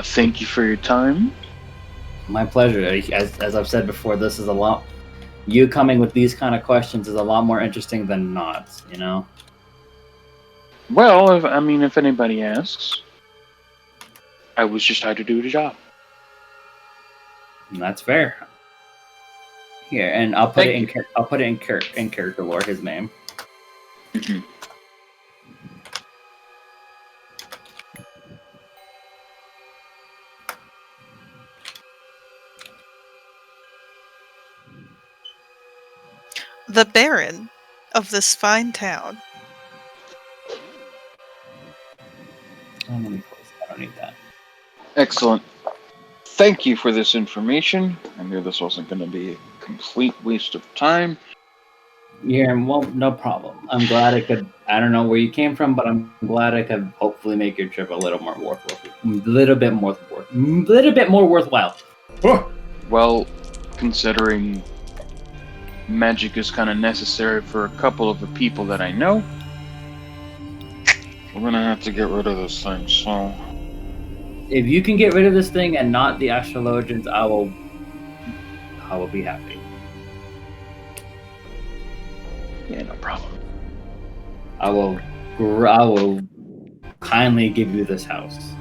Speaker 5: Thank you for your time.
Speaker 1: My pleasure. As I've said before, this is a lot. You coming with these kind of questions is a lot more interesting than not. You know.
Speaker 5: Well, if anybody asks, I was just trying to do the job.
Speaker 1: And that's fair. Here, and I'll put it in character lore. His name.
Speaker 5: Mhm.
Speaker 2: The Baron of this fine town.
Speaker 1: Oh, let me close. I don't need that.
Speaker 5: Excellent. Thank you for this information. I knew this wasn't going to be a complete waste of time.
Speaker 1: Yeah, well, no problem. I'm glad I could. I don't know where you came from, but I'm glad I could hopefully make your trip a little more little bit more worthwhile.
Speaker 5: Well, considering magic is kind of necessary for a couple of the people that I know, we're gonna have to get rid of this thing. So,
Speaker 1: If you can get rid of this thing and not the astrologians, I will be happy.
Speaker 5: yeah, no problem.
Speaker 1: I will kindly give you this house.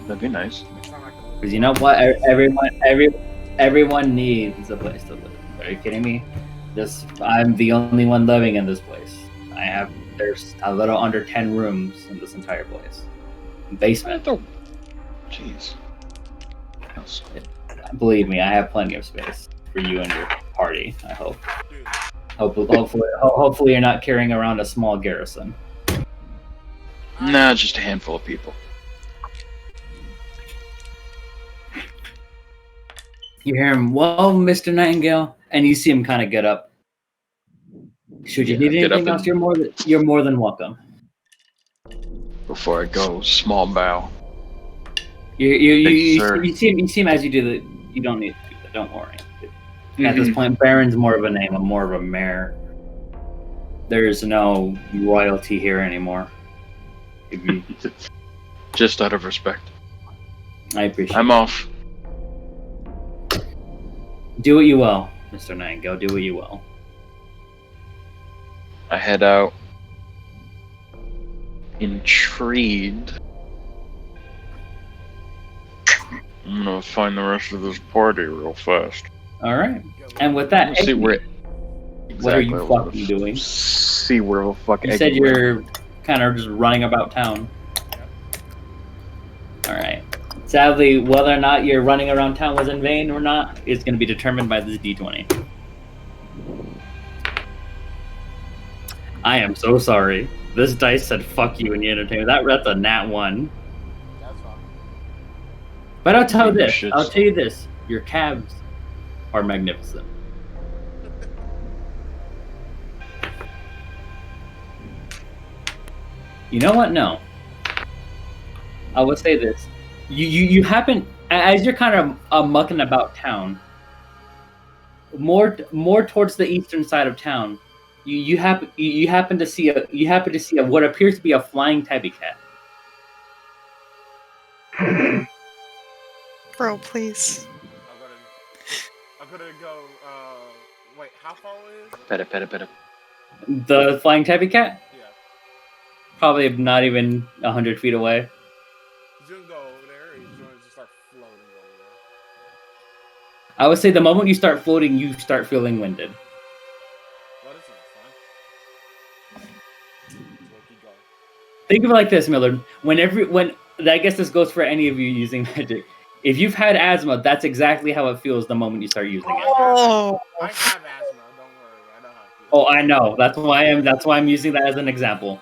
Speaker 5: That'd be nice.
Speaker 1: Because you know what? Everyone needs a place to live. Are you kidding me? I'm the only one living in this place. There's a little under 10 rooms in this entire place. Basement.
Speaker 5: Jeez.
Speaker 1: Believe me, I have plenty of space for you and your party. I hope. Hopefully, you're not carrying around a small garrison.
Speaker 5: Nah, just a handful of people.
Speaker 1: You hear him, well, Mr. Nightingale, and you see him kind of get up. Should you need anything else, you're more than welcome.
Speaker 5: Before I go, small bow.
Speaker 1: You see him as you do that. You don't need to do that. Don't worry. At this point, Baron's more of a name. I'm more of a mayor. There's no royalty here anymore.
Speaker 5: Just out of respect.
Speaker 1: I appreciate
Speaker 5: I'm off.
Speaker 1: Do what you will, Mr. Nightingale. Do what you will.
Speaker 5: I head out. Intrigued. I'm gonna find the rest of this party real fast.
Speaker 1: All right. And with that,
Speaker 5: See where.
Speaker 1: what are you fucking doing?
Speaker 5: See where the fuck.
Speaker 1: You said you're kind of just running about town. All right. Sadly, whether or not your running around town was in vain or not is going to be determined by this D20. I am so sorry. This dice said "fuck you" in the entertainment. That's a nat 1.
Speaker 3: that's fine.
Speaker 1: But I'll tell you this. Your calves are magnificent. You know what? No. I would say this. You happen, as you're kind of mucking about town, more towards the eastern side of town, you happen to see what appears to be a flying tabby cat.
Speaker 2: Bro, please.
Speaker 3: I'm gonna go, wait, how far away is it?
Speaker 5: Pet it.
Speaker 1: The flying tabby cat?
Speaker 3: Yeah.
Speaker 1: Probably not even 100 feet away.
Speaker 3: He's gonna go over there, and he's gonna just start floating over there.
Speaker 1: I would say the moment you start floating, you start feeling winded.
Speaker 3: Well, this is fine. So keep going.
Speaker 1: Think of it like this, Millard. When I guess this goes for any of you using magic. If you've had asthma, that's exactly how it feels the moment you start using it.
Speaker 2: Oh.
Speaker 3: I have asthma, don't worry. I know how it feels.
Speaker 1: Oh, I know. That's why I'm using that as an example. You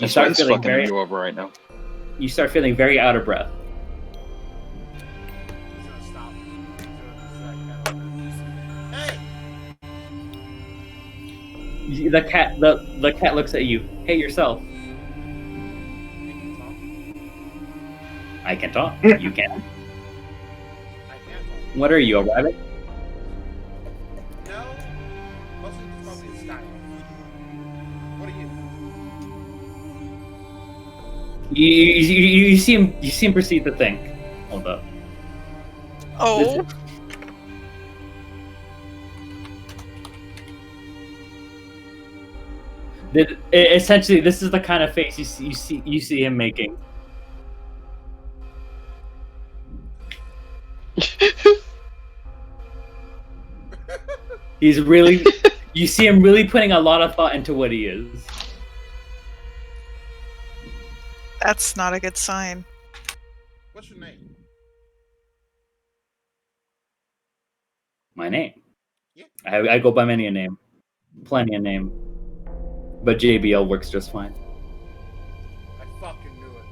Speaker 5: That's why
Speaker 1: start
Speaker 5: it's
Speaker 1: feeling
Speaker 5: fucking
Speaker 1: very
Speaker 5: you over right now.
Speaker 1: you start feeling very out of breath.
Speaker 3: He's gonna stop. He's gonna just like,
Speaker 1: The cat looks at you. Hey, yourself.
Speaker 3: hey!
Speaker 1: I can talk. You can.
Speaker 3: I can't talk.
Speaker 1: What are you, a rabbit?
Speaker 3: No. Mostly just call me a style. What are you?
Speaker 1: You see him proceed to think. Hold up.
Speaker 2: Oh.
Speaker 1: Essentially, this is the kind of face you see him making. He's really, you see him really putting a lot of thought into what he is.
Speaker 2: That's not a good sign.
Speaker 3: What's your name?
Speaker 1: My name.
Speaker 3: Yeah.
Speaker 1: I go by many a name, plenty a name, but JBL works just fine.
Speaker 3: I fucking knew it.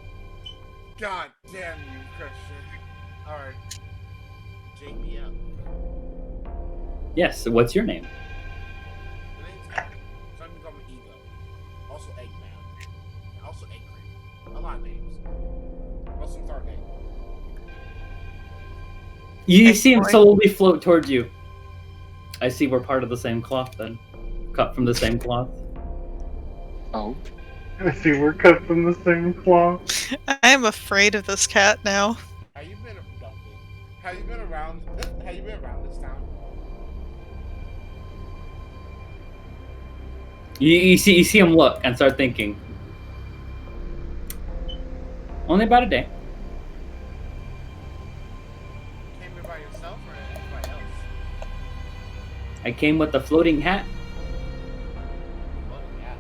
Speaker 3: God damn you, Christian. Alright. JBL.
Speaker 1: Yes. What's your name?
Speaker 3: The name's Egnky. Some people call me Ego. Also Eggman. And also Eggky. A lot of names. Most of them start with egg.
Speaker 1: You see him slowly float towards you. I see we're part of the same cloth then. Cut from the same cloth.
Speaker 5: Oh.
Speaker 4: I see we're cut from the same cloth.
Speaker 2: I am afraid of this cat now.
Speaker 3: Have you been Have you been around this town?
Speaker 1: You see him look and start thinking. Only about a day.
Speaker 3: Came here by yourself or anybody else?
Speaker 1: I came with the floating hat.
Speaker 3: Floating hat.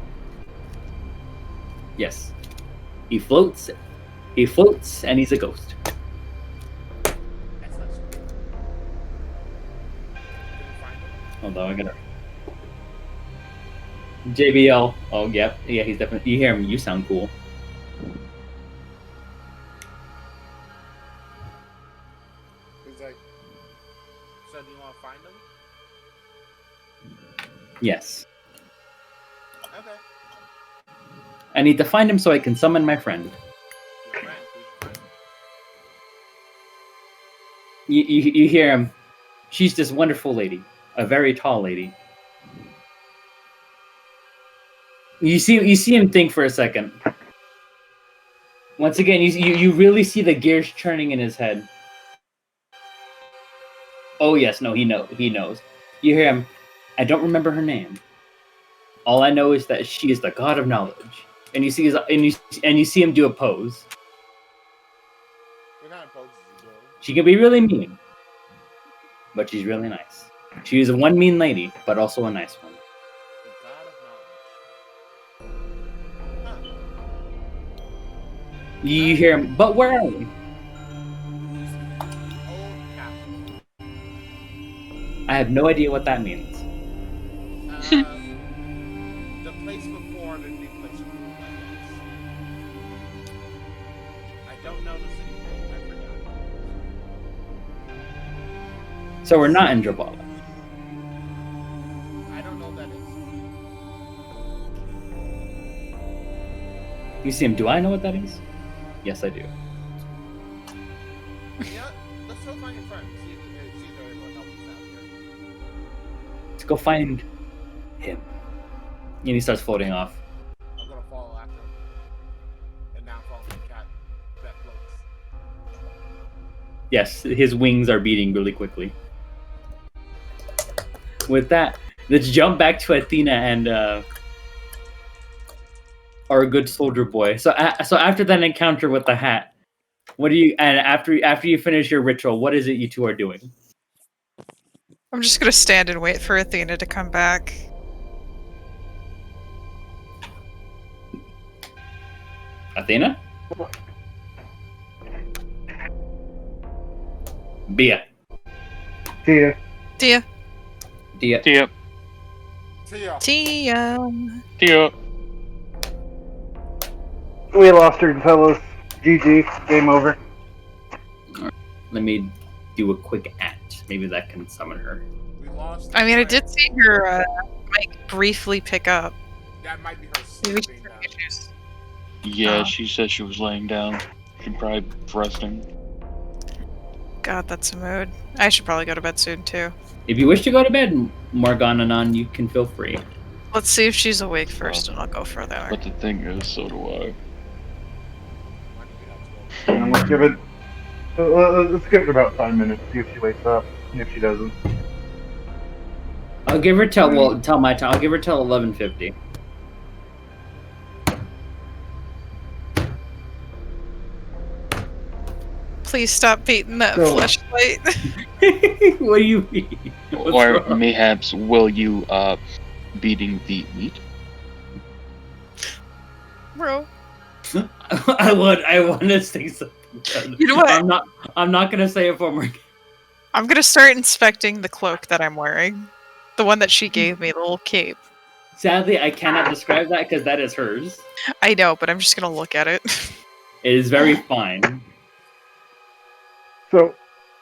Speaker 1: Yes. He floats. He floats and he's a ghost.
Speaker 3: That's not so cool. Did you find him?
Speaker 1: Hold on, I gotta. JBL. Oh, yeah, he's definitely. You hear him? You sound cool.
Speaker 3: He's like, so do you want to find him?
Speaker 1: Yes.
Speaker 3: Okay.
Speaker 1: I need to find him so I can summon my friend.
Speaker 3: Your friend, who's your friend?
Speaker 1: You hear him? She's this wonderful lady, a very tall lady. You see him think for a second. Once again, you really see the gears churning in his head. Oh yes, no, he knows. You hear him? I don't remember her name. All I know is that she is the god of knowledge. And you see him do a pose.
Speaker 3: What kind of poses is he doing?
Speaker 1: She can be really mean, but she's really nice. She is one mean lady, but also a nice one.
Speaker 3: The god of knowledge. Huh.
Speaker 1: You hear him, but where are we?
Speaker 3: Old captain.
Speaker 1: I have no idea what that means.
Speaker 3: The place before the new place of rule, I guess. I don't know the city name. I forgot.
Speaker 1: So we're not in Drabala.
Speaker 3: I don't know what that is.
Speaker 1: You see him, do I know what that is? Yes, I do.
Speaker 3: You know what? Let's go find your friend. See if they're able to help us out here.
Speaker 1: Let's go find him. And he starts floating off.
Speaker 3: I'm gonna follow after him. And now follow the cat that floats.
Speaker 1: Yes, his wings are beating really quickly. With that, let's jump back to Athena and our good soldier boy. So after that encounter with the hat, what do you? And after you finish your ritual, what is it you two are doing?
Speaker 2: I'm just gonna stand and wait for Athena to come back.
Speaker 1: Athena? Bia.
Speaker 4: See ya.
Speaker 2: Tia.
Speaker 1: Dia.
Speaker 5: Tia.
Speaker 3: Tia.
Speaker 2: Tia.
Speaker 5: Tia.
Speaker 4: We lost her, fellas. GG. Game over.
Speaker 1: Let me do a quick act. Maybe that can summon her.
Speaker 3: We lost.
Speaker 2: I mean, I did see her mic briefly pick up.
Speaker 3: That might be her
Speaker 2: Maybe
Speaker 3: sleeping
Speaker 2: she's
Speaker 3: now.
Speaker 2: having issues.
Speaker 5: Yeah,
Speaker 2: Oh.
Speaker 5: she said she was laying down. She probably resting.
Speaker 2: God, that's a mood. I should probably go to bed soon too.
Speaker 1: If you wish to go to bed, Morgana, you can feel free.
Speaker 2: Let's see if she's awake first, and I'll go for that.
Speaker 5: But the thing is, so do I.
Speaker 4: And let's give it about 5 minutes. See if she wakes up. If she doesn't,
Speaker 1: I'll give her till my time. I'll give her till 11:50.
Speaker 2: Please stop beating that
Speaker 4: So-
Speaker 2: flashlight.
Speaker 1: What do you mean? What's
Speaker 5: Or
Speaker 1: wrong?
Speaker 5: mayhaps will you beating the meat?
Speaker 2: Bro.
Speaker 1: I want to say something.
Speaker 2: You know what?
Speaker 1: I'm not gonna say it for Morgana.
Speaker 2: I'm gonna start inspecting the cloak that I'm wearing. The one that she gave me, the little cape.
Speaker 1: Sadly, I cannot describe that because that is hers.
Speaker 2: I know, but I'm just gonna look at it.
Speaker 1: It is very fine.
Speaker 4: so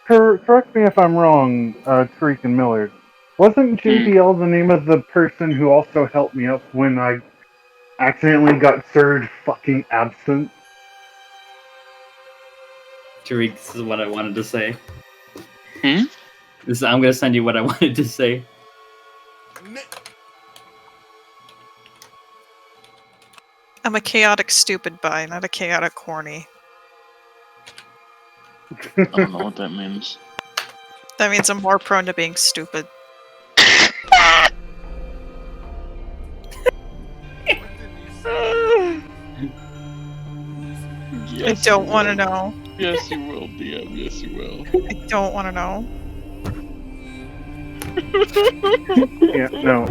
Speaker 4: correct me if I'm wrong, Tariq and Millard. Wasn't JBL the name of the person who also helped me up when I accidentally got served fucking absinthe?
Speaker 1: Tariq, this is what I wanted to say.
Speaker 5: Hmm?
Speaker 1: I'm gonna send you what I wanted to say.
Speaker 2: I'm a chaotic stupid bi, not a chaotic horny.
Speaker 5: I don't know what that means.
Speaker 2: That means I'm more prone to being stupid. I don't want to know.
Speaker 5: Yes, you will, DM. Yes, you will.
Speaker 2: I don't want to know.
Speaker 4: Yeah, no.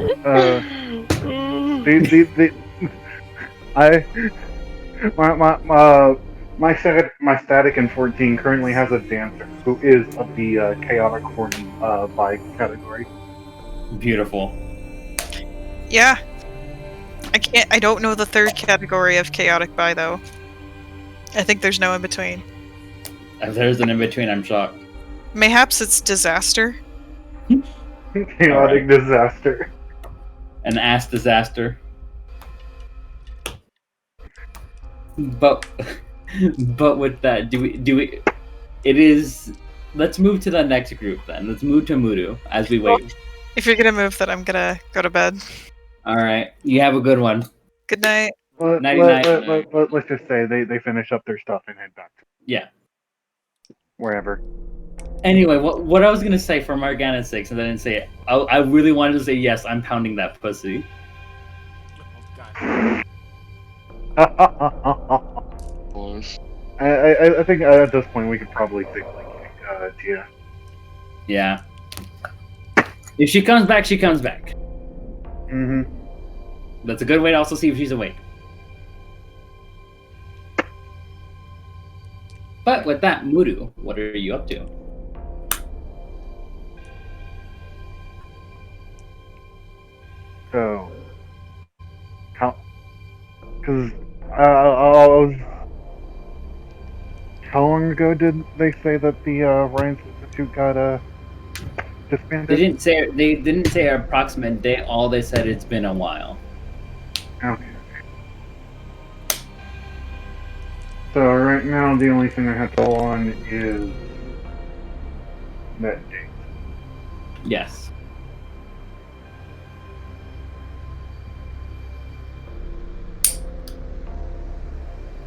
Speaker 4: My static in 14 currently has a dancer who is of the chaotic horny bi category.
Speaker 1: Beautiful.
Speaker 2: Yeah. I don't know the third category of chaotic bi, though. I think there's no in between.
Speaker 1: If there's an in between, I'm shocked.
Speaker 2: Mayhaps it's disaster.
Speaker 4: Chaotic disaster.
Speaker 1: An ass disaster. But with that, do we? It is. Let's move to the next group then. Let's move to Muroo as we wait.
Speaker 2: If you're gonna move, then I'm gonna go to bed.
Speaker 1: All right. You have a good one.
Speaker 2: Good night.
Speaker 4: Let's just say they finish up their stuff and head back to
Speaker 1: Yeah.
Speaker 4: wherever.
Speaker 1: Anyway, what I was gonna say for Morgana's sake, since I didn't say it, I really wanted to say yes. I'm pounding that pussy.
Speaker 5: Boys.
Speaker 4: I think at this point we could probably say Tia.
Speaker 1: Yeah. If she comes back, she comes back.
Speaker 4: Mm-hmm.
Speaker 1: That's a good way to also see if she's awake. But with that, Muroo, what are you up to?
Speaker 4: So, because I was. How long ago did they say that the Ryan's Institute got disbanded?
Speaker 1: They didn't say an approximate date. All they said it's been a while.
Speaker 4: Okay. So right now the only thing I have to go on is that date.
Speaker 1: Yes.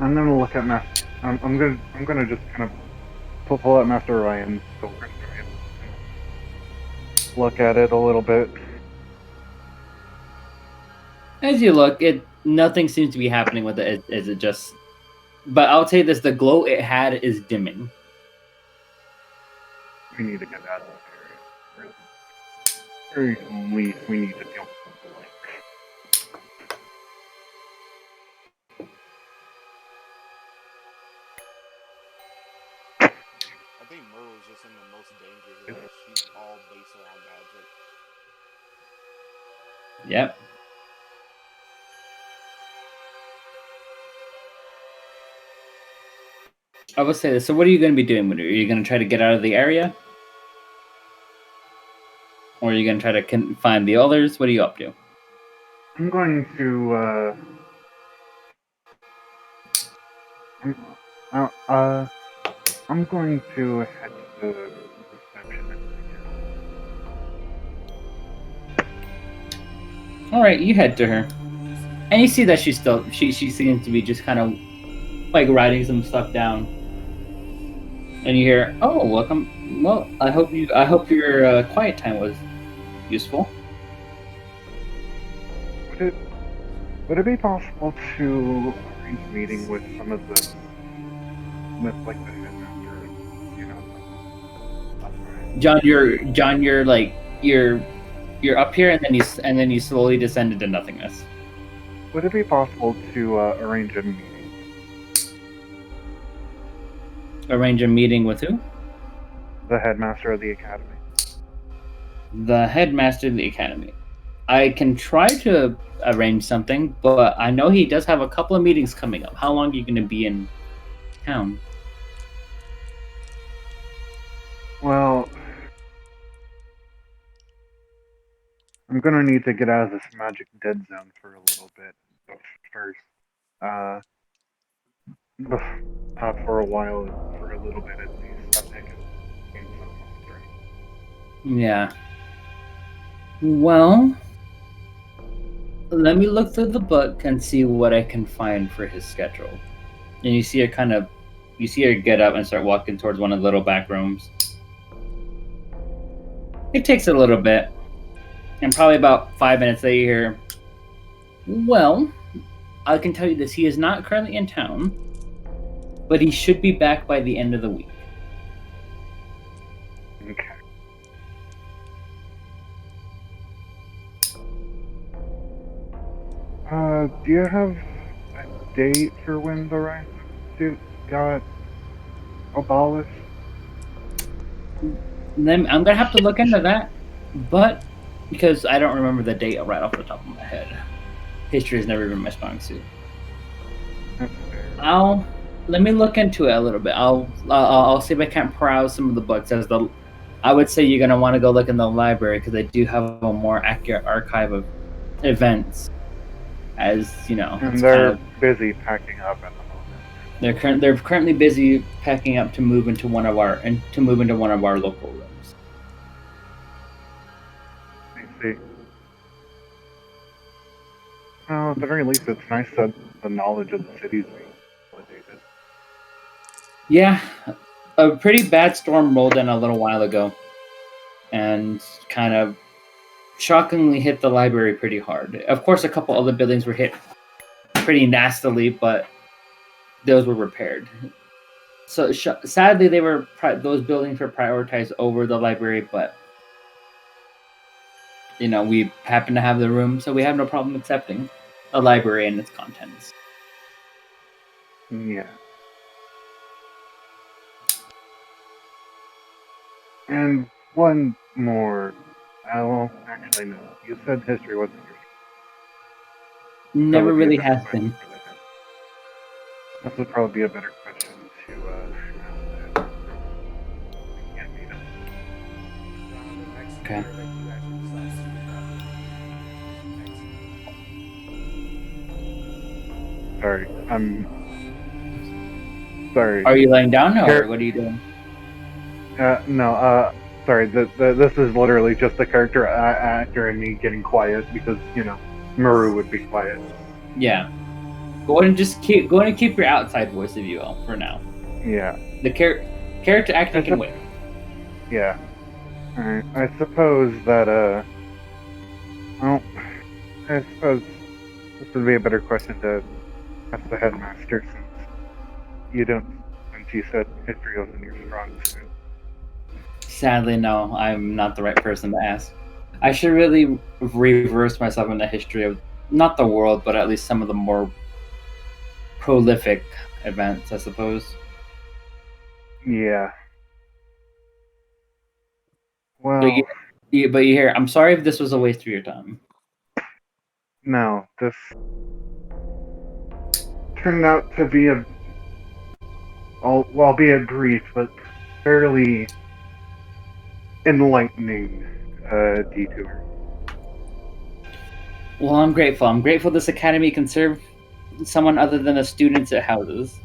Speaker 4: I'm gonna look at Master. I'm gonna just kind of pull out Master Ryan's silver and look at it a little bit.
Speaker 1: As you look, nothing seems to be happening with it. Is it just? But I'll tell you this: the glow it had is dimming.
Speaker 4: We need to get out of this area. Or least we need to deal with something like.
Speaker 3: I think Muroo's just in the most danger here. She's all based around magic.
Speaker 1: Yep. I will say this. So, what are you going to be doing, Muroo? Are you going to try to get out of the area, or are you going to try to find the others? What are you up to?
Speaker 4: I'm going to. I'm going to head the receptionist again.
Speaker 1: All right, you head to her, and you see that she seems to be just kind of like writing some stuff down. And you hear, "Oh, welcome. Well, I hope your quiet time was useful."
Speaker 4: Would it be possible to arrange a meeting with some of the like the headmaster, you know?
Speaker 1: John, you're like you're up here, and then you slowly descend into nothingness.
Speaker 4: Would it be possible to arrange a meeting?
Speaker 1: Arrange a meeting with who?
Speaker 4: The headmaster of the academy.
Speaker 1: The headmaster of the academy. I can try to arrange something, but I know he does have a couple of meetings coming up. How long are you going to be in town?
Speaker 4: Well, I'm gonna need to get out of this magic dead zone for a little bit first. For a while, for a little bit at least. I think it's
Speaker 1: Yeah. Well, let me look through the book and see what I can find for his schedule. And you see her get up and start walking towards one of the little back rooms. It takes a little bit. And probably about 5 minutes later, you hear, well, I can tell you this. He is not currently in town, but he should be back by the end of the week.
Speaker 4: Okay. Do you have a date for when the rice suit got abolished?
Speaker 1: Then I'm gonna have to look into that, but because I don't remember the date right off the top of my head. History has never been my strong suit. Let me look into it a little bit. I'll see if I can't browse some of the books. I would say you're gonna want to go look in the library because they do have a more accurate archive of events. As you know,
Speaker 4: and they're busy packing up at the moment.
Speaker 1: They're currently busy packing up to move into one of our local rooms.
Speaker 4: I see. Well, at the very least, it's nice that the knowledge of the city's being validated.
Speaker 1: Yeah, a pretty bad storm rolled in a little while ago, and kind of shockingly hit the library pretty hard. Of course, a couple other buildings were hit pretty nastily, but those were repaired. So sadly, those buildings were prioritized over the library, but we happen to have the room, so we have no problem accepting a library and its contents.
Speaker 4: Yeah. And one more. Well, actually, no. You said history wasn't your...
Speaker 1: Never really has been.
Speaker 4: This would probably be a better question to ask.
Speaker 1: Okay.
Speaker 4: Sorry, I'm... Sorry.
Speaker 1: Are you laying down, or what are you doing?
Speaker 4: No, sorry, this is literally just the character actor and me getting quiet because, Muroo would be quiet.
Speaker 1: Yeah. Go ahead and keep your outside voice, if you will, for now.
Speaker 4: Yeah.
Speaker 1: The character acting can wait.
Speaker 4: Yeah. Alright, I suppose that, well, I suppose this would be a better question to ask the headmaster since you said history wasn't your strong suit.
Speaker 1: Sadly, no, I'm not the right person to ask. I should really reverse myself in the history of, not the world, but at least some of the more prolific events, I suppose.
Speaker 4: Yeah. Well...
Speaker 1: But you hear, I'm sorry if this was a waste of your time.
Speaker 4: No, this turned out to be albeit brief, but fairly enlightening detour.
Speaker 1: Well, I'm grateful. I'm grateful this academy can serve someone other than the students it houses.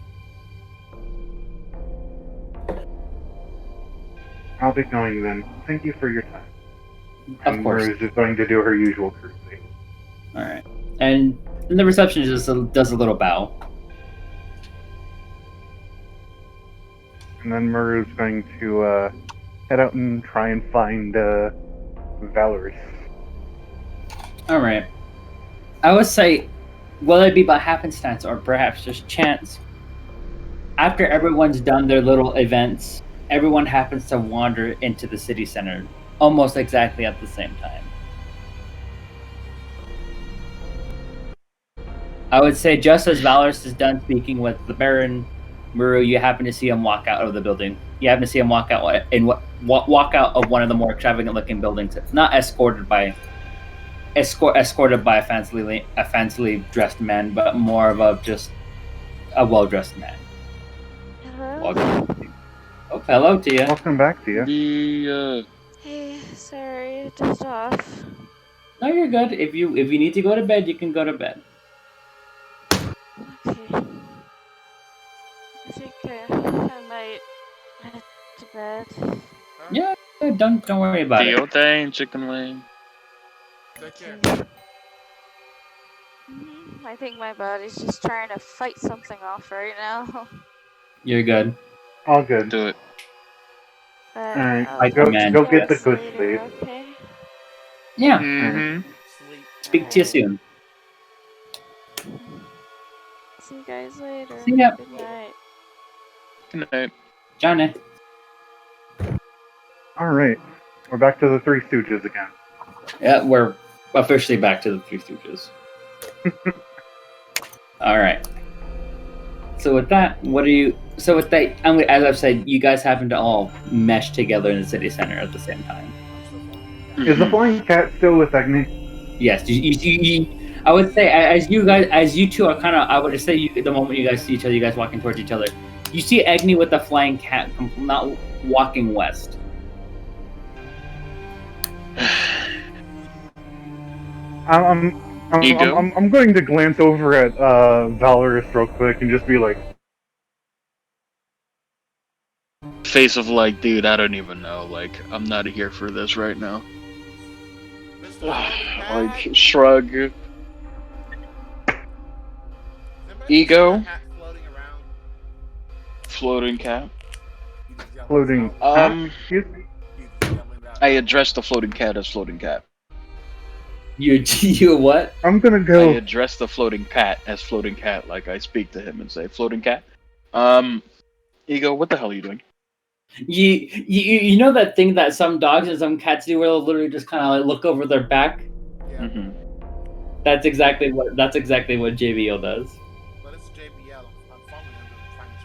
Speaker 4: I'll be going then. Thank you for your time.
Speaker 1: Of course.
Speaker 4: Muroo is going to do her usual courtesy.
Speaker 1: All right. And the receptionist does a little bow.
Speaker 4: And then Muroo's going to head out and try and find Valorius.
Speaker 1: All right. I would say, whether it be by happenstance or perhaps just chance, after everyone's done their little events, everyone happens to wander into the city center almost exactly at the same time. I would say just as Valorius is done speaking with the Baron, Muroo, you happen to see him walk out of the building. You happen to see him walk out of one of the more extravagant-looking buildings. It's not escorted by a fancily dressed man, but more of just a well-dressed man.
Speaker 11: Hello?
Speaker 1: Oh, hello, Tia.
Speaker 4: Welcome back, Tia.
Speaker 11: Hey, sorry, just off.
Speaker 1: No, you're good. If you need to go to bed, you can go to bed.
Speaker 11: Okay. I think I might head to bed.
Speaker 1: Yeah, don't worry about it.
Speaker 5: Thing, chicken wing.
Speaker 3: Take care.
Speaker 11: I think my body's just trying to fight something off right now.
Speaker 1: You're good.
Speaker 4: All good.
Speaker 5: Do it.
Speaker 11: But
Speaker 4: Alright,
Speaker 1: go
Speaker 4: get the good
Speaker 11: later,
Speaker 4: sleep.
Speaker 11: okay?
Speaker 1: Yeah.
Speaker 5: Mm-hmm.
Speaker 3: Sleep.
Speaker 1: Speak to you soon.
Speaker 11: See you guys later.
Speaker 1: See ya.
Speaker 11: Good night.
Speaker 5: Good night.
Speaker 1: Johnny.
Speaker 4: Alright, we're back to the Three Stooges again.
Speaker 1: Yeah, we're officially back to the Three Stooges. All right. So with that, as I've said, you guys happen to all mesh together in the city center at the same time.
Speaker 4: Is the flying cat still with Egnky?
Speaker 1: Yes. I would say as you two are kind of, I would just say the moment you guys see each other, you guys walking towards each other, you see Egnky with the flying cat not walking west.
Speaker 4: I'm going to glance over at Valorius real quick and just be like,
Speaker 5: face of like, dude, I don't even know. Like, I'm not here for this right now. Like, shrug. Ego. Floating cat.
Speaker 4: floating. Excuse me?
Speaker 5: I address the floating cat as floating cat.
Speaker 1: You what?
Speaker 4: I'm gonna
Speaker 5: I
Speaker 4: go.
Speaker 5: address the floating cat as floating cat, like I speak to him and say, floating cat. Ego, what the hell are you doing?
Speaker 1: You know that thing that some dogs and some cats do where they'll literally just kind of like look over their back?
Speaker 3: Yeah.
Speaker 5: Mm-hmm.
Speaker 1: That's exactly what JBL does.
Speaker 3: But it's JBL. I'm following him to find his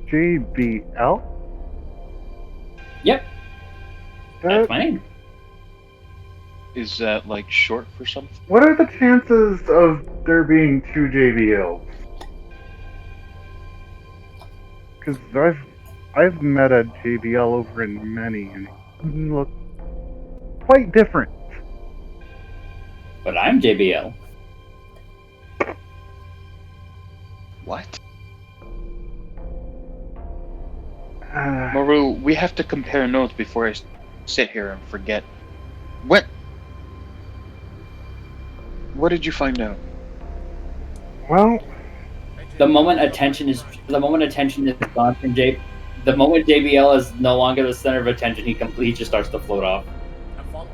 Speaker 3: friend.
Speaker 4: JBL?
Speaker 1: Yep. That's my name.
Speaker 5: Is that like short for something?
Speaker 4: What are the chances of there being two JBLs? Because I've met a JBL over in many, and they look quite different.
Speaker 1: But I'm JBL.
Speaker 5: What? Muroo, we have to compare notes before I sit here and forget. What did you find out?
Speaker 4: Well,
Speaker 1: The moment attention is gone from the moment JBL is no longer the center of attention, he just starts to float off.
Speaker 3: I'm following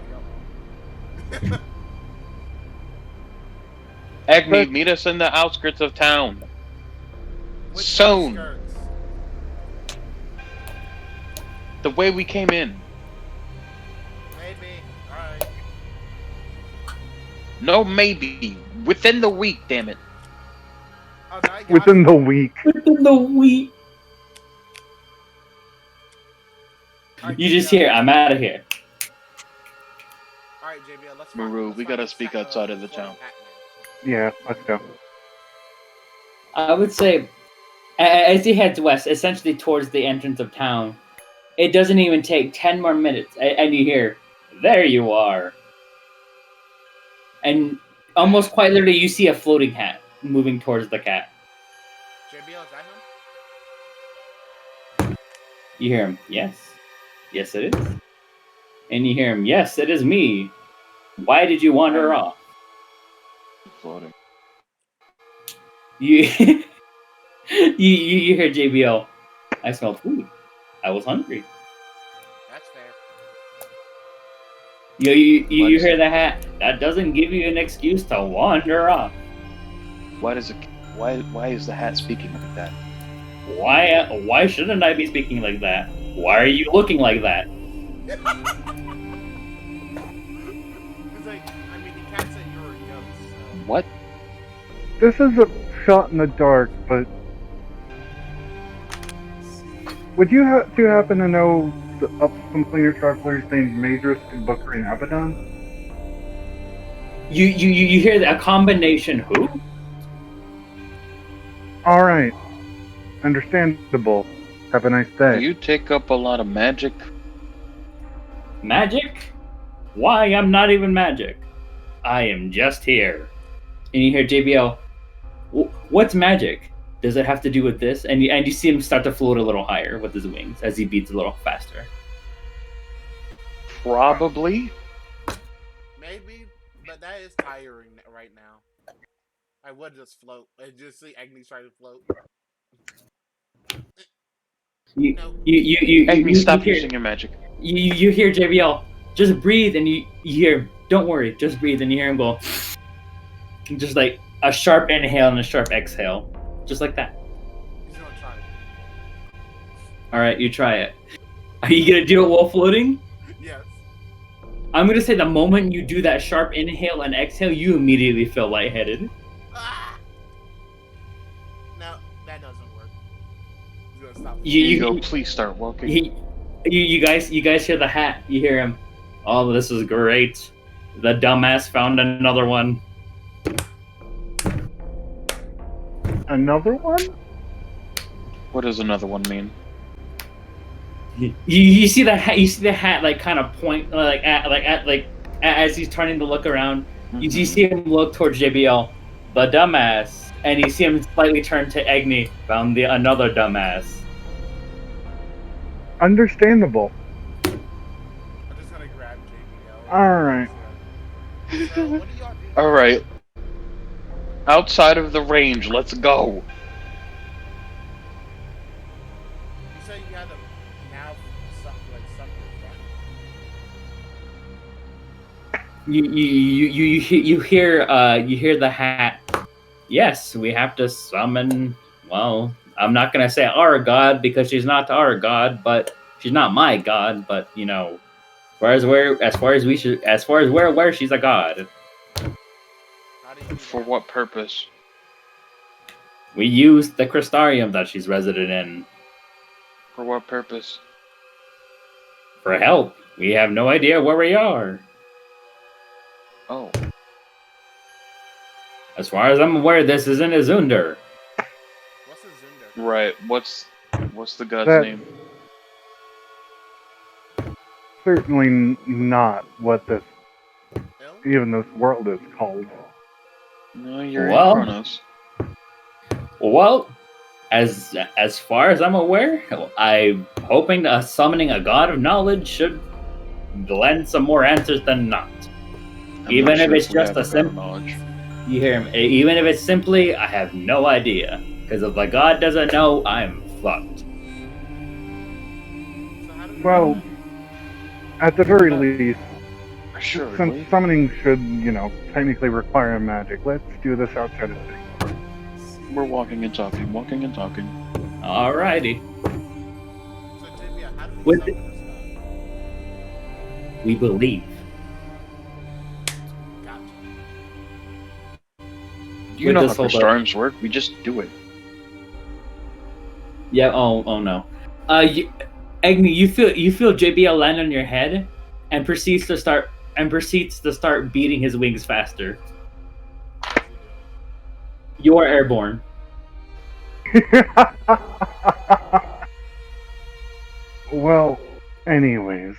Speaker 3: him.
Speaker 5: Egnky, meet us in the outskirts of town.
Speaker 3: Which
Speaker 5: Soon.
Speaker 3: outskirts?
Speaker 5: The way we came in.
Speaker 3: Maybe. Alright.
Speaker 5: No, maybe. Within the week, damn it.
Speaker 3: Oh, no, I got
Speaker 4: within
Speaker 3: it.
Speaker 4: the week.
Speaker 1: Within the week.
Speaker 3: Alright,
Speaker 1: You just
Speaker 3: JBL.
Speaker 1: hear, I'm out of here.
Speaker 3: Alright, JBL, let's
Speaker 5: Muroo,
Speaker 3: let's
Speaker 5: we gotta
Speaker 3: find
Speaker 5: speak
Speaker 3: the
Speaker 5: outside of the
Speaker 3: floating
Speaker 5: town.
Speaker 3: hat man.
Speaker 4: Yeah, let's go.
Speaker 1: I would say, as he heads west, essentially towards the entrance of town, it doesn't even take 10 more minutes, and you hear, there you are. And almost quite literally, you see a floating hat moving towards the cat.
Speaker 3: JBL, is that him?
Speaker 1: You hear him, yes. Yes, it is. And you hear him, yes, it is me. Why did you wander off?
Speaker 5: Floating.
Speaker 1: You, you hear JBL, I smelled food. I was hungry.
Speaker 3: That's fair.
Speaker 1: You hear the hat? That doesn't give you an excuse to wander off.
Speaker 5: Why is the hat speaking like that?
Speaker 1: Why shouldn't I be speaking like that? Why are you looking like that?
Speaker 3: It's like, I mean, you can't say you're a ghost. So.
Speaker 5: What?
Speaker 4: This is a shot in the dark, but would you happen to know of some player travelers named Mage, Booker, and Abaddon?
Speaker 1: You hear a combination who?
Speaker 4: All right, understandable. Have a nice day.
Speaker 5: Do you take up a lot of magic?
Speaker 1: Magic? Why? I'm not even magic. I am just here. And you hear JBL, what's magic? Does it have to do with this? And you see him start to float a little higher with his wings as he beats a little faster.
Speaker 5: Probably.
Speaker 3: Maybe, but that is tiring right now. I would just float. I just see Egnky try to float.
Speaker 5: Egnky, stop using your magic.
Speaker 1: You hear JBL, just breathe, and you hear, don't worry, just breathe, and you hear him go, just like a sharp inhale and a sharp exhale, just like that.
Speaker 3: He's gonna try it.
Speaker 1: All right, you try it. Are you gonna do it while floating?
Speaker 3: Yes.
Speaker 1: I'm gonna say the moment you do that sharp inhale and exhale, you immediately feel lightheaded.
Speaker 3: Ah! No, that doesn't work. He's gonna stop.
Speaker 5: You please start walking.
Speaker 1: You guys hear the hat. You hear him. Oh, this is great. The dumbass found another one.
Speaker 4: Another one?
Speaker 5: What does another one mean?
Speaker 1: You see the hat. You see the hat like kind of point as he's turning to look around.
Speaker 5: Mm-hmm.
Speaker 1: You see him look towards JBL, the dumbass, and you see him slightly turn to Egnky. Found another dumbass.
Speaker 4: Understandable.
Speaker 3: I'm just gonna grab JBL.
Speaker 4: Alright.
Speaker 3: So, what do y'all do?
Speaker 5: Alright. Outside of the range, let's go.
Speaker 3: You said you had to now something, right?
Speaker 1: You hear the hat. Yes, we have to summon. Well, I'm not gonna say our god because she's not our god, but she's not my god. But you know, as far as we're aware, she's a god.
Speaker 3: How do you do
Speaker 5: For
Speaker 3: that?
Speaker 5: what purpose?
Speaker 1: We use the crystarium that she's resident in
Speaker 5: For what purpose?
Speaker 1: for help. We have no idea where we are.
Speaker 5: Oh.
Speaker 1: As far as I'm aware, this isn't a Zunder.
Speaker 3: What's a Zunder?
Speaker 5: Right. What's the god's
Speaker 4: That-
Speaker 5: name?
Speaker 4: Certainly not what
Speaker 3: Ill?
Speaker 4: even this world is called.
Speaker 5: No, you're
Speaker 1: Well-
Speaker 5: in Kronos.
Speaker 1: Well, as far as I'm aware, I'm hoping that summoning a god of knowledge should lend some more answers than not.
Speaker 5: I'm
Speaker 1: Even
Speaker 5: not
Speaker 1: if
Speaker 5: sure
Speaker 1: it's
Speaker 5: we
Speaker 1: just
Speaker 5: have
Speaker 1: a
Speaker 5: God
Speaker 1: simple.
Speaker 5: knowledge.
Speaker 1: You hear him. Even if it's simply, I have no idea. Because if the god doesn't know, I'm fucked.
Speaker 3: So how do we
Speaker 4: Well, at the very least,
Speaker 5: Sure.
Speaker 4: since summoning should, technically require magic, let's do this outside of the city.
Speaker 5: We're walking and talking, walking and talking.
Speaker 1: Alrighty.
Speaker 3: So JBL, how do we
Speaker 1: With
Speaker 3: summon this
Speaker 1: We believe.
Speaker 3: guy? Gotcha.
Speaker 5: You
Speaker 1: With
Speaker 5: know
Speaker 1: this
Speaker 5: how
Speaker 1: whole
Speaker 5: storms work. We just do it.
Speaker 1: Yeah. Oh no. Egnky, you feel JBL land on your head, and proceeds to start beating his wings faster.
Speaker 3: What's he doing?
Speaker 1: You are airborne.
Speaker 4: Well, anyways,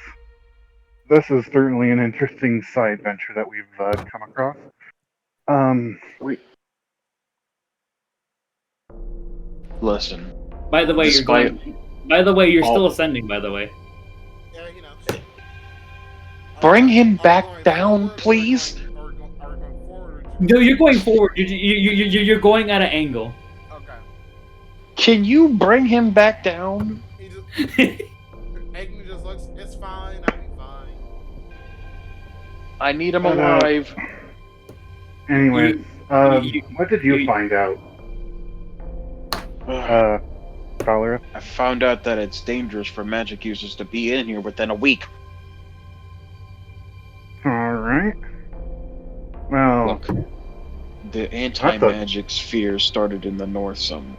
Speaker 4: this is certainly an interesting side venture that we've come across.
Speaker 5: Listen.
Speaker 1: By the way,
Speaker 5: Despite-
Speaker 1: you're going. By the way, you're
Speaker 10: Oh.
Speaker 1: still ascending. By the way.
Speaker 3: Yeah, you know.
Speaker 5: Bring him
Speaker 3: Are we
Speaker 5: back
Speaker 3: going
Speaker 5: down,
Speaker 3: forward,
Speaker 5: please.
Speaker 3: Are we going forward?
Speaker 1: No, you're going forward. You're going at an angle.
Speaker 3: Okay.
Speaker 5: Can you bring him back down?
Speaker 3: He just, Egnky just looks. It's fine. I'll be fine.
Speaker 5: I need him
Speaker 4: But,
Speaker 5: alive.
Speaker 4: Anyways,
Speaker 1: you-
Speaker 4: what did you find out, Valorius?
Speaker 5: I found out that it's dangerous for magic users to be in here within a week.
Speaker 4: Alright. Well,
Speaker 5: Look, the anti-magic sphere started in the north some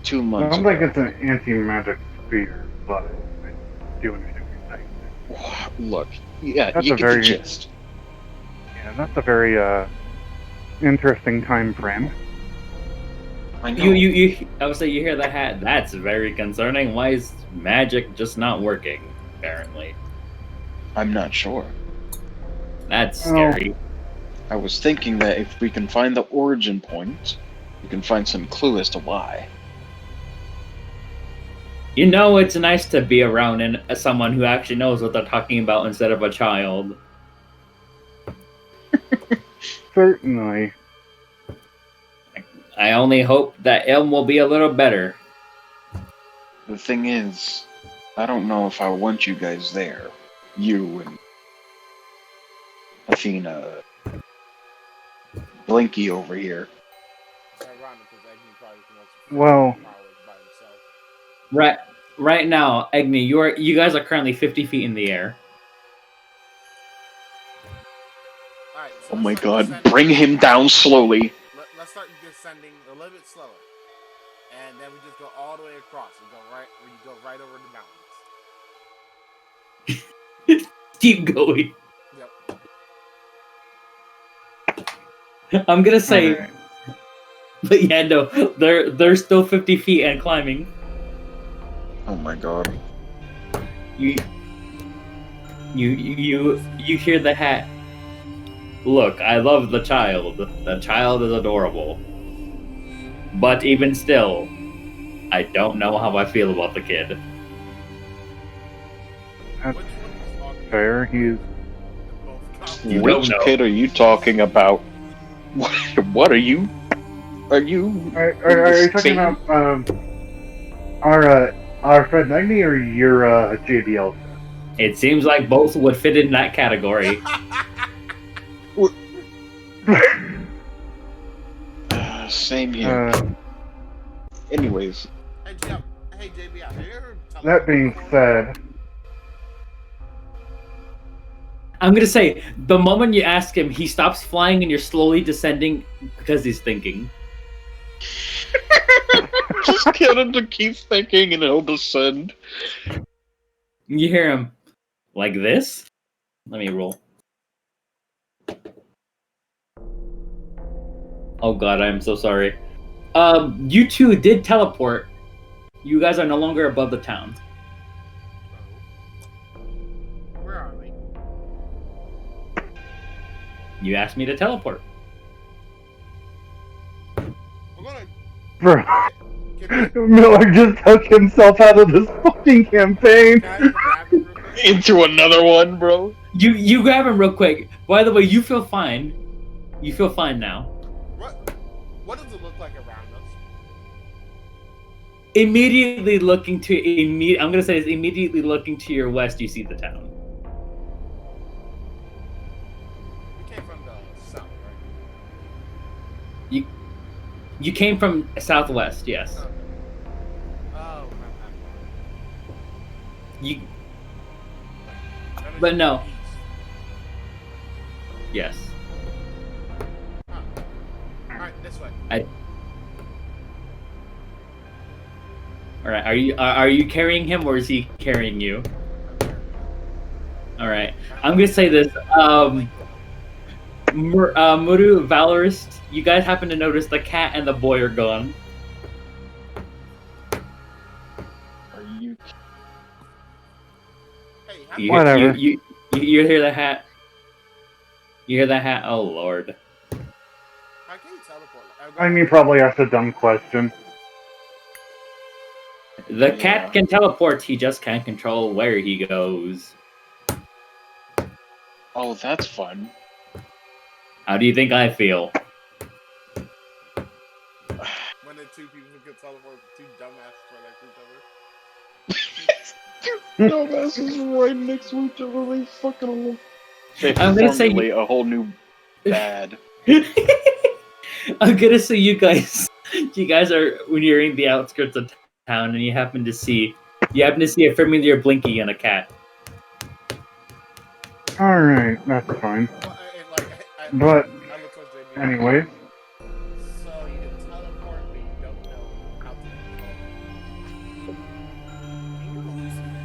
Speaker 5: 2
Speaker 4: I
Speaker 5: months
Speaker 4: don't
Speaker 5: ago.
Speaker 4: think it's an anti-magic sphere, but I do understand what you're saying.
Speaker 5: Look, yeah,
Speaker 4: That's
Speaker 5: you
Speaker 4: a
Speaker 5: get
Speaker 4: very-
Speaker 5: the gist.
Speaker 4: Yeah, that's a very, interesting time frame.
Speaker 5: I know.
Speaker 1: I would say you hear the hat. That's very concerning. Why is magic just not working? Apparently,
Speaker 5: I'm not sure.
Speaker 1: that's
Speaker 4: Oh.
Speaker 1: scary.
Speaker 5: I was thinking that if we can find the origin point, we can find some clue as to why.
Speaker 1: You know, it's nice to be around someone who actually knows what they're talking about instead of a child.
Speaker 4: Certainly.
Speaker 1: I only hope that Elm will be a little better.
Speaker 5: The thing is, I don't know if I want you guys there. You and Athena, Blinky over here.
Speaker 3: It's ironic because Egnky probably knows
Speaker 4: Well-
Speaker 3: powers by himself.
Speaker 1: Right now, Egnky, you guys are currently 50 feet in the air.
Speaker 3: All right. So
Speaker 5: Oh
Speaker 3: let's
Speaker 5: my
Speaker 3: start
Speaker 5: god,
Speaker 3: descending.
Speaker 5: bring him down slowly.
Speaker 3: Let's start descending a little bit slower, and then we just go all the way across. We go right. We go right over the mountains.
Speaker 1: Keep going.
Speaker 3: Yep.
Speaker 1: I'm gonna say,
Speaker 4: Alright.
Speaker 1: but yeah, no, they're still 50 feet and climbing.
Speaker 5: Oh my god.
Speaker 1: You hear the hat. Look, I love the child. The child is adorable. But even still, I don't know how I feel about the kid.
Speaker 4: That's
Speaker 3: Which one is talking?
Speaker 4: fair. He's
Speaker 3: Both
Speaker 1: You
Speaker 5: Which
Speaker 1: don't know.
Speaker 5: kid are you talking about? What are you? Are you?
Speaker 4: Are you talking
Speaker 5: insane?
Speaker 4: about our friend Egnky or your JBL?
Speaker 1: It seems like both would fit in that category.
Speaker 5: Same here.
Speaker 4: Uh,
Speaker 5: Anyways,
Speaker 3: Hey, JB, have you ever
Speaker 4: that being said,
Speaker 1: I'm gonna say, the moment you ask him, he stops flying and you're slowly descending because he's thinking.
Speaker 5: just get him to keep thinking and he'll descend.
Speaker 1: You hear him like this? Let me roll. Oh god, I'm so sorry. You two did teleport. You guys are no longer above the town.
Speaker 3: Where are we?
Speaker 1: You asked me to teleport.
Speaker 3: We're gonna
Speaker 4: bro,
Speaker 3: get
Speaker 4: Millard just took himself out of this fucking campaign.
Speaker 3: Can I grab you real quick?
Speaker 5: Into another one, bro.
Speaker 1: You grab him real quick. By the way, you feel fine. You feel fine now.
Speaker 3: What does it look like around us?
Speaker 1: Immediately looking to I'm gonna say it's immediately looking to your west. You see the town.
Speaker 3: We came from the south, right?
Speaker 1: You came from southwest, yes.
Speaker 3: Okay. Oh,
Speaker 1: You
Speaker 3: that is
Speaker 1: But no.
Speaker 3: east.
Speaker 1: yes.
Speaker 3: Huh. All right, this way.
Speaker 1: All right. Are you carrying him or is he carrying you? All right. I'm gonna say this. Muroo, Valorius, you guys happen to notice the cat and the boy are gone.
Speaker 5: Are you?
Speaker 3: Hey, how
Speaker 1: You,
Speaker 4: Whatever.
Speaker 1: You hear the hat? You hear the hat? Oh lord.
Speaker 3: can you teleport?
Speaker 4: I mean, probably asked a dumb question.
Speaker 1: The cat can teleport, he just can't control where he goes.
Speaker 5: Oh, that's fun.
Speaker 1: How do you think I feel?
Speaker 3: When the two people who could teleport, two dumbasses right next to each other.
Speaker 5: Dumbasses right next to each other, they fucking They
Speaker 1: I'm gonna say
Speaker 5: formulate a whole new bad.
Speaker 1: I'm gonna say you guys are when you're in the outskirts of town and you happen to see a familiar Blinky and a cat.
Speaker 4: All right, that's fine. But anyway,
Speaker 3: So you can teleport, but you don't know how to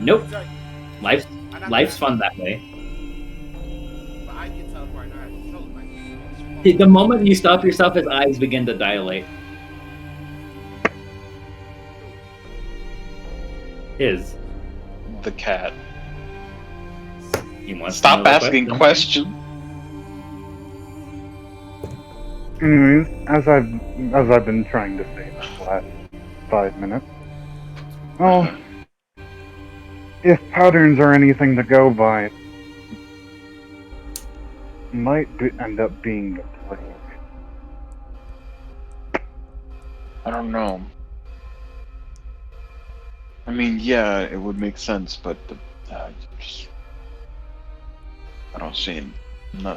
Speaker 1: Nope.
Speaker 3: Sorry.
Speaker 1: Life's fun that way.
Speaker 3: But I can teleport, I know how to control it.
Speaker 1: The moment you stop yourself, his eyes begin to dilate. His.
Speaker 5: The cat.
Speaker 1: He wants
Speaker 5: Stop asking questions.
Speaker 4: anyways, as I've been trying to say this last 5 minutes, well, if patterns are anything to go by, end up being the plague.
Speaker 5: I don't know. I mean, yeah, it would make sense, but I'm not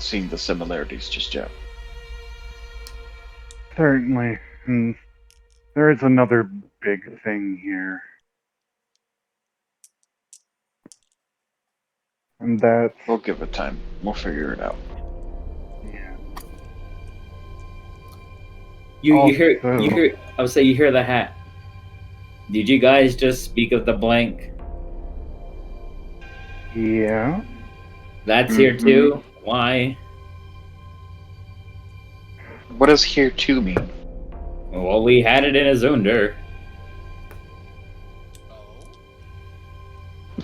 Speaker 5: seeing the similarities just yet.
Speaker 4: Certainly, and there is another big thing here. And that's...
Speaker 5: We'll give it time. We'll figure it out.
Speaker 4: Yeah.
Speaker 1: You hear I would say you hear the hat. Did you guys just speak of the blank?
Speaker 4: Yeah.
Speaker 1: That's here too? Why?
Speaker 5: What does here too mean?
Speaker 1: Well, we had it in a Zunder.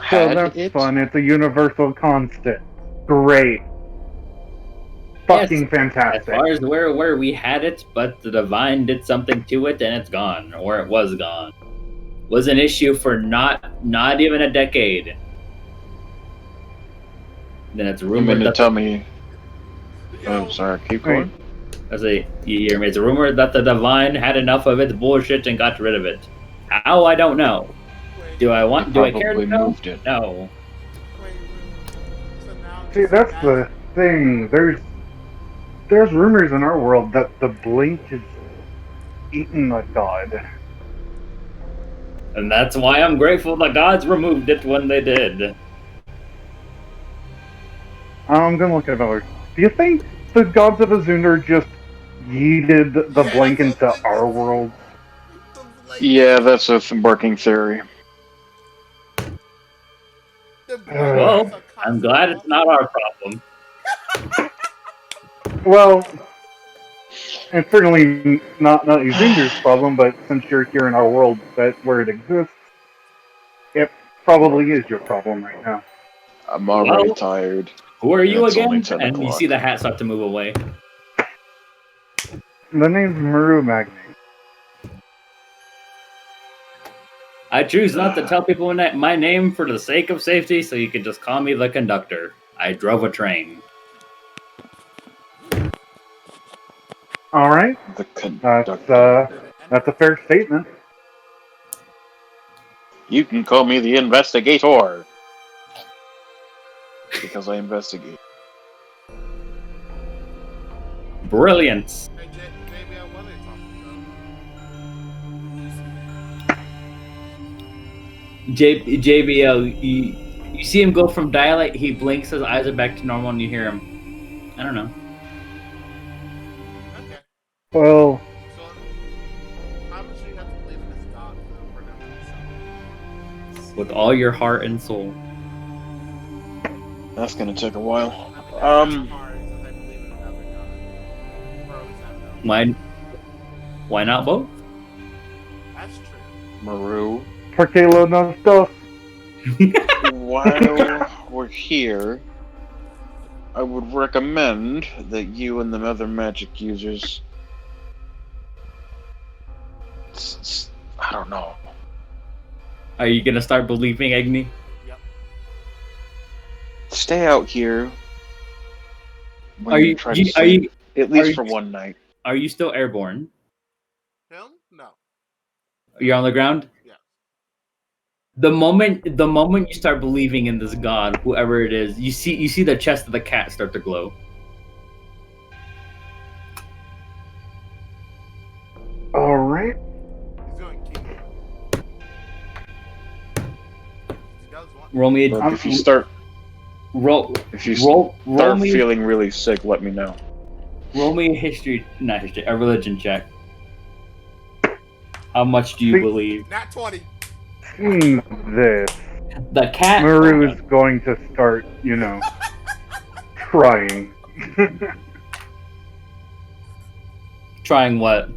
Speaker 4: So that's fun. It's a universal constant. Great. Fucking fantastic.
Speaker 1: As far as where we had it, but the divine did something to it and it's gone, or it was gone. Was an issue for not even a decade. Then it's rumored that
Speaker 5: tell me. Oh, sorry. Keep going.
Speaker 1: I say you hear me. It's rumored that the divine had enough of its bullshit and got rid of it. How, I don't know. Do I care to know?
Speaker 5: Moved it.
Speaker 1: No.
Speaker 4: See, that's the thing. There's rumors in our world that the blink is eating a god.
Speaker 1: And that's why I'm grateful the gods removed it when they did.
Speaker 4: I'm gonna look at Valorius. Do you think the gods of Azunder just yeeted the blink into our world?
Speaker 5: Yeah, that's a working theory.
Speaker 1: Well, I'm glad it's not our problem.
Speaker 4: Well, it's certainly not Azunder's problem, but since you're here in our world, that's where it exists, it probably is your problem right now.
Speaker 5: I'm already tired.
Speaker 1: Who are you
Speaker 5: It's only
Speaker 1: again?
Speaker 5: 10
Speaker 1: And you
Speaker 5: o'clock.
Speaker 1: see the hat start to move away.
Speaker 4: The name's Muroo Magni.
Speaker 1: I choose not to tell people my name for the sake of safety, so you can just call me the conductor. I drove a train.
Speaker 4: All right.
Speaker 5: The conductor.
Speaker 4: That's a fair statement.
Speaker 5: You can call me the investigator. Because I investigate.
Speaker 1: Brilliant.
Speaker 3: Hey, JBL, what are they talking about?
Speaker 1: JBL, you see him go from dilate, he blinks, his eyes are back to normal, and you hear him. I don't know.
Speaker 3: Okay.
Speaker 4: Well,
Speaker 3: So, how much do you have to believe in this god for them himself?
Speaker 1: With all your heart and soul.
Speaker 5: That's gonna take a while.
Speaker 1: Why not both?
Speaker 3: That's true.
Speaker 5: Muroo.
Speaker 4: Porque lo no stuff.
Speaker 5: While we're here, I would recommend that you and the other magic users, I don't know,
Speaker 1: Are you gonna start believing, Egnky?
Speaker 3: Yep.
Speaker 5: Stay out here. When
Speaker 1: Are you?
Speaker 5: try to
Speaker 1: Are
Speaker 5: sleep,
Speaker 1: you?
Speaker 5: at least
Speaker 1: are
Speaker 5: for
Speaker 1: you-
Speaker 5: one night.
Speaker 1: Are you still airborne?
Speaker 3: Him? No.
Speaker 1: You're on the ground.
Speaker 3: Yeah.
Speaker 1: The moment you start believing in this god, whoever it is, you see the chest of the cat start to glow.
Speaker 4: All right.
Speaker 3: He's going king. He does want.
Speaker 1: Roll me.
Speaker 5: Look, if you start
Speaker 1: Roll.
Speaker 5: if you
Speaker 1: Roll
Speaker 5: start
Speaker 1: me.
Speaker 5: feeling really sick, let me know.
Speaker 1: Roll me a religion check. How much do you believe?
Speaker 3: Nat 20.
Speaker 4: Seeing this,
Speaker 1: The cat.
Speaker 4: Muroo is going to start, trying.
Speaker 1: Trying what?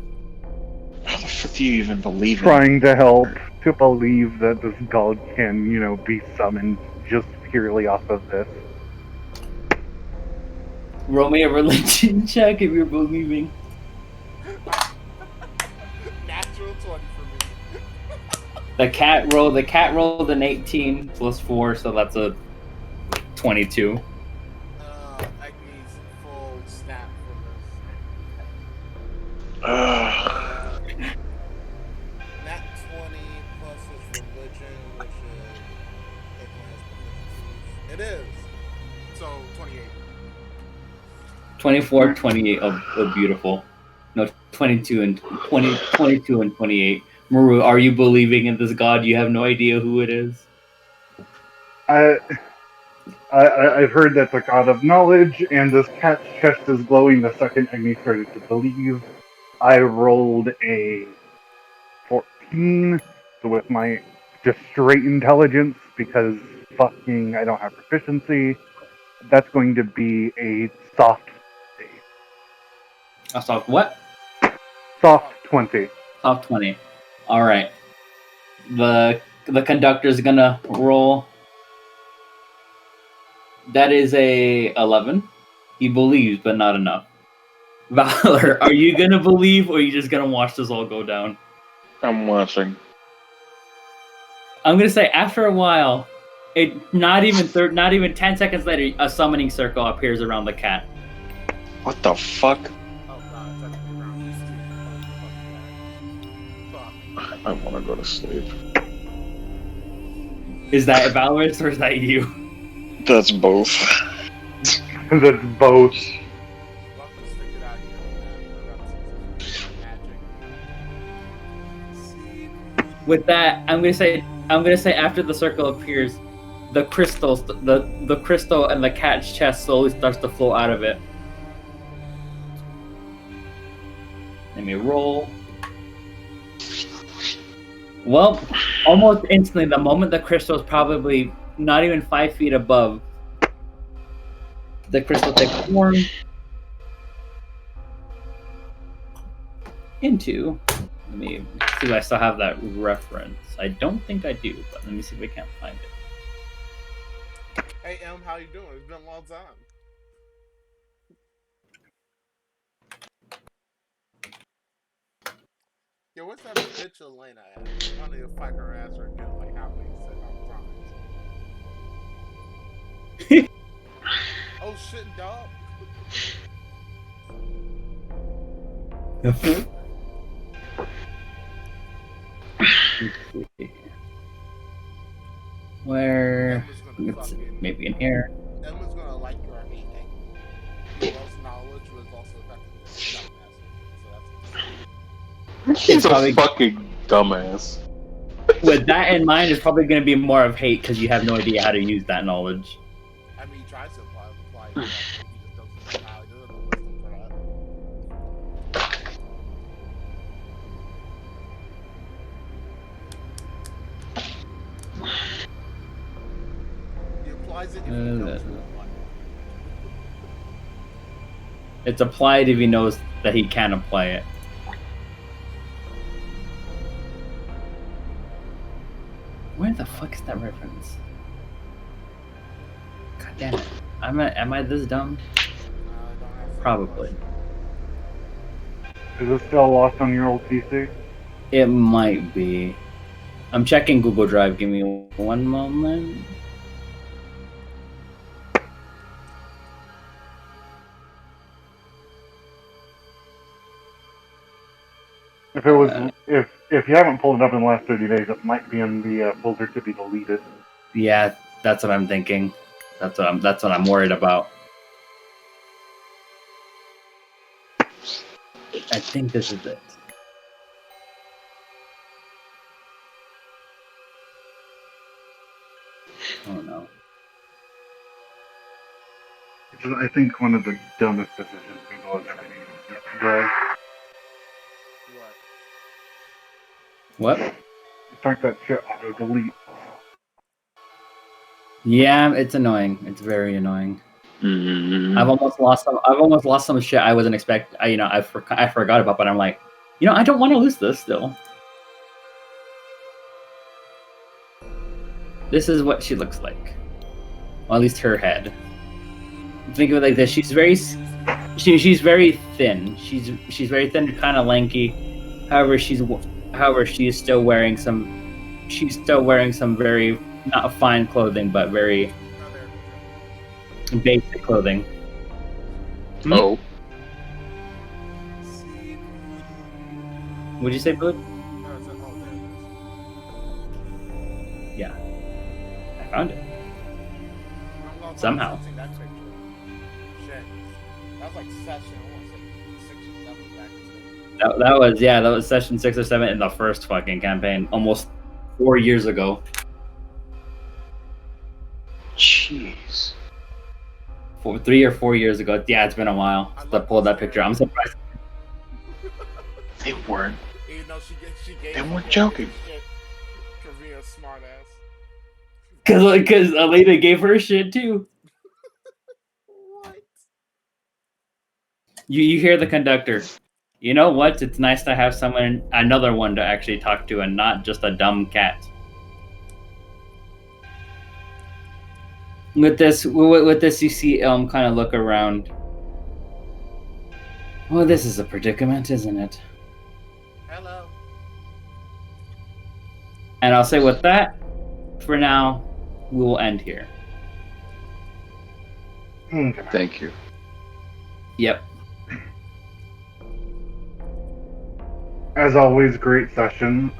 Speaker 5: How the fuck do you even believe in?
Speaker 4: Trying to help to believe that this god can, be summoned just purely off of this.
Speaker 1: Roll me a religion check if you're believing.
Speaker 3: Natural 20 for me.
Speaker 1: The cat rolled an 18 plus 4, so that's a 22.
Speaker 3: Agni's full snap for Nat 20 plus his religion, which is it is. So 28.
Speaker 1: 24, 28. Oh, beautiful. No, 22 and 28. Muroo, are you believing in this god? You have no idea who it is.
Speaker 4: I've heard that's a god of knowledge, and this cat's chest is glowing the second Egnky started to believe. I rolled a 14, so with my just straight intelligence, because fucking I don't have proficiency, that's going to be a soft 20.
Speaker 1: A soft what?
Speaker 4: Soft 20.
Speaker 1: Soft 20. All right. The conductor's gonna roll. That is a 11. He believes, but not enough. Valor, are you gonna believe, or are you just gonna watch this all go down?
Speaker 5: I'm watching.
Speaker 1: I'm gonna say after a while, not even 10 seconds later, a summoning circle appears around the cat.
Speaker 5: What the fuck?
Speaker 3: Oh god, it's actually around these two.
Speaker 5: I want to go to sleep.
Speaker 1: Is that Valorius or is that you?
Speaker 5: That's both.
Speaker 4: That's both.
Speaker 1: With that, I'm gonna say after the circle appears, the crystal and the cat's chest slowly starts to flow out of it. Let me roll. Well, almost instantly, the moment the crystal is probably not even 5 feet above, the crystal takes form into. Let me see if I still have that reference. I don't think I do, but let me see if I can't find it.
Speaker 3: Hey M, how you doing? It's been a long time. Yo, what's that bitch Elena at? I need to fight her ass or get like how many times. Oh shit, dog.
Speaker 1: Where? Maybe in here.
Speaker 3: Emma's gonna like your hate Egnky. Lost knowledge was also effectively dumbass.
Speaker 5: She's a fucking dumbass.
Speaker 1: With that in mind, it's probably going to be more of hate because you have no idea how to use that knowledge.
Speaker 3: I mean, he tries to apply it, but he just doesn't know how to do it. The wisdom for that. He applies it if he knows to apply it.
Speaker 1: It's applied if he knows that he can apply it. Where the fuck is that reference? God damn it. Am I this dumb? Probably.
Speaker 4: Is it still lost on your old PC?
Speaker 1: It might be. I'm checking Google Drive. Give me one moment.
Speaker 4: If it was, if you haven't pulled it up in the last 30 days, it might be in the folder to be deleted.
Speaker 1: Yeah, that's what I'm thinking. That's what I'm worried about. I think this is it. Oh no.
Speaker 4: Which is, I think, one of the dumbest decisions people have ever made. Drive.
Speaker 1: What?
Speaker 4: Start that shit auto delete.
Speaker 1: Yeah, it's annoying. It's very annoying.
Speaker 5: Mm-hmm.
Speaker 1: I've almost lost some shit I wasn't expect. I forgot about, but I'm like, I don't want to lose this still. This is what she looks like, or at least her head. Think of it like this: she's very thin. She's very thin, kind of lanky. However, she is still wearing some. She's still wearing some very not fine clothing, but very basic clothing.
Speaker 5: Oh.
Speaker 1: Would you say, Bud? Yeah, I found it. Somehow.
Speaker 3: That was like session, I want to say 6 or 7 back in the day.
Speaker 1: That was session 6 or 7 in the first fucking campaign, almost 4 years ago.
Speaker 5: Jeez.
Speaker 1: 3 or 4 years ago. Yeah, it's been a while since I pulled that picture. I'm surprised.
Speaker 5: They weren't.
Speaker 3: Even though she gave
Speaker 5: They weren't joking.
Speaker 3: For being a smart ass.
Speaker 1: Because Alita gave her shit too.
Speaker 3: What?
Speaker 1: You hear the conductor. You know what? It's nice to have another one to actually talk to, and not just a dumb cat. With this, you see Elm kind of look around. Well, this is a predicament, isn't it?
Speaker 3: Hello.
Speaker 1: And I'll say with that, for now, we will end here.
Speaker 5: Thank you.
Speaker 1: Yep.
Speaker 4: As always, great session.